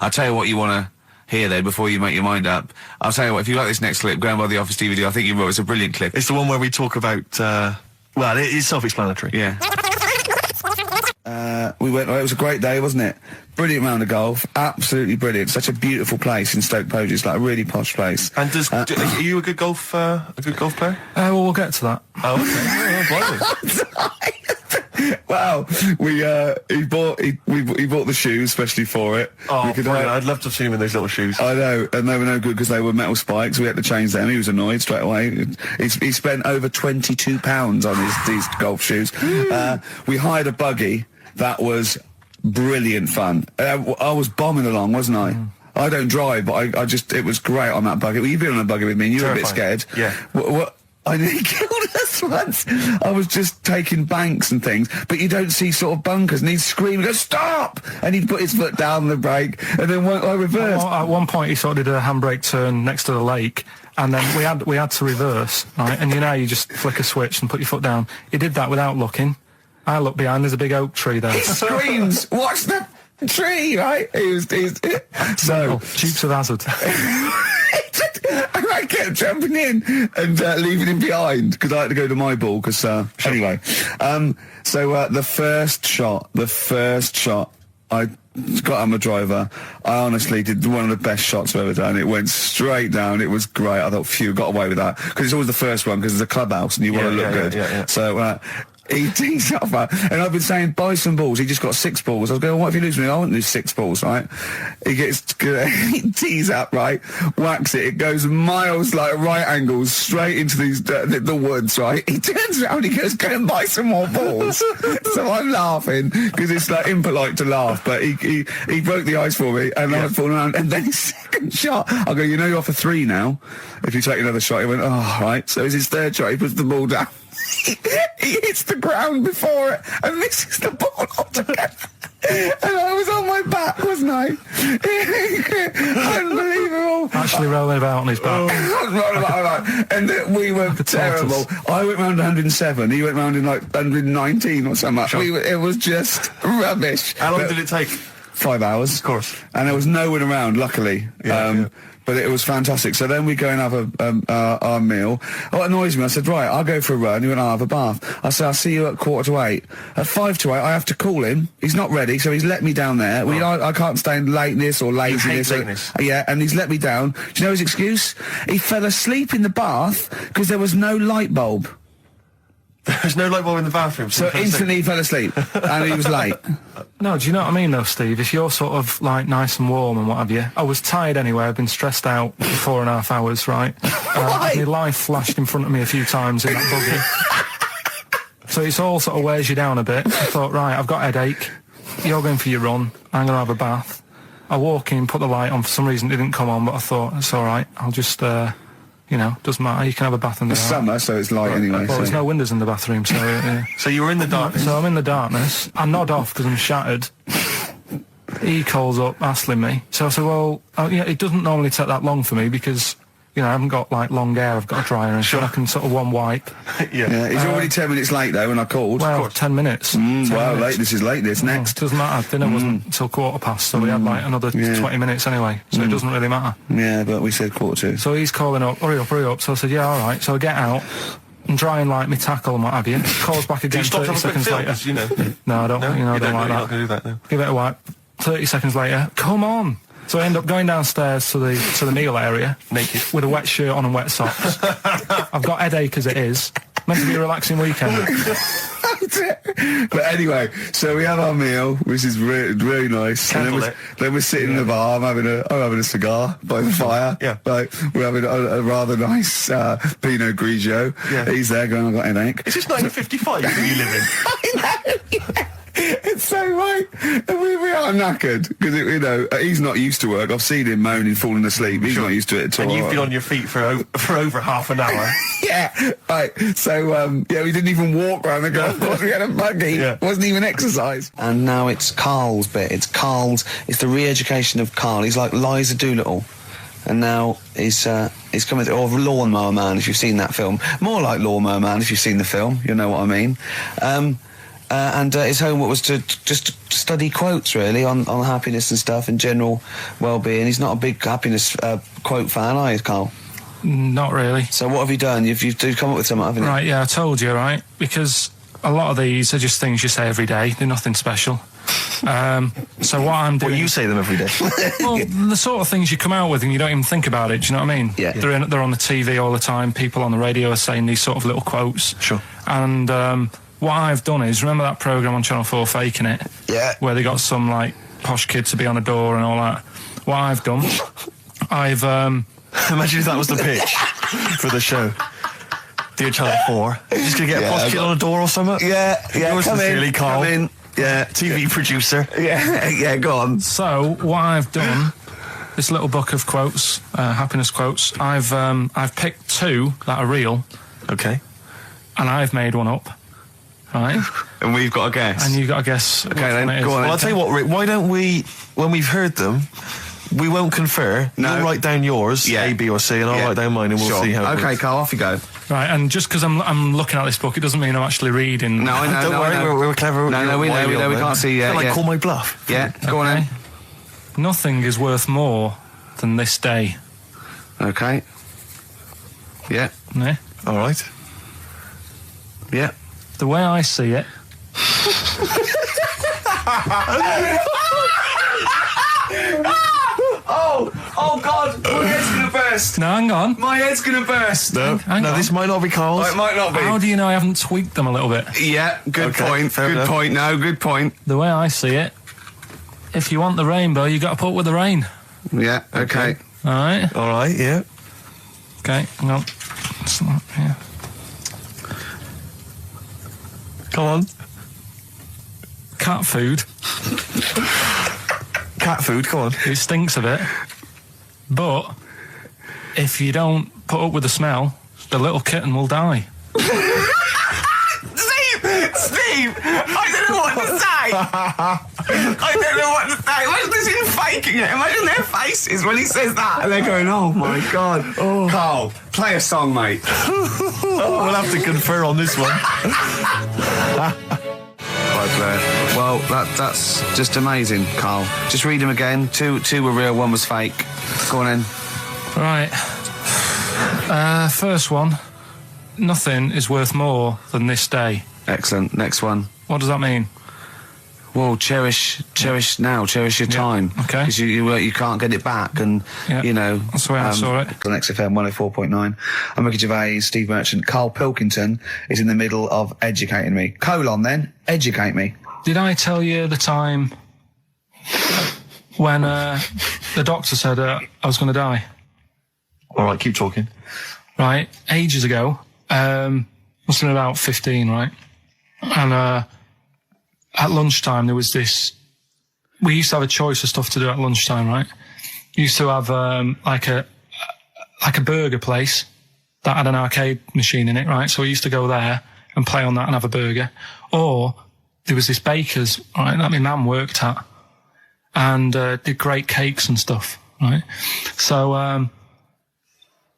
I'll tell you what you want to hear, though, before you make your mind up. I'll tell you what, if you like this next clip, go and buy the Office DVD. I think you will. It's a brilliant clip. It's the one where we talk about, well, it is self-explanatory. Yeah. We went, it was a great day, wasn't it? Brilliant round of golf. Absolutely brilliant. Such a beautiful place in Stoke Poges. It's like a really posh place. And are you a good golf player? Well, we'll get to that. Oh, okay. Well, he bought the shoes especially for it. Oh, I'd love to have seen him in those little shoes. I know, and they were no good because they were metal spikes. We had to change them. He was annoyed straight away. He spent over £22 on these golf shoes. We hired a buggy that was brilliant fun. I was bombing along, wasn't I? I don't drive, but it was great on that buggy. Well, you've been on a buggy with me, and you were a bit scared. Yeah. What? I nearly killed us once. I was just taking banks and things, but you don't see sort of bunkers, and he'd scream, go, stop! And he'd put his foot down the brake, and then I reversed. At one point, he sort of did a handbrake turn next to the lake, and then we had to reverse, right? And you know, you just flick a switch and put your foot down. He did that without looking. I looked behind, there's a big oak tree there. He screams, watch the tree, right? So Dukes of Hazzard. And I kept jumping in and leaving him behind because I had to go to my ball. Because anyway, the first shot, I got on the driver. I honestly did one of the best shots I've ever done. It went straight down. It was great. I thought, phew, got away with that because it's always the first one because it's a clubhouse and you want to look good. Yeah. So. He tees up, and I've been saying, buy some balls. He just got 6 balls. I was going, what if you lose me? I won't lose 6 balls, right? He tees up, right? Whacks it. It goes miles, like right angles, straight into these the woods, right? He turns around, he goes, go and buy some more balls. So I'm laughing because it's like impolite to laugh, but he broke the ice for me, and I was falling around. And then his second shot, I go, you know, you're off for 3 now. If you take another shot, he went, oh, right. So it's his third shot. He puts the ball down. He hits the ground before it and misses the ball altogether. And I was on my back, wasn't I? Unbelievable. Actually rolling about on his back. And we were terrible. I went round 107. He went round in like 119 or something. Sure. It was just rubbish. How long did it take? 5 hours. Of course. And there was no one around, luckily. But it was fantastic. So then we go and have our meal. What annoys me, I said, right, I'll go for a run. He went, I'll have a bath. I said, I'll see you at 7:45. At 7:55, I have to call him. He's not ready, so he's let me down there. I can't stand lateness or laziness. Yeah, and he's let me down. Do you know his excuse? He fell asleep in the bath because there was no light bulb. There's no light bulb in the bathroom. So instantly he fell asleep, and he was late. No, do you know what I mean, though, Steve? If you're sort of, like, nice and warm and what have you... I was tired anyway. I've been stressed out for 4.5 hours, right? My life flashed in front of me a few times in that buggy. So it's all sort of wears you down a bit. I thought, right, I've got a headache. You're going for your run. I'm going to have a bath. I walk in, put the light on. For some reason, it didn't come on, but I thought, it's all right. I'll just... you know, doesn't matter. You can have a bath in the summer, so it's light anyway. Well, there's no windows in the bathroom, so... So you were in the darkness? So I'm in the darkness. I nod off because I'm shattered. He calls up, hassling me. So I said, well, it doesn't normally take that long for me because, you know, I haven't got, like, long hair. I've got a dryer and so I can sort of one wipe. Yeah. He's already 10 minutes late, though, when I called. Well, 10 minutes. 10 minutes. Lateness is lateness. Next. Doesn't matter. Dinner wasn't until 20:15, so we had, like, another 20 minutes anyway. So it doesn't really matter. Yeah, but we said 1:45. So he's calling up, hurry up. So I said, yeah, all right. So I get out and dry and like me tackle and what have you. Calls back again 30 seconds later. You know? No, I don't. No? You know, I don't like that. that. Do that now. Give it a wipe. 30 seconds later, come on. So I end up going downstairs to the meal area, naked, with a wet shirt on and wet socks. I've got headache as it is. Meant to be a relaxing weekend. But anyway, so we have our meal, which is really nice. And then we're sitting in the bar. I'm having a cigar by the fire. Like, we're having a rather nice Pinot Grigio. He's there going, I've got a headache. Is this 1955 that you live in? I know. It's so right. And we are knackered because, you know, he's not used to work. I've seen him moaning, falling asleep. He's not used to it at all. And you've been on your feet for over half an hour. Yeah, right. So, we didn't even walk around the golf course. We had a buggy. It wasn't even exercise. And now it's Karl's bit. It's the re-education of Karl. He's like Liza Doolittle. And now he's coming to, or Lawnmower Man, if you've seen that film. More like Lawnmower Man, if you've seen the film. You know what I mean. And his homework was to just study quotes, really, on happiness and stuff and general well-being. He's not a big happiness quote fan, are you, Karl? Not really. So what have you done? You've come up with something, haven't you? Right, yeah, I told you, right? Because a lot of these are just things you say every day. They're nothing special. So what I'm doing... Well, you say them every day. Well, the sort of things you come out with and you don't even think about it, do you know what I mean? Yeah. They're on the TV all the time. People on the radio are saying these sort of little quotes. Sure. And... what I've done is, remember that programme on Channel 4, Faking It? Yeah. Where they got some, like, posh kid to be on a door and all that. What I've done, I've, Imagine if that was the pitch for the show. Dear Channel 4, you're just going to get a posh kid on a door or something? Yeah, Yours sincerely, Carl. Come in. Yeah. TV producer. Yeah, go on. So, what I've done, this little book of quotes, happiness quotes, I've picked 2 that are real. Okay. And I've made one up. Right? And we've got a guess. And you've got to guess. Okay, then, go on. Well, I'll tell you what, Rick, why don't we, when we've heard them, we won't confer. No. You'll write down yours, A, B, or C, and I'll write down mine, and we'll see how it Okay, works. Carl, off you go. Right, and just because I'm looking at this book, it doesn't mean I'm actually reading. No, I know. Don't worry, we're clever. No, we know. We can't see. Can I Yeah. call my bluff? Yeah, go on then. Nothing is worth more than this day. Okay. Yeah. Yeah? All right. Yeah. The way I see it. Oh God! My head's gonna burst. No, hang on. My head's gonna burst. No, Hang on. this might not be Carl's. Oh, it might not be. How do you know I haven't tweaked them a little bit? Yeah, good Okay, point. fair Good enough. point. No, good point. The way I see it, if you want the rainbow, you got to put up with the rain. Yeah. Okay. All right. All right, yeah. Okay. Hang on. It's not- yeah. Come on. Cat food. Cat food, come on. It stinks a bit, but if you don't put up with the smell, the little kitten will die. Steve! I don't know what to say! I don't know what to say. Imagine this is faking it. Imagine their faces when he says that. And they're going, oh my God. Oh. Carl, play a song, mate. We'll have to confer on this one. Right, Blair. Well, that's just amazing, Carl. Just read them again. Two were real, one was fake. Go on in. Right. First one. Nothing is worth more than this day. Excellent. Next one. What does that mean? Well, cherish now, cherish your time. Okay. Because you can't get it back, and you know. That's the way I saw it. On XFM 104.9. I'm Ricky Gervais, Steve Merchant. Karl Pilkington is in the middle of educating me. Colon, then educate me. Did I tell you the time when the doctor said I was going to die? All right, keep talking. Right, ages ago. Must have been about 15, right? And at lunchtime there was this. We used to have a choice of stuff to do at lunchtime, right? We used to have like a burger place that had an arcade machine in it, right? So we used to go there and play on that and have a burger. Or there was this baker's, right, that my mum worked at, and did great cakes and stuff, right? So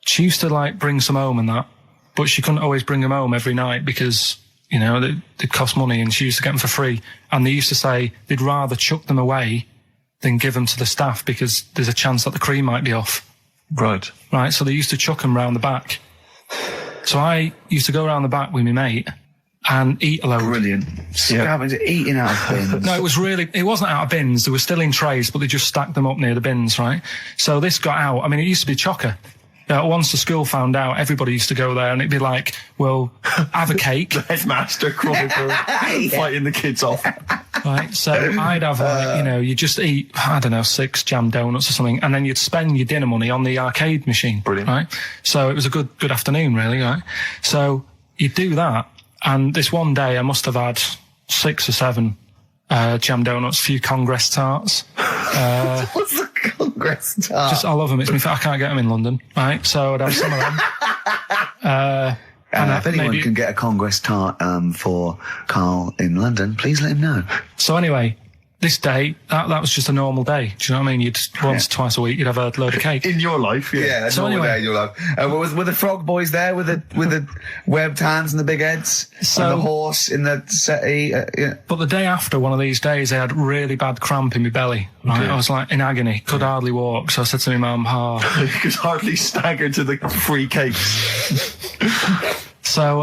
she used to like bring some home and that, but she couldn't always bring them home every night because, you know, they cost money, and she used to get them for free. And they used to say they'd rather chuck them away than give them to the staff because there's a chance that the cream might be off. Right. Right, so they used to chuck them round the back. So I used to go around the back with my mate and eat a load. Brilliant. Eating out of bins. No, it wasn't out of bins. They were still in trays, but they just stacked them up near the bins, right? So this got out. I mean, it used to be chocker. Once the school found out, everybody used to go there, and it'd be like, well, have a cake. The headmaster fighting the kids off. Right, so I'd have, like, you know, you just eat, I don't know, 6 jam donuts or something, and then you'd spend your dinner money on the arcade machine. Brilliant. Right? So it was a good afternoon, really, right? So you'd do that, and this one day I must have had 6 or 7 jam donuts, a few Congress tarts. What's the Congress tart? I love them. I can't get them in London, right? So I'd have some of them. If anyone can get a Congress tart for Carl in London, please let him know. So anyway, this day, that was just a normal day. Do you know what I mean? You'd once, twice a week, you'd have a load of cake. In your life, yeah. Yeah, that's So all anyway- day in your life. Were the frog boys there with the webbed hands and the big heads? So- and the horse in the settee? Yeah. But the day after one of these days, I had really bad cramp in my belly. Right? Okay. I was like in agony, could hardly walk. So I said to my mum, You could hardly stagger to the free cakes. So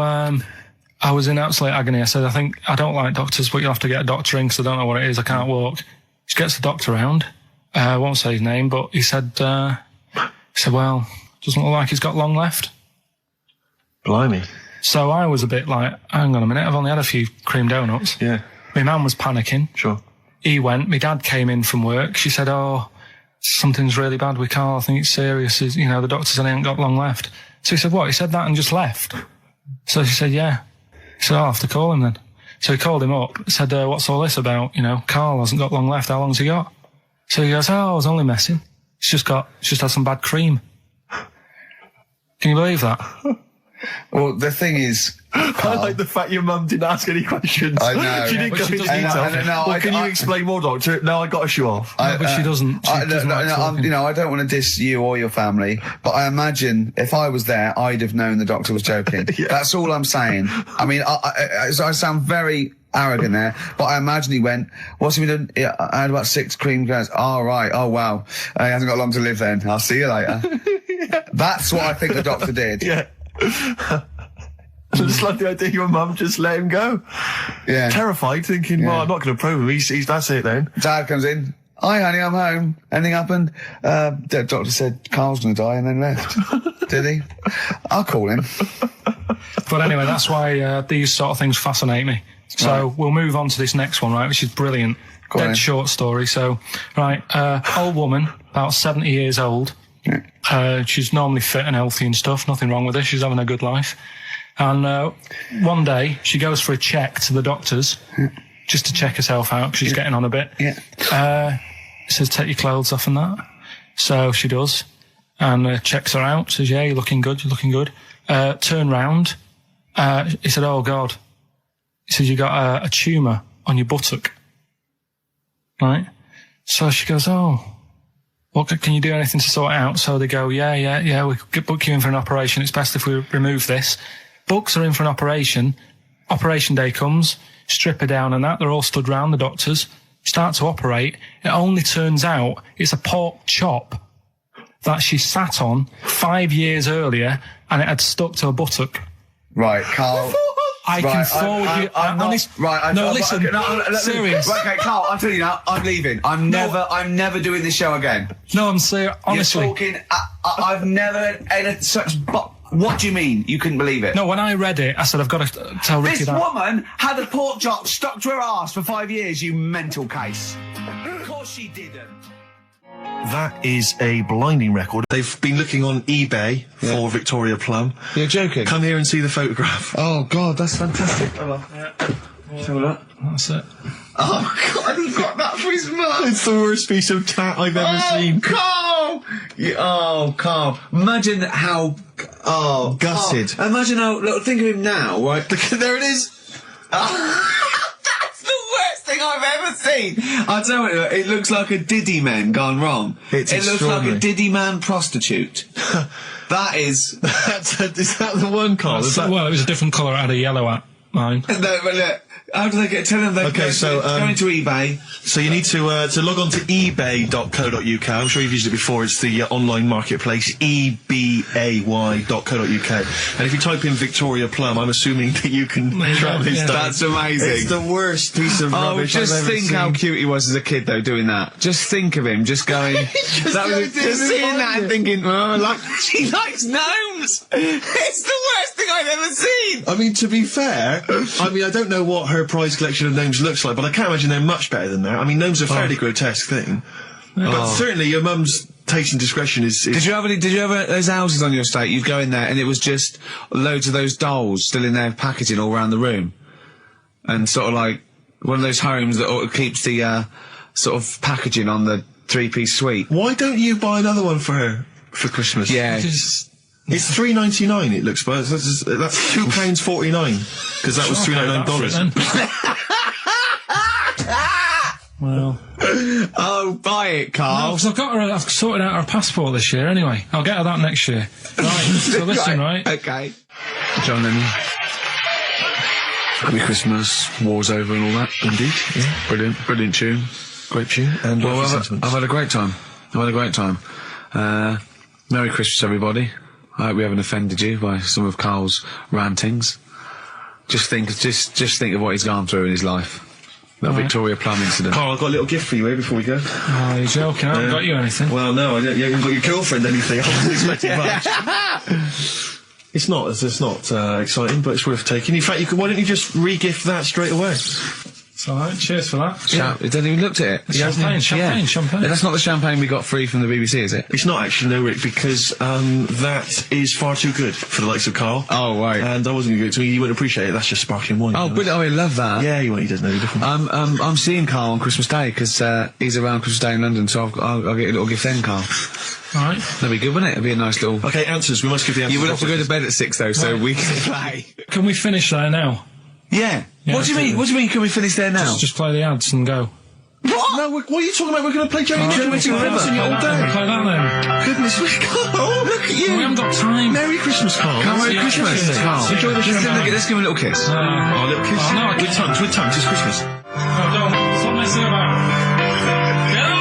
I was in absolute agony. I said, I don't like doctors, but you'll have to get a doctor in because I don't know what it is. I can't walk. She gets the doctor round. I won't say his name, but he said, well, doesn't look like he's got long left. Blimey. So I was a bit like, hang on a minute, I've only had a few cream donuts. Yeah. My man was panicking. Sure. He went. My dad came in from work. She said, "Oh, something's really bad with Karl. I think it's serious. You know, the doctor said he ain't got long left." So he said, "What?" He said that and just left. So she said, "Yeah." He said, "I'll have to call him then." So he called him up, said, "What's all this about? You know, Karl hasn't got long left. How long's he got?" So he goes, "Oh, I was only messing. He's just had some bad cream." Can you believe that? Well, the thing is, I like the fact your mum didn't ask any questions. I know. She didn't go into detail. Can you explain more, doctor? No, I got to show off. But she doesn't. I don't want to diss you or your family, but I imagine if I was there, I'd have known the doctor was joking. Yeah. That's all I'm saying. I mean, I sound very arrogant there, but I imagine he went, "What's he been doing? Yeah, I had about 6 cream cans." "Oh, right. Oh, wow. He hasn't got long to live then. I'll see you later." Yeah. That's what I think the doctor did. Yeah. I just like the idea your mum just let him go. Yeah. Terrified, thinking, well, I'm not going to probe him. He's that's it then. Dad comes in. "Hi, honey, I'm home. Anything happened?" The doctor said Karl's going to die and then left. Did he? I'll call him. But anyway, that's why these sort of things fascinate me. So we'll move on to this next one, right, which is brilliant. Dead short story. So, right, old woman, about 70 years old. Yeah. She's normally fit and healthy and stuff. Nothing wrong with her. She's having a good life. And one day, she goes for a check to the doctors, just to check herself out, 'cause she's getting on a bit. Yeah. He says, "Take your clothes off and that." So she does, and checks her out, says, "Yeah, you're looking good, you're looking good." Turn round. He said, "Oh, God." He says, "You got a tumour on your buttock." Right? So she goes, "Oh, well, can you do anything to sort it out?" So they go, yeah, we could book you in for an operation. It's best if we remove this. Books are in for an operation. Operation day comes, strip her down and that. They're all stood round, the doctors. Start to operate. It only turns out it's a pork chop that she sat on 5 years earlier and it had stuck to her buttock. Right, Karl. I can forward you. Serious. Right, okay, Karl, I'm telling you now, I'm leaving. I'm never doing this show again. No, I'm serious. Honestly. You're talking, I've never had such, what do you mean? You couldn't believe it? No, when I read it, I said, I've got to tell Ricky that. This woman had a pork chop stuck to her arse for 5 years, you mental case. Of course she didn't. That is a blinding record. They've been looking on eBay for Victoria Plum. You're joking? Come here and see the photograph. Oh, God, that's fantastic. Let's have a look. That's it. Oh, God, he got that for his mum. It's the worst piece of tat I've ever seen. Karl! Karl. Imagine how... Oh, gutted. Karl. Imagine how... Look, think of him now, right? There it is. That's the worst thing I've ever seen. I tell you, it looks like a Diddy man gone wrong. It looks like a Diddy man prostitute. That is... Is that the one, Karl? Well, it was a different colour. It had a yellow at mine. No, but look, how do they get... Tell them they go into eBay. So you need to log on to ebay.co.uk. I'm sure you've used it before. It's the online marketplace, ebay.co.uk. And if you type in Victoria Plum, I'm assuming that you can track this down. That's amazing. It's the worst piece of rubbish I've ever just think seen. how cute he was as a kid, though, doing that. Just think of him, just going... just seeing that and thinking, she likes gnomes! It's the worst thing I've ever seen! I mean, to be fair, I don't know what her prize collection of gnomes looks like, but I can't imagine they're much better than that. I mean, gnomes are a fairly grotesque thing. But certainly your mum's taste and discretion is... Did you have those houses on your estate? You'd go in there and it was just loads of those dolls still in their packaging all around the room. And sort of like one of those homes that keeps the sort of packaging on the 3-piece suite. Why don't you buy another one for her for Christmas? Yeah. It's $3.99. It looks, but that's £2.49 because that was $3.99. Well. Oh, buy it, Karl. No, because I've sorted out her passport this year anyway. I'll get her that next year. Right, so listen, right? Okay. John Lennon. Happy Christmas, war's over and all that. Indeed, yeah. Brilliant tune. Great tune. And I've had a great time. Merry Christmas, everybody. I hope we haven't offended you by some of Karl's rantings. Just think of what he's gone through in his life. That Victoria Plum incident. Karl, I've got a little gift for you here before we go. Oh, you're joking. I haven't got you anything. Well, no, you haven't got your girlfriend anything. I wasn't expecting much. It's not exciting, but it's worth taking. In fact, why don't you just re-gift that straight away? It's alright, cheers for that. It hasn't even looked at it. Champagne. That's not the champagne we got free from the BBC, is it? It's not actually, no, Rick, because that is far too good for the likes of Carl. Oh, right. And I wasn't going to give it to you. You wouldn't appreciate it. That's just sparkling wine. Oh, brilliant. Oh, I love that. Yeah, he doesn't know the difference. I'm seeing Carl on Christmas Day, because he's around Christmas Day in London, so I'll get a little gift then, Carl. Alright. That'd be good, wouldn't it? It'd be a nice little... Okay, answers. We must give the answers. You will have to go to bed at 6, though, so we can play. Can we finish there now? Yeah. What do you mean? What do you mean? Can we finish there now? Just play the ads and go. What? No, what are you talking about? We're going to play Jerry Nichols in the River all day. Play that then. Goodness me, Carl, look at you. We haven't got time. Merry Christmas, Carl. Merry Christmas, Carl. Enjoy the champagne. Let's give him a little kiss. Oh, a little kiss. Oh, no, with tongues, it's Christmas. No, don't. Stop messing about. Get up!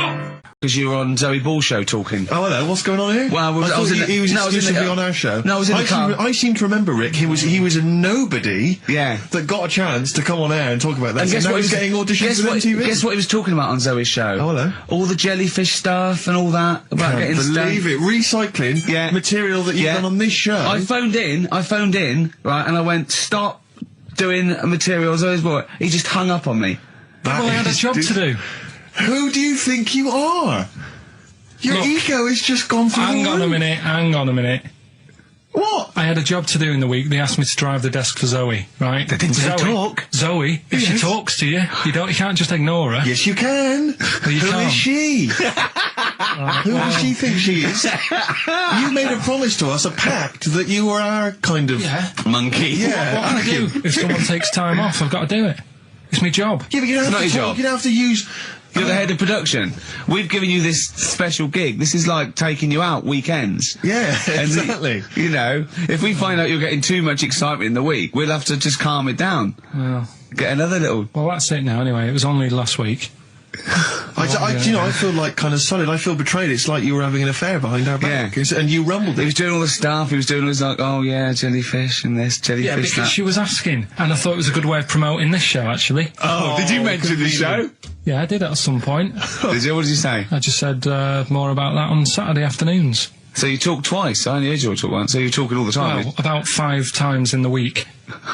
Because you were on Zoe Ball's show talking. Oh, hello, what's going on here? Well, I thought he was exclusively on our show. No, I was in the car. I seem to remember, Rick, he was a nobody Yeah. that got a chance to come on air and talk about that. And guess now what he's getting auditions for MTV. Guess what he was talking about on Zoe's show? Oh, hello. All the jellyfish stuff and all that. About Can't getting believe it. Recycling material that you've done on this show. I phoned in, right, and I went, stop doing a material Zoe's boy. He just hung up on me. Well, I had a job to do. Who do you think you are? Your ego has just gone through Hang on a minute. What? I had a job to do in the week. They asked me to drive the desk for Zoe, right? They didn't say talk. Zoe, if she talks to you, you can't just ignore her. Yes, you can. Well, you Who can't. is she? Who does she think she is? You made a promise to us, a pact, that you were our kind of monkey. Yeah. What can I do? If someone takes time off, I've got to do it. It's my job. Yeah, but you don't have to talk. You don't have to use... You're the head of production. We've given you this special gig. This is like taking you out weekends. Yeah, exactly. You know, if we find out you're getting too much excitement in the week, we'll have to just calm it down. Well, get another little... Well, that's it now anyway. It was only last week. I feel like kind of solid. I feel betrayed. It's like you were having an affair behind our back. Yeah. And you rumbled it. He was doing all the stuff. He was doing all this like, oh yeah, jellyfish and this, jellyfish Yeah, because that. she was asking. And I thought it was a good way of promoting this show, actually. Oh, did you mention the show? Yeah, I did at some point. Did you? What did you say? I just said more about that on Saturday afternoons. So you talk twice? I only heard you talk once. So you're talking all the time? Well, about 5 times in the week.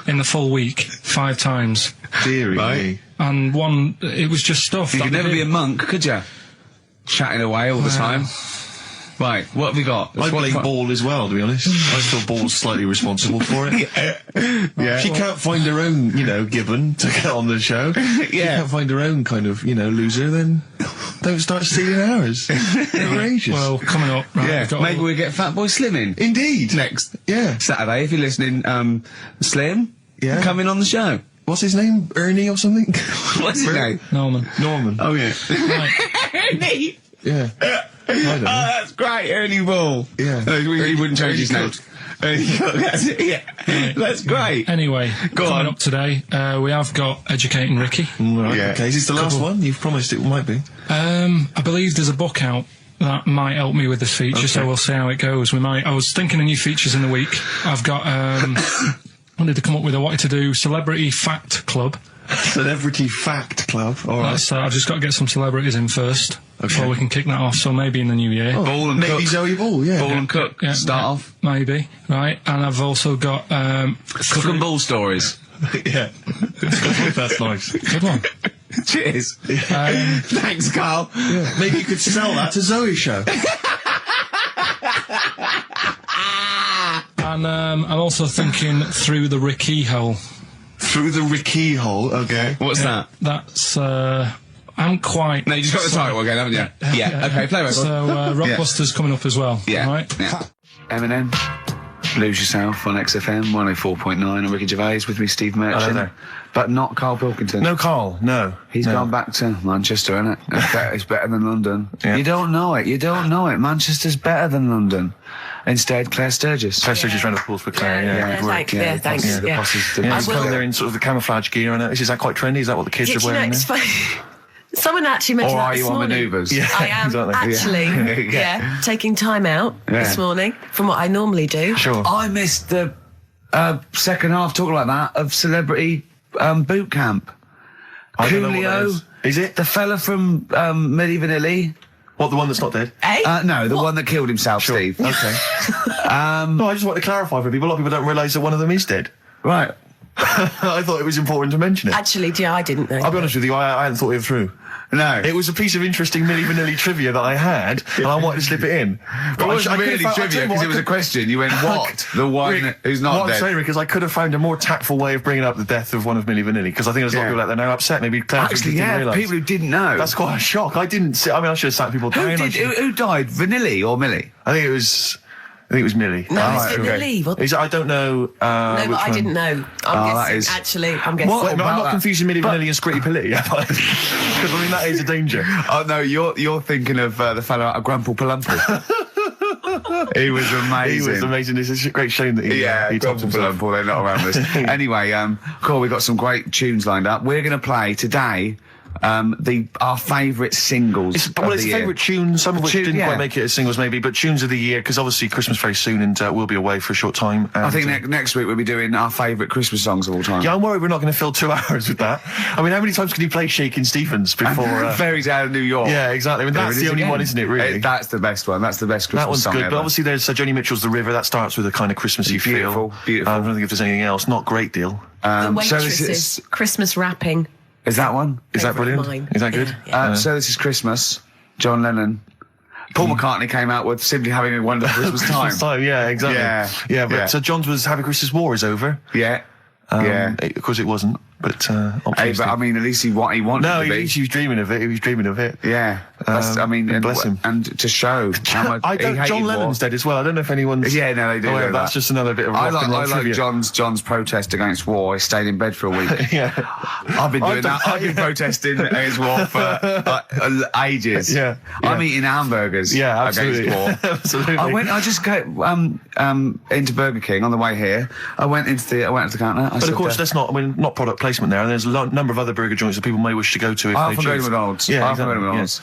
In the full week. 5 times. Deary me. And one, it was just stuff. You could never be a monk, could you? Chatting away all the time. Right, what have we got? I blame Ball as well, to be honest. I feel Ball's slightly responsible for it. Yeah. She can't find her own, gibbon to get on the show. She can't find her own kind of, loser, then don't start stealing ours. Outrageous. Well, coming up, right, maybe we'll get Fatboy Slim in. Indeed. Next. Yeah. Saturday, if you're listening, Slim, coming on the show. What's his name? Ernie or something? What's his name? Norman. Oh, yeah. Right. Ernie! Yeah. I don't know. Oh, that's great, Ernie Ball. Yeah. He wouldn't change his name. That's it, yeah. That's great. Anyway, coming up today, we have got Educating Ricky. Right, okay. Is this the last one? You've promised it might be. I believe there's a book out that might help me with this feature, so we'll see how it goes. I was thinking of new features in the week. I've got, wanted to come up with, I wanted to do Celebrity Fact Club. Celebrity Fact Club, alright. I've just got to get some celebrities in first, before we can kick that off, so maybe in the new year. Ball and maybe Cook. Zoe Ball, yeah. Ball and Cook, start off. Maybe, right, and I've also got, Cook and Ball stories. Yeah. That's nice. Good one. Cheers. Thanks, Carl. Yeah. Maybe you could sell that to Zoe's show. And I'm also thinking Through the Ricky Hole. Through the Ricky Hole, okay. What's that? That's, I'm quite... No, you just got the title again, haven't you? Yeah, okay, play record. So, Rockbuster's coming up as well. Yeah. Right? Yeah. Eminem, Lose Yourself on XFM 104.9 on Ricky Gervais with me, Steve Merchant. But not Karl Pilkington. No, Carl, no. He's gone back to Manchester, innit? It's better than London. Yeah. You don't know it. Manchester's better than London. Instead, Claire Sturgis. Claire Sturgis round the pools for Claire, thanks. The posses, it's kind of they're in sort of the camouflage gear and is that quite trendy? Is that what the kids are wearing? It's funny. Someone actually mentioned that this morning. Or are you on manoeuvres? Yeah, I am exactly. actually, taking time out this morning from what I normally do. Sure. I missed the second half, talking like that, of Celebrity Boot Camp. I don't know what Coolio. that is it? The fella from Milli Vanilli. What, the one that's not dead? No, the one that killed himself, Steve. Okay. No, I just want to clarify for people. A lot of people don't realise that one of them is dead. Right. I thought it was important to mention it. Actually, I didn't know. I'll be honest with you, I hadn't thought it through. No. It was a piece of interesting Milli Vanilli trivia that I had, and I wanted to slip it in. But it wasn't really trivia, because it was a question. You went, what? The one Rick, who's not what dead. I'm saying, Rick, is I could have found a more tactful way of bringing up the death of one of Milli Vanilli, because I think there's a lot of people out there now upset. Maybe Actually, yeah, didn't realise. people who didn't know. That's quite a shock. I didn't see. I mean, I should have sat people down. Who died? Vanilli or Millie? I think it was Millie. No, it's Millie. I don't know. No, but I didn't know. I'm guessing. Actually, I'm guessing. I'm not confusing Milli Vanilli and Scritti Pilli. Because I mean that is a danger. Oh no, you're thinking of the fellow out of Grumple Palumple. He was amazing. He was amazing. It's a great shame that he topped himself. Grumple, they're not around us. Anyway, cool. We've got some great tunes lined up. We're going to play today. Our favourite singles. It's favourite tunes, some of which didn't quite make it as singles maybe, but tunes of the year, because obviously Christmas very soon and we'll be away for a short time. And, I think next week we'll be doing our favourite Christmas songs of all time. Yeah, I'm worried we're not going to fill 2 hours with that. I mean, how many times can you play Shakin' Stevens before... Fairy Tale of New York. Yeah, exactly. I mean, that's the only one, isn't it, really? That's the best one. That's the best Christmas song That one's good, ever. but obviously there's Joni Mitchell's The River. That starts with a kind of Christmassy feel. Beautiful. I don't think if there's anything else. Not a great deal. The Waitresses, Christmas Wrapping. Is that one? Is that brilliant? Mine. Is that good? Yeah. So This Is Christmas, John Lennon. Paul McCartney came out with Simply Having a Wonderful Christmas Time. Yeah, exactly. Yeah, but John's was Happy Christmas War is over. Yeah. Of course it wasn't, but but I mean, at least he wanted to be. He was dreaming of it. He was dreaming of it. Yeah. Bless him. And to show how much John Lennon's dead as well. I don't know if anyone's... Yeah, no, they do. That's just another bit of rock and roll trivia. I like John's protest against war. He stayed in bed for a week. Yeah. I've been doing that. I've been protesting against war for ages. Yeah. I'm eating hamburgers absolutely. against war. Absolutely. I just go into Burger King on the way here. I went up to the counter. But of course, that's not product placement there. And there's a number of other burger joints that people may wish to go to if I they often go to choose. McDonald's. Yeah, I often go to McDonald's.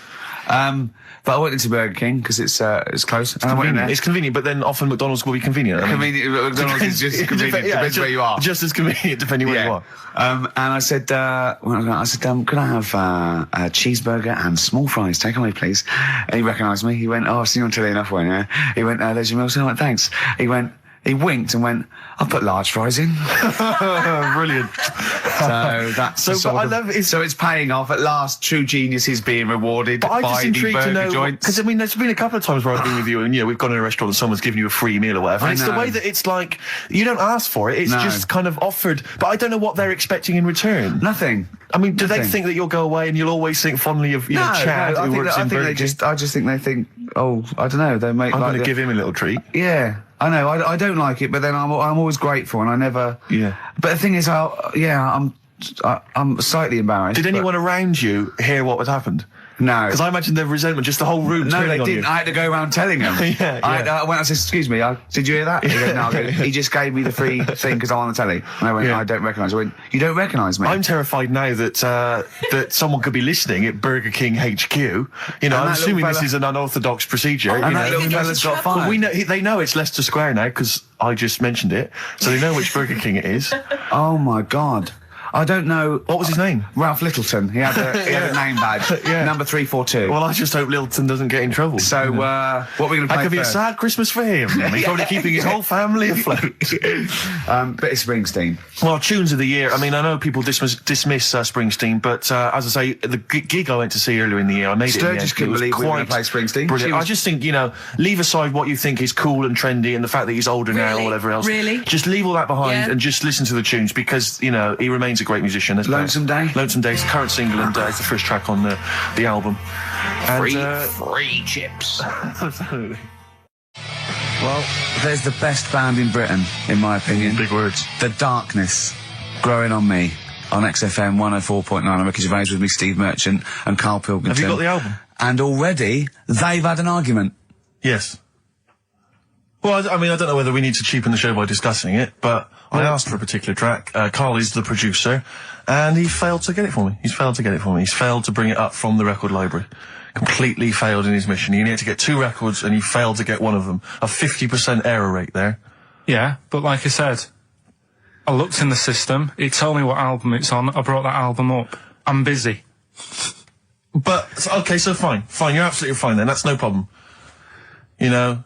But I went into Burger King because it's close. It's convenient. It's convenient, but then often McDonald's will be convenient. McDonald's is just convenient. Depends where you are. Just as convenient depending where you are. And I said, could I have a cheeseburger and small fries? Take away, please. And he recognised me. He went, "Oh, I've seen you on telly enough, one, yeah." He went, "There's your meal." So I went, "Thanks." He winked and went, "I'll put large fries in." Brilliant. So that's so it's paying off at last. True genius is being rewarded but I'm by just intrigued the burger to know, joints. because I mean, there's been a couple of times where I've been with you, and we've gone to a restaurant and someone's given you a free meal or whatever. And it's the way that it's like you don't ask for it; it's just kind of offered. But I don't know what they're expecting in return. Nothing. I mean, do they think that you'll go away and you'll always think fondly of Chad who works in Burger King? I just think they think, oh, I don't know. They make. I'm going to give him a little treat. Yeah. I know, I don't like it, but then I'm always grateful, and I never... Yeah. But the thing is, I'm slightly embarrassed. Did anyone around you hear what had happened? No. Because I imagine the resentment, just the whole room No, they on didn't. You. I had to go around telling them. I went, I said, "Excuse me, did you hear that?" He goes, "No." He just gave me the free thing because I'm on the telly. And I went, "I don't recognise." I went, "You don't recognise me?" I'm terrified now that that someone could be listening at Burger King HQ. You know, I'm assuming this is an unorthodox procedure. And that little fella's got fired. Well, they know it's Leicester Square now because I just mentioned it, so they know which Burger King it is. Oh my God. I don't know. What was his name? Ralph Littleton. He had a name badge. Number 342. Well, I just hope Littleton doesn't get in trouble. So, what are we going to play? That could be a sad Christmas for him. He's probably keeping his whole family afloat. Bit of Springsteen. Well, tunes of the year. I mean, I know people dismiss Springsteen, but as I say, the gig I went to see earlier in the year, I made it. Sturgis couldn't believe we were going to play Springsteen. Brilliant. I just think, leave aside what you think is cool and trendy and the fact that he's older now or whatever else. Really? Just leave all that behind and just listen to the tunes because, he remains a great musician. Lonesome Day? Lonesome Day is the current single and it's the first track on the album. Free chips. Absolutely. Well, there's the best band in Britain, in my opinion. Big words. The Darkness, Growing on Me, on XFM 104.9. I'm Ricky Gervais with me, Steve Merchant and Karl Pilkington. Have you got the album? And already, they've had an argument. Yes. Well, I mean, I don't know whether we need to cheapen the show by discussing it, but I asked for a particular track. Karl is the producer, and he failed to get it for me. He's failed to bring it up from the record library. Completely failed in his mission. He needed to get 2 records, and he failed to get one of them. A 50% error rate there. Yeah, but like I said, I looked in the system, it told me what album it's on, I brought that album up. I'm busy. But, okay, so fine. Fine, you're absolutely fine then. That's no problem. You know,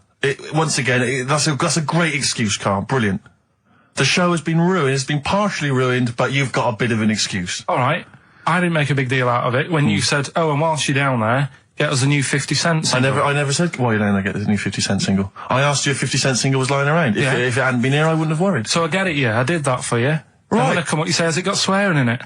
once again, that's a great excuse, Carl. Brilliant. The show has been ruined. It's been partially ruined, but you've got a bit of an excuse. All right. I didn't make a big deal out of it when you said, oh, and whilst you're down there, get us a new 50 Cent single. I never said, while you're down there, get the new 50 Cent single. I asked you if 50 Cent single was lying around. If it hadn't been here, I wouldn't have worried. So I get it, I did that for you. Right. And then I come up, you say, has it got swearing in it?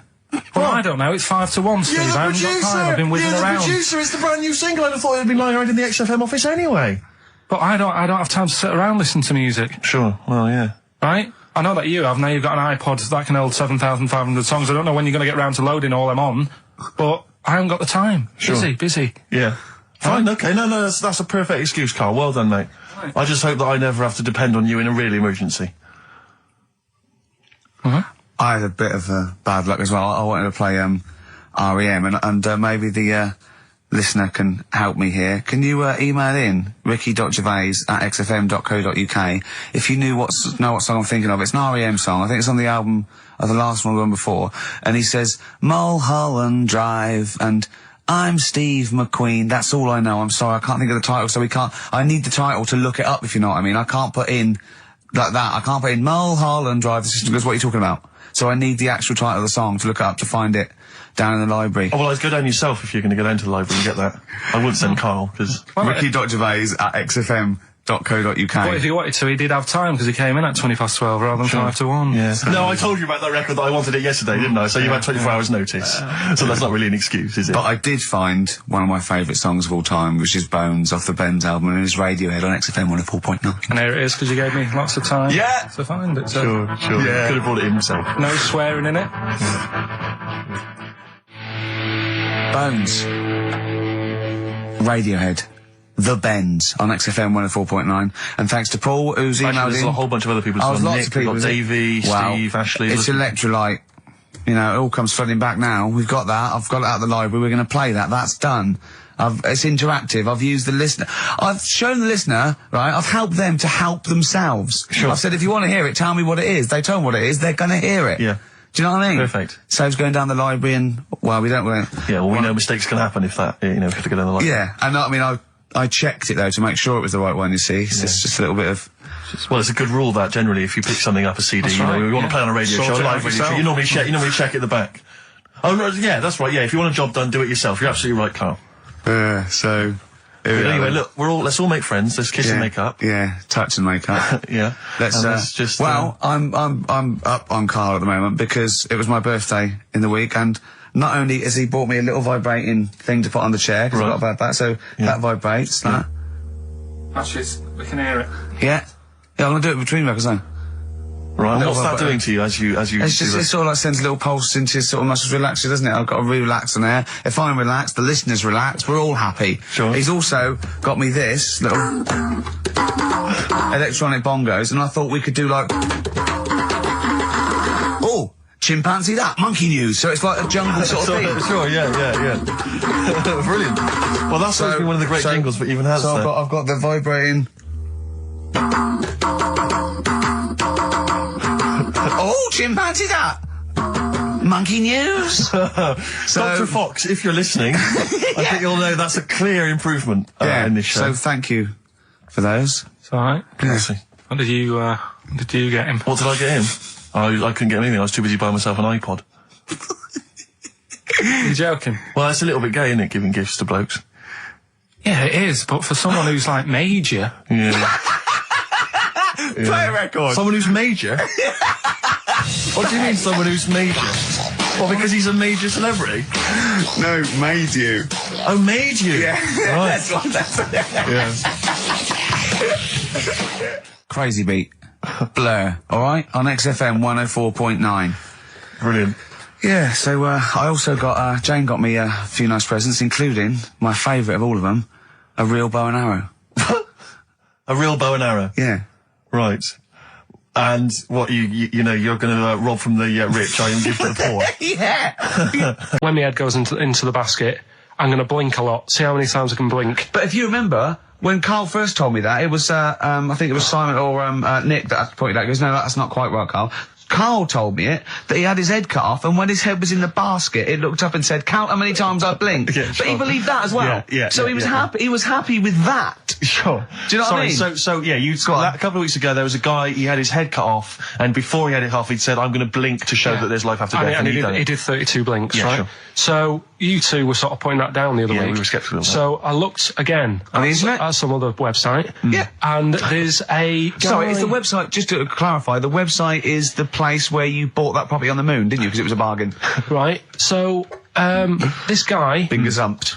Well, I don't know. It's 5 to 1, Steve. You're the I haven't got time. I've been whizzing around. The producer. It's the brand new single. I'd have thought it had been lying around in the XFM office anyway. But I don't have time to sit around listening to music. Sure. Well, yeah. Right? I know that you have. Now you've got an iPod that can hold 7,500 songs. I don't know when you're going to get round to loading all them on, but I haven't got the time. Sure. Busy. Yeah. Fine. Okay. No. That's a perfect excuse, Carl. Well done, mate. Right. I just hope that I never have to depend on you in a real emergency. I had a bit of bad luck as well. I wanted to play REM, and maybe the listener can help me here. Can you email in ricky.gervais@xfm.co.uk if you know what song I'm thinking of? It's an REM song. I think it's on the album of the last one before. And he says Mulholland Drive and I'm Steve McQueen. That's all I know. I'm sorry, I can't think of the title, so I need the title to look it up, if you know what I mean. I can't put in like that. I can't put in Mulholland Drive. The system goes, what are you talking about? So I need the actual title of the song to look it up to find it down in the library. Oh, well, I'd go down yourself if you're going to go down to the library and get that. I wouldn't send Carl, because... Ricky.gervais@xfm.co.uk. But if he wanted to, he did have time, because he came in at 12:20 rather than 5 to 1. Yeah. No, I told you about that record that I wanted it yesterday, didn't I? So you've had 24 hours notice. So that's not really an excuse, is it? But I did find one of my favourite songs of all time, which is Bones off the Benz album, and it's Radiohead on XFM 104.9. And there it is, because you gave me lots of time to find it. So. Sure. Yeah. Could have brought it in himself. No swearing in it. Bones. Radiohead. The Bends on XFM 104.9. And thanks to Paul, who's emailed in. There's a whole bunch of other people. Lots Nick, of people. Davey, Steve, Ashley. It's Electrolyte. You know, it all comes flooding back now. We've got that. I've got it out of the library. We're going to play that. That's done. It's interactive. I've used the listener. I've shown the listener, right? I've helped them to help themselves. Sure. I've said, if you want to hear it, tell me what it is. They tell me what it is. They're going to hear it. Yeah. Do you know what I mean? Perfect. Saves going down the library and, well, we don't... Yeah, well, we know mistakes can happen if that, you know, if you have to go down the library. Yeah, and I mean, I checked it, though, to make sure it was the right one, you see. It's just a little bit of... Well, it's a good rule that, generally, if you pick something up, a CD, that's you know, right, we want to play on a radio show, a live radio show, you normally check at the back. Oh, no, yeah, that's right, yeah, if you want a job done, do it yourself. You're absolutely right, Carl. So... But anyway, look, let's all make friends. Let's kiss and make up. Yeah, touch and make up. Yeah. Let's just. Well, I'm up on Carl at the moment because it was my birthday in the week, and not only has he bought me a little vibrating thing to put on the chair because I've got a bad back, so that vibrates. That. Actually, we can hear it. Yeah. Yeah, I'm gonna do it between records now. Right. What's that doing to you as you? It's just it sort of like sends a little pulse into your sort of muscles, relax you, doesn't it? I've got to relax on air. If I'm relaxed, the listeners relax. We're all happy. Sure. He's also got me this little electronic bongos, and I thought we could do like chimpanzee that monkey news. So it's like a jungle sort of thing. Sure. Yeah. Brilliant. Well, that's supposed to be one of the great jingles that even has. So I've got the vibrating. Oh, chimpanzee that! Monkey news! So, Dr. Fox, if you're listening, I think you'll know that's a clear improvement in this show. So thank you for those. It's alright. Yeah. What did you get him? What did I get him? I couldn't get him anything. I was too busy buying myself an iPod. You're joking? Well, that's a little bit gay, isn't it, giving gifts to blokes? Yeah, it is, but for someone who's like major... Yeah. Play a record. Someone who's major? What do you mean, someone who's major? Well, because he's a major celebrity? No, made you. Oh, made you? Yeah. Right. That's Yeah. Crazy Beat. Blur. Alright? On XFM 104.9. Brilliant. Yeah, so, I also got, Jane got me a few nice presents, including my favourite of all of them, a real bow and arrow. A real bow and arrow? Yeah. Right. And what, you know, you're going to rob from the rich, and give to the poor? Yeah. When my head goes into the basket, I'm going to blink a lot. See how many times I can blink. But if you remember, when Carl first told me that, it was, I think it was Simon or Nick that pointed out. He goes, no, that's not quite right, Carl. Carl told me it, that he had his head cut off, and when his head was in the basket, it looked up and said, count how many times I blinked. Yeah, But sure. he believed that as well. So he was happy. He was happy with that. Sure. Do you know what I mean? So yeah, a couple of weeks ago there was a guy, he had his head cut off, and before he had it off, he'd said, I'm going to blink to show that there's life after death. And he did 32 blinks, Yeah, right? sure. So you two were sort of putting that down the other Yeah, week. we were sceptical of that. So I looked again On the internet? at some other website. Yeah. And there's a guy... Sorry, is the website, just to clarify, the website is the place where you bought that property on the moon, didn't you? Because it was a bargain. Right. So, this guy... Been gazumped.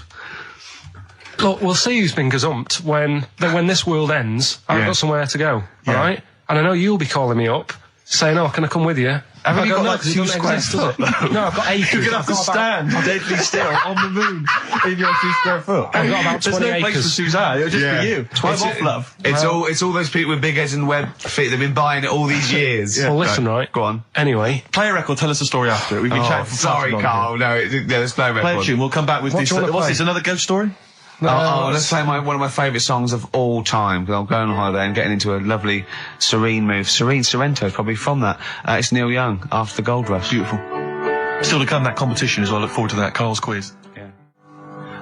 Look, we'll see who's been gazumped when this world ends. I've got somewhere to go, all right? And I know you'll be calling me up, saying, "Oh, can I come with you?" Haven't you got no, like 2 square foot? No, I've got acres. You're going to have to I've got stand deadly still on the moon in your 2 square foot. I've got about 20 There's no place acres. for Suzanne, it'll just be you. 12 It's- off, love. It's all those people with big heads and web feet that've been buying it all these years. Well, listen, right? Go on. Anyway, Play a record, tell us the story after it. We've been chatting for Sorry, far too long. Carl. No, there's no record. Play a tune, we'll come back with What this. do you wanna What's play? this, another ghost story? Let's play one of my favourite songs of all time, because I'm going on holiday and getting into a lovely serene mood. Sorrento is probably from that. It's Neil Young, After the Gold Rush. Beautiful. Still to come, that competition as well. I look forward to that. Carl's quiz. Yeah.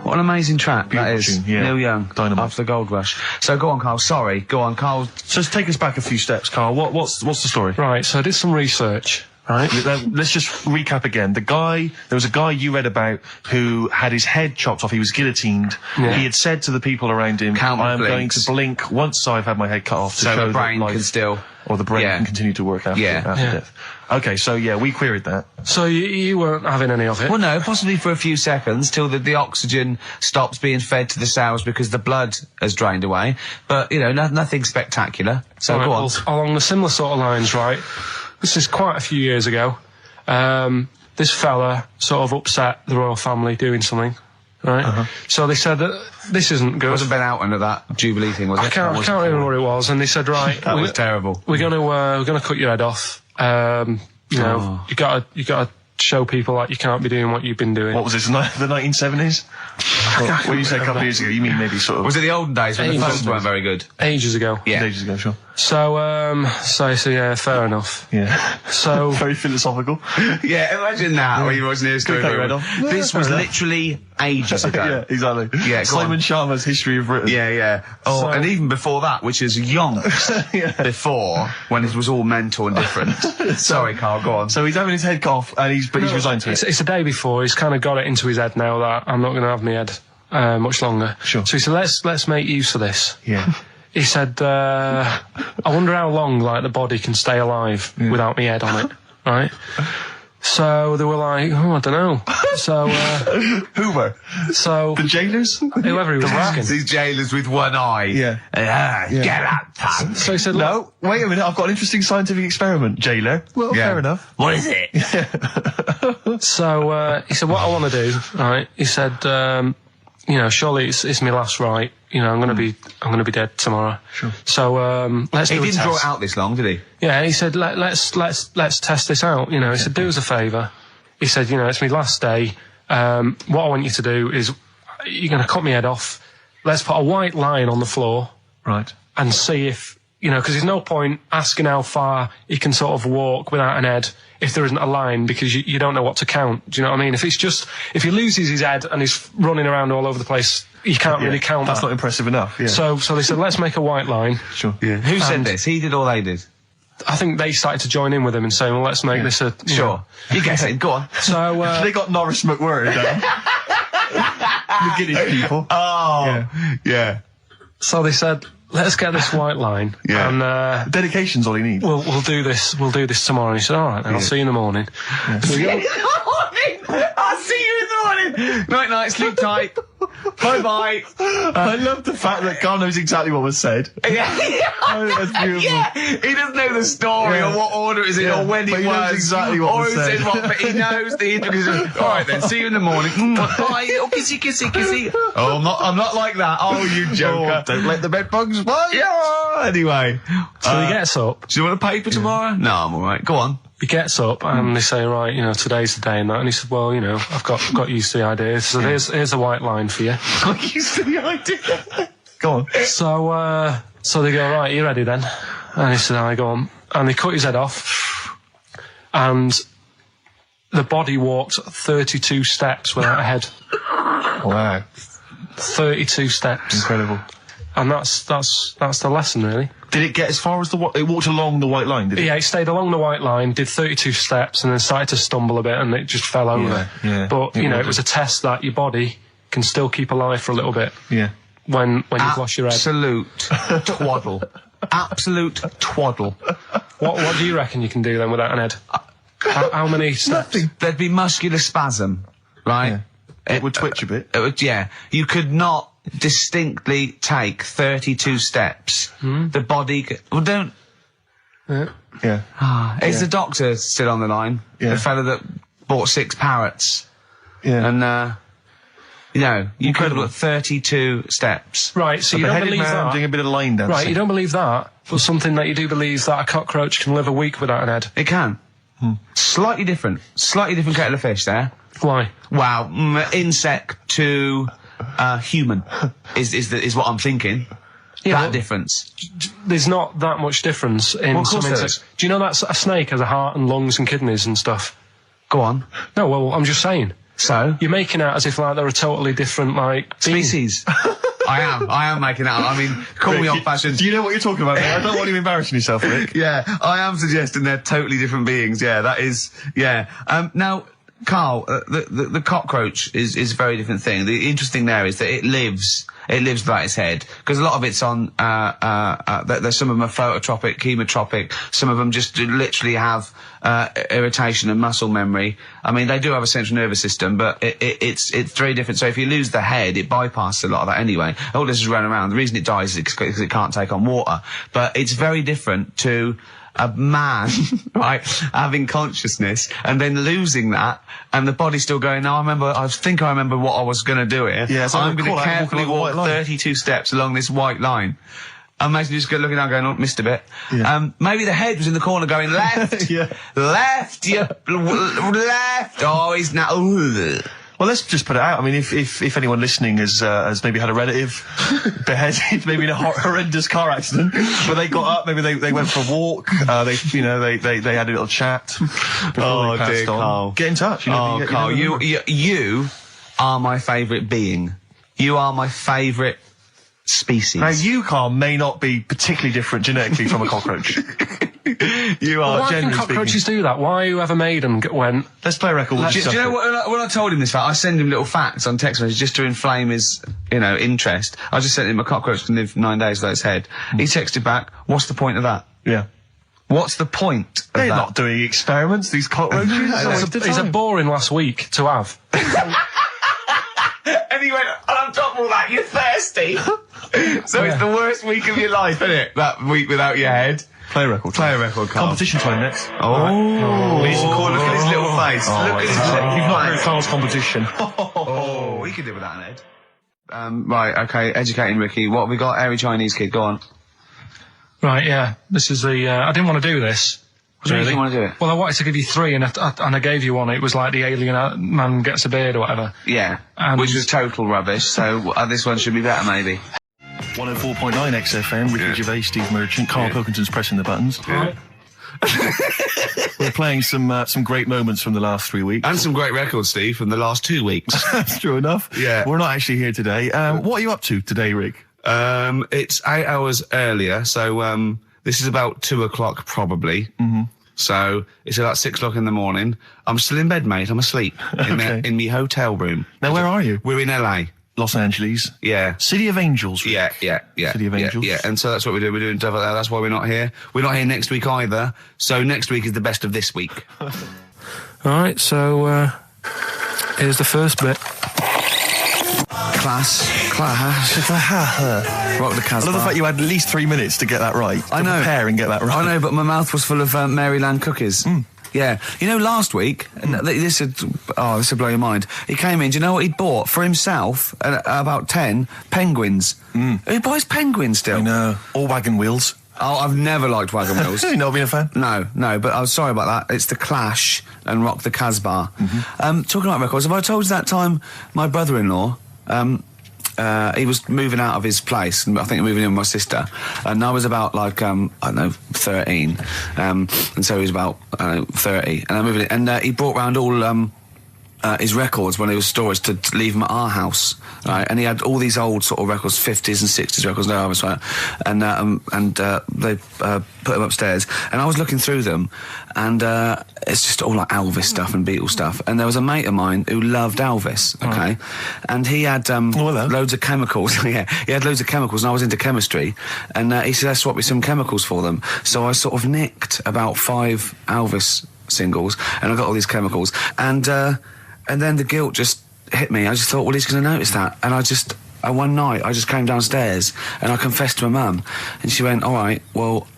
What an amazing track that is. Beautiful tune, yeah. Neil Young, Dynamite. After the Gold Rush. So go on, Carl. Sorry. Go on, Carl. So take us back a few steps, Carl. What's the story? right, so I did some research, right? Let's just recap again. There was a guy you read about who had his head chopped off. He was guillotined. Yeah. He had said to the people around him, Count my I am going blinks. to blink once I've had my head cut off to So show the brain that life, can still... or the brain Yeah. can continue to work after, Yeah. after Yeah. death. Okay, so yeah, we queried that. So you weren't having any of it? Well, no, possibly for a few seconds till the oxygen stops being fed to the cells because the blood has drained away. But, you know, nothing spectacular. So Right, go on. well, along the similar sort of lines, right? This is quite a few years ago. This fella sort of upset the royal family doing something, right? So they said that this isn't good. It wasn't Ben Alton at that Jubilee thing, was it? I can't remember what it was, and they said, right, That was terrible. we're gonna cut your head off. You know, you gotta show people that you can't be doing what you've been doing. What was this, the 1970s? What you say a couple of years ago, you mean maybe sort of... Was it the olden days when the Ages. phones weren't very good? Ages ago. Yeah. Ages ago, sure. So yeah, fair enough. Yeah. So Very philosophical. Yeah, imagine that when you're watching the history. Cut your head off. This was literally ages ago. Yeah, exactly. Yeah, go Simon on. Sharma's History of Britain. Yeah. Oh, So- and even before that, which is yonks before, when it was all mental and different. Sorry, Carl, go on. So he's having his head cut off, and he's resigned to it. it's the day before. He's kind of got it into his head now that I'm not going to have my head much longer. Sure. So he said, let's make use of this. Yeah. He said, I wonder how long like the body can stay alive without my head on it, right? So they were like, oh, I don't know. So Hoover. so The jailers? whoever he was asking. These jailers with one eye. Yeah. Get up, punk. So he said, No, wait a minute, I've got an interesting scientific experiment, jailer. Well, Yeah. fair enough. What is it? So he said, what I want to do, right? He said, you know, surely it's my last right. You know, I'm gonna be dead tomorrow. Sure. So let's He do a didn't draw test. it out this long, did he? Yeah, he said, let's test this out. You know, he said, do us a favour. He said, you know, it's my last day. What I want you to do is, you're gonna cut my head off. Let's put a white line on the floor Right. and see if, you know, because there's no point asking how far he can sort of walk without an head if there isn't a line, because you don't know what to count. Do you know what I mean? If he loses his head and he's running around all over the place, you can't really count That's that. not impressive enough, yeah. So they said, let's make a white line. Sure. Yeah. Who said And- this? He did or they did? I think they started to join in with him and saying, well, let's make this a... you know. You guess it. Go on. So, They got Norris McWhirr down. The Guinness people. Oh. Yeah. so they said, let's get this white line. Yeah. And, Dedication's all he needs. we'll do this tomorrow. And he said, all right, then I'll see you in the morning. So we go- I'll see you in the morning. Night, night, sleep tight. Bye-bye. I love the fact that Carl knows exactly what was said. Oh, that's beautiful. Yeah, he doesn't know the story Yeah. or what order it is in Yeah, or when but it he knows was. exactly what or was who said. said what, but he knows the intricacies. All right then, see you in the morning. Bye. Oh, kissy, kissy, kissy. Oh, I'm not like that. Oh, you joker. Don't let the bed bugs fly. Yeah. Anyway, So he gets up. do you want a paper tomorrow? No, I'm all right. Go on. He gets up and they say, right, you know, today's the day and that. And he said, well, you know, I've got used to the idea. So here's a white line for you. I'm used to the idea. Go on. So they go, right, you ready then? And he said, I go on. And they cut his head off. and the body walked 32 steps without a head. Wow. 32 steps. Incredible. And that's the lesson, really. Did it get as far as it walked along the white line, did it? Yeah, it stayed along the white line, did 32 steps, and then started to stumble a bit, and it just fell over. Yeah. But, it was a test that your body can still keep alive for a little bit. Yeah. When you've lost your head. Absolute twaddle. Absolute twaddle. What do you reckon you can do then without an head? How many steps? Nothing. There'd be muscular spasm, right? Yeah. It would twitch a bit. It would, yeah. You could not distinctly take 32 steps. The body well, don't... Yeah. Is the doctor still on the line? Yeah. The fella that bought 6 parrots. Yeah. And, you could have got 32 steps. Right, so you don't believe that. Doing a bit of line dancing. Right, you don't believe that, but something that you do believe is that a cockroach can live a week without an head. It can. Slightly different kettle of fish there. Why? Wow, insect to human is what I'm thinking. Yeah, that difference. There's not that much difference in some insects. Do you know that a snake has a heart and lungs and kidneys and stuff? Go on. No, well, I'm just saying. So? You're making out as if like they're a totally different species. I am making out. I mean, call me old-fashioned. Do you know what you're talking about? I don't want you embarrassing yourself, Rick. Yeah, I am suggesting they're totally different beings. Yeah, that is. Yeah. Now, Karl, the cockroach is a very different thing. The interesting there is that it lives without its head, because a lot of it's on, there's some of them are phototropic, chemotropic, some of them just literally have, irritation and muscle memory. I mean, they do have a central nervous system, but it's very different. So if you lose the head, it bypasses a lot of that anyway. All this is running around. The reason it dies is because it can't take on water. But it's very different to a man, right, having consciousness and then losing that, and the body's still going, no, I think I remember what I was going to do here. Yeah, so I'm going to carefully walk 32 steps along this white line. Imagine you just looking down going, oh, missed a bit. Yeah. Maybe the head was in the corner going, left, left, left, oh, he's now, Well, let's just put it out. I mean, if anyone listening has maybe had a relative beheaded, maybe in a horrendous car accident, but they got up, maybe they went for a walk, they had a little chat before they passed on. Karl. Get in touch. Karl, you are my favourite being. You are my favourite species. Now, you, Karl, may not be particularly different genetically from a cockroach. You are, why can cockroaches do that? Why whoever made them went... Let's play a record. Do you know what, when I told him this fact, I send him little facts on text messages just to inflame his, interest. I just sent him a cockroach can live 9 days without its head. He texted back, what's the point of that? Yeah. What's the point of They're that? not doing experiments, these cockroaches. It's a boring last week to have. And he went, and on top of all that, you're thirsty. So it's the worst week of your life, isn't it? That week without your head. Play a record. Play a record, Karl. Competition time next. Oh. We need some call. Look at his little face. Look at his little face. You've not heard Karl's competition. Oh, we could do without an head. Right, okay, educating Ricky. What have we got? Airy Chinese kid, go on. Right, yeah. This is the, I didn't want to do this. Really? You didn't want to do it? Well, I wanted to give you 3 and I gave you one. It was like the alien man gets a beard or whatever. Yeah. Which was total rubbish, so this one should be better maybe. 104.9 XFM, Ricky Gervais, Steve Merchant, Karl Pilkington's pressing the buttons. Right. We're playing some great moments from the last 3 weeks. And some great records, Steve, from the last 2 weeks. That's true enough. Yeah. We're not actually here today. What are you up to today, Rick? It's 8 hours earlier, so this is about 2 o'clock probably. Mm-hmm. So it's about 6 o'clock in the morning. I'm still in bed, mate. I'm asleep in my hotel room. Now, where are you? We're in LA. Los Angeles. Yeah. City of Angels. Rick. Yeah. City of Angels. Yeah. And so that's what we do. We're doing stuff like that. That's why we're not here. We're not here next week either. So next week is the best of this week. Alright, so, here's the first bit. Class. Rock the Casbah. I love the fact you had at least 3 minutes to get that right. I know. Prepare and get that right. I know, but my mouth was full of Maryland cookies. Yeah. You know, last week, this would blow your mind. He came in, do you know what he'd bought? For himself, about 10 penguins. Who buys penguins still? I know. All wagon wheels. Oh, I've never liked wagon wheels. You've not been a fan? No, but I was sorry about that. It's The Clash and Rock the Casbah. Talking about records, have I told you that time my brother-in-law, he was moving out of his place, I think moving in with my sister, and I was about like, I don't know, 13, and so he was about, 30, and I moved in, and he brought round all, his records when he was storage to leave them at our house, right? And he had all these old sort of records, 50s and 60s records, no, I was right, and they put them upstairs, and I was looking through them, and it's just all like Elvis stuff and Beatles stuff, and there was a mate of mine who loved Elvis, okay, and he had loads of chemicals, yeah, he had loads of chemicals, and I was into chemistry, and he said, let's swap me some chemicals for them, so I sort of nicked about 5 Elvis singles, and I got all these chemicals, and then the guilt just hit me. I just thought, well, he's going to notice that. And one night, I just came downstairs and I confessed to my mum. And she went, all right, well,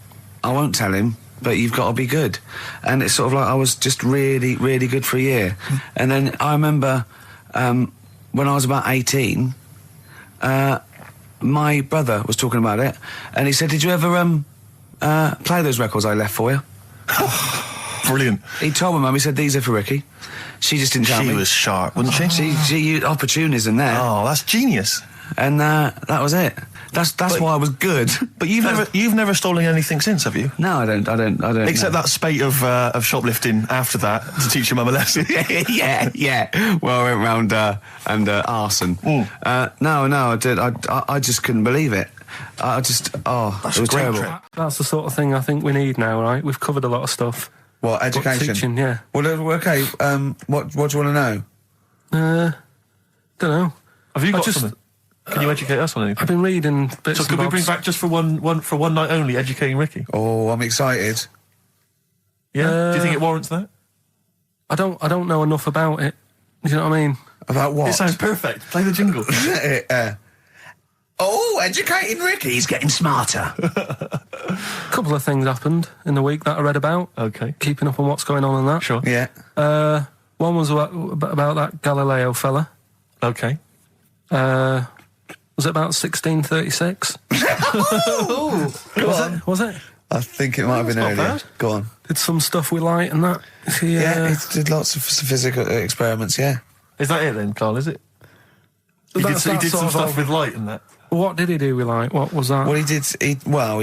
I won't tell him, but you've got to be good. And it's sort of like I was just really, really good for a year. And then I remember when I was about 18, my brother was talking about it. And he said, did you ever play those records I left for you? Brilliant. He told my mum, he said, these are for Ricky. She just didn't tell me. She was sharp, wasn't she? She used opportunism there. Oh, that's genius. And that was it. That's why I was good. But you've never stolen anything since, have you? No, I don't. Except that spate of shoplifting after that to teach your mum a lesson. yeah. Well, I went round and arson. No, I did. I just couldn't believe it. It was terrible. That's the sort of thing I think we need now, right? We've covered a lot of stuff. What, education? Teaching, yeah. Well, okay, what do you want to know? Don't know. Have you got something? Can you educate us on anything? I've been reading bits. So could we bring back just for one night only, educating Ricky? Oh, I'm excited. Yeah? Do you think it warrants that? I don't know enough about it. You know what I mean? About what? It sounds perfect. Play the jingle. Educating Ricky, he's getting smarter. A couple of things happened in the week that I read about. Okay. Keeping up on what's going on in that. Sure. Yeah. One was about that Galileo fella. Okay. Was it about 1636? Was it? I think it might have been earlier. Bad. Go on. Did some stuff with light and that. He did lots of physical experiments, yeah. Is that it then, Carl, is it? He did some stuff with light and that. What did he do with light? What was that? Well,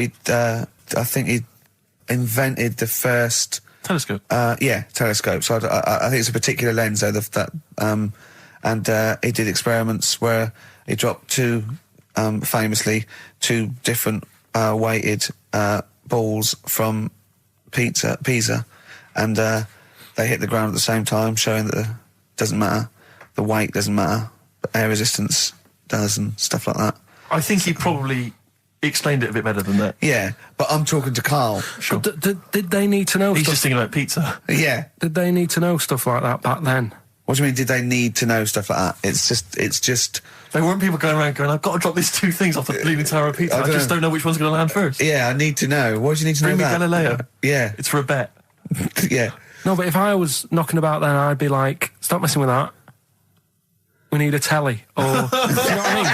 I think he invented the first telescope. Telescope. So I think it's a particular lens though and he did experiments where he dropped famously two different weighted balls from Pisa, and they hit the ground at the same time, showing that it doesn't matter, the weight doesn't matter, but air resistance does and stuff like that. I think he probably explained it a bit better than that. Yeah, but I'm talking to Carl. Sure. Did they need to know He's stuff? just thinking about pizza. Yeah. Did they need to know stuff like that back then? What do you mean, did they need to know stuff like that? It's just... There weren't people going around going, I've got to drop these 2 things off the bleeding tower of pizza. I just don't know which one's going to land first. Yeah, I need to know. What do you need to know about? Bring me Galileo. Yeah. It's for a bet. Yeah. No, but if I was knocking about then, I'd be like, stop messing with that. We need a telly. Or, do you know what I mean?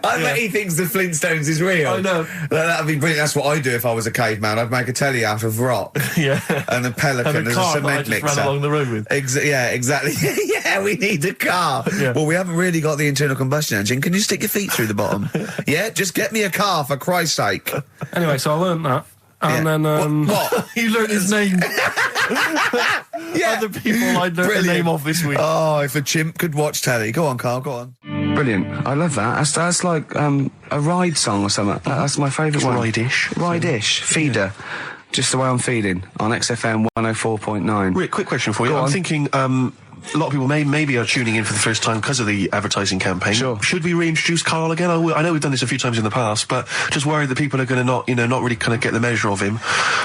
I bet he thinks the Flintstones is real. I know. That'd be brilliant. That's what I'd do if I was a caveman. I'd make a telly out of rock. Yeah. And a pelican and as a cement that I just mixer. ran along the road with. Yeah, exactly. Yeah, we need a car. Yeah. Well, we haven't really got the internal combustion engine. Can you stick your feet through the bottom? Yeah, just get me a car, for Christ's sake. Anyway, so I learned that. And then... What? You learned his name. Yeah. Other people I'd learned the name of this week. Oh, if a chimp could watch telly. Go on, Carl, go on. Brilliant. I love that. That's like a ride song or something. That's my favourite one. Ride-ish. Ride-ish. Feeder. Just the way I'm feeding on XFM 104.9. Rick, quick question for you. Go I'm on. thinking a lot of people maybe are tuning in for the first time because of the advertising campaign. Sure. Should we reintroduce Carl again? I know we've done this a few times in the past, but just worried that people are going to not really kind of get the measure of him.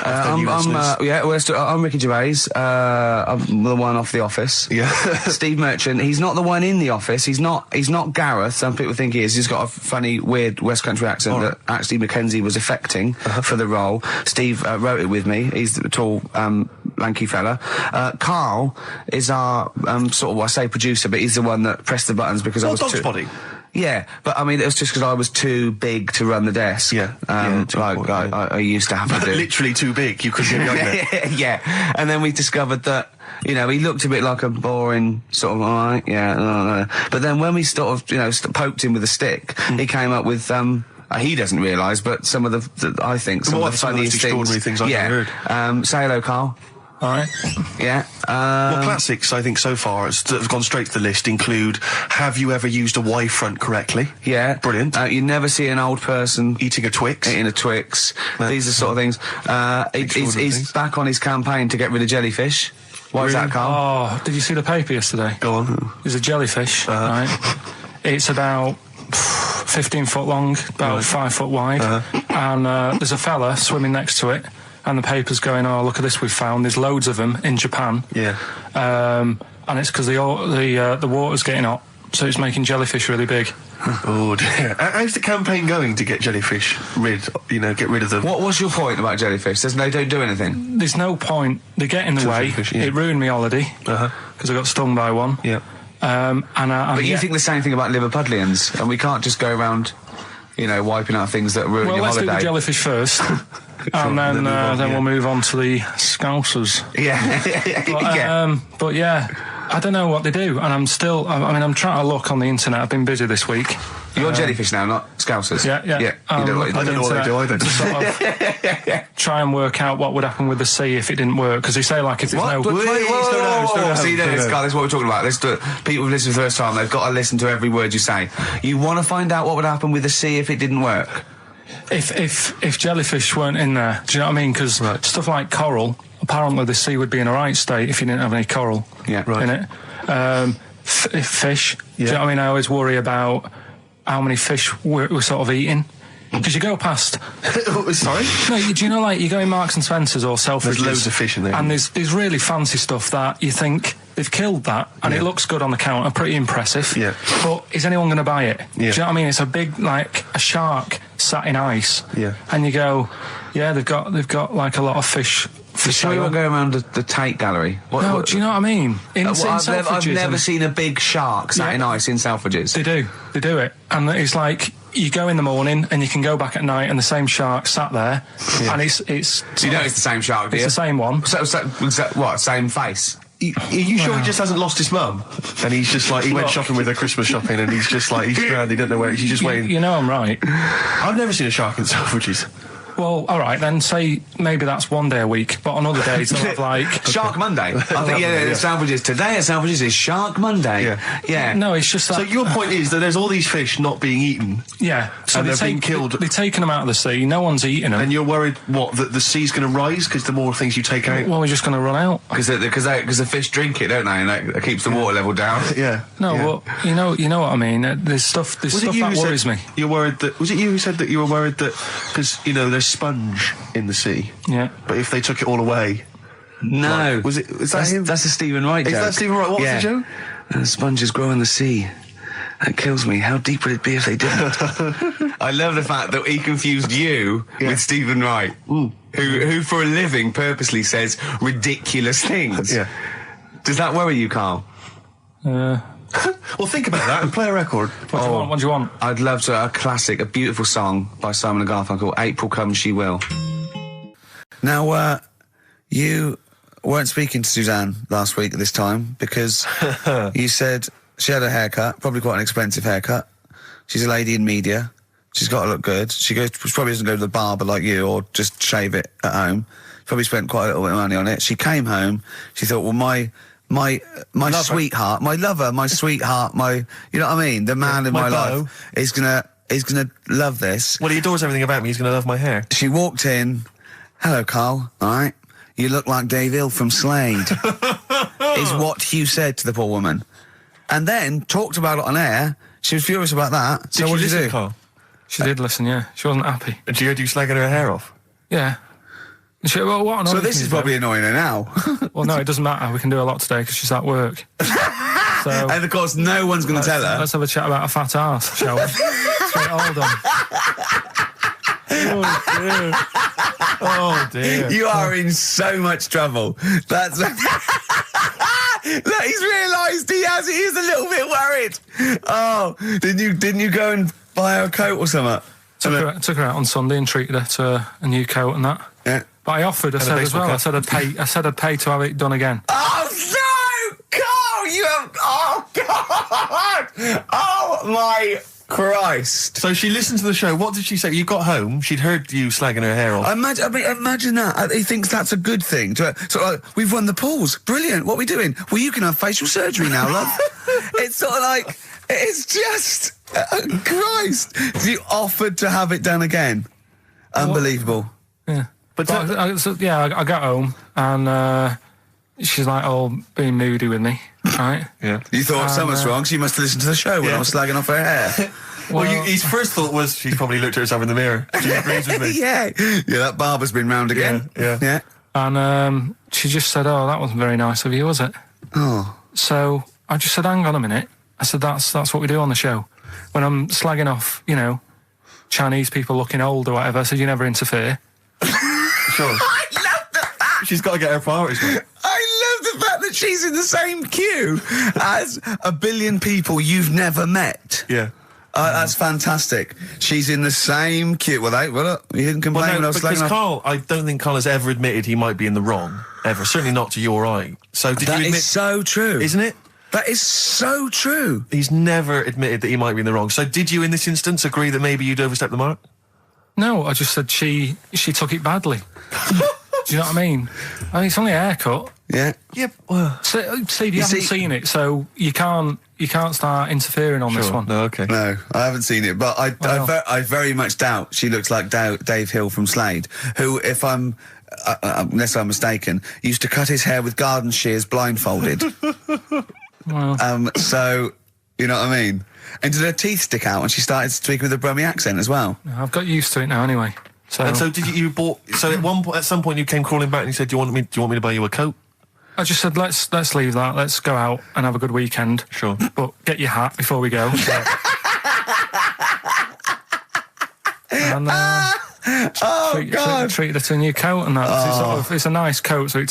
I'm Ricky Gervais. I'm the one off The Office. Yeah. Steve Merchant. He's not the one in The Office. He's not Gareth. Some people think he is. He's got a funny, weird West Country accent that actually Mackenzie was affecting for the role. Steve wrote it with me. He's the tall, lanky fella. Carl is our sort of, I say producer, but he's the one that pressed the buttons because I was Dog's Body. Yeah, but I mean, it was just because I was too big to run the desk. Yeah. I used to have to do. Literally too big. You couldn't get it. Yeah, and then we discovered that, you know, he looked a bit like a boring sort of, alright, yeah, but then when we sort of, you know, poked him with a stick, he came up with, he doesn't realise, but some of the I think, some of the funniest extraordinary things I've ever heard. Say hello, Carl. Alright. Yeah. Well, classics, I think, so far, that have gone straight to the list include, have you ever used a Y front correctly? Yeah. Brilliant. You never see an old person eating a Twix. Eating a Twix. These are sort of things. He's back on his campaign to get rid of jellyfish. Why is that, Carl? Oh, did you see the paper yesterday? Go on. There's a jellyfish, right? It's about 15 foot long, about 5 foot wide, and there's a fella swimming next to it. And the paper's going, oh, look at this we've found. There's loads of them in Japan. Yeah. And it's because the water's getting hot, so it's making jellyfish really big. Oh, dear. How's the campaign going to get jellyfish get rid of them? What was your point about jellyfish? They don't do anything? There's no point. They get in the way. It ruined me holiday, because I got stung by one. Yeah. But you think the same thing about Liverpudlians, and we can't just go around, you know, wiping out things that ruin your holiday. Let's do the jellyfish first. And then we'll move on to the Scousers. Yeah. But yeah, I don't know what they do, and I'm trying to look on the internet. I've been busy this week. You're jellyfish now, not Scousers. Yeah. I don't know what they do either. To sort of try and work out what would happen with the sea if it didn't work, because they say, like, if there's no... See, this is what we're talking about. Let's do it. People who've listened for the first time, they've got to listen to every word you say. You want to find out what would happen with the sea if it didn't work? If jellyfish weren't in there, do you know what I mean? Because stuff like coral, apparently the sea would be in a right state if you didn't have any coral in it. Fish, do you know what I mean? I always worry about how many fish we're sort of eating. Because you go past... Sorry? No, do you know, like, you go in Marks and Spencer's or Selfridges... There's loads of fish in there. And there's really fancy stuff that you think they've killed that, and it looks good on the counter, pretty impressive. Yeah. But is anyone going to buy it? Yeah. Do you know what I mean? It's a big, like, a shark sat in ice. Yeah. And you go, yeah, they've got like, a lot of fish... So we won't go around the Tate Gallery? Do you know what I mean? I've never seen a big shark sat in ice in Selfridges. They do it. And it's like... You go in the morning and you can go back at night and the same shark sat there, and it's. So you know it's the same shark, do you? It's the same one. So what? Same face? Are you sure he just hasn't lost his mum? And he's just like, he went shopping with her Christmas shopping, and he's just like, he's drowned, he doesn't know where, he's just waiting. You know I'm right. I've never seen a shark in Selfridges. Well, all right, then say maybe that's one day a week, but on other days they'll have like... Shark Monday. I think, Selfridges. Today at Selfridges is Shark Monday. Yeah. No, it's just that... So your point is that there's all these fish not being eaten. Yeah. So and they're being killed. They've taken them out of the sea, no one's eating them. And you're worried, that the sea's going to rise because the more things you take out? Well, we're just going to run out. Because the fish drink it, don't they? And that keeps the water level down. Yeah. No, well, you know what I mean. There's stuff that worries me. You're worried that... Was it you who said that you were worried that... Because, there's sponge in the sea. Yeah. But if they took it all away... No. Is that him? That's a Stephen Wright joke. Is that Stephen Wright? What was the joke? Sponges grow in the sea. That kills me. How deep would it be if they didn't? I love the fact that he confused you with Stephen Wright, who for a living purposely says ridiculous things. Yeah. Does that worry you, Carl? Well, think about that and play a record. What do you want? I'd love to. A classic, a beautiful song by Simon and Garfunkel, April Comes She Will. Now, you weren't speaking to Suzanne last week at this time because you said she had a haircut, probably quite an expensive haircut. She's a lady in media. She's got to look good. She probably doesn't go to the barber like you or just shave it at home. Probably spent quite a little bit of money on it. She came home. She thought, well, my sweetheart, my lover, my sweetheart, you know what I mean? The man in my life is gonna love this. Well, he adores everything about me. He's gonna love my hair. She walked in. Hello, Carl. All right. You look like Dave Hill from Slade. Is what Hugh said to the poor woman. And then talked about it on air. She was furious about that. So what did you do? Carl? She did listen, yeah. She wasn't happy. Did you slagging her hair off? Yeah. So this is probably annoying her now. Well, no, it doesn't matter. We can do a lot today because she's at work. And of course, no one's going to tell her. Let's have a chat about a fat arse, shall we? Straight hold on. Oh dear. You are in so much trouble. That's Look, he's realised he is a little bit worried. Oh, didn't you go and buy her a coat or something? Took her out on Sunday and treated her to a new coat and that. Yeah. But I offered, I said as well, I said I'd pay to have it done again. Oh no, Carl, you have. Oh God! Oh my Christ! So she listened to the show. What did she say? You got home. She'd heard you slagging her hair off. Imagine that. He thinks that's a good thing. So like, we've won the pools. Brilliant. What are we doing? Well, you can have facial surgery now, love. It's sort of like it's just Christ. You offered to have it done again. Unbelievable. Yeah. But I got home and she's like all being moody with me, right? Yeah. You thought something's wrong, so you must have listened to the show when I was slagging off her hair. His first thought was she's probably looked at herself in the mirror. She agrees with me. Yeah, that barber's been round again. Yeah. And she just said, "Oh, that wasn't very nice of you, was it?" Oh. So I just said, "Hang on a minute." I said, "That's what we do on the show. When I'm slagging off, Chinese people looking old or whatever." I said, "You never interfere." Sure. I love the fact. She's got to get her priorities right. I love the fact that she's in the same queue as a billion people you've never met. Yeah. That's fantastic. She's in the same queue. Well, you didn't complain when I was because slagging off. Carl, I don't think Carl has ever admitted he might be in the wrong, ever. Certainly not to you or I. So did you admit... That is so true. Isn't it? That is so true. He's never admitted that he might be in the wrong. So did you, in this instance, agree that maybe you'd overstepped the mark? No, I just said she took it badly. Do you know what I mean? It's only a haircut. Yeah. Yeah. Well, Steve, you haven't seen it, so you can't start interfering on this one. No, okay. No, I haven't seen it, but I very much doubt she looks like Dave Hill from Slade, who, if I'm unless I'm mistaken, used to cut his hair with garden shears blindfolded. Well. So you know what I mean. And did her teeth stick out when she started speaking with a Brummie accent as well? I've got used to it now anyway. So. And so did you bought? So at some point you came crawling back and you said, "Do you want me to buy you a coat?" I just said, "Let's leave that. Let's go out and have a good weekend." Sure. But get your hat before we go. And treated her to a new coat and that. It's a nice coat, so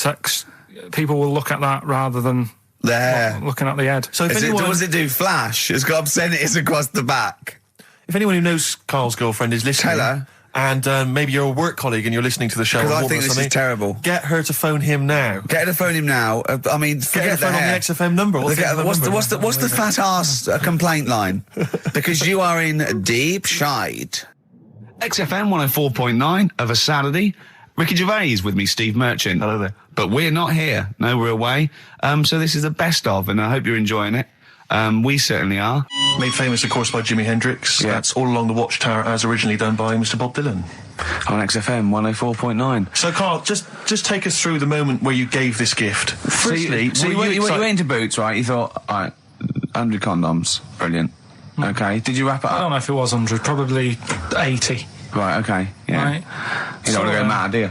people will look at that rather than looking at the head. So does it do flash? It's got obscenities across the back. If anyone who knows Carl's girlfriend is listening, tell her. And maybe you're a work colleague and you're listening to the show. Because I think this is terrible. Get her to phone him now. Get her to phone him now. I mean, get her to phone on the XFM number. What's the fat ass complaint line? Because you are in deep shite. XFM 104.9 of a Saturday. Ricky Gervais with me, Steve Merchant. Hello there. But we're not here. No, we're away. So this is the best of, and I hope you're enjoying it. We certainly are. Made famous, of course, by Jimi Hendrix. Yeah. That's All Along the Watchtower, as originally done by Mr. Bob Dylan. On XFM 104.9. So, Carl, just take us through the moment where you gave this gift. Firstly, you went into Boots, right? You thought, all right, 100 condoms. Brilliant. Okay. Did you wrap it up? I don't know if it was 100, probably 80. Right, okay. Yeah. Right. You don't want to go mad, do you?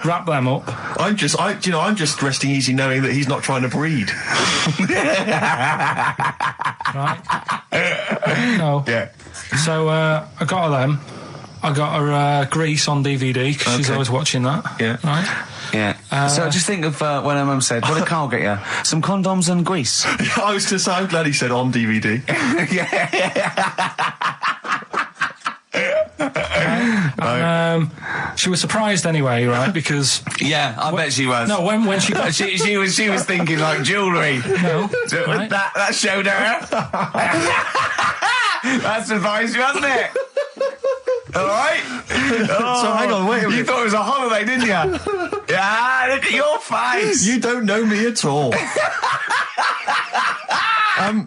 Wrap them up. I'm just resting easy knowing that he's not trying to breed. Right. No. Yeah. So I got her them. I got her Grease on DVD because she's always watching that. Yeah. Right. Yeah. So just think of when her mum said, "What did Carl get you? Some condoms and grease." I was just. I'm glad he said on DVD. And, she was surprised anyway, right? Because I bet she was. No, when she got she was thinking like jewellery. No, right? that showed her. That surprised you, hasn't it? All right. So hang on, wait a minute. You thought it was a holiday, didn't you? Yeah. Look at your face. You don't know me at all.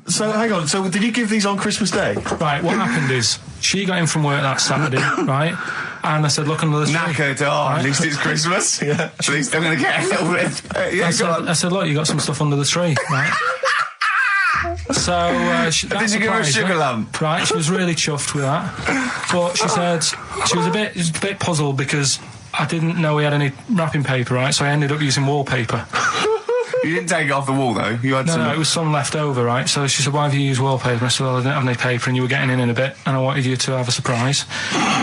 So hang on. So did you give these on Christmas Day? Right. What happened is she got in from work that Saturday, right? And I said, "Look under the tree." Knackered. Right? At least it's Christmas. Yeah. At least I'm going to get a little bit. I said, "Look, you got some stuff under the tree, right?" So did you give her a sugar lump? Right. She was really chuffed with that, but she said she was a bit puzzled because I didn't know we had any wrapping paper, right? So I ended up using wallpaper. You didn't take it off the wall, though. You had No, it was some left over, right? So she said, "Why have you used wallpaper?" I said, "Well, I didn't have any paper and you were getting in a bit and I wanted you to have a surprise."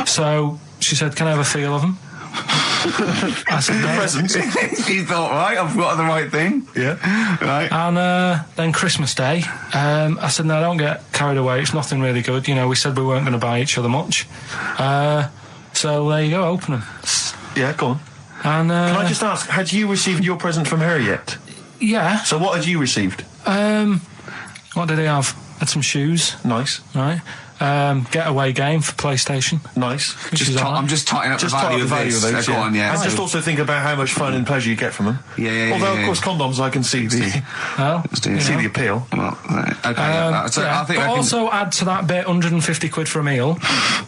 So she said, "Can I have a feel of them?" I said no. Presents. You thought, right, I've got the right thing. Yeah. Right. And then Christmas Day, I said, no, don't get carried away. It's nothing really good. You know, we said we weren't going to buy each other much. So there you go, open them. Yeah, go on. And can I just ask, had you received your present from her yet? Yeah. So what had you received? What did he have? Had some shoes. Nice. Right. Getaway game for PlayStation. Nice. I'm just totting up the value of those. Go on, yeah. And just also think about how much fun and pleasure you get from them. Yeah. Although, of course, condoms, I can see the the appeal. Well, okay. So I think but also add to that bit 150 quid for a meal.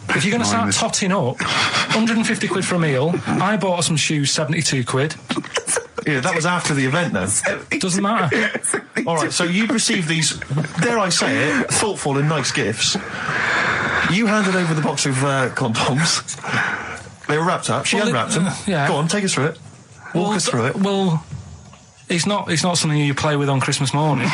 If you're going to start totting up, 150 quid for a meal. I bought some shoes, 72 quid. Yeah, that was after the event, though. Doesn't matter. All right, so you received these, dare I say it, thoughtful and nice gifts. You handed over the box of condoms. They were wrapped up. She unwrapped them. Yeah. Go on, take us through it. Walk us through it. Well, it's not something you play with on Christmas morning.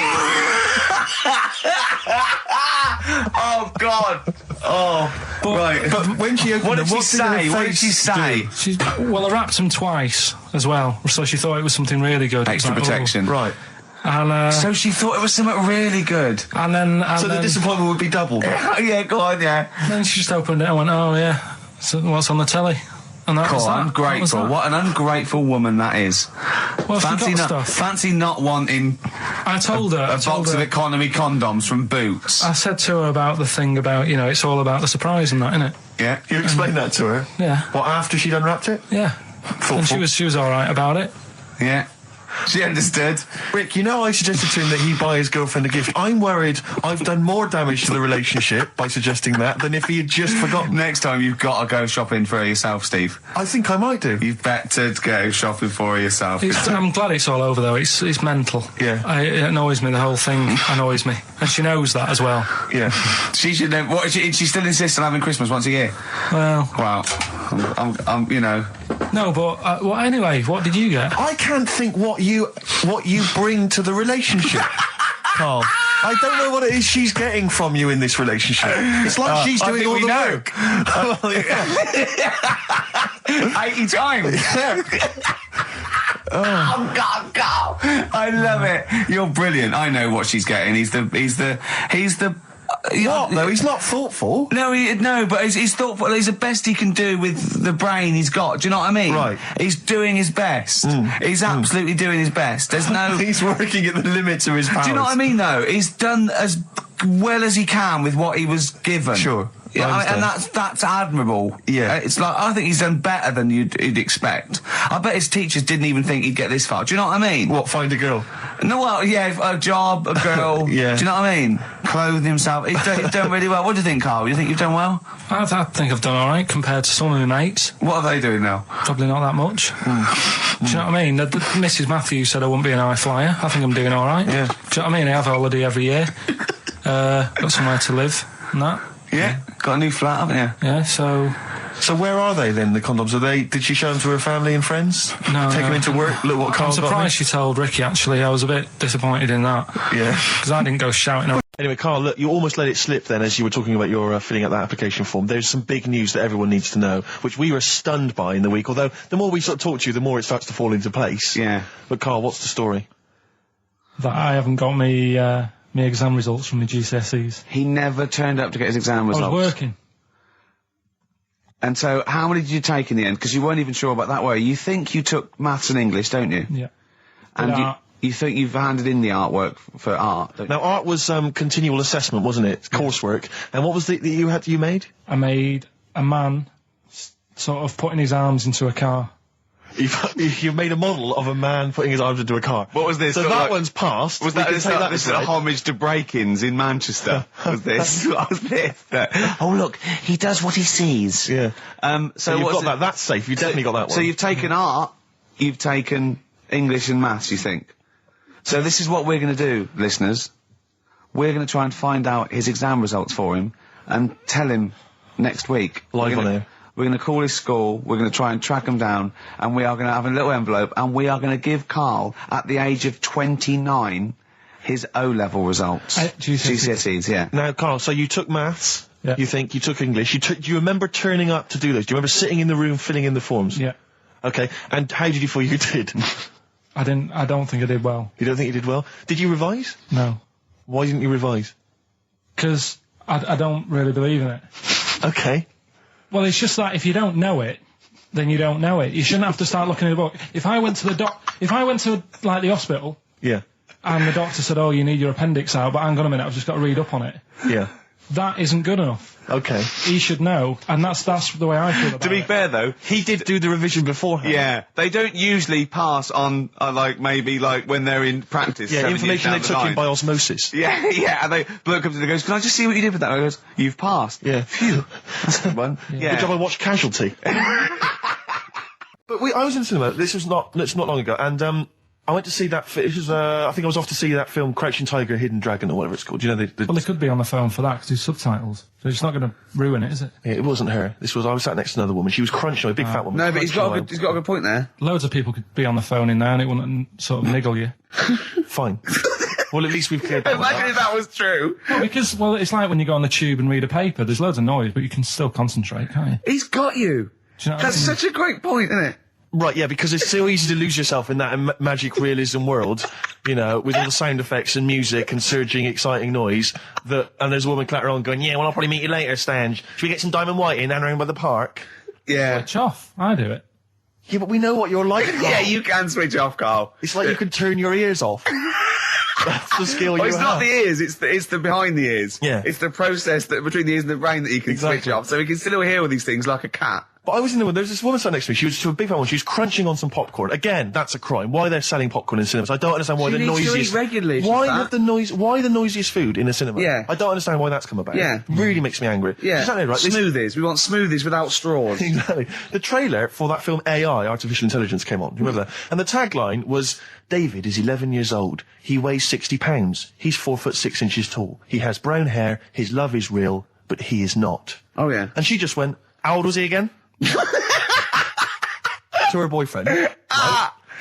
Oh God! Oh, right. But when she opened them, what did she say? Well, I wrapped them twice as well, so she thought it was something really good. Extra protection, right? And so she thought it was something really good. And then the disappointment would be doubled. Yeah, go on, yeah. Then she just opened it and went, "Oh yeah, so what's on the telly?" And that was that. Ungrateful. What an ungrateful woman that is. Well, fancy not wanting. I told her a box of economy condoms from Boots. I said to her about the thing about, you know, it's all about the surprise and that, innit? Yeah. You explained that to her? Yeah. What, after she'd unwrapped it? Yeah. Thoughtful. And she was all right about it. Yeah. She understood. Rick, you know I suggested to him that he buy his girlfriend a gift. I'm worried I've done more damage to the relationship by suggesting that than if he had just forgotten. Next time you've got to go shopping for her yourself, Steve. I think I might do. You've better go shopping for her yourself. I'm glad it's all over, though. It's mental. Yeah. It annoys me. The whole thing annoys me. And she knows that as well. Yeah. She should know. What, she still insists on having Christmas once a year? Well. Wow. I'm you know. No, but well, anyway, what did you get? I can't think what you bring to the relationship, Carl. I don't know what it is she's getting from you in this relationship. It's like she's doing all the work. 80 times. Oh God, Carl! I love it. You're brilliant. I know what she's getting. He's the. What? No, he's not thoughtful. No, but he's thoughtful. He's the best he can do with the brain he's got. Do you know what I mean? Right. He's doing his best. He's absolutely doing his best. There's no. He's working at the limits of his powers. Do you know what I mean? Though he's done as well as he can with what he was given. Sure. Yeah, and that's admirable. Yeah. It's like, I think he's done better than you'd expect. I bet his teachers didn't even think he'd get this far. Do you know what I mean? What, find a girl? No, well, yeah, a job, a girl. Yeah. Do you know what I mean? Clothe himself. He's done really well. What do you think, Carl? You think you've done well? I think I've done all right compared to some of my mates. What are they doing now? Probably not that much. Do you know what I mean? Mrs. Matthews said I wouldn't be an high flyer. I think I'm doing all right. Yeah. Do you know what I mean? I have a holiday every year. Got somewhere to live and that. Yeah. Got a new flat, haven't you? Yeah, so where are they then, the condoms? Did she show them to her family and friends? No. Take them into work? Look what Carl got me? I'm surprised she told Ricky, actually. I was a bit disappointed in that. Yeah. Because I didn't go shouting. Anyway, Carl, look, you almost let it slip then as you were talking about your filling out that application form. There's some big news that everyone needs to know, which we were stunned by in the week, although the more we sort of talk to you, the more it starts to fall into place. Yeah. But Carl, what's the story? That I haven't got me exam results from my GCSEs. He never turned up to get his exam results. I was working. And so, how many did you take in the end? Because you weren't even sure about that, were you? You think you took maths and English, don't you? Yeah. And you think you've handed in the artwork for art, don't you? Now, art was continual assessment, wasn't it? Coursework. And what was it that you made? I made a man sort of putting his arms into a car. You've made a model of a man putting his arms into a car. What was this? So that one's passed. Was that this a homage to break-ins in Manchester? Was this? What was this? Oh, look, he does what he sees. Yeah. So you've got that. That's safe. You definitely got that one. So you've taken art, you've taken English and maths, you think? So this is what we're going to do, listeners. We're going to try and find out his exam results for him and tell him next week. Live on air. We're going to call his school, we're going to try and track him down, and we are going to have a little envelope, and we are going to give Carl, at the age of 29, his O-level results. GCSEs, yeah. Now, Carl, so you took maths, yeah. You think, you took English, do you remember turning up to do those? Do you remember sitting in the room filling in the forms? Yeah. Okay, and how did you feel you did? I don't think I did well. You don't think you did well? Did you revise? No. Why didn't you revise? Because I don't really believe in it. Okay. Well, it's just that if you don't know it, then you don't know it. You shouldn't have to start looking at the book. If I went to like the hospital, yeah, and the doctor said, "Oh, you need your appendix out," but hang on a minute, I've just got to read up on it. Yeah. That isn't good enough. Okay. He should know, and that's the way I feel about it. To be fair, though, he did do the revision beforehand. Yeah, they don't usually pass on, like, maybe, like, when they're in practice. Yeah, information they took in by osmosis. Yeah, yeah, and the bloke comes in and goes, "Can I just see what you did with that?" And I goes, "You've passed." Yeah. Phew. That's a good one. Yeah. Good job I watched Casualty. But I was in cinema, this was not long ago, and, I went to see that, I think I was off to see that film, Crouching Tiger, Hidden Dragon, or whatever it's called. You know, well, they could be on the phone for that, because it's subtitles. So it's not going to ruin it, is it? Yeah, it wasn't her. I was sat next to another woman. She was crunching, a big fat woman. No, but he's got a good point there. Loads of people could be on the phone in there, and it wouldn't sort of niggle you. Fine. Well, at least we've cleared that. Imagine if that was true. Well, it's like when you go on the tube and read a paper. There's loads of noise, but you can still concentrate, can't you? He's got you. Do you know what That's I mean? such a great point, isn't it? Right, yeah, because it's so easy to lose yourself in that magic realism world, you know, with all the sound effects and music and surging, exciting noise, and there's a woman clattering on going, "Yeah, well, I'll probably meet you later, Stange. Should we get some Diamond White in and around by the park?" Yeah. Switch off. I do it. Yeah, but we know what you're like, Carl. Yeah, you can switch off, Carl. It's like you can turn your ears off. That's the skill you have. It's not the ears, it's the behind the ears. Yeah. It's the process between the ears and the brain that you can switch off, so we can still hear all these things like a cat. But I was in the there's this woman sat next to me, she was a big fat one, she was crunching on some popcorn. Again, that's a crime. Why they're selling popcorn in cinemas? I don't understand why the noisiest... regularly. Why the noisiest food in a cinema? Yeah. I don't understand why that's come about. Yeah. It really makes me angry. Yeah. Exactly right. Smoothies. We want smoothies without straws. Exactly. The trailer for that film AI, Artificial Intelligence, came on. Do you remember that? And the tagline was, "David is 11 years old. He weighs 60 pounds. He's 4'6" tall. He has brown hair. His love is real, but he is not." Oh, yeah. And she just went, "How old was he again?" To her boyfriend. Right?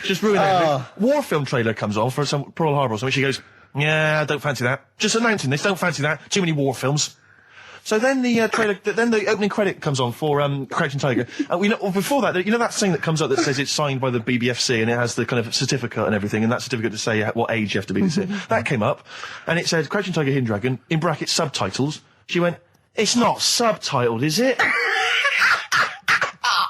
Just ruined everything. War film trailer comes on for some Pearl Harbor or something. She goes, "Yeah, I don't fancy that. Just announcing this, don't fancy that. Too many war films." So then the trailer, then the opening credit comes on for Crouching Tiger. Before that, you know that thing that comes up that says it's signed by the BBFC and it has the kind of certificate and everything, and that certificate to say what age you have to be to see it. That came up, and it said Crouching Tiger, Hidden Dragon, in brackets subtitles. She went, "It's not subtitled, is it?"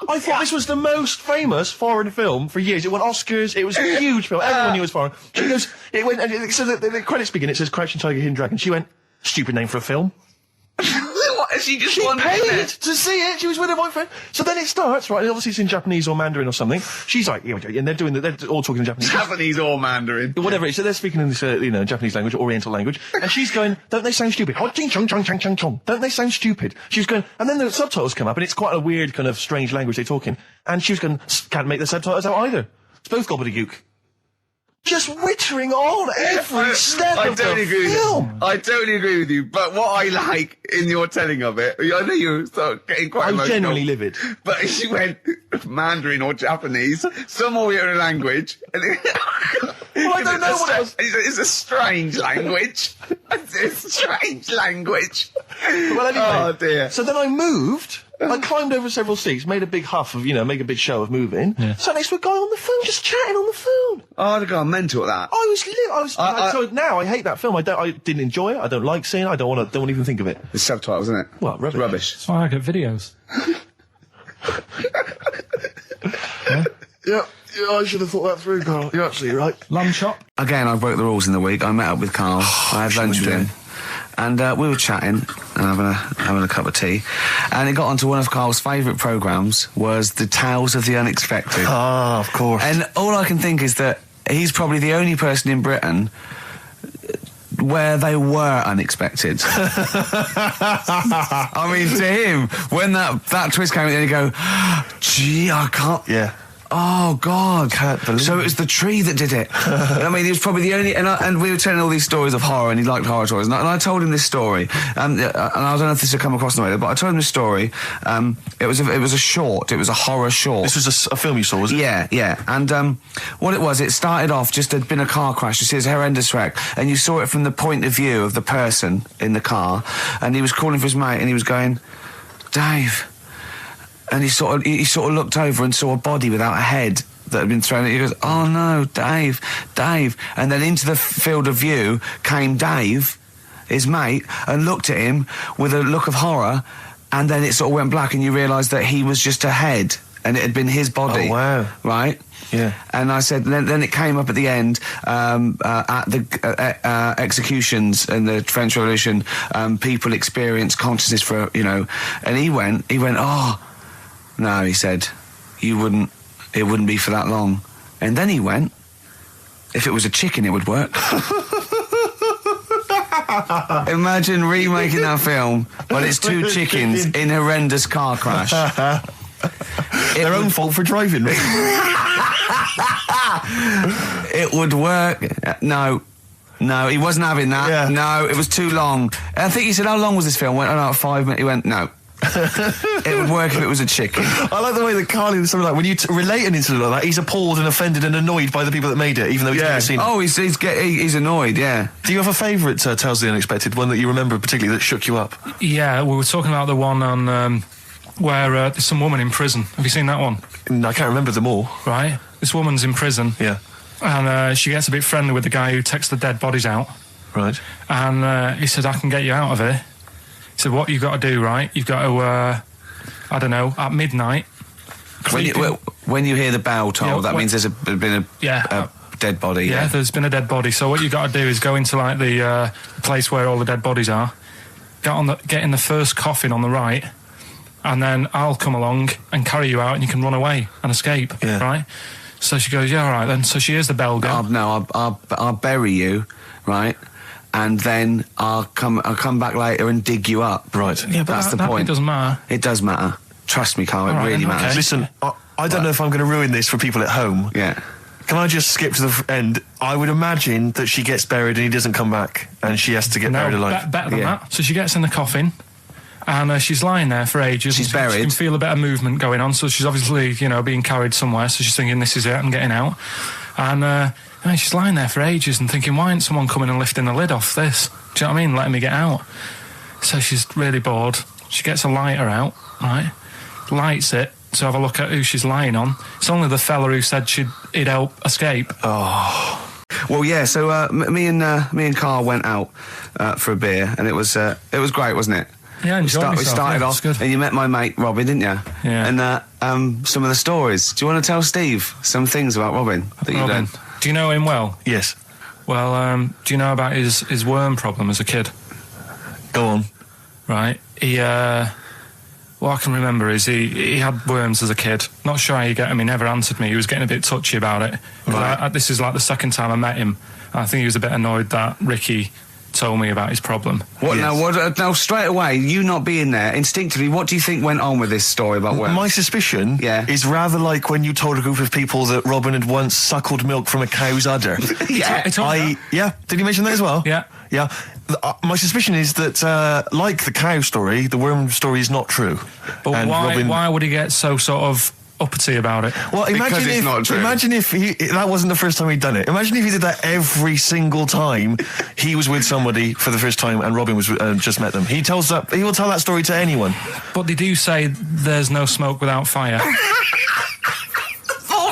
I thought this was the most famous foreign film for years. It won Oscars. It was a huge film. Everyone knew it was foreign. She goes, it went, and so the credits begin. It says Crouching Tiger, Hidden Dragon. She went, "Stupid name for a film." What? She paid to see it. She was with her boyfriend. So then it starts, right? And obviously it's in Japanese or Mandarin or something. She's like, yeah, and they're all talking in Japanese. Japanese or Mandarin. Whatever. So they're speaking in this, Japanese language, Oriental language. And she's going, "Don't they sound stupid? Don't they sound stupid?" She was going, and then the subtitles come up, and it's quite a weird kind of strange language they're talking. And she was going, "Can't make the subtitles out either. It's both gobbledygook." Just wittering on every step of the film. I totally agree with you, but what I like in your telling of it, I know you're getting quite emotional. I'm genuinely livid. But she went Mandarin or Japanese, some Oriental language. Well, I don't know what else. It's a strange language. It's a strange language. Well, anyway. Oh, dear. So then I moved. I climbed over several seats, made a big huff of, make a big show of moving. Yeah. Sat next to a guy on the phone, just chatting on the phone. Oh, I'd have gone mental at that. So now I hate that film. I didn't enjoy it. I don't like seeing it. I don't want to even think of it. The subtitles, isn't it? Well, rubbish. That's why I get videos. Yeah, I should have thought that through, Carl. You're absolutely right. Lamb chop. Again, I broke the rules in the week. I met up with Carl. I had lunch with him. And we were chatting and having a cup of tea. And it got onto one of Carl's favourite programmes was the Tales of the Unexpected. Ah, of course. And all I can think is that he's probably the only person in Britain where they were unexpected. I mean, to him, when that twist came in, he'd go, "Gee, I can't..." Yeah. Oh, God. Can't believe So it was the tree that did it. I mean, he was probably the only... And we were telling all these stories of horror, and he liked horror stories. And I told him this story. And I don't know if this will come across in the way, but I told him this story. It was a short. It was a horror short. This was a film you saw, was it? Yeah. And what it was, it started off, just there'd been a car crash. You see, it's a horrendous wreck. And you saw it from the point of view of the person in the car. And he was calling for his mate, and he was going, "Dave..." he sort of looked over and saw a body without a head that had been thrown. He goes, "Oh no, Dave!" And then into the field of view came Dave, his mate, and looked at him with a look of horror. And then it sort of went black, and you realised that he was just a head, and it had been his body. Oh wow! Right? Yeah. And I said, then it came up at the end, at the executions in the French Revolution, people experience consciousness for, and he went, "Oh, no," he said, it wouldn't be for that long. And then he went, "If it was a chicken, it would work." Imagine remaking that film, but it's two chickens in horrendous car crash. Their own fault for driving. It would work. No, he wasn't having that. Yeah. No, it was too long. I think he said, "How long was this film?" Went, "Oh, no, 5 minutes." He went, "No." It would work if it was a chicken. I like the way that Carly is something like, when you relate an incident like that, he's appalled and offended and annoyed by the people that made it, even though he's never seen it. Oh, he's annoyed, yeah. Do you have a favourite Tales of the Unexpected, one that you remember particularly that shook you up? Yeah, we were talking about the one on where there's some woman in prison. Have you seen that one? No, I can't remember them all. Right. This woman's in prison. Yeah. And she gets a bit friendly with the guy who takes the dead bodies out. Right. And he said, "I can get you out of here." He said, "What you've got to do, right? You've got to, I don't know, at midnight." When you hear the bell toll, that means there's been a dead body. Yeah, there's been a dead body. So what you've got to do is go into like the place where all the dead bodies are, get in the first coffin on the right, and then I'll come along and carry you out, and you can run away and escape. Yeah. Right? So she goes, "Yeah, all right then." So she hears the bell go. I'll bury you, right? And then I'll come back later and dig you up. Right. Yeah, but that's the point. It doesn't matter. It does matter. Trust me, Carl. It really matters. Okay. Listen, I don't know if I'm going to ruin this for people at home. Yeah. Can I just skip to the end? I would imagine that she gets buried and he doesn't come back, and she has to get buried alive. Better than that. So she gets in the coffin, and she's lying there for ages. She's buried. She can feel a bit of movement going on, so she's obviously, being carried somewhere. So she's thinking, "This is it. I'm getting out." And she's lying there for ages and thinking, "Why isn't someone coming and lifting the lid off this? Do you know what I mean? Letting me get out." So she's really bored. She gets a lighter out, right? Lights it to have a look at who she's lying on. It's only the fella who said he'd help escape. Oh. Well, yeah. So me and Carl went out for a beer, and it was great, wasn't it? Yeah, we started off, good. and you met my mate Robin, didn't you? Yeah. And some of the stories. Do you want to tell Steve some things about Robin that you've done? Do you know him well? Yes. Well, do you know about his worm problem as a kid? Go on. Right. What I can remember is he had worms as a kid. Not sure how you get him. He never answered me. He was getting a bit touchy about it. Right. This is like the second time I met him. I think he was a bit annoyed that Ricky told me about his problem. What Yes. now? Straight away, you not being there, instinctively, what do you think went on with this story about worms? My suspicion is rather like when you told a group of people that Robin had once suckled milk from a cow's udder. Yeah. Did you mention that as well? Yeah. Yeah. My suspicion is that, like the cow story, the worm story is not true. But And why would he get so sort of uppity about it? Well, imagine if that wasn't the first time he'd done it. Imagine if he did that every single time he was with somebody for the first time and Robin was just met them. He will tell that story to anyone. But they do say there's no smoke without fire.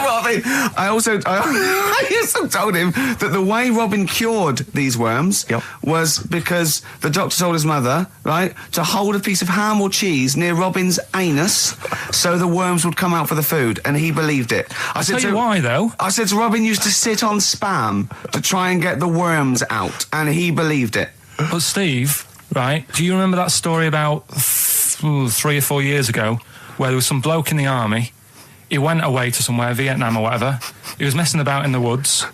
Robin. I also told him that the way Robin cured these worms was because the doctor told his mother, right, to hold a piece of ham or cheese near Robin's anus so the worms would come out for the food, and he believed it. I'll tell you why, though. I said to Robin used to sit on Spam to try and get the worms out, and he believed it. But Steve, right, do you remember that story about 3 or 4 years ago where there was some bloke in the army? He went away to somewhere, Vietnam or whatever. He was messing about in the woods.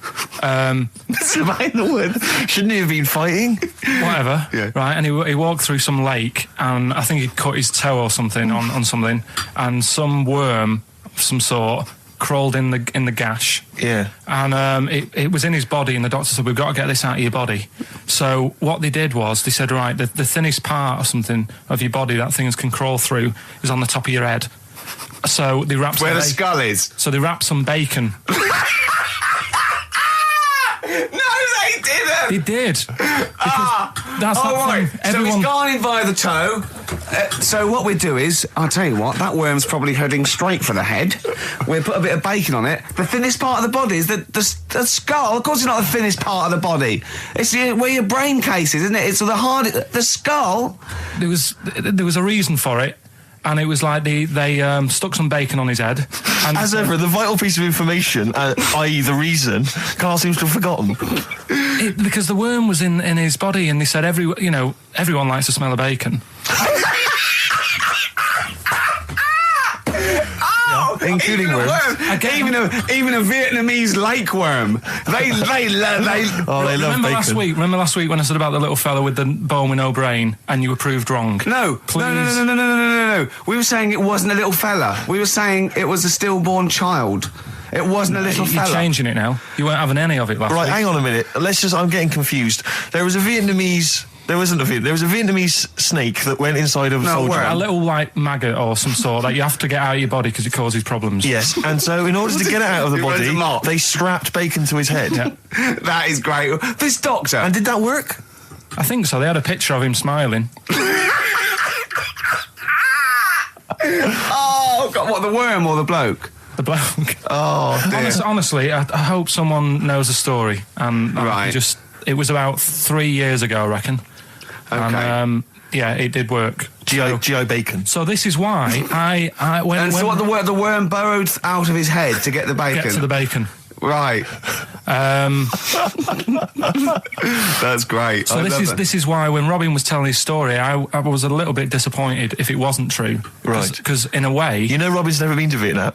Messing about in the woods? Shouldn't he have been fighting? Whatever. Yeah. Right, and he walked through some lake, and I think he'd cut his toe or something on something, and some worm of some sort crawled in the gash. Yeah. And it was in his body, and the doctor said, "We've got to get this out of your body." So what they did was, they said, right, the thinnest part or something of your body that things can crawl through is on the top of your head. So they wrapped where the skull is. So they wrapped some bacon. No, they didn't. They did. that's oh, that right. thing. So Everyone... he's gone in via the toe. So what we do is, I'll tell you what, that worm's probably heading straight for the head. We'll put a bit of bacon on it. The thinnest part of the body is the skull. Of course, it's not the thinnest part of the body. It's where your brain case is, isn't it? It's the skull. There was a reason for it. And it was like they stuck some bacon on his head. And as ever, the vital piece of information, i.e. the reason, Karl seems to have forgotten. Because the worm was in his body, and they said everyone likes the smell of bacon. Including worms. Even a Vietnamese lake worm. They love bacon. Remember last week when I said about the little fella with the bone with no brain, and you were proved wrong? No. We were saying it wasn't a little fella. We were saying it was a stillborn child. It wasn't a little fella. You're changing it now. You weren't having any of it last week. Right, hang on a minute. I'm getting confused. There was a Vietnamese snake that went inside of a soldier. A little, like, maggot or some sort that you have to get out of your body because it causes problems. Yes, and so in order to get it out of the body, they strapped bacon to his head. Yeah. That is great. This doctor. And did that work? I think so. They had a picture of him smiling. Oh, God, what, the worm or the bloke? The bloke. Oh, dear. Honestly, I hope someone knows the story. And right. It was about 3 years ago, I reckon. Okay. And, yeah, it did work. G.I. Bacon. So this is why the worm burrowed out of his head to get the bacon? Get to the bacon. Right. That's great. So this is why when Robin was telling his story, I was a little bit disappointed if it wasn't true. Right. Because in a way, Robin's never been to Vietnam.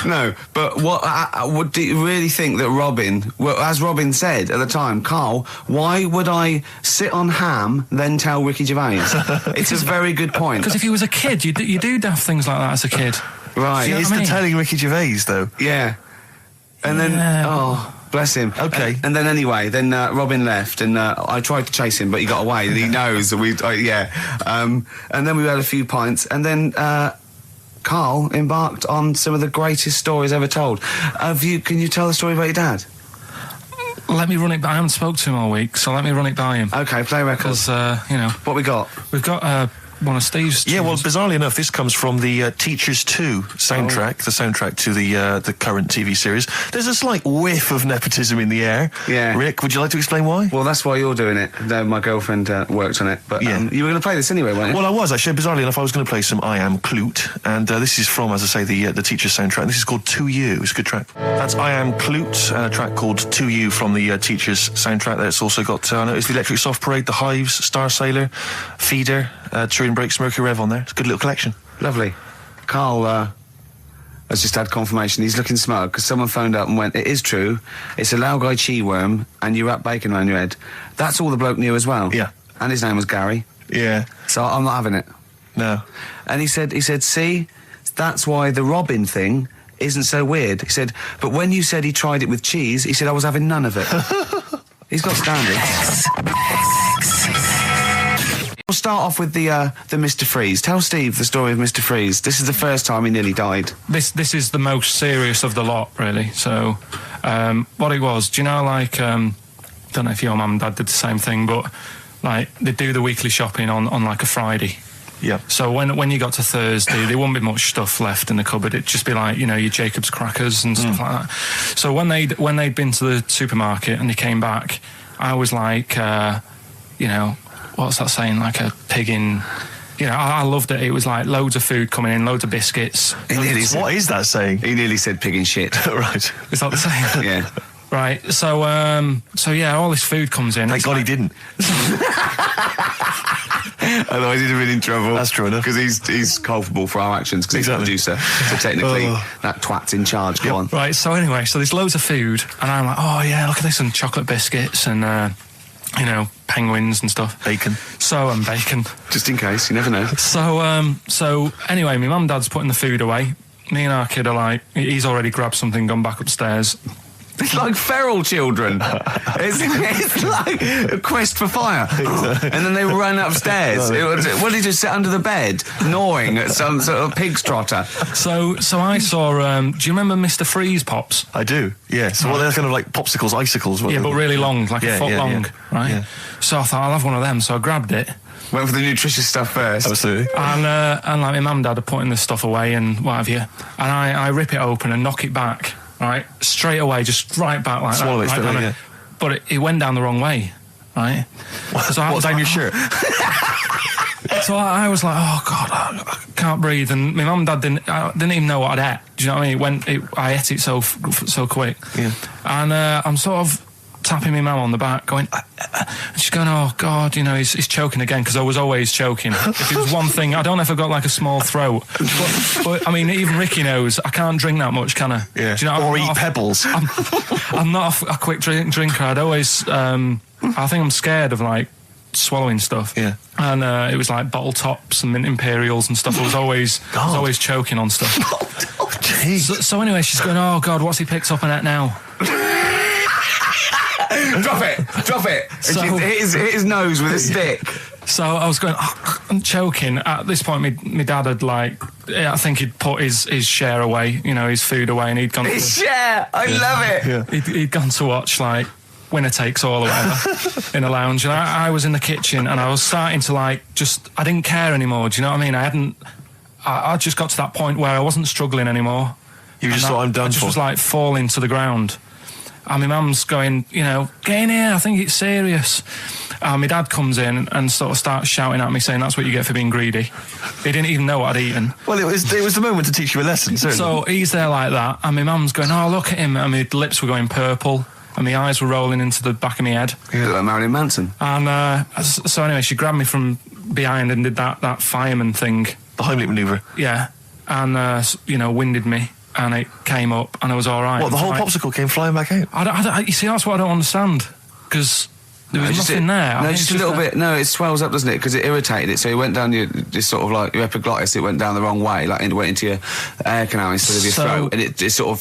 No, but what do you really think that Robin? Well, as Robin said at the time, Karl, why would I sit on ham then tell Ricky Gervais? It's a very good point. Because if he was a kid, you do daft things like that as a kid. Right. He is telling Ricky Gervais though. Yeah. And then, oh, bless him. Okay. And then anyway, Robin left, and I tried to chase him, but he got away. He knows. And then we had a few pints, and then Karl embarked on some of the greatest stories ever told. Can you tell the story about your dad? Let me run it by. I haven't spoke to him all week, so let me run it by him. Okay, play record. Because, What we got? We've got one of Steve's... Yeah, well, bizarrely enough, this comes from the Teachers 2 soundtrack, the soundtrack to the current TV series. There's a slight whiff of nepotism in the air. Yeah. Rick, would you like to explain why? Well, that's why you're doing it. No, my girlfriend worked on it. But you were going to play this anyway, weren't you? Well, I was, actually. Bizarrely enough, I was going to play some I Am Clute, and this is from, as I say, the Teachers soundtrack. This is called To You. It's a good track. That's I Am Clute, a track called To You from the Teachers soundtrack. That's also got, it's the Electric Soft Parade, The Hives, Star Sailor, Feeder, Turin Breaks, Mercury Rev on there. It's a good little collection. Lovely. Karl has just had confirmation. He's looking smug because someone phoned up and went, it is true, it's a Laogai chi worm and you wrap bacon around your head. That's all the bloke knew as well. Yeah. And his name was Gary. Yeah. So I'm not having it. No. And he said, see, that's why the Robin thing isn't so weird. He said, but when you said he tried it with cheese, he said I was having none of it. He's got standards. We'll start off with the Mr. Freeze. Tell Steve the story of Mr. Freeze. This is the first time he nearly died. This is the most serious of the lot, really. So, what it was, do you know, like, don't know if your mum and dad did the same thing, but, like, they'd do the weekly shopping on like, a Friday. Yeah. So when you got to Thursday, there wouldn't be much stuff left in the cupboard. It'd just be like, your Jacob's crackers and stuff like that. So when they'd been to the supermarket and they came back, I was like, what's that saying? Like a pig in... I loved it. It was like loads of food coming in, loads of biscuits. What is that saying? He nearly said pig in shit. Right. Is that the saying? Yeah. Right. So all this food comes in. Thank God he didn't. Otherwise he'd have been in trouble. That's true enough. Because he's culpable for our actions, because he's the producer. So technically, that twat's in charge. Go on. Right, so anyway, there's loads of food, and I'm like, oh yeah, look at this, and chocolate biscuits, and, penguins and stuff. Bacon. And bacon. Just in case, you never know. So anyway, my mum and dad's putting the food away. Me and our kid are like, he's already grabbed something, gone back upstairs. It's like feral children. It's like a quest for fire. And then they run upstairs. What did you sit under the bed, gnawing at some sort of pig's trotter? So I saw. Do you remember Mr. Freeze Pops? I do. Yeah. So they're kind of like popsicles, icicles. Yeah, but really long, like a foot long, right? Yeah. So I thought I'll have one of them. So I grabbed it. Went for the nutritious stuff first. Absolutely. And like my mum and dad are putting this stuff away and what have you. And I rip it open and knock it back, right? Straight away, just right back like Swallow that. it straight away, yeah. But it went down the wrong way, right? So I was down like, your shirt? So I was like, oh God, I can't breathe. And my mum and dad didn't even know what I'd ate. Do you know what I mean? I ate it so quick. Yeah. And I'm sort of tapping my mum on the back, going, and she's going, oh God, you know, he's choking again, because I was always choking. If it was one thing, I don't know if I've got like a small throat, but I mean, even Ricky knows I can't drink that much, can I? Yeah. Do you know, or eat pebbles. I'm not a quick drinker. I'd always, I think I'm scared of like swallowing stuff. Yeah. And it was like bottle tops and mint imperials and stuff. I was always choking on stuff. Oh, jeez. So anyway, she's going, oh God, what's he picked up on it now? Drop it. So, hit his nose with a stick. So I was going, I'm choking. At this point, my dad had I think he'd put his share away, you know, his food away, and he'd gone his share. I love it. Yeah. He'd gone to watch like Winner Takes All or whatever in a lounge, and I was in the kitchen, and I was starting to I didn't care anymore. Do you know what I mean? I just got to that point where I wasn't struggling anymore. You just thought, I'm done for. I just was falling to the ground. And my mum's going, you know, get in here, I think it's serious. And my dad comes in and sort of starts shouting at me, saying that's what you get for being greedy. He didn't even know what I'd eaten. Well, it was the moment to teach you a lesson, certainly. So he's there like that, and my mum's going, oh, look at him, and my lips were going purple, and my eyes were rolling into the back of my head. You look like Marilyn Manson. And so anyway, she grabbed me from behind and did that fireman thing. The Heimlich manoeuvre. Yeah. And, you know, winded me. And it came up, and I was all right. What, the whole popsicle came flying back out? You see, that's what I don't understand, because there was nothing there. No, just a little bit. No, it swells up, doesn't it? Because it irritated it. So it went down your sort of like your epiglottis. It went down the wrong way, it went into your air canal instead of your throat, and it sort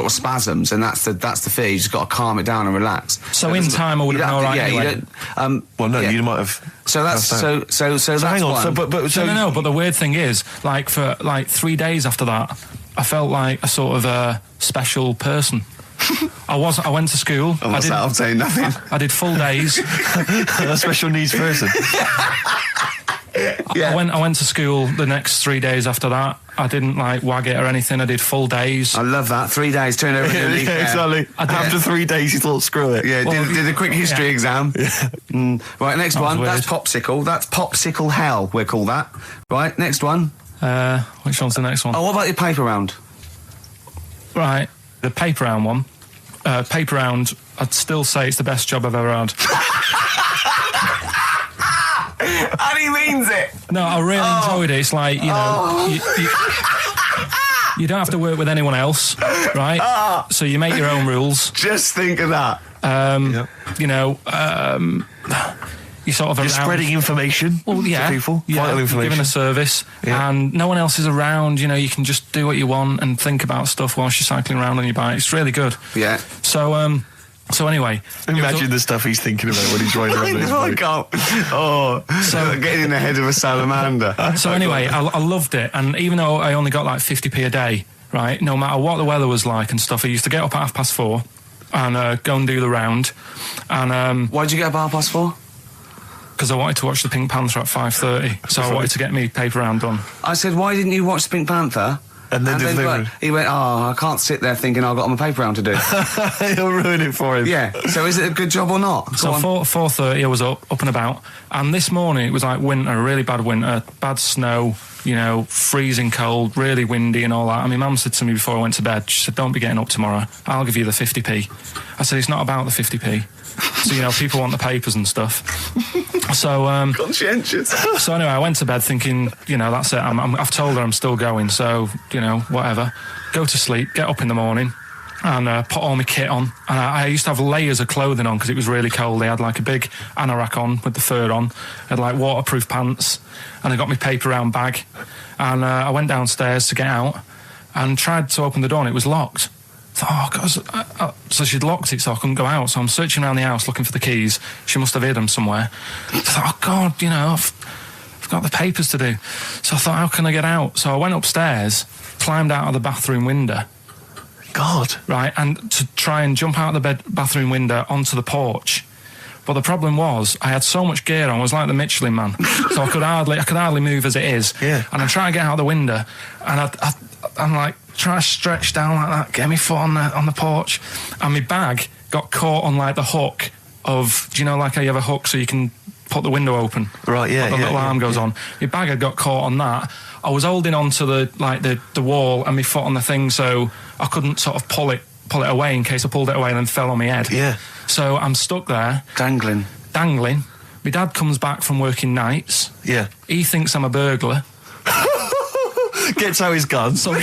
of spasms, and that's the fear. You just got to calm it down and relax. So in time, I would have been all right. Yeah, anyway. you don't. Well, no, you might have. So that's so that's hang on. one. No. But the weird thing is, for 3 days after that, I felt like a sort of a special person. I went to school. I'm saying nothing. I did full days. A special needs person. Yeah. I went to school the next 3 days after that. I didn't wag it or anything. I did full days. I love that. 3 days, turn over a leaf. Yeah, exactly. After 3 days, you thought, screw it. Yeah, did a quick history exam. Yeah. Right, next one. That's popsicle. That's popsicle hell, we'll call that. Right, next one. Which one's the next one? Oh, what about your paper round? Right, the paper round one. Paper round, I'd still say it's the best job I've ever had. And he means it. No, I really enjoyed it. It's like, you know, you don't have to work with anyone else, right? So you make your own rules. Just think of that. You know, you sort of you're spreading information to people, vital information. Giving a service, and no one else is around. You know, you can just do what you want and think about stuff whilst you're cycling around on your bike. It's really good. Yeah. So anyway, imagine the stuff he's thinking about when he's riding around his bike. I can't. Oh, so getting in the head of a salamander. So anyway, I loved it, and even though I only got 50p a day, right? No matter what the weather was like and stuff, I used to get up at 4:30 and go and do the round. And why'd you get up at 4:30? Because I wanted to watch the Pink Panther at 5:30, so I wanted to get me paper round done. I said, why didn't you watch the Pink Panther? And then he went, I can't sit there thinking I've got my paper round to do. He'll ruin it for him. Yeah. So is it a good job or not? So 4:30 I was up and about, and this morning it was winter, really bad winter, bad snow, you know, freezing cold, really windy and all that. And my mum said to me before I went to bed, she said, don't be getting up tomorrow, I'll give you the 50p. I said, it's not about the 50p. So, you know, people want the papers and stuff. So, conscientious. So anyway, I went to bed thinking, you know, that's it. I've told her I'm still going, so, you know, whatever. Go to sleep, get up in the morning, and put all my kit on. And I used to have layers of clothing on because it was really cold. They had a big anorak on with the fur on. I had waterproof pants, and I got my paper round bag. And I went downstairs to get out and tried to open the door, and it was locked. thought, oh, God. So she'd locked it so I couldn't go out. So I'm searching around the house looking for the keys. She must have hid them somewhere. I thought, oh, God, you know, I've got the papers to do. So I thought, how can I get out? So I went upstairs, climbed out of the bathroom window. God. Right, and to try and jump out of the bathroom window onto the porch. But the problem was, I had so much gear on, I was like the Michelin Man. So I could hardly move as it is. Yeah. And I'm trying to get out of the window, and I'm like, trying to stretch down like that, get my foot on the porch, and my bag got caught on like the hook of, do you know, like how you have a hook so you can put the window open? Right, yeah, the little arm goes on. My bag had got caught on that. I was holding on to the wall and my foot on the thing, so I couldn't sort of pull it away in case I pulled it away and then fell on my head. Yeah. So I'm stuck there. Dangling. My dad comes back from working nights. Yeah. He thinks I'm a burglar. Gets out his gun. So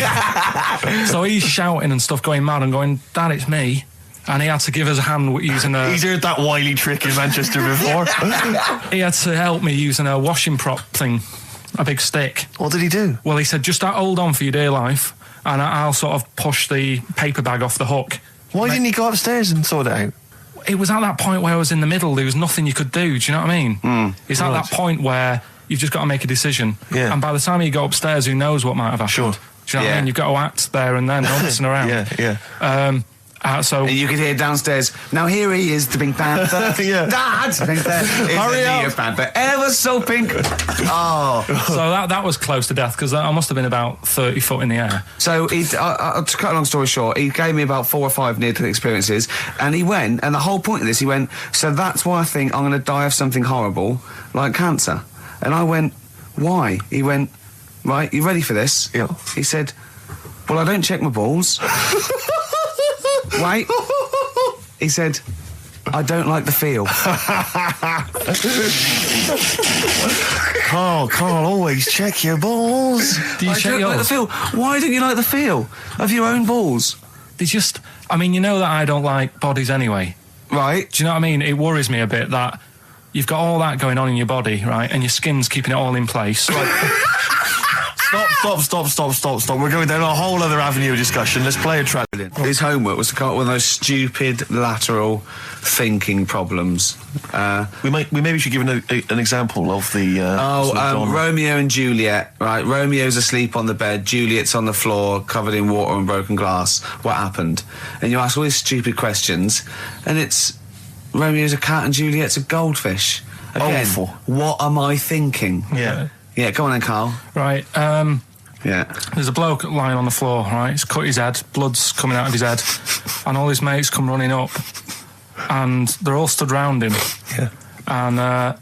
he's shouting and stuff, going mad and going, Dad, it's me. And he had to give us a hand using a... He's heard that wily trick in Manchester before. He had to help me using a washing prop thing, a big stick. What did he do? Well, he said, just hold on for your dear life, and I'll sort of push the paper bag off the hook. Why didn't he go upstairs and sort it out? It was at that point where I was in the middle. There was nothing you could do. Do you know what I mean? It's at that point where you've just got to make a decision. Yeah. And by the time you go upstairs, who knows what might have happened? Sure. Do you know what I mean? You've got to act there and then, not messing around. Yeah. So and you could hear downstairs, now here he is, the Pink Panther. Yeah. Dad! Hurry up! Panther, ever so pink. Oh. So that was close to death, because I must have been about 30 foot in the air. So to cut a long story short, he gave me about 4 or 5 near-death experiences, and he went, and the whole point of this, he went, so that's why I think I'm going to die of something horrible, like cancer. And I went, why? He went, right, you ready for this? Yeah. He said, well, I don't check my balls. Wait. He said, I don't like the feel. Carl, always check your balls. Do you I check don't yours? like the feel. Why don't you like the feel of your own balls? They just... I mean, you know that I don't like bodies anyway. Right. Do you know what I mean? It worries me a bit that you've got all that going on in your body, right, and your skin's keeping it all in place. Stop. We're going down a whole other avenue of discussion. Let's play a track. His homework was to come up with those stupid lateral thinking problems. We maybe should give an example of the... Romeo and Juliet, right? Romeo's asleep on the bed, Juliet's on the floor, covered in water and broken glass. What happened? And you ask all these stupid questions, and it's... Romeo's a cat and Juliet's a goldfish. Again, awful. What am I thinking? Yeah. Yeah, go on then, Carl. Right, Yeah. there's a bloke lying on the floor, right? He's cut his head, blood's coming out of his head, and all his mates come running up, and they're all stood round him. Yeah. And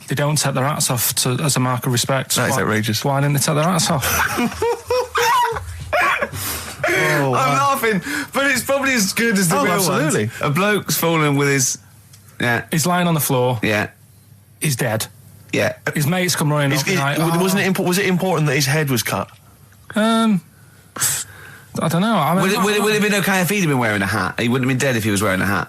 they don't take their hats off as a mark of respect. That is outrageous. Why didn't they take their hats off? I'm laughing, but it's probably as good as the real absolutely. ones. A bloke's fallen with his... Yeah. He's lying on the floor. Yeah. He's dead. Yeah. His mates come running up. Was it important that his head was cut? I don't know. I mean, Would it have been okay if he'd been wearing a hat? He wouldn't have been dead if he was wearing a hat.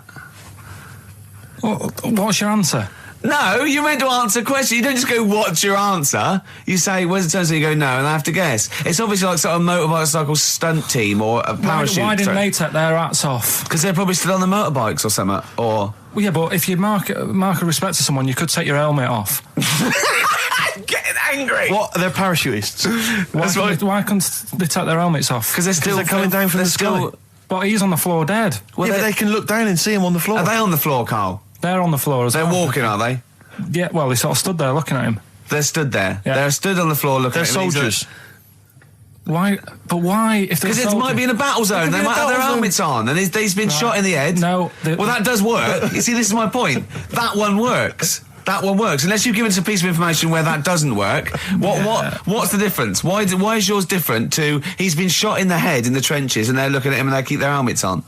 What's your answer? No, you're meant to answer questions. You don't just go, what's your answer? You say, where's the turn? So you go, no, and I have to guess. It's obviously like sort of motorcycle stunt team or a parachute. Why didn't they take their hats off? Because they're probably still on the motorbikes or something, or... Well, yeah, but if you mark a respect to someone, you could take your helmet off. I'm getting angry. What? They're parachutists. Why couldn't they take their helmets off? Because they're coming down from the sky. But he's on the floor dead. Well, but they can look down and see him on the floor. Are they on the floor, Carl? They're on the floor as well. They're walking, are they? Yeah, well, they sort of stood there looking at him. They're stood there. Yeah. They're stood on the floor looking at him. They're soldiers. Why? But why? Because it might be in a battle zone. They might have their helmets on, and he's been shot in the head. No. Well, that does work. You see, this is my point. That one works. That one works. Unless you've given us a piece of information where that doesn't work. What's the difference? Why is yours different to he's been shot in the head in the trenches, and they're looking at him and they keep their helmets on?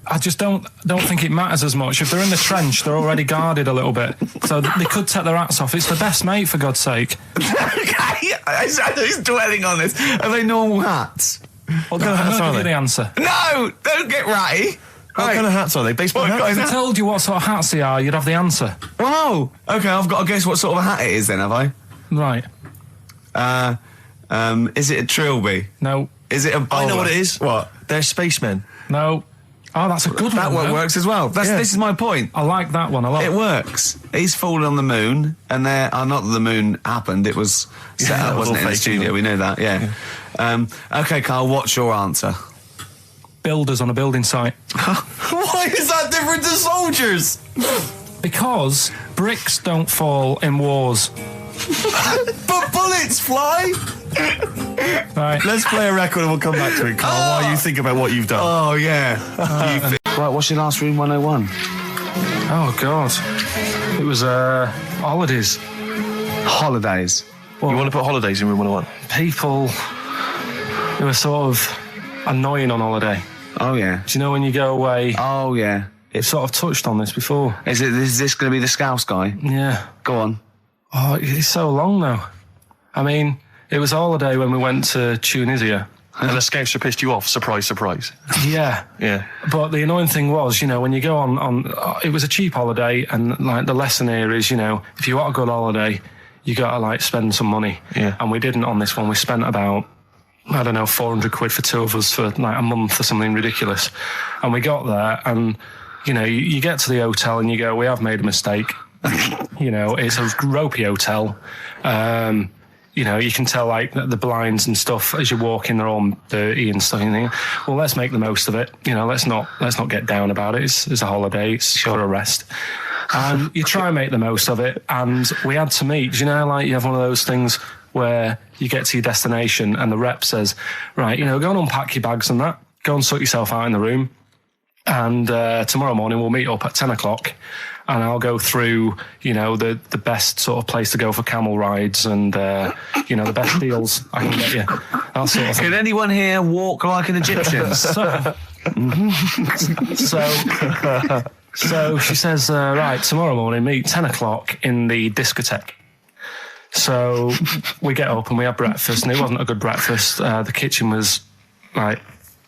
I just don't think it matters as much. If they're in the trench, they're already guarded a little bit, so they could take their hats off. It's the best mate, for God's sake. Okay, he's dwelling on this. Are they normal hats? What kind of hats are they? The answer. No, don't get ratty. What kind of hats are they? Baseball hats? If I told you what sort of hats they are, you'd have the answer. Wow. Okay, I've got to guess what sort of a hat it is then, have I? Right. Is it a trilby? No. Is it a bowler? I know what it is. What? They're spacemen. No. Oh, that's a good That one. one works as well. This is my point. I like that one a lot. It works. He's fallen on the moon, and not that the moon happened. It was set up, wasn't it, in the studio? We know that. Yeah. Okay, Carl. What's your answer? Builders on a building site. Why is that different to soldiers? Because bricks don't fall in wars. But bullets fly. Right. Let's play a record and we'll come back to it, Carl, while you think about what you've done. Oh, yeah. Right, what's your last room 101? Oh, God. It was, holidays. Holidays. You want to put holidays in room 101? People who are sort of annoying on holiday. Oh, yeah. Do you know when you go away? Oh, yeah. We've sort of touched on this before. Is this going to be the Scouse guy? Yeah. Go on. Oh, it's so long now. I mean, it was a holiday when we went to Tunisia. And the Scouser pissed you off. Surprise, surprise. Yeah. Yeah. But the annoying thing was, when you go on it was a cheap holiday, and like the lesson here is, if you want a good holiday, you got to like spend some money. Yeah. And we didn't on this one. We spent about, I don't know, 400 quid for two of us for like a month or something ridiculous. And we got there, and you get to the hotel and you go, we have made a mistake. It's a ropey hotel. You can tell like the blinds and stuff as you walk in, they're all dirty and stuff. And you think, well, let's make the most of it. Let's not get down about it. It's a holiday. It's for a rest. And you try and make the most of it. And we had to meet. Like you have one of those things where you get to your destination and the rep says, right, go and unpack your bags and that. Go and sort yourself out in the room. And tomorrow morning we'll meet up at 10 o'clock. And I'll go through, the best sort of place to go for camel rides and, the best deals I can get you. That sort of thing. Can anyone here walk like an Egyptian? So she says, right, tomorrow morning, meet 10 o'clock in the discotheque. So we get up and we have breakfast, and it wasn't a good breakfast. The kitchen was, like,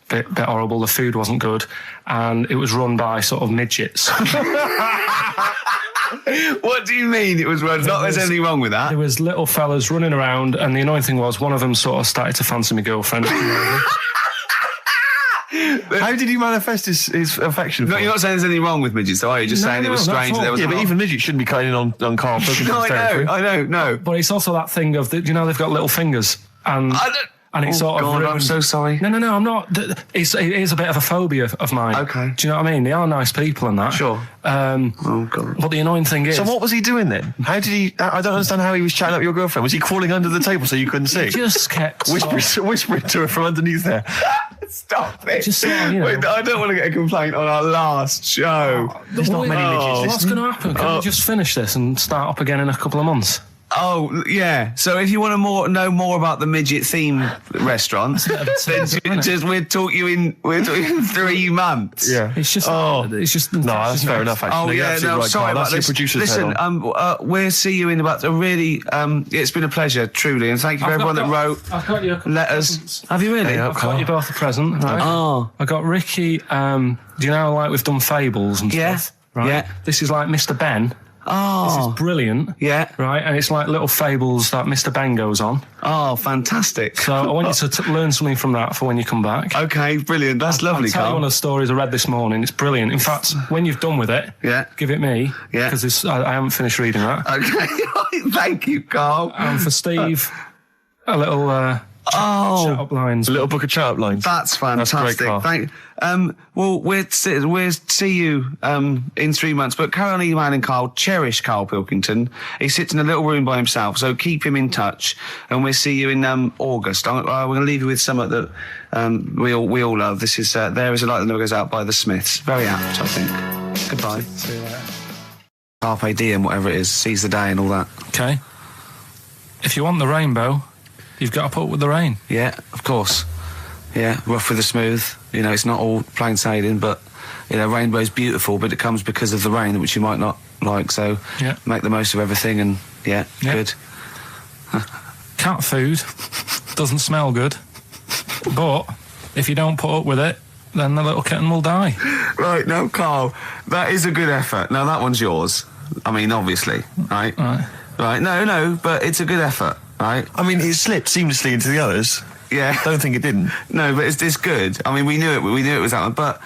bit horrible. The food wasn't good, and it was run by sort of midgets. What do you mean it was run? There's anything wrong with that. There was little fellas running around, and the annoying thing was one of them sort of started to fancy my girlfriend. How did he manifest his affection? No, you're not saying there's anything wrong with midgets, though, are you? Just saying it was strange. There was but even midgets shouldn't be cutting in on Karl Pilkington's territory. I know. But it's also that thing of, they've got little fingers, and it's sort of ruined. I'm so sorry. No, I'm not. It is a bit of a phobia of mine. Okay. Do you know what I mean? They are nice people and that. Sure. Oh, God. But the annoying thing is... So what was he doing then? How did he... I don't understand how he was chatting up your girlfriend. Was he crawling under the table so you couldn't see? He just kept... Whispering to her from underneath there. Stop it. Just Wait, I don't want to get a complaint on our last show. There's not many midgets. What's going to happen? Can we just finish this and start up again in a couple of months? Oh, yeah. So if you want to know more about the midget theme restaurant, then we'll talk you in 3 months. Yeah. It's just... No, that's fair enough, actually. Oh, yeah, no, right, sorry about this. Listen, we'll see you in about a really... it's been a pleasure, truly, and thank you for everyone that wrote letters. Have you really? I've got you both a present, right? Oh. I got Ricky, do you know, like we've done fables and stuff? Right? Yeah. This is like Mr. Ben. Oh. This is brilliant. Yeah. Right, and it's like little fables that Mr. Ben goes on. Oh, fantastic. So I want you to learn something from that for when you come back. Okay, brilliant. That's lovely, I'll tell you Carl. one of the stories I read this morning. It's brilliant. In fact, when you've done with it, give it me. Yeah. Because I haven't finished reading that. Okay. Thank you, Carl. And for Steve, a little... chat-up lines. A little book of chat-up lines. That's fantastic. That's great, Well, we'll see you in 3 months. But carry on emailing Carl. Cherish Karl Pilkington. He sits in a little room by himself, so keep him in touch. And we'll see you in August. We're going to leave you with something that we all love. This is There Is a Light That Never Goes Out by the Smiths. Very apt, I think. Goodbye. See you later. Carpe diem, whatever it is. Seize the day and all that. Okay. If you want the rainbow, you've got to put up with the rain. Yeah, of course. Yeah, rough with the smooth. It's not all plain sailing, but, rainbow's beautiful, but it comes because of the rain, which you might not like, so make the most of everything, and, good. Cat food doesn't smell good, but if you don't put up with it, then the little kitten will die. Right, now, Carl, that is a good effort. Now, that one's yours. I mean, obviously, right? Right. Right, no, but it's a good effort. Right. I mean, it slipped seamlessly into the others. Yeah. Don't think it didn't. No, but it's good. I mean, we knew it was that one. But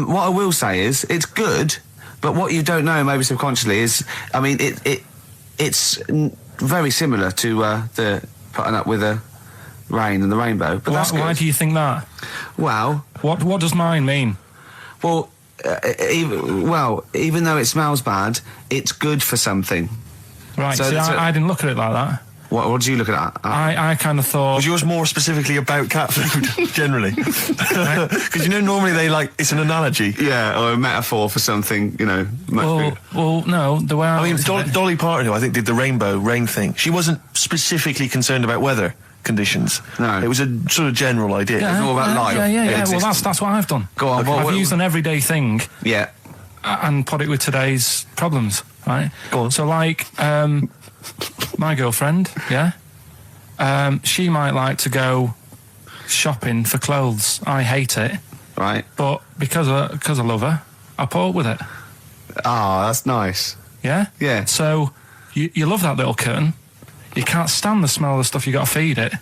what I will say is, it's good. But what you don't know, maybe subconsciously, is, I mean, it's very similar to the putting up with the rain and the rainbow. But that's good. Why do you think that? Well, what does mine mean? Well, even though it smells bad, it's good for something. Right. So I didn't look at it like that. What did you look at? I kind of thought... Was yours more specifically about cat food, generally? Because, normally it's an analogy. Yeah, or a metaphor for something, much Well, no, the way I mean, Dolly Parton, who I think did the rainbow rain thing, she wasn't specifically concerned about weather conditions. No. It was a sort of general idea. Yeah, it was more about life. Yeah, well, that's what I've done. Go on, I've used an everyday thing. Yeah. And put it with today's problems, right? Go on. So, my girlfriend, she might like to go shopping for clothes. I hate it. Right. But because I love her, I put up with it. Ah, that's nice. Yeah? Yeah. So, you love that little kitten. You can't stand the smell of the stuff you got to feed it.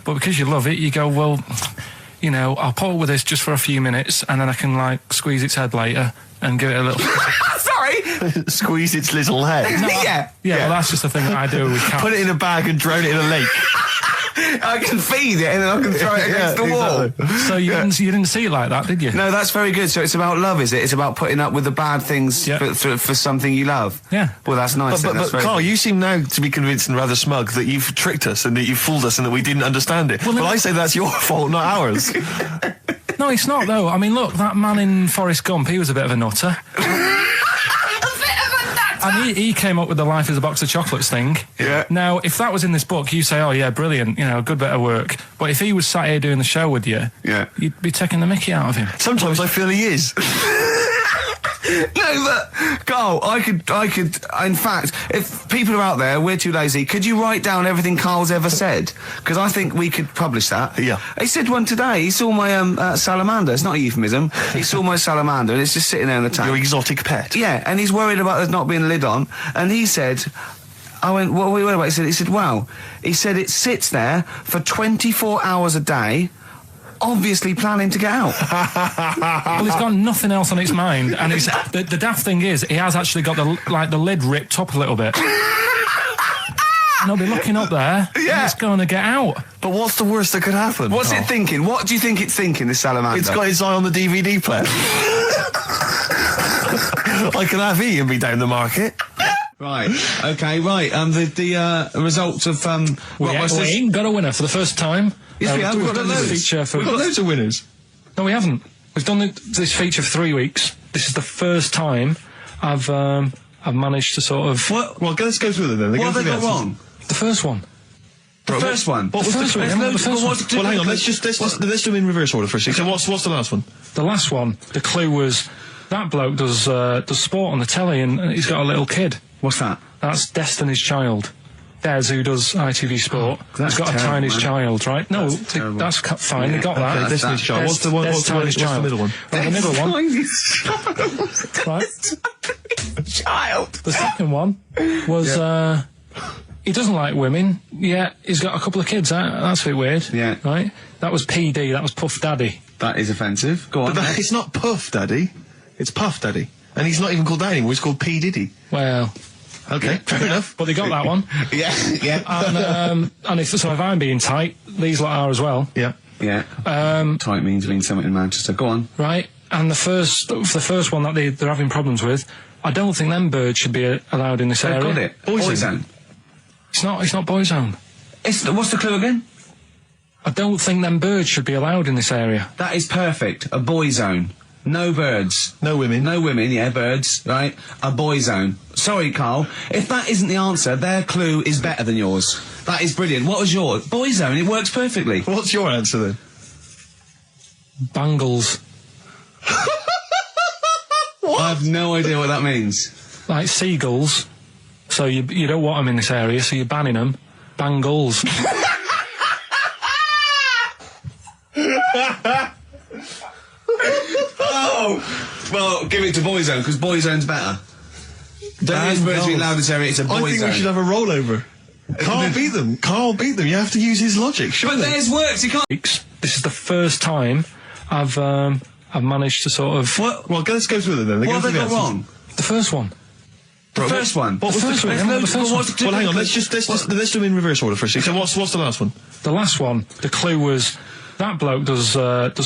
But because you love it, you go, well, I'll put up with this just for a few minutes, and then I can, squeeze its head later and give it a little... Sorry? Squeeze its little head. No, yeah, well, that's just the thing that I do with cats. Put it in a bag and drown it in a lake. I can feed it and then I can throw it against the wall. So you didn't see it like that, did you? No, that's very good. So it's about love, is it? It's about putting up with the bad things for something you love. Yeah. Well, that's nice. But Carl, you seem now to be convinced and rather smug that you've tricked us and that you've fooled us and that we didn't understand it. Well, I say that's your fault, not ours. No, it's not, though. I mean, look, that man in Forrest Gump, he was a bit of a nutter. And he came up with the life as a box of chocolates thing. Yeah. Now, if that was in this book, you say, oh, yeah, brilliant, good bit of work. But if he was sat here doing the show with you, you'd be taking the mickey out of him. Sometimes I feel he is. No, but Carl, I could. In fact, if people are out there, we're too lazy. Could you write down everything Carl's ever said? Because I think we could publish that. Yeah. He said one today. He saw my salamander. It's not a euphemism. He saw my salamander, and it's just sitting there in the tank. Your exotic pet. Yeah, and he's worried about there not being a lid on. And he said, I went, what are we worried about? He said, wow. He said it sits there for 24 hours a day. Obviously planning to get out. Well, it's got nothing else on its mind, and it's the daft thing is, he has actually got the lid ripped up a little bit. And I'll be looking up there, and it's going to get out. But what's the worst that could happen? What's it thinking? What do you think it's thinking, this salamander? It's got its eye on the DVD player. I can have E and be down the market. Right. Okay. Right. The results of we ain't got a winner for the first time. Yes, we have. We've done this feature We've got loads of winners. No, we haven't. We've done this feature for 3 weeks. This is the first time I've managed to sort of. Well, let's go through them then. What have they got wrong? The first one. The first one. What was the first one? Well, hang on. Let's do them in reverse order first. So what's the last one? The last one. The clue was that bloke does sport on the telly and he's got a little kid. What's that? That's Destiny's Child. Des, who does ITV Sport, that's he's got terrible, a tiny man. child, right? No, that's fine. They got that. Okay, Destiny's Child. What's the middle one? Well, the middle one. Right. Child. The second one was he doesn't like women. Yeah, he's got a couple of kids. That's a bit weird. Yeah. Right. That was PD. That was Puff Daddy. That is offensive. Go on. But it's not Puff Daddy. It's Puff Daddy. And he's not even called that anymore. He's called P Diddy. Well. Okay, fair enough. But they got that one. Yeah. And if I'm being tight, these lot are as well. Yeah. Yeah. Tight means something in Manchester. Go on. Right. And the first one that they're having problems with, I don't think them birds should be allowed in this area. Got it. Boyzone. It's not Boyzone. What's the clue again? I don't think them birds should be allowed in this area. That is perfect. A boy zone. No birds. No women. No women, yeah, birds, right? A boy zone. Sorry, Carl. If that isn't the answer, their clue is better than yours. That is brilliant. What was yours? Boy zone, it works perfectly. What's your answer then? Bangles. What? I have no idea what that means. Like seagulls. So you don't want them in this area, so you're banning them. Bangles. Oh! Well, give it to Boyzone, because Boyzone's better. Don't use birds being allowed in this area, it's a Boyzone. I think we should have a rollover. Carl beat them. You have to use his logic, surely. But theirs works, you can't... This is the first time I've managed to sort of... What? Well, let's go through them then. What have they got wrong? The first one. The first one? What was the first one? Well, hang on, let's do them in reverse order for a second. So what's the last one? The last one, the clue was, that bloke does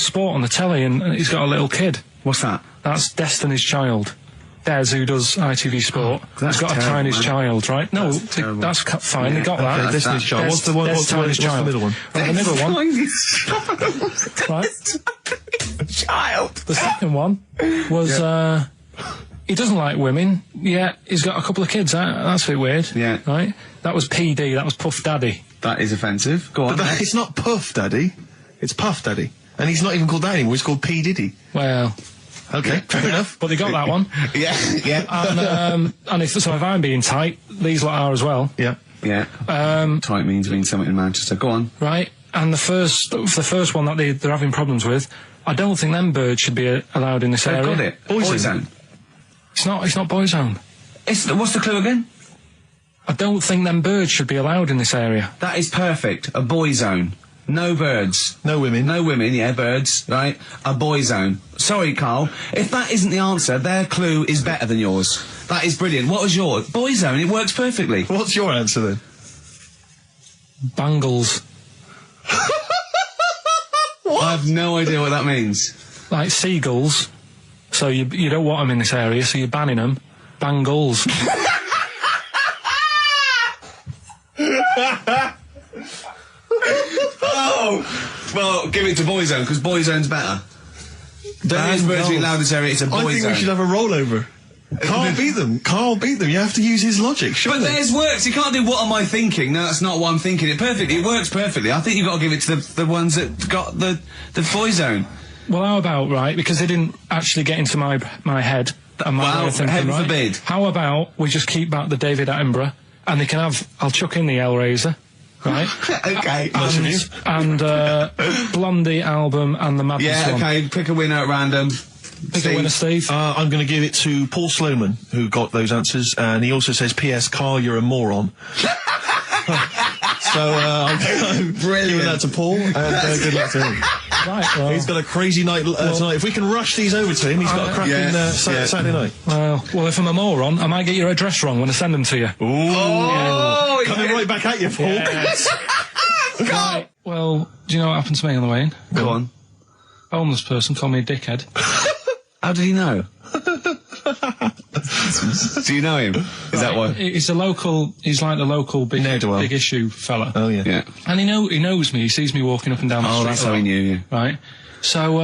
sport on the telly and he's got a little kid. What's that? That's Destiny's Child. Des, who does ITV Sport, has got terrible, a tiny man. child, right? No, that's fine, they got that. Destiny's Child. What's the middle one? Right, the middle one. Right. Child. The second one was, he doesn't like women, yet he's got a couple of kids. That's a bit weird. Yeah. Right? That was PD, that was Puff Daddy. That is offensive. Go on. But it's not Puff Daddy. It's Puff Daddy. And he's not even called that anymore, he's called P. Diddy. Well... Okay, fair enough. But they got that one. Yeah. And if I'm being tight, these lot are as well. Yeah. Yeah. Tight means something in Manchester. Go on. Right. And the first one that they're having problems with, I don't think them birds should be allowed in this area. They've got it. Boyzone. It's not Boyzone. What's the clue again? I don't think them birds should be allowed in this area. That is perfect. A boy zone. No birds. No women. No women, yeah, birds, right? A boy zone. Sorry, Carl. If that isn't the answer, their clue is better than yours. That is brilliant. What was yours? Boy zone, it works perfectly. What's your answer then? Bangles. I have no idea what that means. Like seagulls. So you don't want them in this area, so you're banning them. Bangles. Oh! Well, give it to Boyzone, because Boyzone's better. Don't use birds being allowed in this area, it's a Boyzone. I think we should have a rollover. Carl beat them. You have to use his logic, surely. But theirs works. You can't do what am I thinking. No, that's not what I'm thinking. It works perfectly. I think you've got to give it to the ones that got the Boyzone. Well, how about, right, because they didn't actually get into my head. Heaven forbid. How about we just keep back the David Attenborough, and they can have, I'll chuck in the Hellraiser, right? Okay. And Blondie album and the Madness one. Yeah, okay, pick a winner at random. Pick a winner, Steve. I'm going to give it to Paul Sloman, who got those answers, and he also says, P.S. Carl, you're a moron. So, I'm giving that to Paul, and good luck to him. Right, well, he's got a crazy night tonight. If we can rush these over to him, he's got a cracking Saturday night. Well, if I'm a moron, I might get your address wrong when I send them to you. Ooh. Coming right back at you, Paul. Yes. Right, well, do you know what happened to me on the way in? Go on. A homeless person called me a dickhead. How did he know? Do you know him? Is that why? He's like the local big issue fella. Oh, yeah. Yeah. And he knows me, he sees me walking up and down the street. Oh, that's how he knew you. Right. So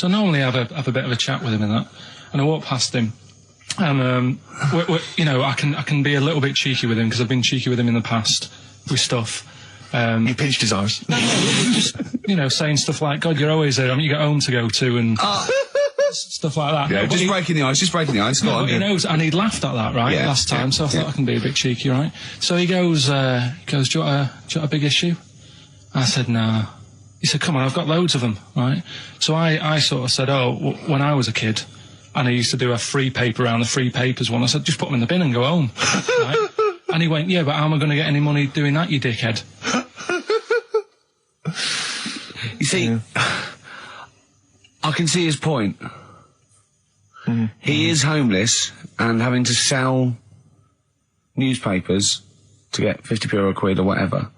normally I have a bit of a chat with him and that. And I walk past him. And, I can be a little bit cheeky with him, because I've been cheeky with him in the past with stuff. You pinched his arse. No, just, saying stuff like, God, you're always there, you got home to go to, and stuff like that. Yeah, just breaking the ice. Go on. He knows, and he'd laughed at that, right, last time, so I thought I can be a bit cheeky, right? So he goes, do you want a big issue? I said, no. He said, come on, I've got loads of them, right? So I sort of said, when I was a kid, and I used to do a free paper around the free papers one, I said, just put them in the bin and go home, right? And he went, yeah, but how am I going to get any money doing that, you dickhead? You see, I can see his point. He is homeless and having to sell newspapers to get 50p or a quid or whatever.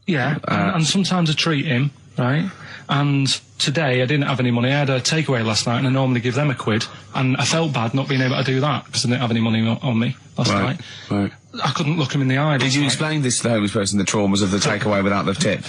Yeah, and sometimes I treat him, right? And today I didn't have any money. I had a takeaway last night, and I normally give them a quid. And I felt bad not being able to do that because I didn't have any money on me last night. Right. I couldn't look him in the eye. Did you explain this to the homeless person, the traumas of the takeaway without the tip?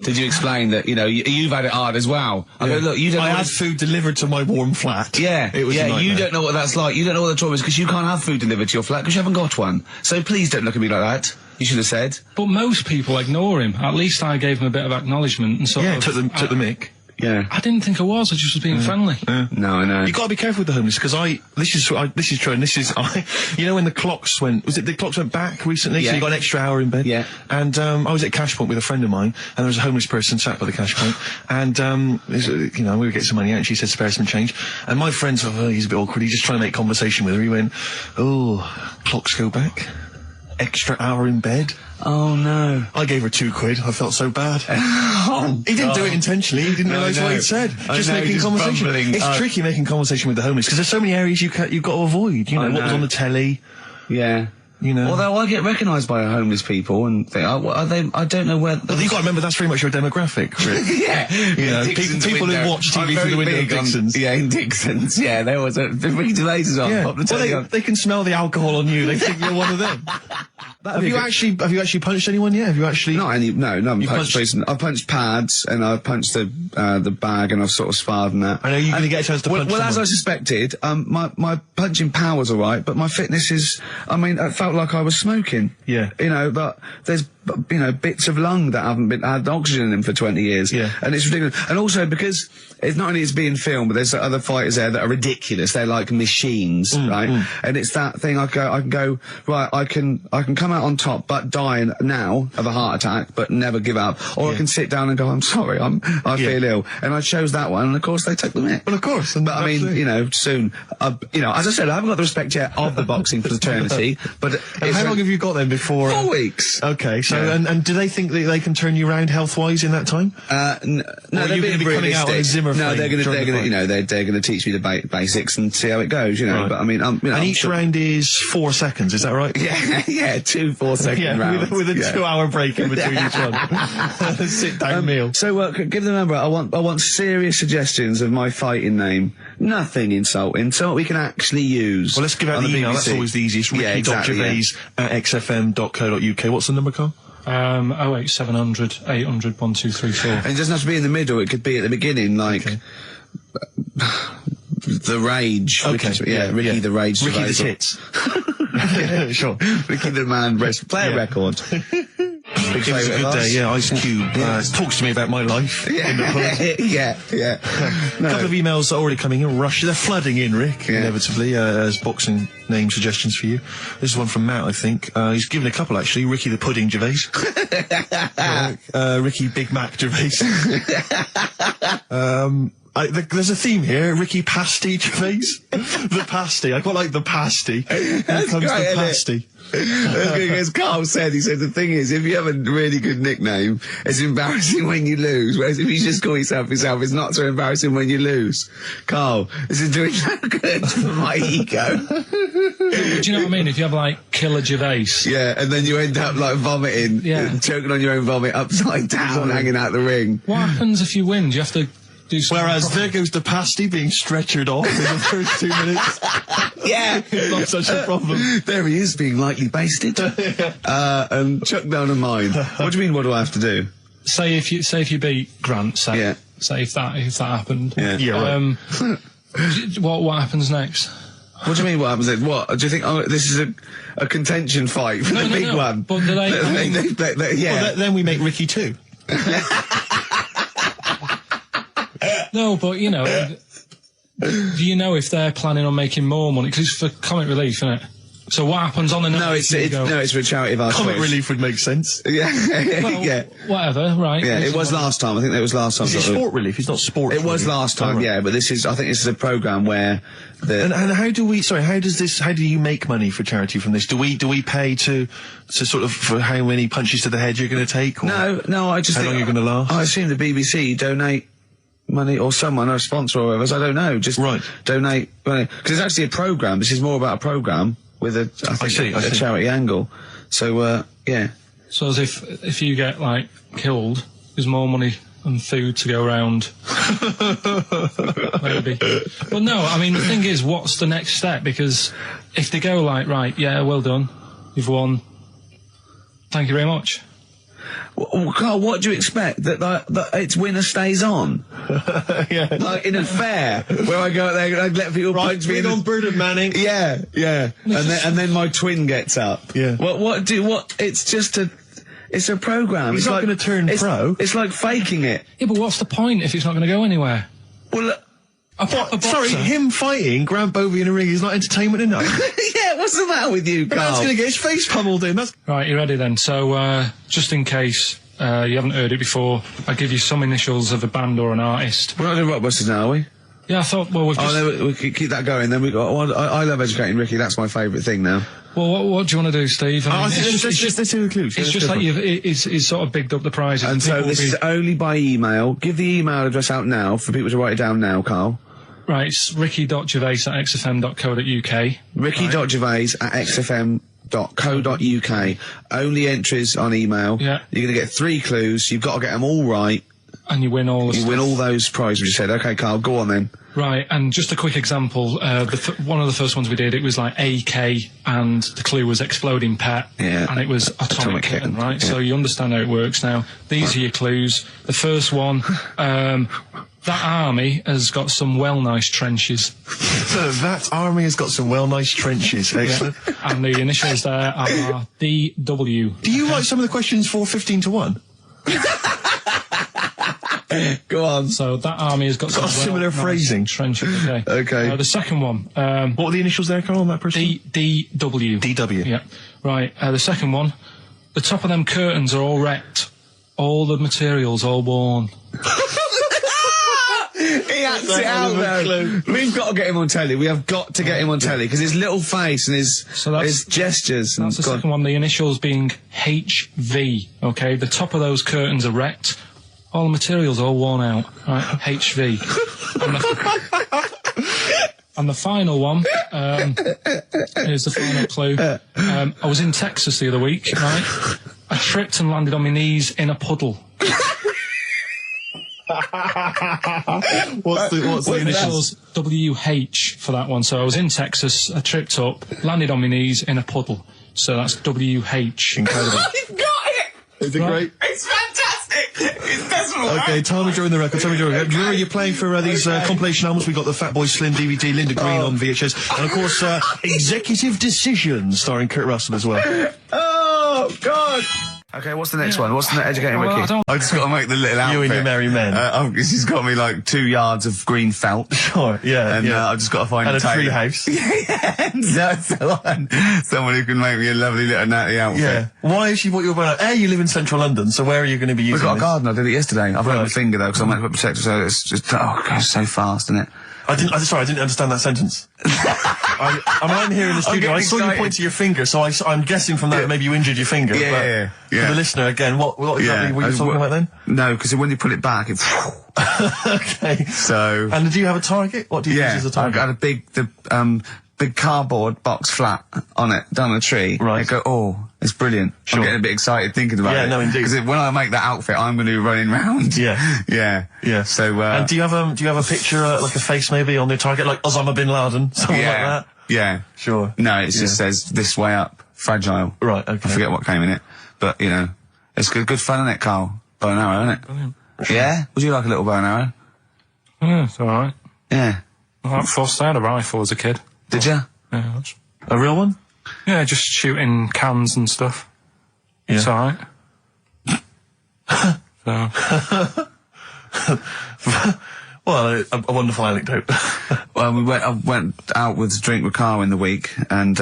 Did you explain that, you've had it hard as well? I go, look, you don't I had food delivered to my warm flat. Yeah, it was a nightmare. You don't know what that's like. You don't know what the trauma is because you can't have food delivered to your flat because you haven't got one. So please don't look at me like that. You should have said. But most people ignore him. At least I gave him a bit of acknowledgement and sort of... took the mic. Yeah. I didn't think I was just being friendly. No, I know. You got to be careful with the homeless because this is true, and when the clocks went back recently, so you got an extra hour in bed. Yeah. And I was at Cash Point with a friend of mine, and there was a homeless person sat by the Cash Point, and we were getting some money out, and she said spare some change, and my friend thought, he's a bit awkward. He just trying to make conversation with her. He went, clocks go back, extra hour in bed. Oh no. I gave her £2. I felt so bad. Oh, he didn't do it intentionally. He didn't realise what he'd said. Just making conversation. Bumbling. It's tricky making conversation with the homeless because there's so many areas you've got to avoid. You know, what was on the telly. Yeah. You know. Although I get recognised by homeless people and think, are they? I don't know where. But you've got to remember that's very much your demographic, Rick. Yeah. You know, people who watch TV through the window of Dixon's. In Dixon's. Yeah, there was a Ricky Gervais is on. Yeah. Well, they can smell the alcohol on you. They think you're one of them. Have you actually punched anyone yet? Have you actually? No, I haven't punched. I've punched pads and I've punched the bag and I've sort of sparred and that. I know you're going to get a chance to punch Well, someone. as I suspected, my punching power was alright, but my fitness is. I mean, it felt like I was smoking. Yeah. You know, but there's bits of lung that haven't had oxygen in them for 20 years. Yeah. And it's ridiculous. And also because it's not only it's being filmed, but there's other fighters there that are ridiculous. They're like machines, right? And it's that thing. I can go right. I can come out on top, but die now of a heart attack, but never give up. Or I can sit down and go, I'm sorry, I feel ill. And I chose that one, and of course they took the mick. Well, of course. But I mean, soon. As I said, I haven't got the respect yet of the boxing fraternity. But how long have you got then before? 4 weeks. Okay. So and do they think that they can turn you around health wise in that time? No, they're being coming out on Zimmer. No, they're going to they're going to teach me the basics and see how it goes. You know. Right. But I mean, and each round is 4 seconds. Is that right? Yeah, 2 4-second rounds. With a 2-hour break in between each one. Sit down meal. So give the number. I want serious suggestions of my fighting name. Nothing insulting. Something we can actually use. Well, let's give out the email. That's always the easiest. Ricky.Gervais at xfm.co.uk. What's the number, Carl? 08700 800 1234. And it doesn't have to be in the middle. It could be at the beginning, like the Rage. Okay. Ricky the Rage. Ricky the Tits. Yeah, sure. Ricky the Man. Play a record. It was a good day, yeah. Ice Cube talks to me about my life in the pub. Yeah. A couple of emails already coming in. They're flooding in, Rick, inevitably, as boxing name suggestions for you. This is one from Matt, I think. He's given a couple, actually. Ricky the Pudding Gervais. Ricky Big Mac Gervais. There's a theme here. Ricky Pasty Gervais. The Pasty. I quite like the Pasty. That's comes great, the Pasty. As Carl said, he said the thing is, if you have a really good nickname, it's embarrassing when you lose. Whereas if you just call yourself, it's not so embarrassing when you lose. Carl, this is doing so good for my ego. Do you know what I mean? If you have like Killer Gervais. Yeah, and then you end up like vomiting, choking on your own vomit upside down, hanging out the ring. What happens if you win? Do you have to do something? Whereas there goes the Pasty being stretchered off in the first 2 minutes. Yeah. Not such a problem. There he is, being lightly basted. And chucked down a mine. What do you mean, what do I have to do? Say if you beat Grant, say if that happened. Yeah, right. What happens next? What do you mean, what happens next? What? Do you think this is a contention fight for the big one? But do Well, then we make Ricky 2. No, but do you know if they're planning on making more money? Because it's for comic relief, isn't it? So what happens on the night? No, it's for a charity of our Comic choice. relief would make sense. Yeah, well, whatever, right? Yeah, it was last time. I think it was last time. Is it sport relief? It's not sport. It was last time, yeah. But I think this is a programme where and how do you make money for charity from this? Do we pay to sort of for how many punches to the head you're going to take? Or no, I just how long you're going to last? I assume the BBC donate money, or someone, or a sponsor, or whatever. I don't know. Just donate money, because it's actually a programme. This is more about a programme with a charity angle. So yeah. So as if you get like killed, there's more money and food to go around. Maybe. Well, no. I mean, the thing is, what's the next step? Because if they go like, right, yeah, well done, you've won. Thank you very much. Well, Carl, what do you expect? That it's winner stays on? Yeah. Like in a fair, where I go out there and I let people punch me. on Bird and Manning. Yeah. And then my twin gets up. Yeah. It's a programme. He's not going to turn pro. It's like faking it. Yeah, but what's the point if it's not going to go anywhere? Well, sorry, him fighting Grant Bovey in a ring is not entertainment enough. Yeah, what's the matter with you, Carl? That's going to get his face pummeled in. Right, you ready then? So, just in case you haven't heard it before, I'll give you some initials of a band or an artist. We're not doing Rockbusters now, are we? Yeah, I thought, well, we've just... Oh, no, we can keep that going. Then we got. I love educating Ricky. That's my favourite thing now. Well, what do you want to do, Steve? Let's do the clues. It's just like he's sort of bigged up the prizes. And so this is only by email. Give the email address out now for people to write it down now, Carl. Right, it's ricky.gervais@xfm.co.uk. ricky.gervais@xfm.co.uk. Only entries on email. Yeah. You're going to get 3 clues. You've got to get them all right. And you win all the You win all those prizes you said. Okay, Carl, go on then. Right, and just a quick example, one of the first ones we did, it was like AK, and the clue was exploding pet, and it was atomic kitten, right? Yeah. So you understand how it works now. These are your clues. The first one, that army has got some nice trenches. That army has got some nice trenches. Excellent. Yeah. And the initials there are DW. Do you write some of the questions for 15 to 1? Go on. So that army has got some similar phrasing. Trenches. Okay. Okay. The second one. What were the initials there, Carl, on that person? DW. DW. Yeah. Right. The second one. The top of them curtains are all wrecked. All the materials all worn. He acts it out though. We've got to get him on telly. We have got to get him on telly because his little face and his gestures. That's the second one. The initials being HV. Okay. The top of those curtains are wrecked. All the materials all worn out. Right. HV. And the final one, here's the final clue. I was in Texas the other week, right? I tripped and landed on my knees in a puddle. What's the initials? WH for that one. So I was in Texas, I tripped up, landed on my knees in a puddle. So that's WH. Incredible. You've got it! Is it great? It's fantastic! It's desperate. Okay, time to join the record. Do you remember you're playing for these compilation albums? We got the Fat Boy Slim DVD, Linda Green on VHS, and of course, Executive Decision, starring Kurt Russell as well. Oh, God! Okay, what's the next one? What's the educating Ricky? I just got to make the little outfit. You and your merry men. She's got me like 2 yards of green felt. Sure, yeah. And I've just got to find a tailor. tree house. Someone who can make me a lovely little natty outfit. Yeah. Why is she what you're about? You live in central London, so where are you going to be using We've got this? a garden. I did it yesterday. I've broken my finger though because I'm a protector, so it's just it goes so fast, isn't it? I didn't understand that sentence. I'm here in the studio. I saw you point to your finger, so I'm guessing from that maybe you injured your finger. Yeah. For the listener, again, what exactly were you talking about then? No, because when you pull it back, it's... Okay. So... And do you have a target? What do you use as a target? I've got a big cardboard box flat on it, down a tree. Right. I go, it's brilliant. Sure. I'm getting a bit excited thinking about it. Yeah, no, indeed. Because when I make that outfit, I'm going to be running round. Yeah. Yeah. So, and do you have a picture, like a face maybe on the target, like Osama bin Laden, something like that? Yeah. Sure. No, it just says this way up, fragile. Right, okay. I forget what came in it. But, it's good fun, isn't it, Carl? Bow and arrow, isn't it? Brilliant. Yeah? Would you like a little bow and arrow? Yeah, it's alright. Yeah. I had a rifle as a kid. Did you? Yeah. A real one? Yeah, just shooting cans and stuff. Yeah. It's alright. Well, a wonderful anecdote. Well, I went out with a drink with Carl in the week, and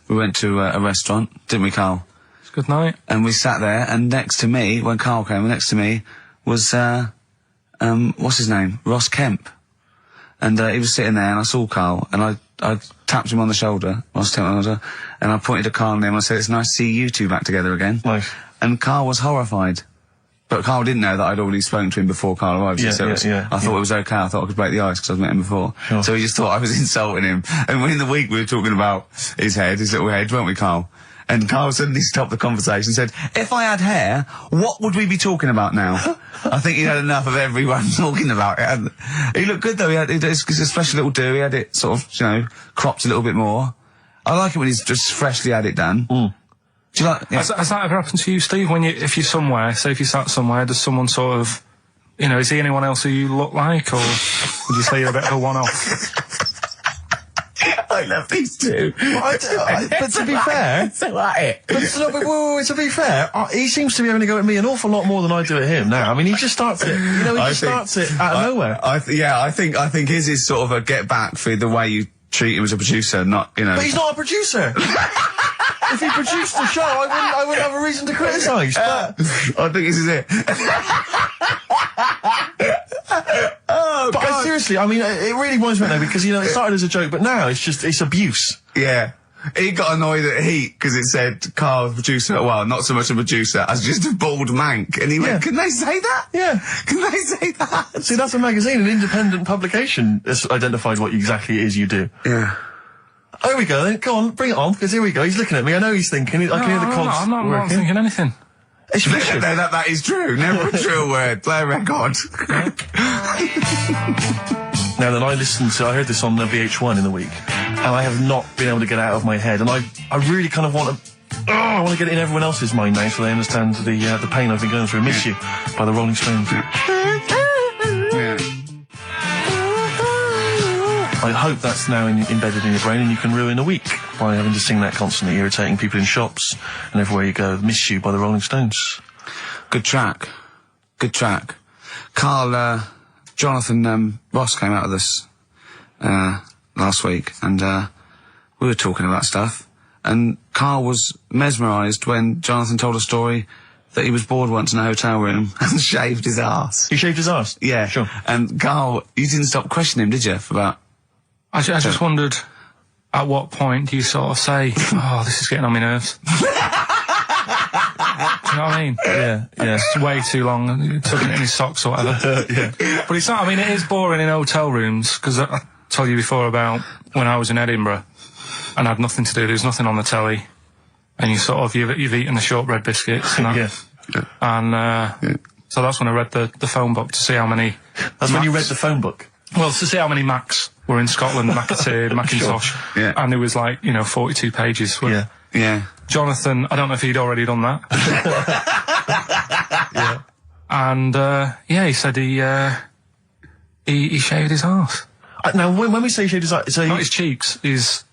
we went to a restaurant, didn't we, Carl? It's a good night. And we sat there, and next to me, when Carl came, next to me was what's his name? Ross Kemp. And he was sitting there, and I saw Carl, and I tapped him on the shoulder, Ross Kemp on the shoulder, and I pointed to Carl and him, and I said, "It's nice to see you two back together again." Nice. And Carl was horrified. But Carl didn't know that I'd already spoken to him before Carl arrived. I thought it was okay. I thought I could break the ice because I'd met him before. Sure. So he just thought I was insulting him. And in the week we were talking about his little head, weren't we, Carl? And Carl suddenly stopped the conversation and said, "If I had hair, what would we be talking about now?" I think he had enough of everyone talking about it. He looked good though. He had a special little do. He had it sort of, cropped a little bit more. I like it when he's just freshly had it done. Mm. Do you like? Yeah. Has that ever happened to you, Steve? If you're somewhere, say if you sat somewhere, does someone sort of, is he anyone else who you look like, or would you say you're a bit of a one-off? I love these two. But to be fair, so at it. To be fair, he seems to be having a go at me an awful lot more than I do at him now. I mean, he just starts it. He starts it out of nowhere. I think his is sort of a get back for the way you treat him as a producer, not. But he's not a producer. If he produced the show, I wouldn't have a reason to criticise. But I think this is it. Oh, Oh, But God. seriously, I mean, it really winds me up now because, you know, it started as a joke, but now it's abuse. Yeah. He got annoyed at Heat because it said Karl, producer, well, not so much a producer as just a bald mank. And he went, can they say that? Yeah. Can they say that? See, that's a magazine, an independent publication that's identified what exactly it is you do. Yeah. Oh, here we go then. Go on, bring it on, because here we go. He's looking at me. I know he's thinking. I can hear the cogs I'm not working. thinking anything. It's fiction. No, that is true. Never a true word. Play a record. Now then, I heard this on VH1 in the week, and I have not been able to get it out of my head, and I really kind of want to, I want to get it in everyone else's mind now so they understand the pain I've been going through. Miss You by the Rolling Stones. Yeah. I hope that's now embedded in your brain and you can ruin a week by having to sing that constantly, irritating people in shops and everywhere you go. Miss You by the Rolling Stones. Good track. Good track. Karl, Jonathan Ross came out with us last week, and we were talking about stuff, and Karl was mesmerised when Jonathan told a story that he was bored once in a hotel room and shaved his arse. He shaved his arse? Yeah. Sure. And Karl, you didn't stop questioning him, did you, for about... I just wondered, at what point do you sort of say, oh, this is getting on my nerves? Do you know what I mean? Yeah. It's way too long, tucking it in his socks or whatever. Yeah. But it's not, I mean, it is boring in hotel rooms, because I told you before about when I was in Edinburgh, and I had nothing to do, there was nothing on the telly, and you've eaten the shortbread biscuits, and and so that's when I read the phone book to see how many... That's when you read the phone book? Well, to see how many Macs were in Scotland, McAteer, Macintosh, Yeah. and it was like, 42 pages. Yeah. Jonathan, I don't know if he'd already done that. Yeah. And, he said he shaved his arse. Now, when we say shaved his arse... Not his cheeks, his...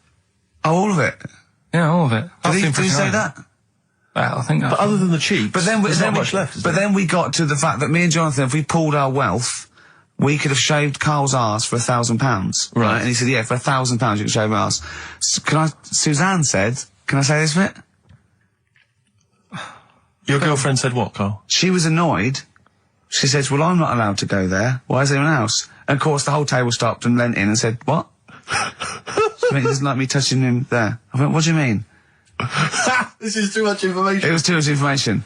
Oh, all of it? Yeah, all of it. Did he say that? Well, I think that's... But other than the cheeks, But there's not much left, is there? then we got to the fact that me and Jonathan, if we pooled our wealth, we could have shaved Karl's arse for £1,000. Right. And he said, yeah, for £1,000 you can shave my arse. Suzanne said, can I say this bit? Your girlfriend said what, Karl? She was annoyed. She says, well, I'm not allowed to go there. Why is anyone else? And of course the whole table stopped and leant in and said, what? She went, he doesn't like me touching him there. I went, what do you mean? This is too much information. It was too much information.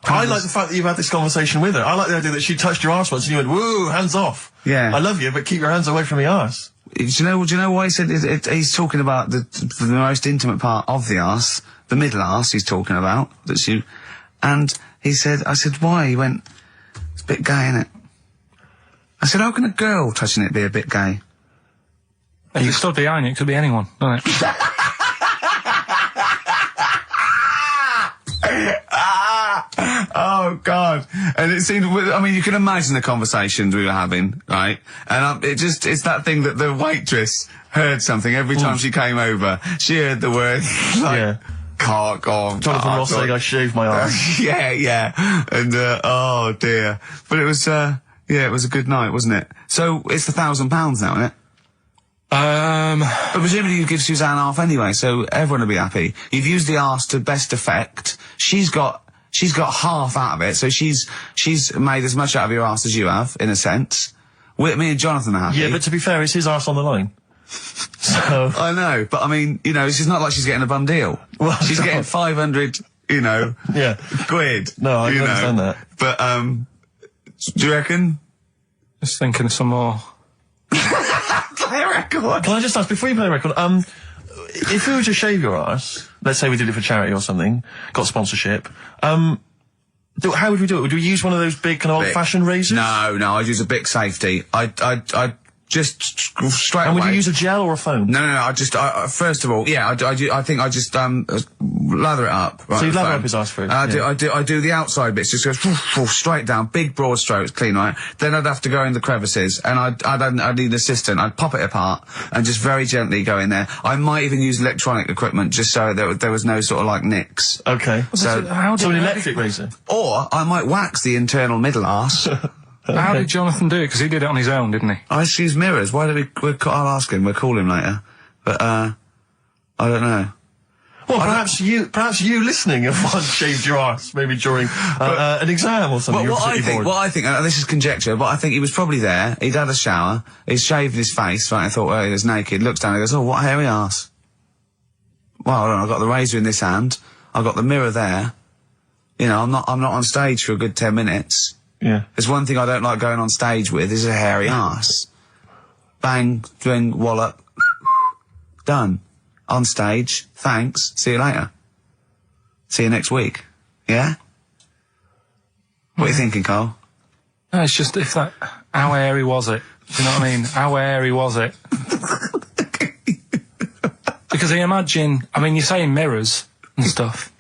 I like the fact that you've had this conversation with her. I like the idea that she touched your arse once and you went, woo, hands off. Yeah. I love you, but keep your hands away from the arse. Do you know why he said he's talking about the most intimate part of the arse, the middle arse he's talking about, and I said, why? He went, it's a bit gay, innit? I said, how can a girl touching it be a bit gay? If you stood behind it, it could be anyone, doesn't it? Oh, God. And it seemed, I mean, you can imagine the conversations we were having, right? And it's that thing that the waitress heard something every time she came over. She heard the word, like, cock or... Jonathan Ross saying I shaved my arse. Yeah. And, oh, dear. But it was, it was a good night, wasn't it? So, it's £1,000 now, isn't it? But presumably you give Suzanne half anyway, so everyone will be happy. You've used the arse to best effect. She's got half out of it, so she's made as much out of your arse as you have, in a sense. Me and Jonathan are happy. Yeah, but to be fair, it's his arse on the line. So... I know, but I mean, it's just not like she's getting a bum deal. Well, she's getting 500, quid. No, I understand that. But, do you reckon? Just thinking of some more... Play a record. Can I just ask, before you play a record, if we were to shave your arse, let's say we did it for charity or something, got sponsorship, how would we do it? Would we use one of those big kind of old-fashioned razors? No, I'd use a Bic Safety. I'd just straight away. And would you use a gel or a foam? No, first of all, I think I just, lather it up. Right, so you lather up his arse first? I do the outside bits, just goes straight down, big broad strokes, clean, right? Then I'd have to go in the crevices, and I'd need an assistant. I'd pop it apart, and just very gently go in there. I might even use electronic equipment, just so there was no sort of, like, nicks. Okay. So an electric razor? Or I might wax the internal middle arse. How did Jonathan do it? Because he did it on his own, didn't he? I just use mirrors. Why do I'll ask him. We'll call him later. But, I don't know. Well, perhaps you listening have once shaved your arse, maybe during an exam or something. Well, what I think, this is conjecture, but I think he was probably there, he'd had a shower, he's shaved his face, right, I thought, well, he was naked, looks down and goes, oh, what a hairy arse. Well, hold on, I've got the razor in this hand, I've got the mirror there, you know, I'm not on stage for a good 10 minutes. Yeah. There's one thing I don't like going on stage with, is a hairy arse. Bang, swing, wallop, done. On stage, thanks, see you later. See you next week. Yeah? What are you thinking, Carl? No, it's just how hairy was it? Do you know what I mean? How hairy was it? Because I imagine, you're saying mirrors and stuff.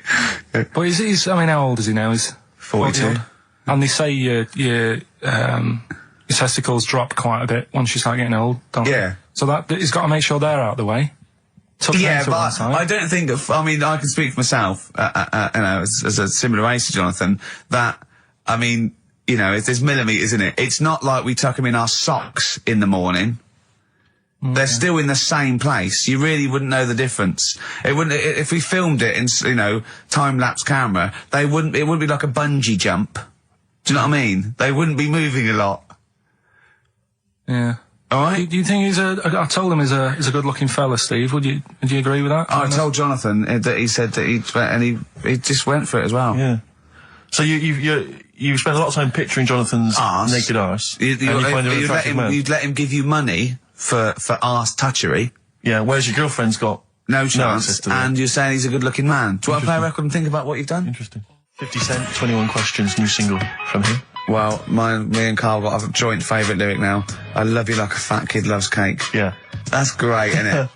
But he's, how old is he now? He's 42. And they say your testicles drop quite a bit once you start getting old, don't they? Yeah. So he's got to make sure they're out of the way. Yeah, but I don't think I can speak for myself, as a similar age to Jonathan, that, there's millimetres in it. It's not like we tuck them in our socks in the morning. They're still in the same place. You really wouldn't know the difference. It wouldn't, if we filmed it in, time-lapse camera, it wouldn't be like a bungee jump. Do you know what I mean? They wouldn't be moving a lot. Yeah. All right. Do you think I told him he's a good-looking fella, Steve. Would you agree with that? I told Jonathan that he said that he just went for it as well. Yeah. So you spent a lot of time picturing Jonathan's naked arse. You'd let him give you money for arse touchery. Yeah. Whereas your girlfriend's got no chance, and you're saying he's a good-looking man. Do you want to play a record and think about what you've done? Interesting. 50 Cent, 21 Questions, new single from him. Well, me and Carl got a joint favourite lyric now. I love you like a fat kid loves cake. Yeah. That's great, isn't it?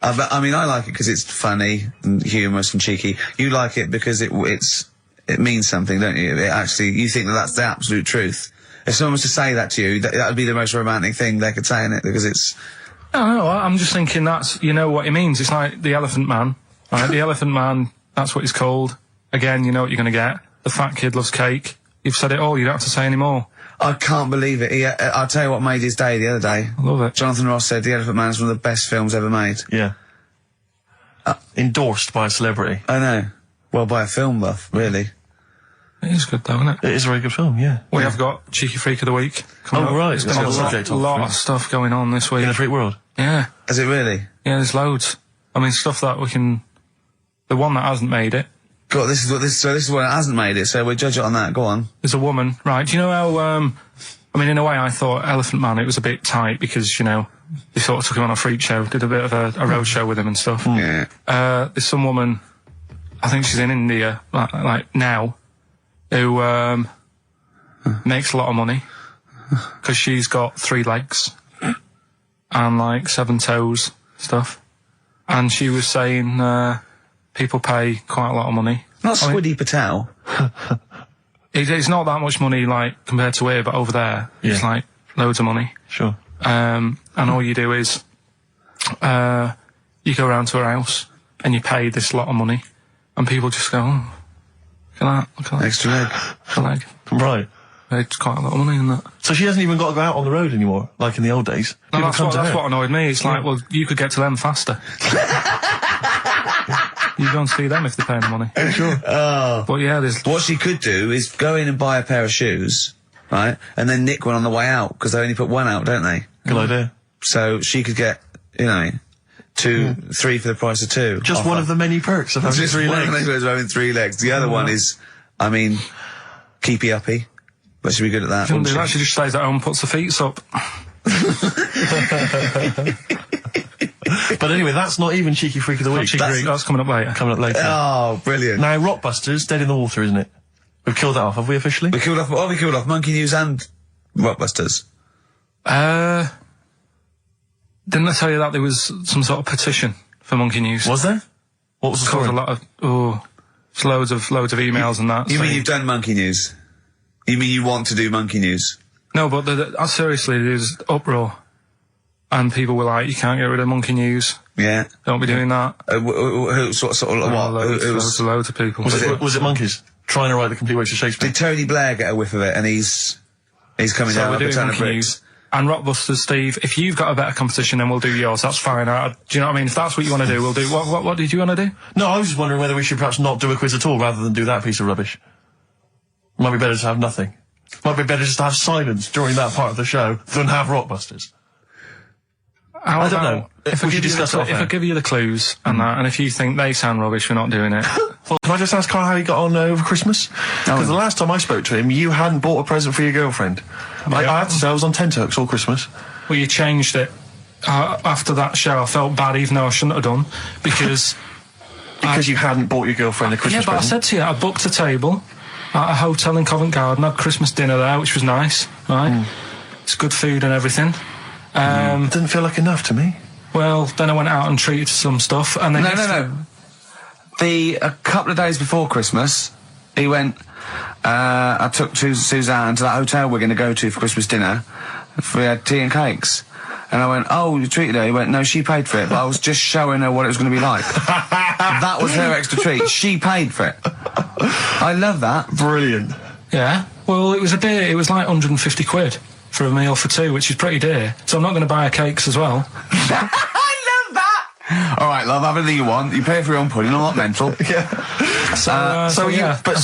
But, I like it because it's funny and humorous and cheeky. You like it because it means something, don't you? You think that's the absolute truth. If someone was to say that to you, that would be the most romantic thing they could say, innit? Because it's... No, I'm just thinking you know what it means. It's like the Elephant Man, right? The Elephant Man, that's what he's called. Again, you know what you're going to get. The fat kid loves cake. You've said it all, you don't have to say any more. I can't believe it. I'll tell you what made his day the other day. I love it. Jonathan Ross said The Elephant Man is one of the best films ever made. Yeah. Endorsed by a celebrity. I know. Well, by a film buff, really. It is good though, isn't it? It is a very good film, yeah. We have got Cheeky Freak of the Week coming up. Right. There's been a lot of stuff going on this week. In the freak world? Yeah. Is it really? Yeah, there's loads. Stuff that we can... The one that hasn't made it. God, this is what hasn't made it, so we'll judge it on that. Go on. There's a woman, right? Do you know how, in a way I thought Elephant Man, it was a bit tight because, they sort of took him on a freak show, did a bit of a road show with him and stuff. Yeah. There's some woman, I think she's in India, like now, who, makes a lot of money because she's got 3 legs and 7 toes, stuff. And she was saying, people pay quite a lot of money. Not Squiddy Patel. It's not that much money, compared to here, but over there, it's, loads of money. Sure. And all you do is, you go around to her house, and you pay this lot of money, and people just go, oh, look at that. Extra leg. Extra leg. Right. It's quite a lot of money in that. So she hasn't even got to go out on the road anymore, like in the old days? No, that's what annoyed me. It's well, you could get to them faster. You go and see them if they're paying the money. Sure. Oh. But yeah, there's... What she could do is go in and buy a pair of shoes, right, and then nick one on the way out, because they only put one out, don't they? Good idea. So she could get, 2, 3 for the price of 2. Just one of the many perks of having 3 legs. Just one of having 3 legs. The other one is, keepy uppy. But she'd be good at that. Shouldn't do that. She just stays at home and puts her feet up. But anyway, that's not even Cheeky Freak of the Week. That's coming up later. Oh, brilliant. Now, Rockbusters, Dead in the Water, isn't it? We've killed that off, have we officially? We killed off Monkey News and Rockbusters. Didn't I tell you that there was some sort of petition for Monkey News? Was there? What was the story? A lot of, it's loads of emails and that. You mean you've done Monkey News? You mean you want to do Monkey News? No, but seriously, there's uproar. And people were like, you can't get rid of Monkey News. Yeah. Don't be doing that. Loads of people. Was it monkeys? Trying to write the complete works of Shakespeare? Did Tony Blair get a whiff of it and he's coming down like a ton of bricks? And Rockbusters, Steve, if you've got a better competition, then we'll do yours. That's fine. Do you know what I mean? If that's what you want to do, we'll do. What did you want to do? No, I was just wondering whether we should perhaps not do a quiz at all rather than do that piece of rubbish. Might be better to have nothing. Might be better just to have silence during that part of the show than have Rockbusters. I don't know. If I give you the clues and that, and if you think they sound rubbish, we're not doing it. Well, can I just ask Carl how he got on over Christmas? Because the last time I spoke to him, you hadn't bought a present for your girlfriend. I have to say, I was on tenterhooks all Christmas. Well, you changed it. After that show, I felt bad, even though I shouldn't have done, because... you hadn't bought your girlfriend a Christmas present? Yeah, but I said to you, I booked a table at a hotel in Covent Garden, had Christmas dinner there, which was nice, right? It's good food and everything. It didn't feel like enough to me. Well, then I went out and treated some stuff, and then... No. A couple of days before Christmas, he went... I took Suzanne to that hotel we're going to go to for Christmas dinner. We had tea and cakes. And I went, oh, you treated her? He went, no, she paid for it, but I was just showing her what it was going to be like. That was her extra treat. She paid for it. I love that. Brilliant. Yeah. Well, it was a dear. It was like 150 quid for a meal for two, which is pretty dear. So I'm not going to buy her cakes as well. All right, love, have anything you want. You pay for your own pudding. I'm not mental. Yeah. So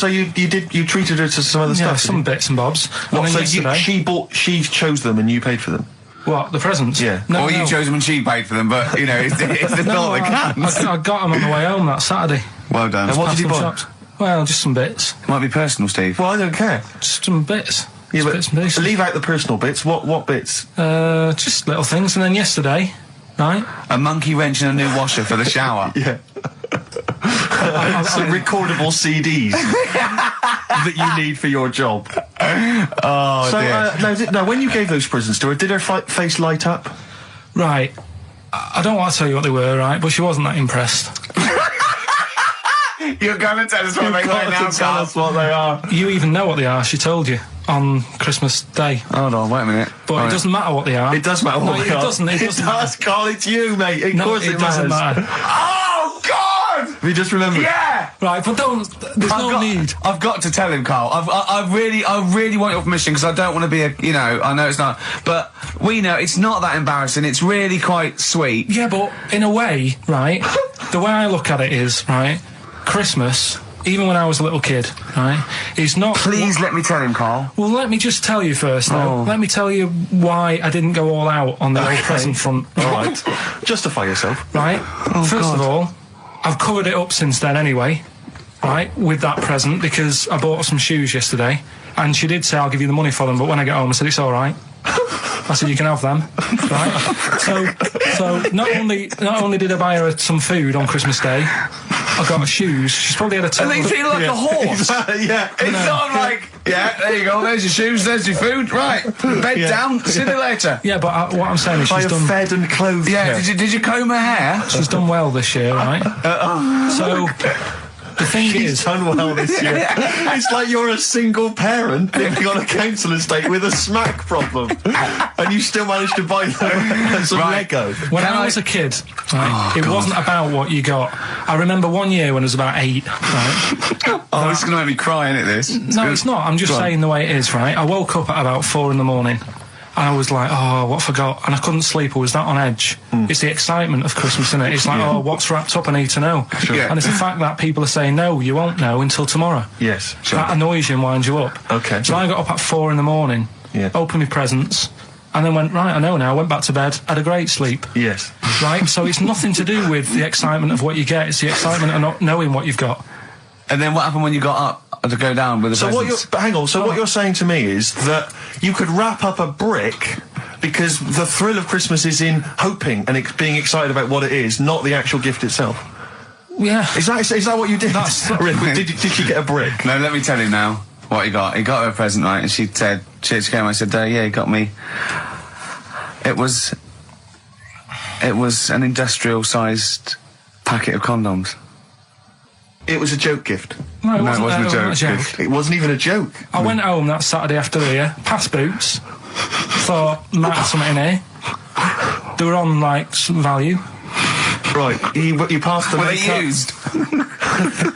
you treated her to some other stuff. Some bits and bobs. What? So she chose them and you paid for them. What, the presents? Yeah. No, you chose them and she paid for them, but you know it's the thought that counts. I got them on the way home that Saturday. Well done. And what did you buy? Well, just some bits. It might be personal, Steve. Well, I don't care. Just some bits. Yeah, but bits and pieces. Leave out the personal bits. What bits? Just little things. And then yesterday, right? A monkey wrench and a new washer for the shower. Yeah. Some recordable CDs that you need for your job. Oh, dear. Now, when you gave those presents to her, did her face light up? Right. I don't want to tell you what they were, right? But she wasn't that impressed. You're going to tell us what they are now, tell us what they are. You even know what they are. She told you on Christmas Day. Hold on, wait a minute. But it doesn't matter what they are. It does matter what they are. It doesn't. It does, Carl. It's you, mate. Of course it doesn't matter. Oh, God! Have you just remembered? Yeah! Right, but there's no need. I've got to tell him, Carl. I really want your permission, because I don't want to be I know it's not, but we know it's not that embarrassing. It's really quite sweet. Yeah, but in a way, right, the way I look at it is, right, Christmas, even when I was a little kid, right, is not... Please let me tell him, Carl. Well, let me just tell you first, though. Let me tell you why I didn't go all out on the old present front. All right. Justify yourself. Right. First of all, I've covered it up since then anyway, right, with that present, because I bought her some shoes yesterday, and she did say, I'll give you the money for them, but when I get home I said, it's all right. I said, you can have them, right? So not only did I buy her some food on Christmas Day, I got her shoes. She's probably had a... And they feel like a horse. Yeah. It's not like, yeah, there you go, there's your shoes, there's your food, right. Bed down, see you later. Yeah, but what I'm saying is she's done... fed and clothed. Yeah, did you comb her hair? She's done well this year, right? So... The thing is, done well this year. It's like you're a single parent living on a council estate with a smack problem, and you still managed to buy some Lego. When I was a kid, it wasn't about what you got. I remember one year when I was about 8. Right? This is going to make me cry, isn't it? This? No, it's not. I'm just saying the way it is. Right? I woke up at about 4 in the morning. And I was like, oh, what forgot? And I couldn't sleep. I was that on edge. It's the excitement of Christmas, isn't it? It's like, oh, what's wrapped up? I need to know. Sure. And it's the fact that people are saying, no, you won't know until tomorrow. Yes. Sure. That annoys you and winds you up. Okay. So I got up at 4 in the morning, opened my presents, and then went, right, I know now, went back to bed, had a great sleep. Yes. Right? So it's nothing to do with the excitement of what you get. It's the excitement of not knowing what you've got. And then what happened when you got up to go down with the presents? What you're saying to me is that you could wrap up a brick because the thrill of Christmas is in hoping and being excited about what it is, not the actual gift itself. Yeah. Is that what you did? Did you get a brick? No, let me tell you now what he got. He got her a present, right, and she said, she came, I said, yeah, he got me. It was an industrial-sized packet of condoms. It was a joke gift. No, it wasn't a joke. It wasn't even a joke. I went home that Saturday after here, past Boots, thought, might have something in here. They were on, like, some value. Right, you passed the Were they makeup. used?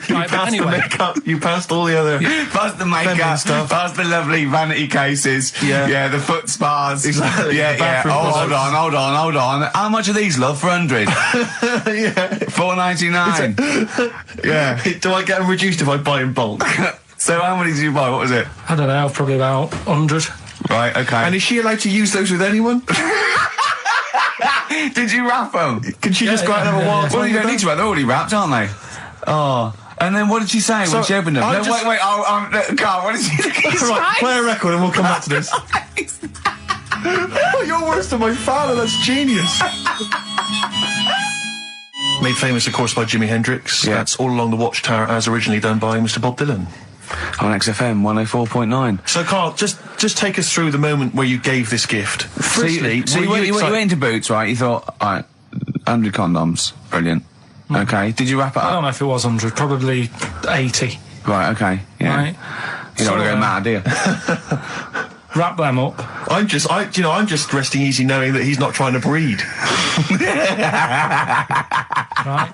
Right, but anyway. The makeup, you passed all the other... Past the feminine makeup, stuff. past the lovely vanity cases. Yeah. The foot spas. Exactly, Yeah, the bathroom Oh, products. hold on. How much are these, love, for 100? Yeah. $4.99. Yeah. Do I get them reduced if I buy in bulk? So how many did you buy? What was it? I don't know, probably about 100. Right, okay. And is she allowed to use those with anyone? Did you wrap them? Can she just go out and have a wild Well, time you with don't need them? to wrap, they're already wrapped, aren't they? Oh. And then what did she say when she opened them? No, wait, Carl, what did she say? Right, play a record and we'll come back to this. Oh, you're worse than my father, that's genius. Made famous, of course, by Jimi Hendrix. Yeah. That's All Along the Watchtower, as originally done by Mr. Bob Dylan. On XFM 104.9. So, Carl, just take us through the moment where you gave this gift. Firstly, So you went into Boots, right? You thought, alright, 100 condoms. Brilliant. Okay. Did you wrap it I don't up? know if it was 100, probably 80. Right, okay. Yeah. Right? You don't want to go mad, do you? Wrap them up. I'm just resting easy knowing that he's not trying to breed. Right?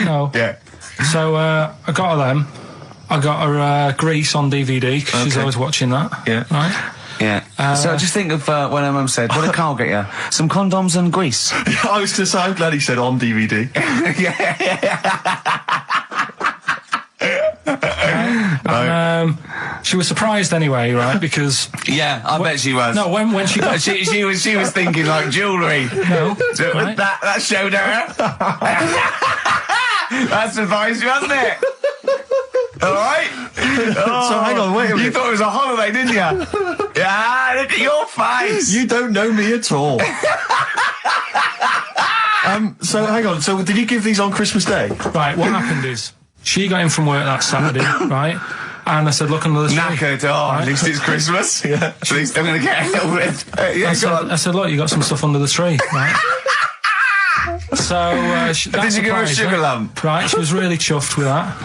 No. Yeah. So, I got her them. I got her Grease on DVD, because she's Okay. always watching that. Yeah. Right? Yeah. So just think of when her mum said, what did Carl get you? Some condoms and grease. I was going to say, I'm glad he said on DVD. And, she was surprised anyway, right? Because Yeah, I bet she was. no, when she got she was thinking like jewellery. no, So right? that showed her. That surprised you, hasn't it? Alright? So hang on, wait a You minute. thought it was a holiday, didn't you? Yeah, look at your face. You don't know me at all. So hang on, so did you give these on Christmas Day? Right, what happened is she got in from work that Saturday, right? And I said, look under the tree. Knackered. Oh, at least it's Christmas. Yeah. At least I'm going to get a little bit. Yeah, go on. I said, look, you got some stuff under the tree, right? So, that Did you give her a surprised sugar lump? Right, she was really chuffed with that.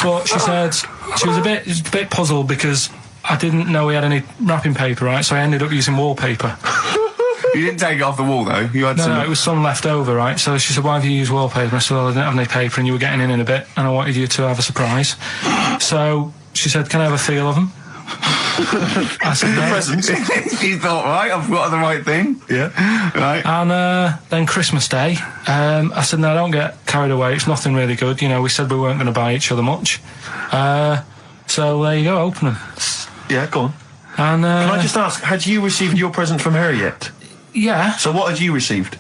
But she said she was a bit puzzled because I didn't know we had any wrapping paper, right? So I ended up using wallpaper. You didn't take it off the wall, though. You had some. No, it was some left over, right? So she said, why have you used wallpaper? I said, well, I didn't have any paper and you were getting in a bit and I wanted you to have a surprise. So she said, can I have a feel of them? I said, no. Presents. You thought, right, I've got the right thing. Yeah. Right. And then Christmas Day, I said, no, don't get carried away. It's nothing really good. You know, we said we weren't going to buy each other much. So there you go, open them. Yeah, go on. And Can I just ask, had you received your present from her yet? yeah. So what had you received?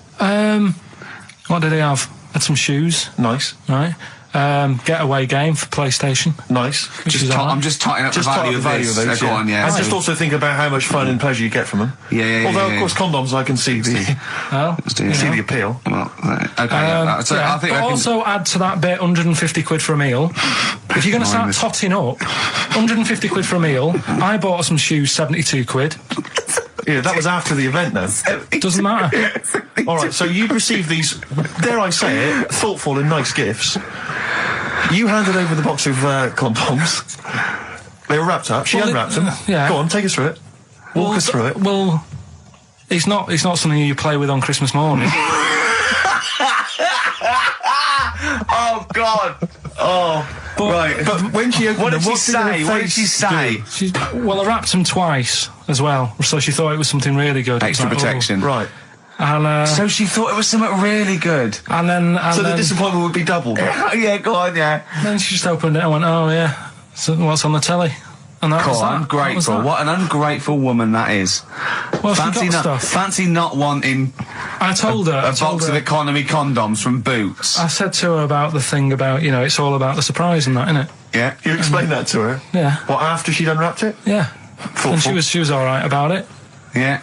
What did he have? Had some shoes, Nice. right? Getaway game for PlayStation. Nice. Which is I'm just totting up Just the talk value about of the value this. of those, Go on, yeah. And So- just also think about how much fun and pleasure you get from them. Yeah. Although, of course, condoms, I can see the Well, see the appeal. Well, okay. So yeah, I think but I can. also add to that bit 150 quid for a meal. If you're going to start Mindless. totting up, 150 quid for a meal. I bought her some shoes, 72 quid. Yeah, that was after the event, though. Doesn't matter. All right, so you received these, dare I say it, thoughtful and nice gifts. You handed over the box of condoms. They were wrapped up. She Well, unwrapped them. yeah. Go on, take us through it. Walk us through it. Well, it's not something you play with on Christmas morning. Oh God. Oh. But, Right. But when she opened What did them, she say? What did she say? well, I wrapped them twice as well, so she thought it was something really good. Extra It's like, protection. Right. And, So she thought it was something really good. and then The disappointment would be doubled. Yeah, go on, yeah. then she just opened it and went, oh yeah, so what's on the telly? And that was Cool, that. ungrateful. What an ungrateful woman that is. Well, she Fancy got not, stuff. fancy not wanting I told her. a box of economy condoms from Boots. I said to her about the thing about, you know, it's all about the surprise and that, innit? Yeah. You explained that to her? Yeah. What, after she'd unwrapped it? Yeah. Thoughtful. And she was all right about it. Yeah.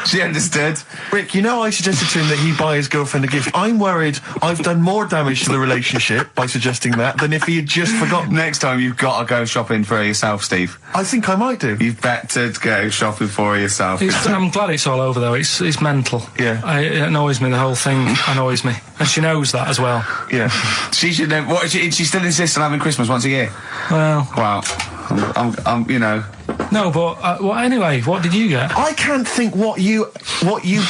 She understood. Rick, you know I suggested to him that he buy his girlfriend a gift. I'm worried I've done more damage to the relationship by suggesting that than if he had just forgotten. Next time you've got to go shopping for her yourself, Steve. I think I might do. You've better go shopping for her yourself. I'm glad it's all over though. It's mental. Yeah. It annoys me. The whole thing annoys me, and she knows that as well. Yeah. She should know. What? She still insists on having Christmas once a year. Well, Wow. I'm you know. no, but well, anyway, what did you get? I can't think what you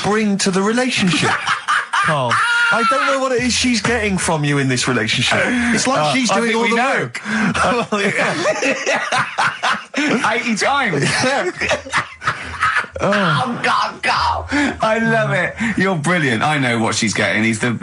bring to the relationship, Carl. I don't know what it is she's getting from you in this relationship. It's like she's doing all the work. Well, yeah. 80 times. Oh God, Carl! I love it. You're brilliant. I know what she's getting. He's the.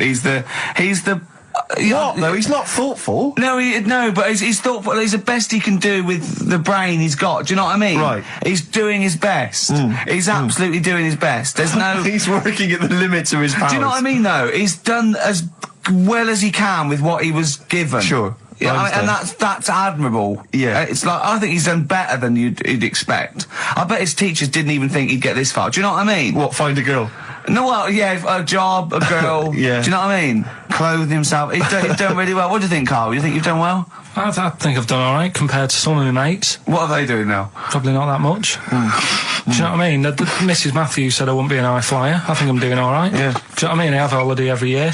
What? No, he's not thoughtful. No, but he's thoughtful. He's the best he can do with the brain he's got. Do you know what I mean? Right. He's doing his best. He's absolutely doing his best. There's no. He's working at the limits of his powers. Do you know what I mean? Though he's done as well as he can with what he was given. Sure. Yeah, and that's admirable. Yeah. It's like, I think he's done better than you'd expect. I bet his teachers didn't even think he'd get this far. Do you know what I mean? What, find a girl? No, well, yeah, a job, a girl. Yeah. Do you know what I mean? Clothe himself. He's done really well. What do you think, Carl? You think you've done well? I think I've done all right compared to some of my mates. What are they doing now? Probably not that much. Do you know what I mean? Mrs. Matthews said I wouldn't be an high flyer. I think I'm doing all right. Yeah. Do you know what I mean? I have a holiday every year.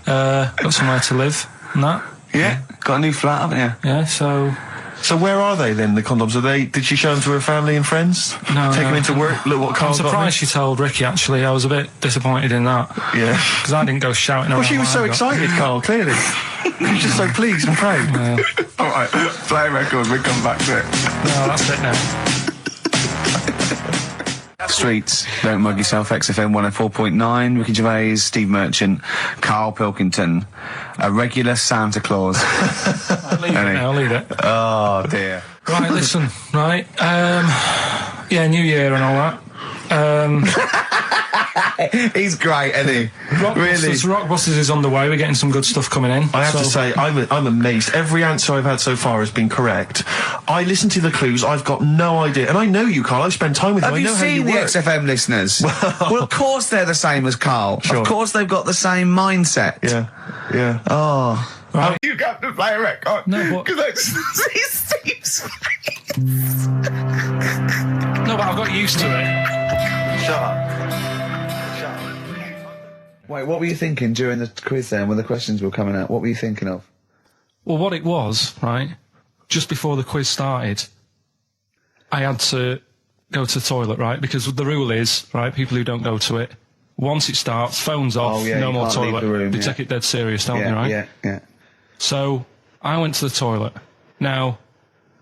Got somewhere to live and that. Yeah. Got a new flat, haven't you? Yeah, so where are they then, the condoms? Did she show them to her family and friends? No. Take them into work? Look what I'm Carl's got. surprised she told Ricky, actually. I was a bit disappointed in that. Yeah. Because I didn't go shouting around. Well, she was so excited, Carl, clearly. She was just so pleased and proud. Yeah. All right, play a record. We'll come back to it. No, that's it now. Streets, don't mug yourself. XFM 104.9. Ricky Gervais, Steve Merchant, Karl Pilkington, a regular Santa Claus. I'll leave it. Oh dear. Right, listen. Right. Yeah, New Year and all that. He's great, isn't he? Rockbusters is on the way. We're getting some good stuff coming in. I have to say, I'm amazed. Every answer I've had so far has been correct. I listened to the clues. I've got no idea. And I know you, Carl. I've spent time with you. Have I you know seen how you the work. XFM listeners? Well, of course they're the same as Carl. Sure. Of course they've got the same mindset. Yeah. Yeah. Oh. Right. You got to play a record. No, but... Because I see Steve's face. No, but I've got used to it. Shut up. Wait, what were you thinking during the quiz then, when the questions were coming out? What were you thinking of? Well, what it was, right, just before the quiz started, I had to go to the toilet, right, because the rule is, right, people who don't go to it, once it starts, phones off, no more toilet. They take it dead serious, don't they, right? Yeah. So, I went to the toilet. Now,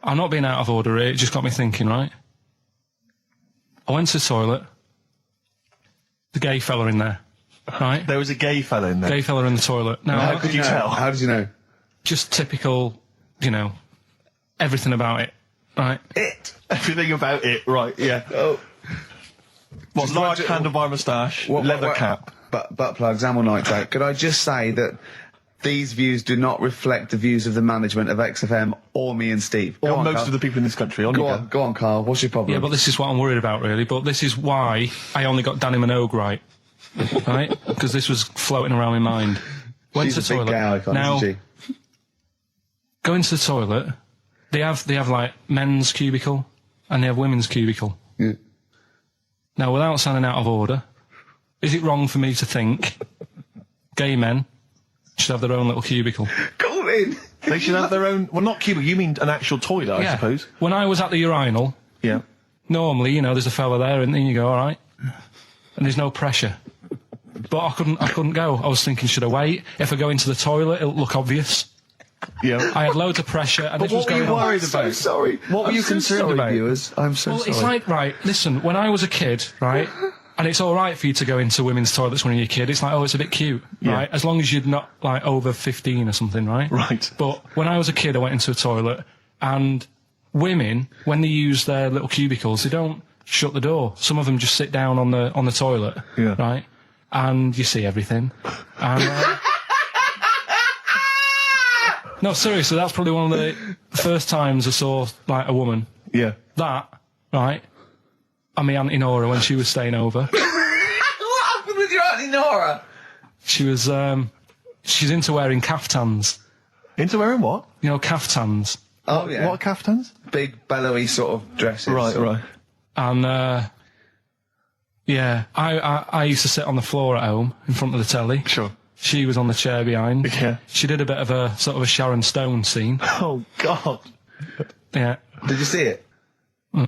I'm not being out of order here, it just got me thinking, right? I went to the toilet, the gay fella in there. Right? There was a gay fella in there. Gay fella in the toilet. Now, how could you tell? How did you know? Just typical, everything about it, right? Everything about it, right, yeah. Oh. What, large handlebar moustache, leather cap. Butt plugs, amyl nitrate. Could I just say that these views do not reflect the views of the management of XFM or me and Steve. Or most of the people in this country. Go on, Carl. What's your problem? Yeah, but this is what I'm worried about, really. But this is why I only got Danny Minogue right. Right? Because this was floating around my mind. Went to the toilet. Icon, now, isn't she? Go into the toilet. They have like men's cubicle and they have women's cubicle. Yeah. Now, without sounding out of order, is it wrong for me to think gay men should have their own little cubicle? Go in. They should have their own. Well, not cubicle. You mean an actual toilet, I suppose. When I was at the urinal, normally, there's a fella there, and then you go, all right, and there's no pressure. But I couldn't go. I was thinking, should I wait? If I go into the toilet, it'll look obvious. Yeah. I had loads of pressure, and but this was going on. What were you worried about? I'm so sorry. What were you concerned about? Viewers? I'm so sorry. It's like, right, listen, when I was a kid, right, and it's all right for you to go into women's toilets when you're a kid, it's like, oh, it's a bit cute, right, as long as you're not, like, over 15 or something, right? Right. But when I was a kid, I went into a toilet, and women, when they use their little cubicles, they don't shut the door. Some of them just sit down on the toilet, right, and you see everything. And, no, seriously, that's probably one of the first times I saw, like, a woman. Yeah. That, right, and my Auntie Nora when she was staying over. What happened with your Auntie Nora? She was, she's into wearing caftans. Into wearing what? You know, caftans. Oh, yeah. What caftans? Big, bellowy sort of dresses. Right. And, I used to sit on the floor at home in front of the telly. Sure. She was on the chair behind. Yeah. She did a bit of a sort of a Sharon Stone scene. Oh, God. Yeah. Did you see it?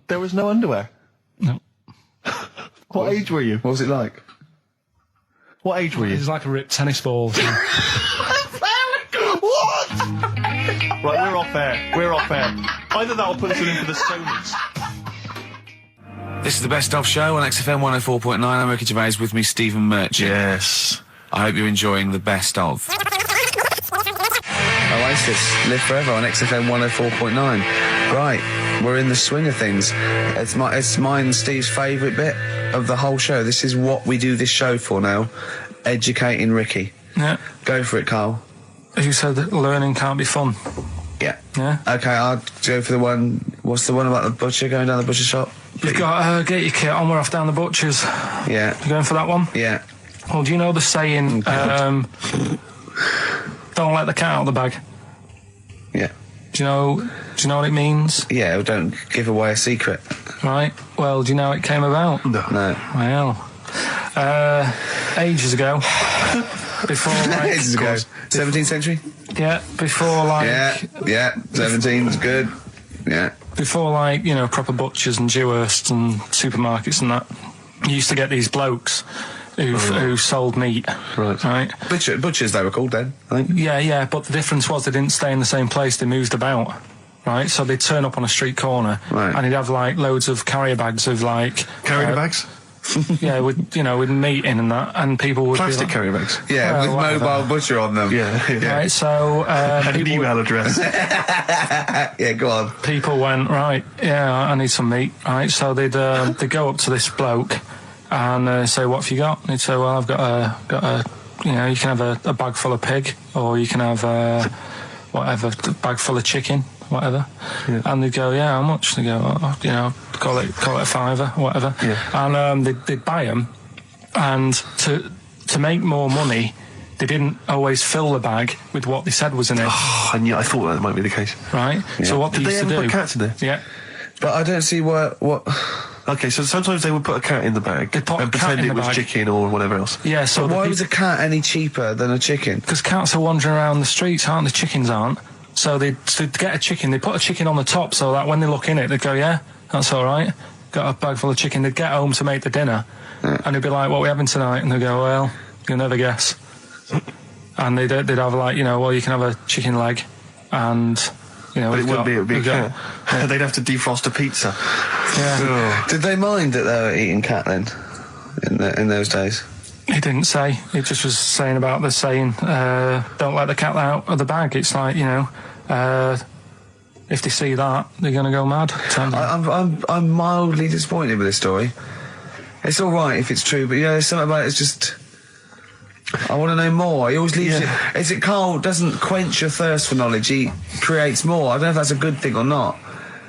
There was no underwear. No. What age were you? What was it like? What age were you? He's like a ripped tennis ball. What? Right, we're off air. We're off air. Either that or put us in for the Sonys. This is the Best Of Show on XFM 104.9. I'm Ricky Gervais, with me Stephen Merchant. Yes. I hope you're enjoying the Best Of. Oasis, Live Forever on XFM 104.9. Right, we're in the swing of things. It's mine and Steve's favourite bit of the whole show. This is what we do this show for now. Educating Ricky. Yeah. Go for it, Carl. You said that learning can't be fun. Yeah. Yeah. Okay, I'll go for the one. What's the one about the butcher going down the butcher shop? You've got to get your kit on. We're off down the butcher's. Yeah. You going for that one? Yeah. Well, do you know the saying, don't let the cat out of the bag? Yeah. Do you know what it means? Yeah, well, don't give away a secret. Right. Well, do you know how it came about? No. Well, ages ago. Before, like... ages ago. 17th century? Yeah, before, like... Yeah, 17's good. Yeah. Before, like, you know, proper butchers and Dewhursts and supermarkets and that, you used to get these blokes who sold meat. Right. Butchers, they were called then, I think. Yeah, but the difference was they didn't stay in the same place, they moved about. Right, so they'd turn up on a street corner, and he'd have, like, loads of carrier bags of, like... Carrier bags? Yeah, with meat in and that, and people would plastic be like, carrier bags. Yeah, with mobile butcher on them. Yeah. Right, so and an email address. Yeah, go on. People went, right, yeah, I need some meat. Right, so they'd go up to this bloke and say, what have you got? And he'd say, well, I've got a you know, you can have a bag full of pig, or you can have whatever, a bag full of chicken, whatever. Yeah. And they'd go, yeah, how much? They go, you know, call it a fiver, whatever. Yeah. And they'd buy them, and to make more money, they didn't always fill the bag with what they said was in it. Oh, and yeah, I thought that might be the case. Right. Yeah. So what did they used used to to do? Put cats in there? Yeah. But I don't see what. Okay, so sometimes they would put a cat in the bag and pretend it was chicken or whatever else. Yeah. So why was a cat any cheaper than a chicken? Because cats are wandering around the streets, aren't they? Chickens aren't. So to get a chicken, they put a chicken on the top so that when they look in it, they'd go, yeah, that's all right. Got a bag full of chicken. They'd get home to make the dinner, and they'd be like, what are we having tonight? And they'd go, well, you'll never guess. And they'd have, like, you know, well, you can have a chicken leg, and, you know... But it wouldn't be a cat. Yeah. They'd have to defrost a pizza. Yeah. Did they mind that they were eating cat then, in those days? He didn't say. He just was saying about the saying, don't let the cat out of the bag. It's like, you know, if they see that, they're going to go mad. I'm mildly disappointed with this story. It's all right if it's true, but, you know, there's something about it, it's just... I want to know more. He always leaves it... Is it Carl doesn't quench your thirst for knowledge, he creates more. I don't know if that's a good thing or not.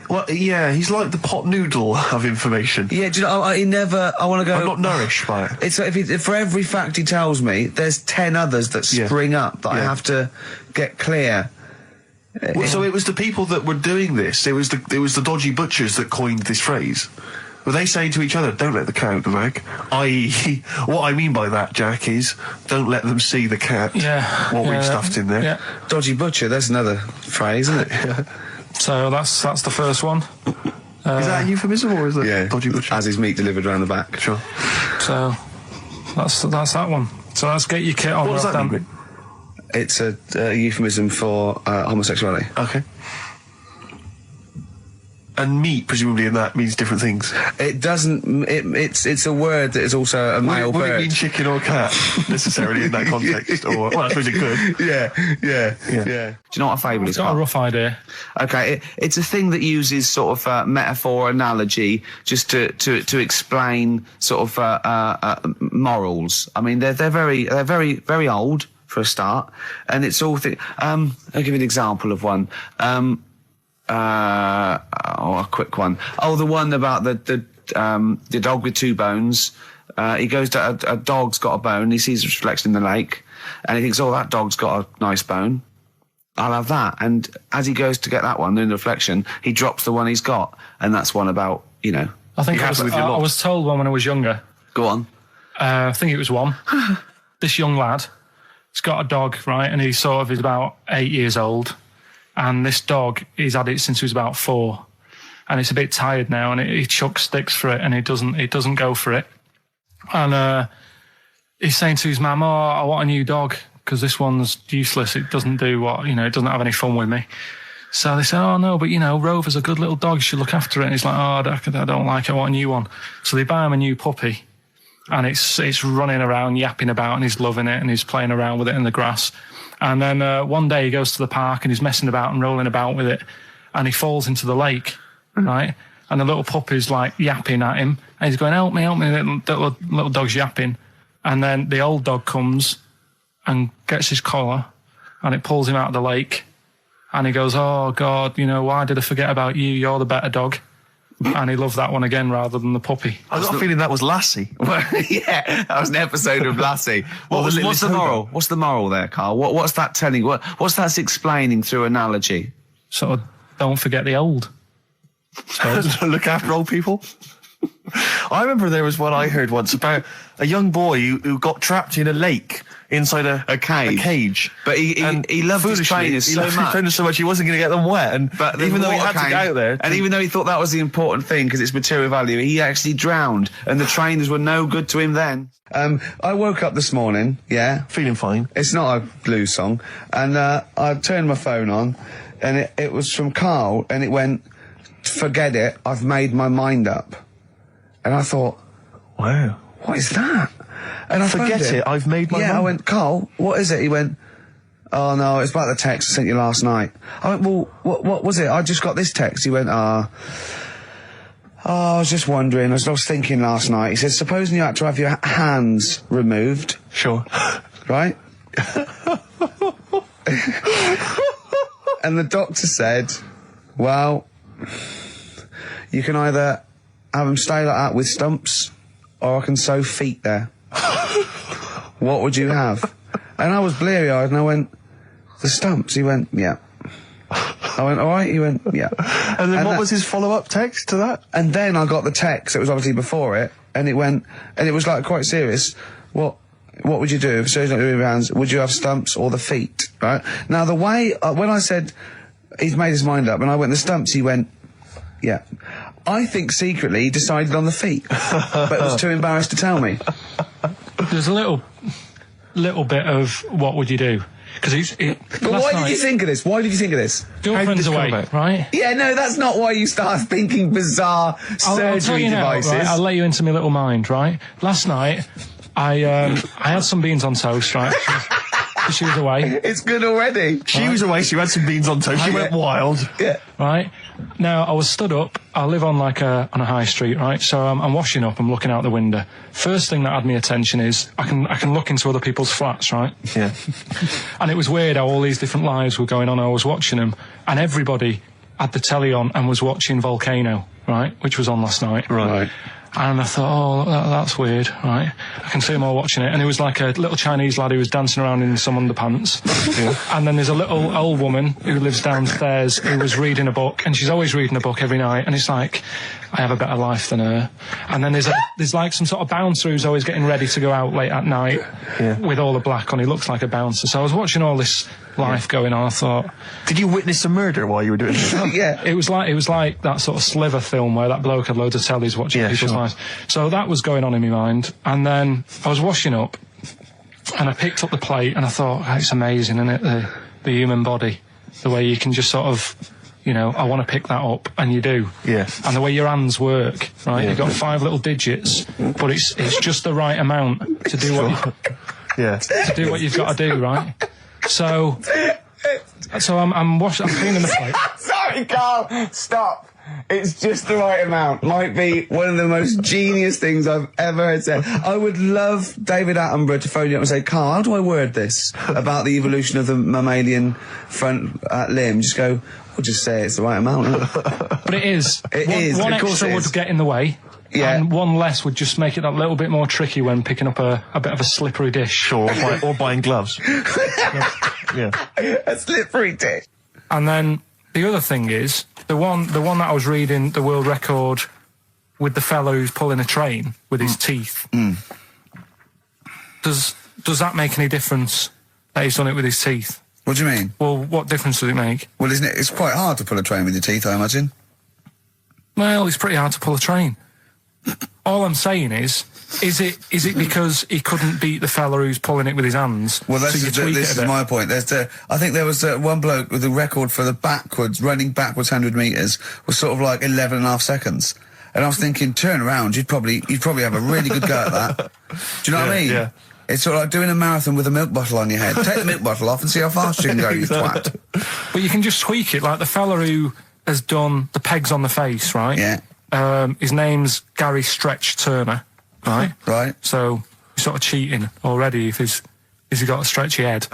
Well, yeah, he's like the pot noodle of information. Yeah, do you know, he never... I want to go... I'm not nourished by it. It's like if for every fact he tells me, there's 10 others that spring up that I have to get clear. Well, so it was the people that were doing this, it was the dodgy butchers that coined this phrase. Were they saying to each other, don't let the cat out the bag? I.e., what I mean by that, Jack, is don't let them see the cat, what we've stuffed in there. Yeah. Dodgy butcher, that's another phrase, isn't it? Yeah. So that's the first one. Is that a euphemism, or is it dodgy butcher? As his meat delivered around the back. Sure. So that's that one. So let's get your kit on. What does that mean? It's a euphemism for homosexuality. Okay. And meat, presumably, in that means different things. It doesn't. It's a word that is also a male bird. Would it mean chicken or cat necessarily in that context? Or well, I suppose it could. Yeah. Do you know what a fable is? I've got a rough idea. Okay, it's a thing that uses sort of metaphor, analogy, just to explain sort of morals. I mean, they're very old for a start, and it's all. I'll give you an example of one. A quick one. Oh, the one about the dog with two bones. He goes to a dog's got a bone. He sees a reflection in the lake, and he thinks, "Oh, that dog's got a nice bone. I'll have that." And as he goes to get that one in the reflection, he drops the one he's got, and that's one about, you know. I think I was told one when I was younger. Go on. I think it was one. This young lad, he's got a dog, right, and he's about 8 years old. And this dog, he's had it since he was about 4, and it's a bit tired now, and he chucks sticks for it, and it doesn't go for it. And he's saying to his mum, "Oh, I want a new dog because this one's useless. It doesn't do what, it doesn't have any fun with me." So they say, "Oh no, but Rover's a good little dog. You should look after it." And he's like, "Oh, I don't like it. I want a new one." So they buy him a new puppy, and it's running around, yapping about, and he's loving it, and he's playing around with it in the grass. And then one day he goes to the park and he's messing about and rolling about with it, and he falls into the lake, right? And the little puppy's like yapping at him, and he's going, help me, little dog's yapping. And then the old dog comes and gets his collar, and it pulls him out of the lake, and he goes, "Oh God, why did I forget about you? You're the better dog." And he loved that one again rather than the puppy. I got a feeling that was Lassie. Well, yeah, that was an episode of Lassie. What's the moral? What's the moral there, Carl? What's that telling? What's that explaining through analogy? Sort of, don't forget the old. Look after old people. I remember there was one I heard once about a young boy who got trapped in a lake inside a cage. But he loved his trainers so much. He wasn't going to get them wet. But even though he had to get out there, and even though he thought that was the important thing because it's material value, he actually drowned, and the trainers were no good to him then. I woke up this morning, feeling fine. It's not a blues song, and I turned my phone on, and it was from Carl, and it went, "Forget it, I've made my mind up." And I thought, wow, what is that? And I forget it, I've made my mind. I went, "Carl, what is it?" He went, "Oh no, it's about the text I sent you last night." I went, "Well, what was it? I just got this text." He went, I was just wondering, I was thinking last night. He said, "Supposing you had to have your hands removed." Sure. Right? And the doctor said, "Well, you can either have them stay like that with stumps, or I can sew feet there. What would you have?" And I was bleary-eyed, and I went, "The stumps." He went, "Yeah." I went, "All right." He went, "Yeah." And then what was his follow-up text to that? And then I got the text. It was obviously before it, and it went, and it was like quite serious. What would you do if surgery not doing your hands? Would you have stumps or the feet? Right now, the way when I said he's made his mind up, and I went the stumps, he went, "Yeah." I think secretly he decided on the feet, but was too embarrassed to tell me. There's a little bit of what would you do? Because But why did you think of this? Why did you think of this? Girlfriend's away, right? Yeah, no, that's not why you start thinking bizarre surgery devices. Right? I'll let you into my little mind, right? Last night, I had some beans on toast, right? She was away. It's good already. She was away, she had some beans on toast, she went wild. Yeah. Right? Now, I was stood up, I live on on a high street, right? So I'm washing up, I'm looking out the window. First thing that had my attention is, I can look into other people's flats, right? Yeah. And it was weird how all these different lives were going on, I was watching them, and everybody had the telly on and was watching Volcano, right? Which was on last night. Right. And I thought, that's weird, right? I can see them all watching it. And it was like a little Chinese lad who was dancing around in some underpants. Yeah. And then there's a little old woman who lives downstairs who was reading a book, and she's always reading a book every night. And it's like, I have a better life than her. And then there's like some sort of bouncer who's always getting ready to go out late at night with all the black on. He looks like a bouncer. So I was watching all this life going on. I thought, did you witness a murder while you were doing this? Yeah. It was like that sort of Sliver film where that bloke had loads of tellies watching people's lives. So that was going on in my mind. And then I was washing up, and I picked up the plate, and I thought, it's amazing, isn't it? The human body, the way you can just sort of, I want to pick that up, and you do. Yeah. And the way your hands work, right? You've got 5 little digits, but it's just the right amount to do to do what you've got to do, right? So I'm cleaning the plate. Sorry, Carl, stop. It's just the right amount. Might be one of the most genius things I've ever heard said. I would love David Attenborough to phone you up and say, "Carl, how do I word this about the evolution of the mammalian front limb?" Just go, we'll just say it's the right amount. But it is. One Of course extra it is. would get in the way. Yeah. And one less would just make it that little bit more tricky when picking up a bit of a slippery dish. Sure, or buying gloves. Yeah. A slippery dish. And then the other thing is, the one that I was reading, the world record with the fellow who's pulling a train with his teeth. Does that make any difference that he's done it with his teeth? What do you mean? Well, what difference does it make? Well, isn't it? It's quite hard to pull a train with your teeth, I imagine. Well, it's pretty hard to pull a train. All I'm saying is it because he couldn't beat the fella who's pulling it with his hands? Well, so this is my point. I think there was one bloke with the record for the running backwards 100 metres was sort of like 11.5 seconds. And I was thinking, turn around, you'd probably have a really good go at that. Do you know what I mean? Yeah. It's sort of like doing a marathon with a milk bottle on your head. Take the milk bottle off and see how fast you can go, you twat. But you can just tweak it, like the fella who has done the pegs on the face, right? Yeah. His name's Gary Stretch Turner, right? Right. So he's sort of cheating already if he's got a stretchy head,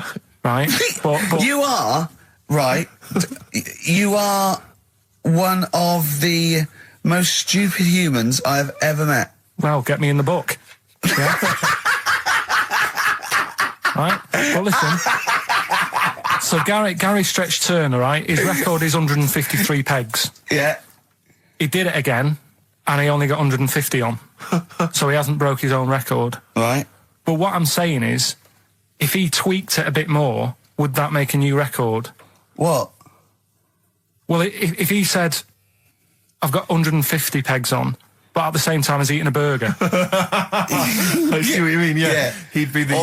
right? but you are, right, you are one of the most stupid humans I've ever met. Well, get me in the book. Yeah. Right? Well, listen. So Gary Stretch Turner, right? His record is 153 pegs. Yeah. He did it again, and he only got 150 on. So he hasn't broke his own record. Right. But what I'm saying is, if he tweaked it a bit more, would that make a new record? What? Well, if he said, I've got 150 pegs on, but at the same time as eating a burger. I see what you mean, yeah. He'd be the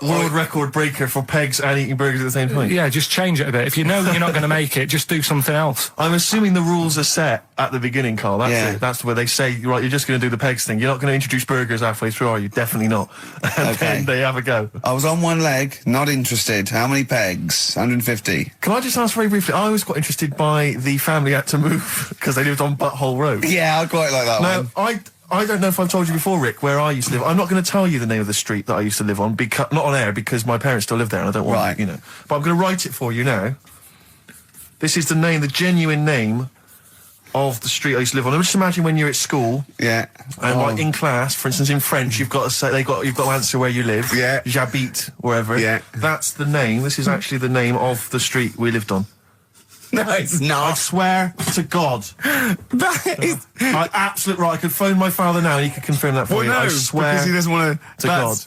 world record breaker for pegs and eating burgers at the same time. Yeah, just change it a bit. If you know that you're not going to make it, just do something else. I'm assuming the rules are set at the beginning, Carl. That's Yeah. it. That's where they say, right, you're just going to do the pegs thing. You're not going to introduce burgers halfway through, are you? Definitely not. And then they have a go. I was on one leg, not interested. How many pegs? 150. Can I just ask very briefly, I was quite interested by the family had to move because they lived on Butthole Road. Yeah, I quite like that one. I don't know if I've told you before, Rick, where I used to live. I'm not going to tell you the name of the street that I used to live on, not on air, because my parents still live there and I don't want, you know. But I'm going to write it for you now. This is the genuine name of the street I used to live on. Just imagine when you're at school. Yeah. And like in class, for instance, in French, you've got to say, you've got to answer where you live. Yeah. J'habite, wherever. Yeah. That's the name. This is actually the name of the street we lived on. No, it's not. I swear to God. That is... Absolute right. I could phone my father now and he could confirm that for you. No, I swear because he doesn't want to God.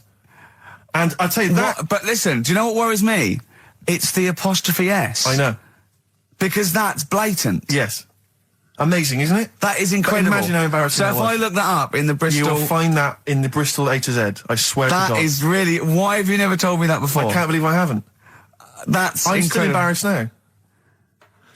And I tell you that... But listen, do you know what worries me? It's the apostrophe S. I know. Because that's blatant. Yes. Amazing, isn't it? That is incredible. But imagine how embarrassing that was. So if I look that up in the Bristol... You'll find that in the Bristol A to Z. I swear to God. That is really... Why have you never told me that before? I can't believe I haven't. That's I'm incredible. still embarrassed now.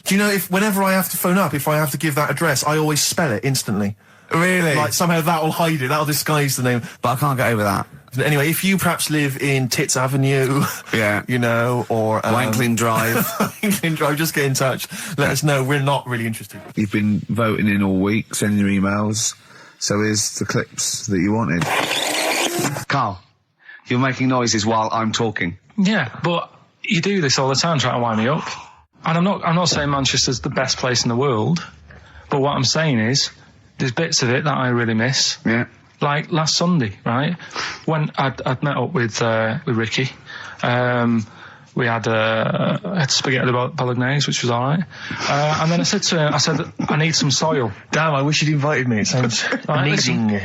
Do you know, whenever I have to phone up, if I have to give that address, I always spell it instantly. Really? Like, somehow that'll hide it, that'll disguise the name. But I can't get over that. Anyway, if you perhaps live in Tits Avenue, yeah, you know, or... Wankling Drive. Wankling Drive, just get in touch. Let us know, we're not really interested. You've been voting in all week, sending your emails, so here's the clips that you wanted. Carl, you're making noises while I'm talking. Yeah, but you do this all the time trying to wind me up. And I'm not saying Manchester's the best place in the world, but what I'm saying is there's bits of it that I really miss. Yeah. Like last Sunday, right? When I'd met up with Ricky, we had spaghetti bolognese, which was all right. And then I said to him, I need some soil. Damn, I wish you'd invited me. It sounds amazing.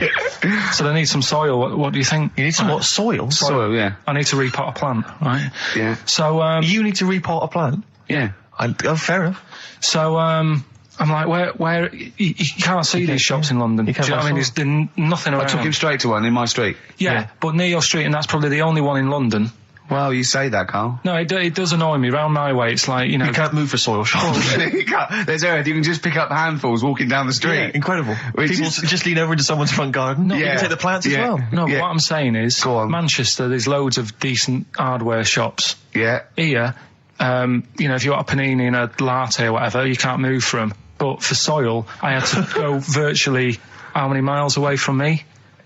So I need some soil. What do you think? You need some what? Soil? Soil, yeah. I need to repot a plant, right? Yeah. So you need to repot a plant? Yeah. Fair enough. So I'm like, where you can't see these shops in London. Do you know what I mean? There's nothing around. I took him straight to one in my street. Yeah, but near your street, and that's probably the only one in London. Well, you say that, Carl. No, it does annoy me. Round my way, it's like, you know... You can't move for soil shops. There's earth. You can just pick up handfuls walking down the street. Yeah, incredible. People just lean over into someone's front garden. No, you can take the plants as well. No, but what I'm saying is, Manchester, there's loads of decent hardware shops. Yeah. Here, you know, if you want a panini and a latte or whatever, you can't move from. But for soil, I had to go virtually how many miles away from me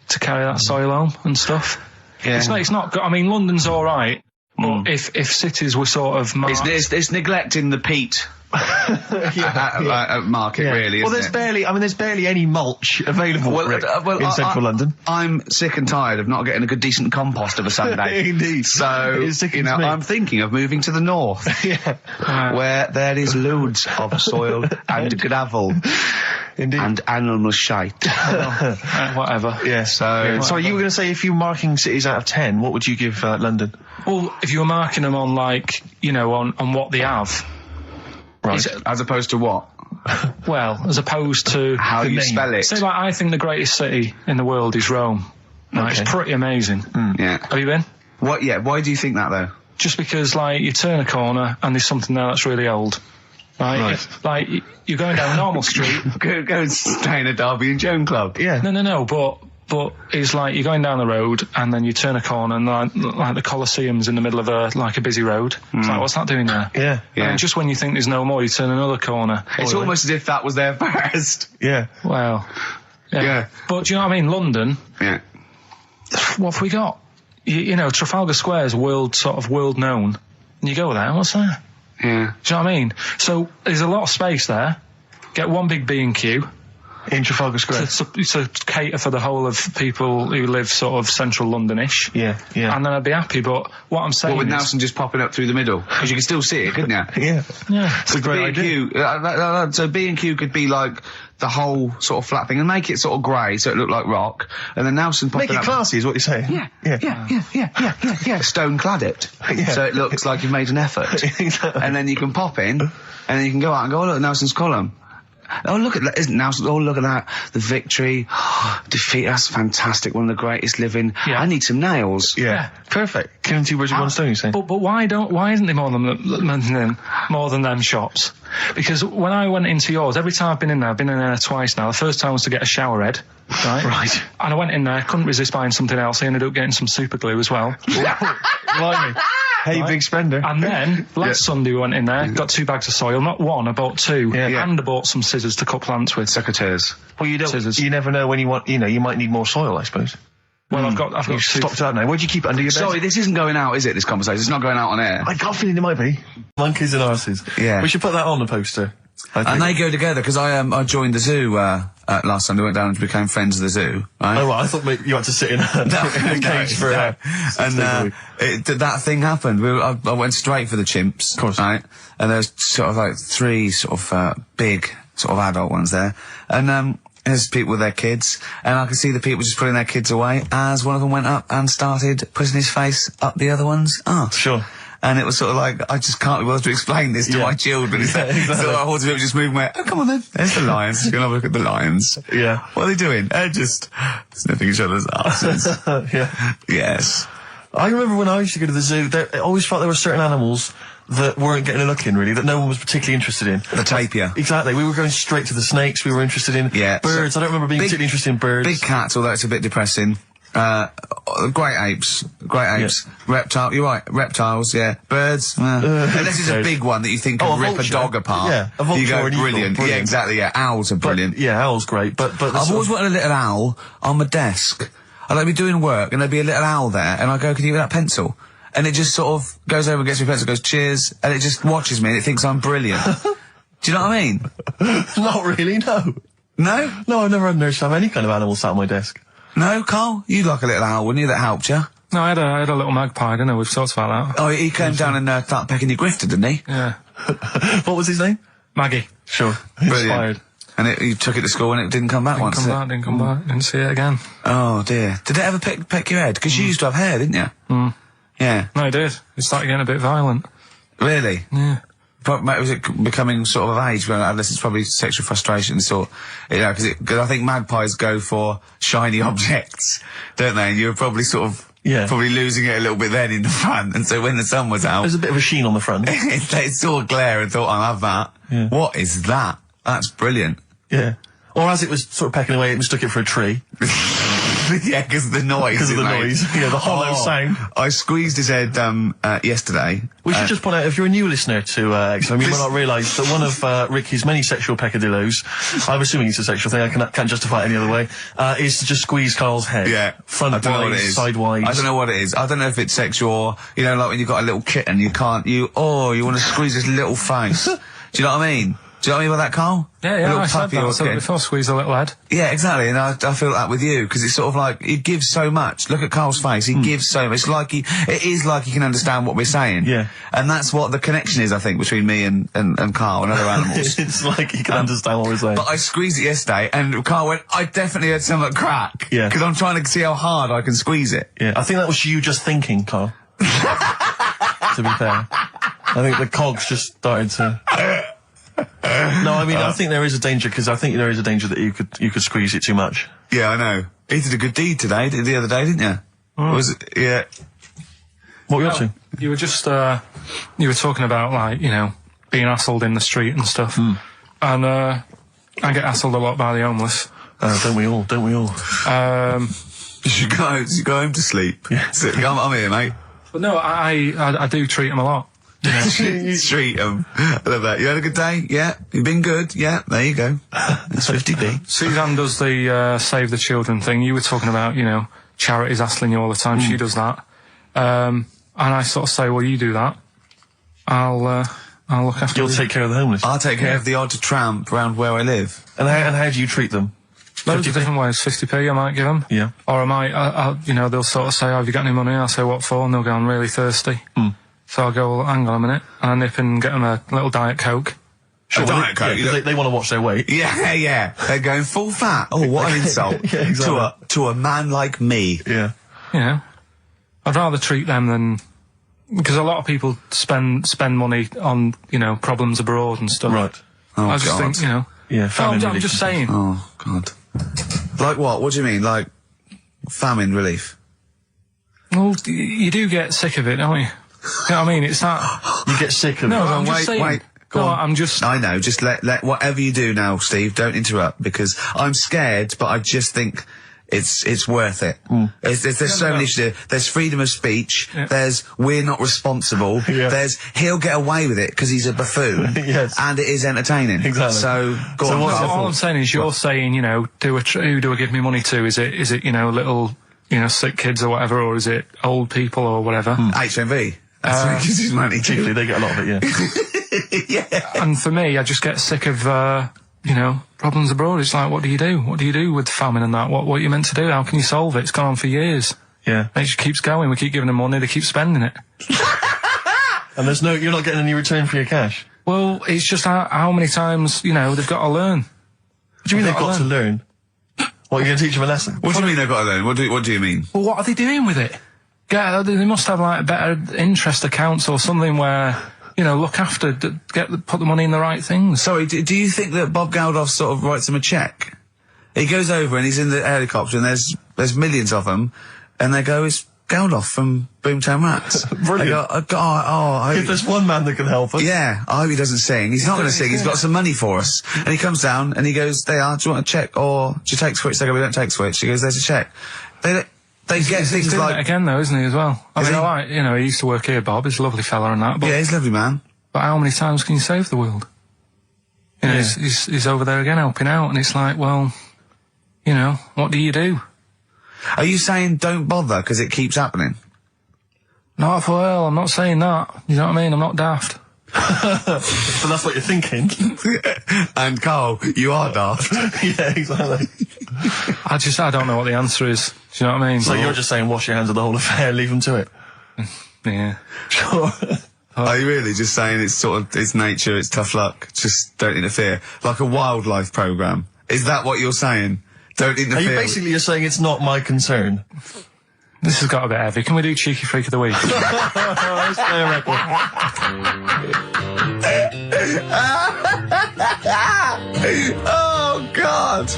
to carry that soil home and stuff. Yeah. It's not good. I mean, London's all right, but if cities were sort of marked... It's neglecting the peat market, really. Well, there's barely any mulch available in central London. I'm sick and tired of not getting a good, decent compost of a Sunday. Indeed. So, you know, I'm thinking of moving to the north, where there is loads of soil and gravel. Indeed. And animal shite. Whatever. Yeah. So you were going to say, if you were marking cities out of 10, what would you give London? Well, if you were marking them on, like, you know, on what they have. Right. As opposed to what? Well, as opposed to how you spell it. Say, like, I think the greatest city in the world is Rome. Right, Okay. it's pretty amazing. Yeah. Have you been? What? Yeah. Why do you think that though? Just because, like, you turn a corner and there's something there that's really old. Right? Like, you're going down a normal street. Go and stay in a Derby and Joan club. Yeah. No, but it's like you're going down the road and then you turn a corner and like the Colosseum's in the middle of a busy road. It's like, what's that doing there? Yeah. And just when you think there's no more, you turn another corner. It's almost as if that was there first. Yeah. Well, Yeah. But do you know what I mean? London, Yeah. what have we got? You know, Trafalgar Square is world known. And you go there, what's there? Yeah. Do you know what I mean? So there's a lot of space there. Get one big B&Q. In Trafalgar Square. To cater for the whole of people who live sort of central Londonish. Yeah. And then I'd be happy, but what I'm saying Well, with is... Nelson just popping up through the middle, because you can still see it, couldn't you? Yeah. Yeah. It's a great idea. B&Q, so B&Q could be like the whole sort of flat thing and make it sort of grey so it looked like rock, and then Nelson popping Make it up. classy is what you're saying. Yeah. Stone clad it. Yeah. So it looks like you've made an effort. Exactly. And then you can pop in, and then you can go out and go, oh look, Nelson's column. Oh, look at that, isn't Nelson? Oh, look at that. The victory. Defeat, that's fantastic. One of the greatest living. Yeah. I need some nails. Yeah. Perfect. Killing two birds with one stone, you're saying? But why isn't there more than them shops? Because when I went into yours, every time I've been in there twice now. The first time was to get a shower head, right? Right. And I went in there, couldn't resist buying something else. I ended up getting some super glue as well. Blimey. Hey, big spender. And then, last Sunday we went in there, got 2 bags of soil, not one, I bought 2. Yeah. And I bought some scissors to cut plants with. Secateurs. Well, Scissors. you never know when you want, you might need more soil, I suppose. Well, I've got You've stocked out now. Where'd you keep it under your bed? Sorry, this isn't going out, is it, this conversation? It's not going out on air. I got a feeling it might be. Monkeys and arses. Yeah. We should put that on the poster. And they go together, because I joined the zoo, last Sunday, went down and became friends of the zoo, right? Oh, well, I thought maybe you had to sit in a cage for that thing happened. I went straight for the chimps. Of course. Right? And there's sort of like 3 sort of, big sort of adult ones there. And, there's people with their kids, and I could see the people just putting their kids away as one of them went up and started putting his face up the other one's arse. Sure. And it was sort of like, I just can't be bothered to explain this to my children. Exactly. So I was just moving my, oh, come on then. There's the lions. You're going to have a look at the lions. Yeah. What are they doing? They're just sniffing each other's asses. Yeah. Yes. I remember when I used to go to the zoo, I always felt there were certain animals that weren't getting a look in, really, that no one was particularly interested in. The tapir. Exactly. We were going straight to the snakes we were interested in. Yeah. Birds. I don't remember being particularly interested in birds. Big cats, although it's a bit depressing. Great apes. Yeah. Reptile, you're right. Reptiles, yeah. Birds. Unless it's a big one that you think could rip vulture. a dog apart. Yeah, a vulture you go, or an eagle, brilliant. Yeah, exactly, yeah. Owls are brilliant. Yeah, owl's great, but I've always wanted a little owl on my desk. I'd like be doing work and there'd be a little owl there and I go, could you give me that pencil? And it just sort of goes over and gets me a pencil, goes, cheers, and it just watches me and it thinks I'm brilliant. Do you know what I mean? Not really, no. No? No, I've never had an urge to have any kind of animal sat on my desk. No, Carl? You'd like a little owl, wouldn't you, that helped you? No, I had a little magpie, didn't I? We've talked about that. Oh, he came down and started pecking your grifter, didn't he? Yeah. What was his name? Maggie. Sure. Brilliant. Inspired. And you took it to school and it didn't come back once, Didn't come back. Didn't see it again. Oh, dear. Did it ever peck your head? Because you used to have hair, didn't you? Yeah. No, it did. It started getting a bit violent. Really? Yeah. But was it becoming sort of age when it's probably sexual frustration sort, you know, because I think magpies go for shiny objects, don't they? And you were probably sort of probably losing it a little bit then in the front, and so when the sun was out, there's a bit of a sheen on the front. They saw a glare and thought, I'll have that. Yeah. What is that? That's brilliant. Yeah. Or as it was sort of pecking away, it mistook it for a tree. Yeah, because of the noise. Because of the noise. Yeah, the hollow sound. I squeezed his head yesterday. We should just point out, if you're a new listener to XFM, you might not realise that one of Ricky's many sexual peccadillos, I'm assuming it's a sexual thing, I can't justify it any other way, is to just squeeze Carl's head. Yeah. Front-wise, sidewise. I don't know what it is. I don't know if it's sexual or, you know, like when you've got a little kitten, you want to squeeze his little face. Do you know what I mean? Do you know what I mean by that, Carl? Yeah, I said that. I said it before, squeeze a little head. Yeah, exactly, and I feel that with you, because it's sort of like, he gives so much. Look at Carl's face, he gives so much. It is like he can understand what we're saying. Yeah. And that's what the connection is, I think, between me and Carl and other animals. It's like he can understand what we're saying. But I squeezed it yesterday, and Carl went, I definitely heard something crack. Yeah. Because I'm trying to see how hard I can squeeze it. Yeah, I think that was you just thinking, Carl. To be fair. I think the cogs just started to... No, I mean, I think there is a danger, because I think there is a danger that you could squeeze it too much. Yeah, I know. He did a good deed today, the other day, didn't you? Was it? Yeah. What were you up to? You were just, you were talking about, like, you know, being hassled in the street and stuff. And, I get hassled a lot by the homeless. Don't we all? You should go home to sleep. Yeah. I'm here, mate. But no, I do treat them a lot. You know? You treat them. I love that. You had a good day? Yeah. You've been good? Yeah. There you go. It's 50p. Suzanne does the Save the Children thing. You were talking about, you know, charities hassling you all the time. She does that. And I sort of say, well, you do that. I'll look after You'll take care of the homeless. I'll take care of the odd tramp around where I live. And how do you treat them? Loads of different ways. 50p I might give them. Yeah. Or I might, you know, they'll sort of say, oh, have you got any money? I'll say, what for? And they'll go, I'm really thirsty. So I'll go, well, hang on a minute. And I nip and get them a little Diet Coke. Sure, Diet Coke? Yeah, they want to watch their weight. Yeah. They're going full fat. Oh, what an insult. Yeah, exactly. To a man like me. Yeah. You know, I'd rather treat them than... Because a lot of people spend money on, you know, problems abroad and stuff. Right. I just think, you know... Yeah, famine I'm just saying. Oh, God. Like what? What do you mean? Like famine relief? Well, you do get sick of it, don't you? You know what I mean? It's that... You get sick of it. No, I'm just saying. Wait. Go on. I'm just... I know, just let whatever you do now, Steve, don't interrupt, because I'm scared, but I just think it's worth it. There's so many issues. There's freedom of speech, there's we're not responsible, there's he'll get away with it because he's a buffoon, and it is entertaining. Exactly. So, go on. All I'm saying is you're saying, you know, who do I give me money to? Is it, you know, little, you know, sick kids or whatever, or is it old people or whatever? HMV. That's where he gives his money to. Particularly, they get a lot of it, Yeah. And for me, I just get sick of, you know, problems abroad. It's like, what do you do? What do you do with famine and that? What are you meant to do? How can you solve it? It's gone on for years. Yeah. And it just keeps going. We keep giving them money, they keep spending it. And you're not getting any return for your cash. Well, it's just how many times, you know, they've got to learn. What do you mean they've got to learn? What, are you going to teach them a lesson? What do you mean they've got to learn? What do you mean? Well, what are they doing with it? Yeah, they must have, like, better interest accounts or something where, you know, look after, put the money in the right things. Sorry, do you think that Bob Geldof sort of writes them a cheque? He goes over and he's in the helicopter and there's millions of them, and they go, it's Geldof from Boomtown Rats. Brilliant. They go, if there's one man that can help us. Yeah, I hope he doesn't sing. He's not going to sing. He's got some money for us. And he comes down and he goes, do you want a cheque or do you take Switch? They go, we don't take Switch. He goes, there's a cheque. They get things he's doing like... it again though, isn't he, as well? I mean, he? alright, you know, he used to work here, Bob. He's a lovely fella and that. But, Yeah, he's a lovely man. But how many times can you save the world? You know, he's over there again helping out, and it's like, well, you know, what do you do? Are you saying don't bother because it keeps happening? Not well, I'm not saying that. You know what I mean? I'm not daft. But that's what you're thinking. And Carl, you are daft. Yeah, exactly. I don't know what the answer is. Do you know what I mean? So you're just saying wash your hands of the whole affair, leave them to it? Yeah. Sure. Are you really just saying it's nature, it's tough luck, just don't interfere? Like a wildlife programme. Is that what you're saying? Don't interfere. Are you basically just saying it's not my concern? This has got a bit heavy. Can we do Cheeky Freak of the Week? Oh, God!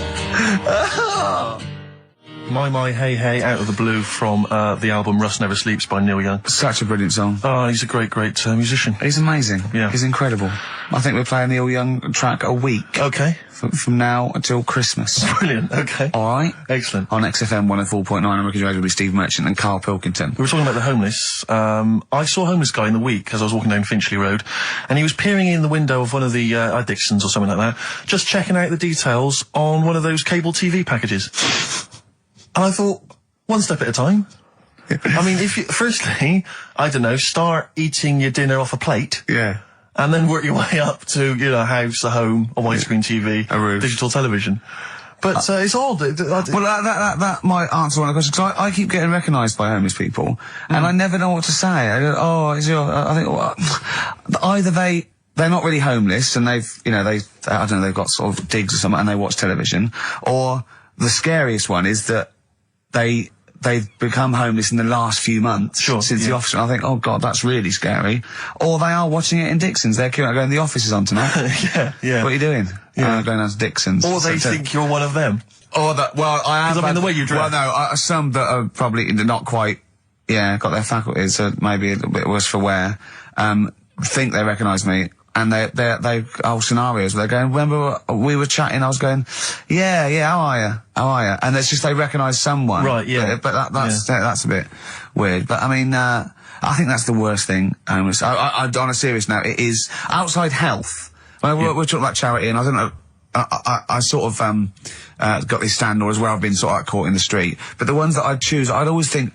My Hey Hey out of the blue from the album Rust Never Sleeps by Neil Young. Such a brilliant song. Oh, he's a great musician. He's amazing. Yeah. He's incredible. I think we're playing Neil Young track a week. Okay. From now until Christmas. Brilliant, okay. Alright? Excellent. On XFM 104.9, I'm working radio with Steve Merchant and Karl Pilkington. We were talking about the homeless. I saw a homeless guy in the week as I was walking down Finchley Road, and he was peering in the window of one of the Dixons or something like that, just checking out the details on one of those cable TV packages. And I thought, one step at a time. I mean, firstly, I don't know, start eating your dinner off a plate. Yeah. And then work your way up to, you know, a house, a home, a widescreen TV, a roof, digital television. But it's odd. Well, that might answer one of the questions, because I keep getting recognised by homeless people, and I never know what to say. I go, I think, well, either they're not really homeless, and they've got sort of digs or something, and they watch television, or the scariest one is that they they've become homeless in the last few months since the office. I think, oh God, that's really scary. Or they are watching it in Dixon's. They're going, the office is on tonight. yeah. What are you doing? Going down to Dixon's. Or they think you're one of them. Or that, well, I am. Because I mean, the way you dress. Well, no, some that are probably not quite, got their faculties, so maybe a little bit worse for wear, think they recognise me. And they whole scenarios where they're going, remember we were chatting, I was going, yeah, how are you? And it's just they recognise someone. Right, yeah. But that's a bit weird. But I mean, I think that's the worst thing. On a serious note, it is outside health. We're talking about charity, and I don't know, I sort of, got this standard as where I've been sort of like caught in the street. But the ones that I'd choose, I'd always think,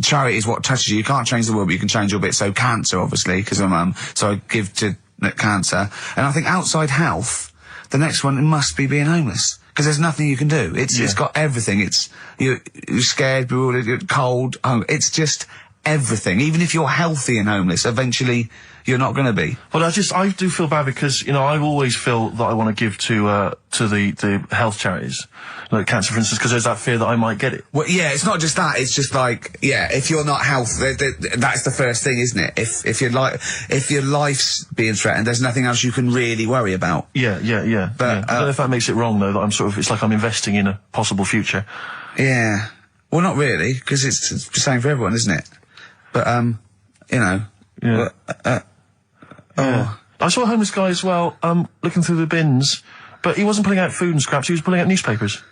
charity is what touches you. You can't change the world, but you can change your bit. So cancer, obviously, because I'm so I give to cancer. And I think outside health, the next one must be being homeless, because there's nothing you can do. It's got everything. You're scared, bewildered, you're cold. It's just everything. Even if you're healthy and homeless, eventually you're not going to be. Well, I do feel bad because, I always feel that I want to give to the health charities, like cancer, for instance, because there's that fear that I might get it. Well, yeah, it's not just that. It's just like, if you're not healthy, that's the first thing, isn't it? If your life's being threatened, there's nothing else you can really worry about. Yeah. But I don't know if that makes it wrong though. That it's like I'm investing in a possible future. Yeah. Well, not really, because it's the same for everyone, isn't it? But Yeah. I saw a homeless guy as well, looking through the bins, but he wasn't pulling out food and scraps, he was pulling out newspapers.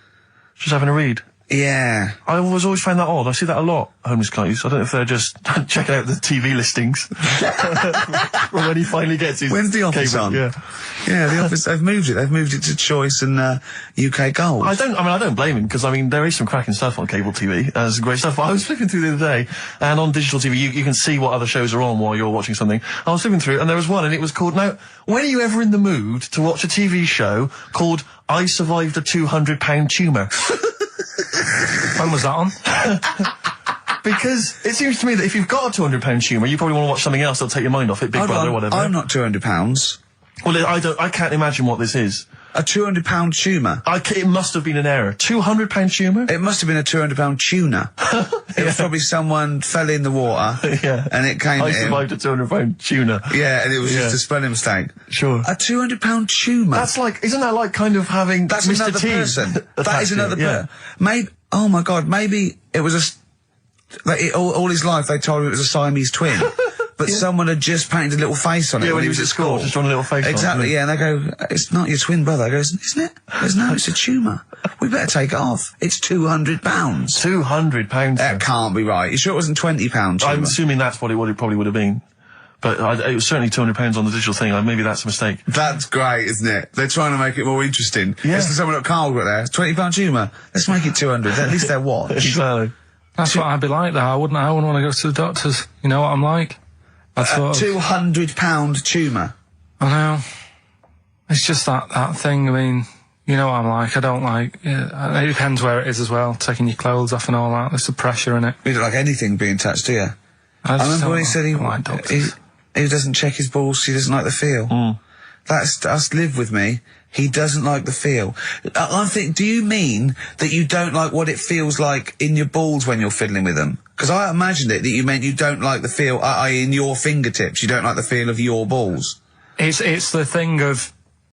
Just having a read. Yeah. I always find that odd. I see that a lot, homeless guys. I don't know if they're just checking out the TV listings. When he finally gets his When's the office cable? on? Yeah, the office, they've moved it. They've moved it to Choice and UK Gold. I don't blame him, because there is some cracking stuff on cable TV. There's some great stuff. But I was flipping through the other day, and on digital TV you can see what other shows are on while you're watching something. I was flipping through, and there was one, and it was called, now, when are you ever in the mood to watch a TV show called I Survived a £200 Tumour? When was that on? Because it seems to me that if you've got a £200 tumour, you probably want to watch something else that'll take your mind off it, Big Brother or whatever. I'm not £200. Well, I can't imagine what this is. A £200 tumour? It must have been an error. £200 tumour? It must have been a £200 tuna. It was probably someone fell in the water. And it came I survived a £200 tuna. Yeah, and it was just a spelling mistake. Sure. A £200 tumour? Isn't that like kind of having That's Mr. another T person. That is another person. Yeah. Maybe, oh my God, maybe it was all his life they told him it was a Siamese twin. But someone had just painted a little face on it when he was at school. Just drawn a little face on it. Exactly, and they go, it's not your twin brother. He goes, isn't it? He goes, no, it's a tumour. We better take it off. It's £200. £200? That can't be right. You sure it wasn't £20 tumour? I'm assuming that's what it probably would have been. But it was certainly £200 on the digital thing. Maybe that's a mistake. That's great, isn't it? They're trying to make it more interesting. Yeah. It's someone at Carl got there. £20 tumour. Let's make it 200. At least they're watch. Exactly. That's what I'd be like though. I wouldn't want to go to the doctors. You know what I'm like? £200 tumour. I know. It's just that thing. I mean, you know what I'm like. I don't like. It depends where it is as well. Taking your clothes off and all that. There's the pressure in it. You don't like anything being touched, do you? I remember when he said he doesn't check his balls. He doesn't like the feel. That's live with me. He doesn't like the feel. I think, do you mean that you don't like what it feels like in your balls when you're fiddling with them? Because I imagined that you meant you don't like the feel, in your fingertips. You don't like the feel of your balls. It's the thing of,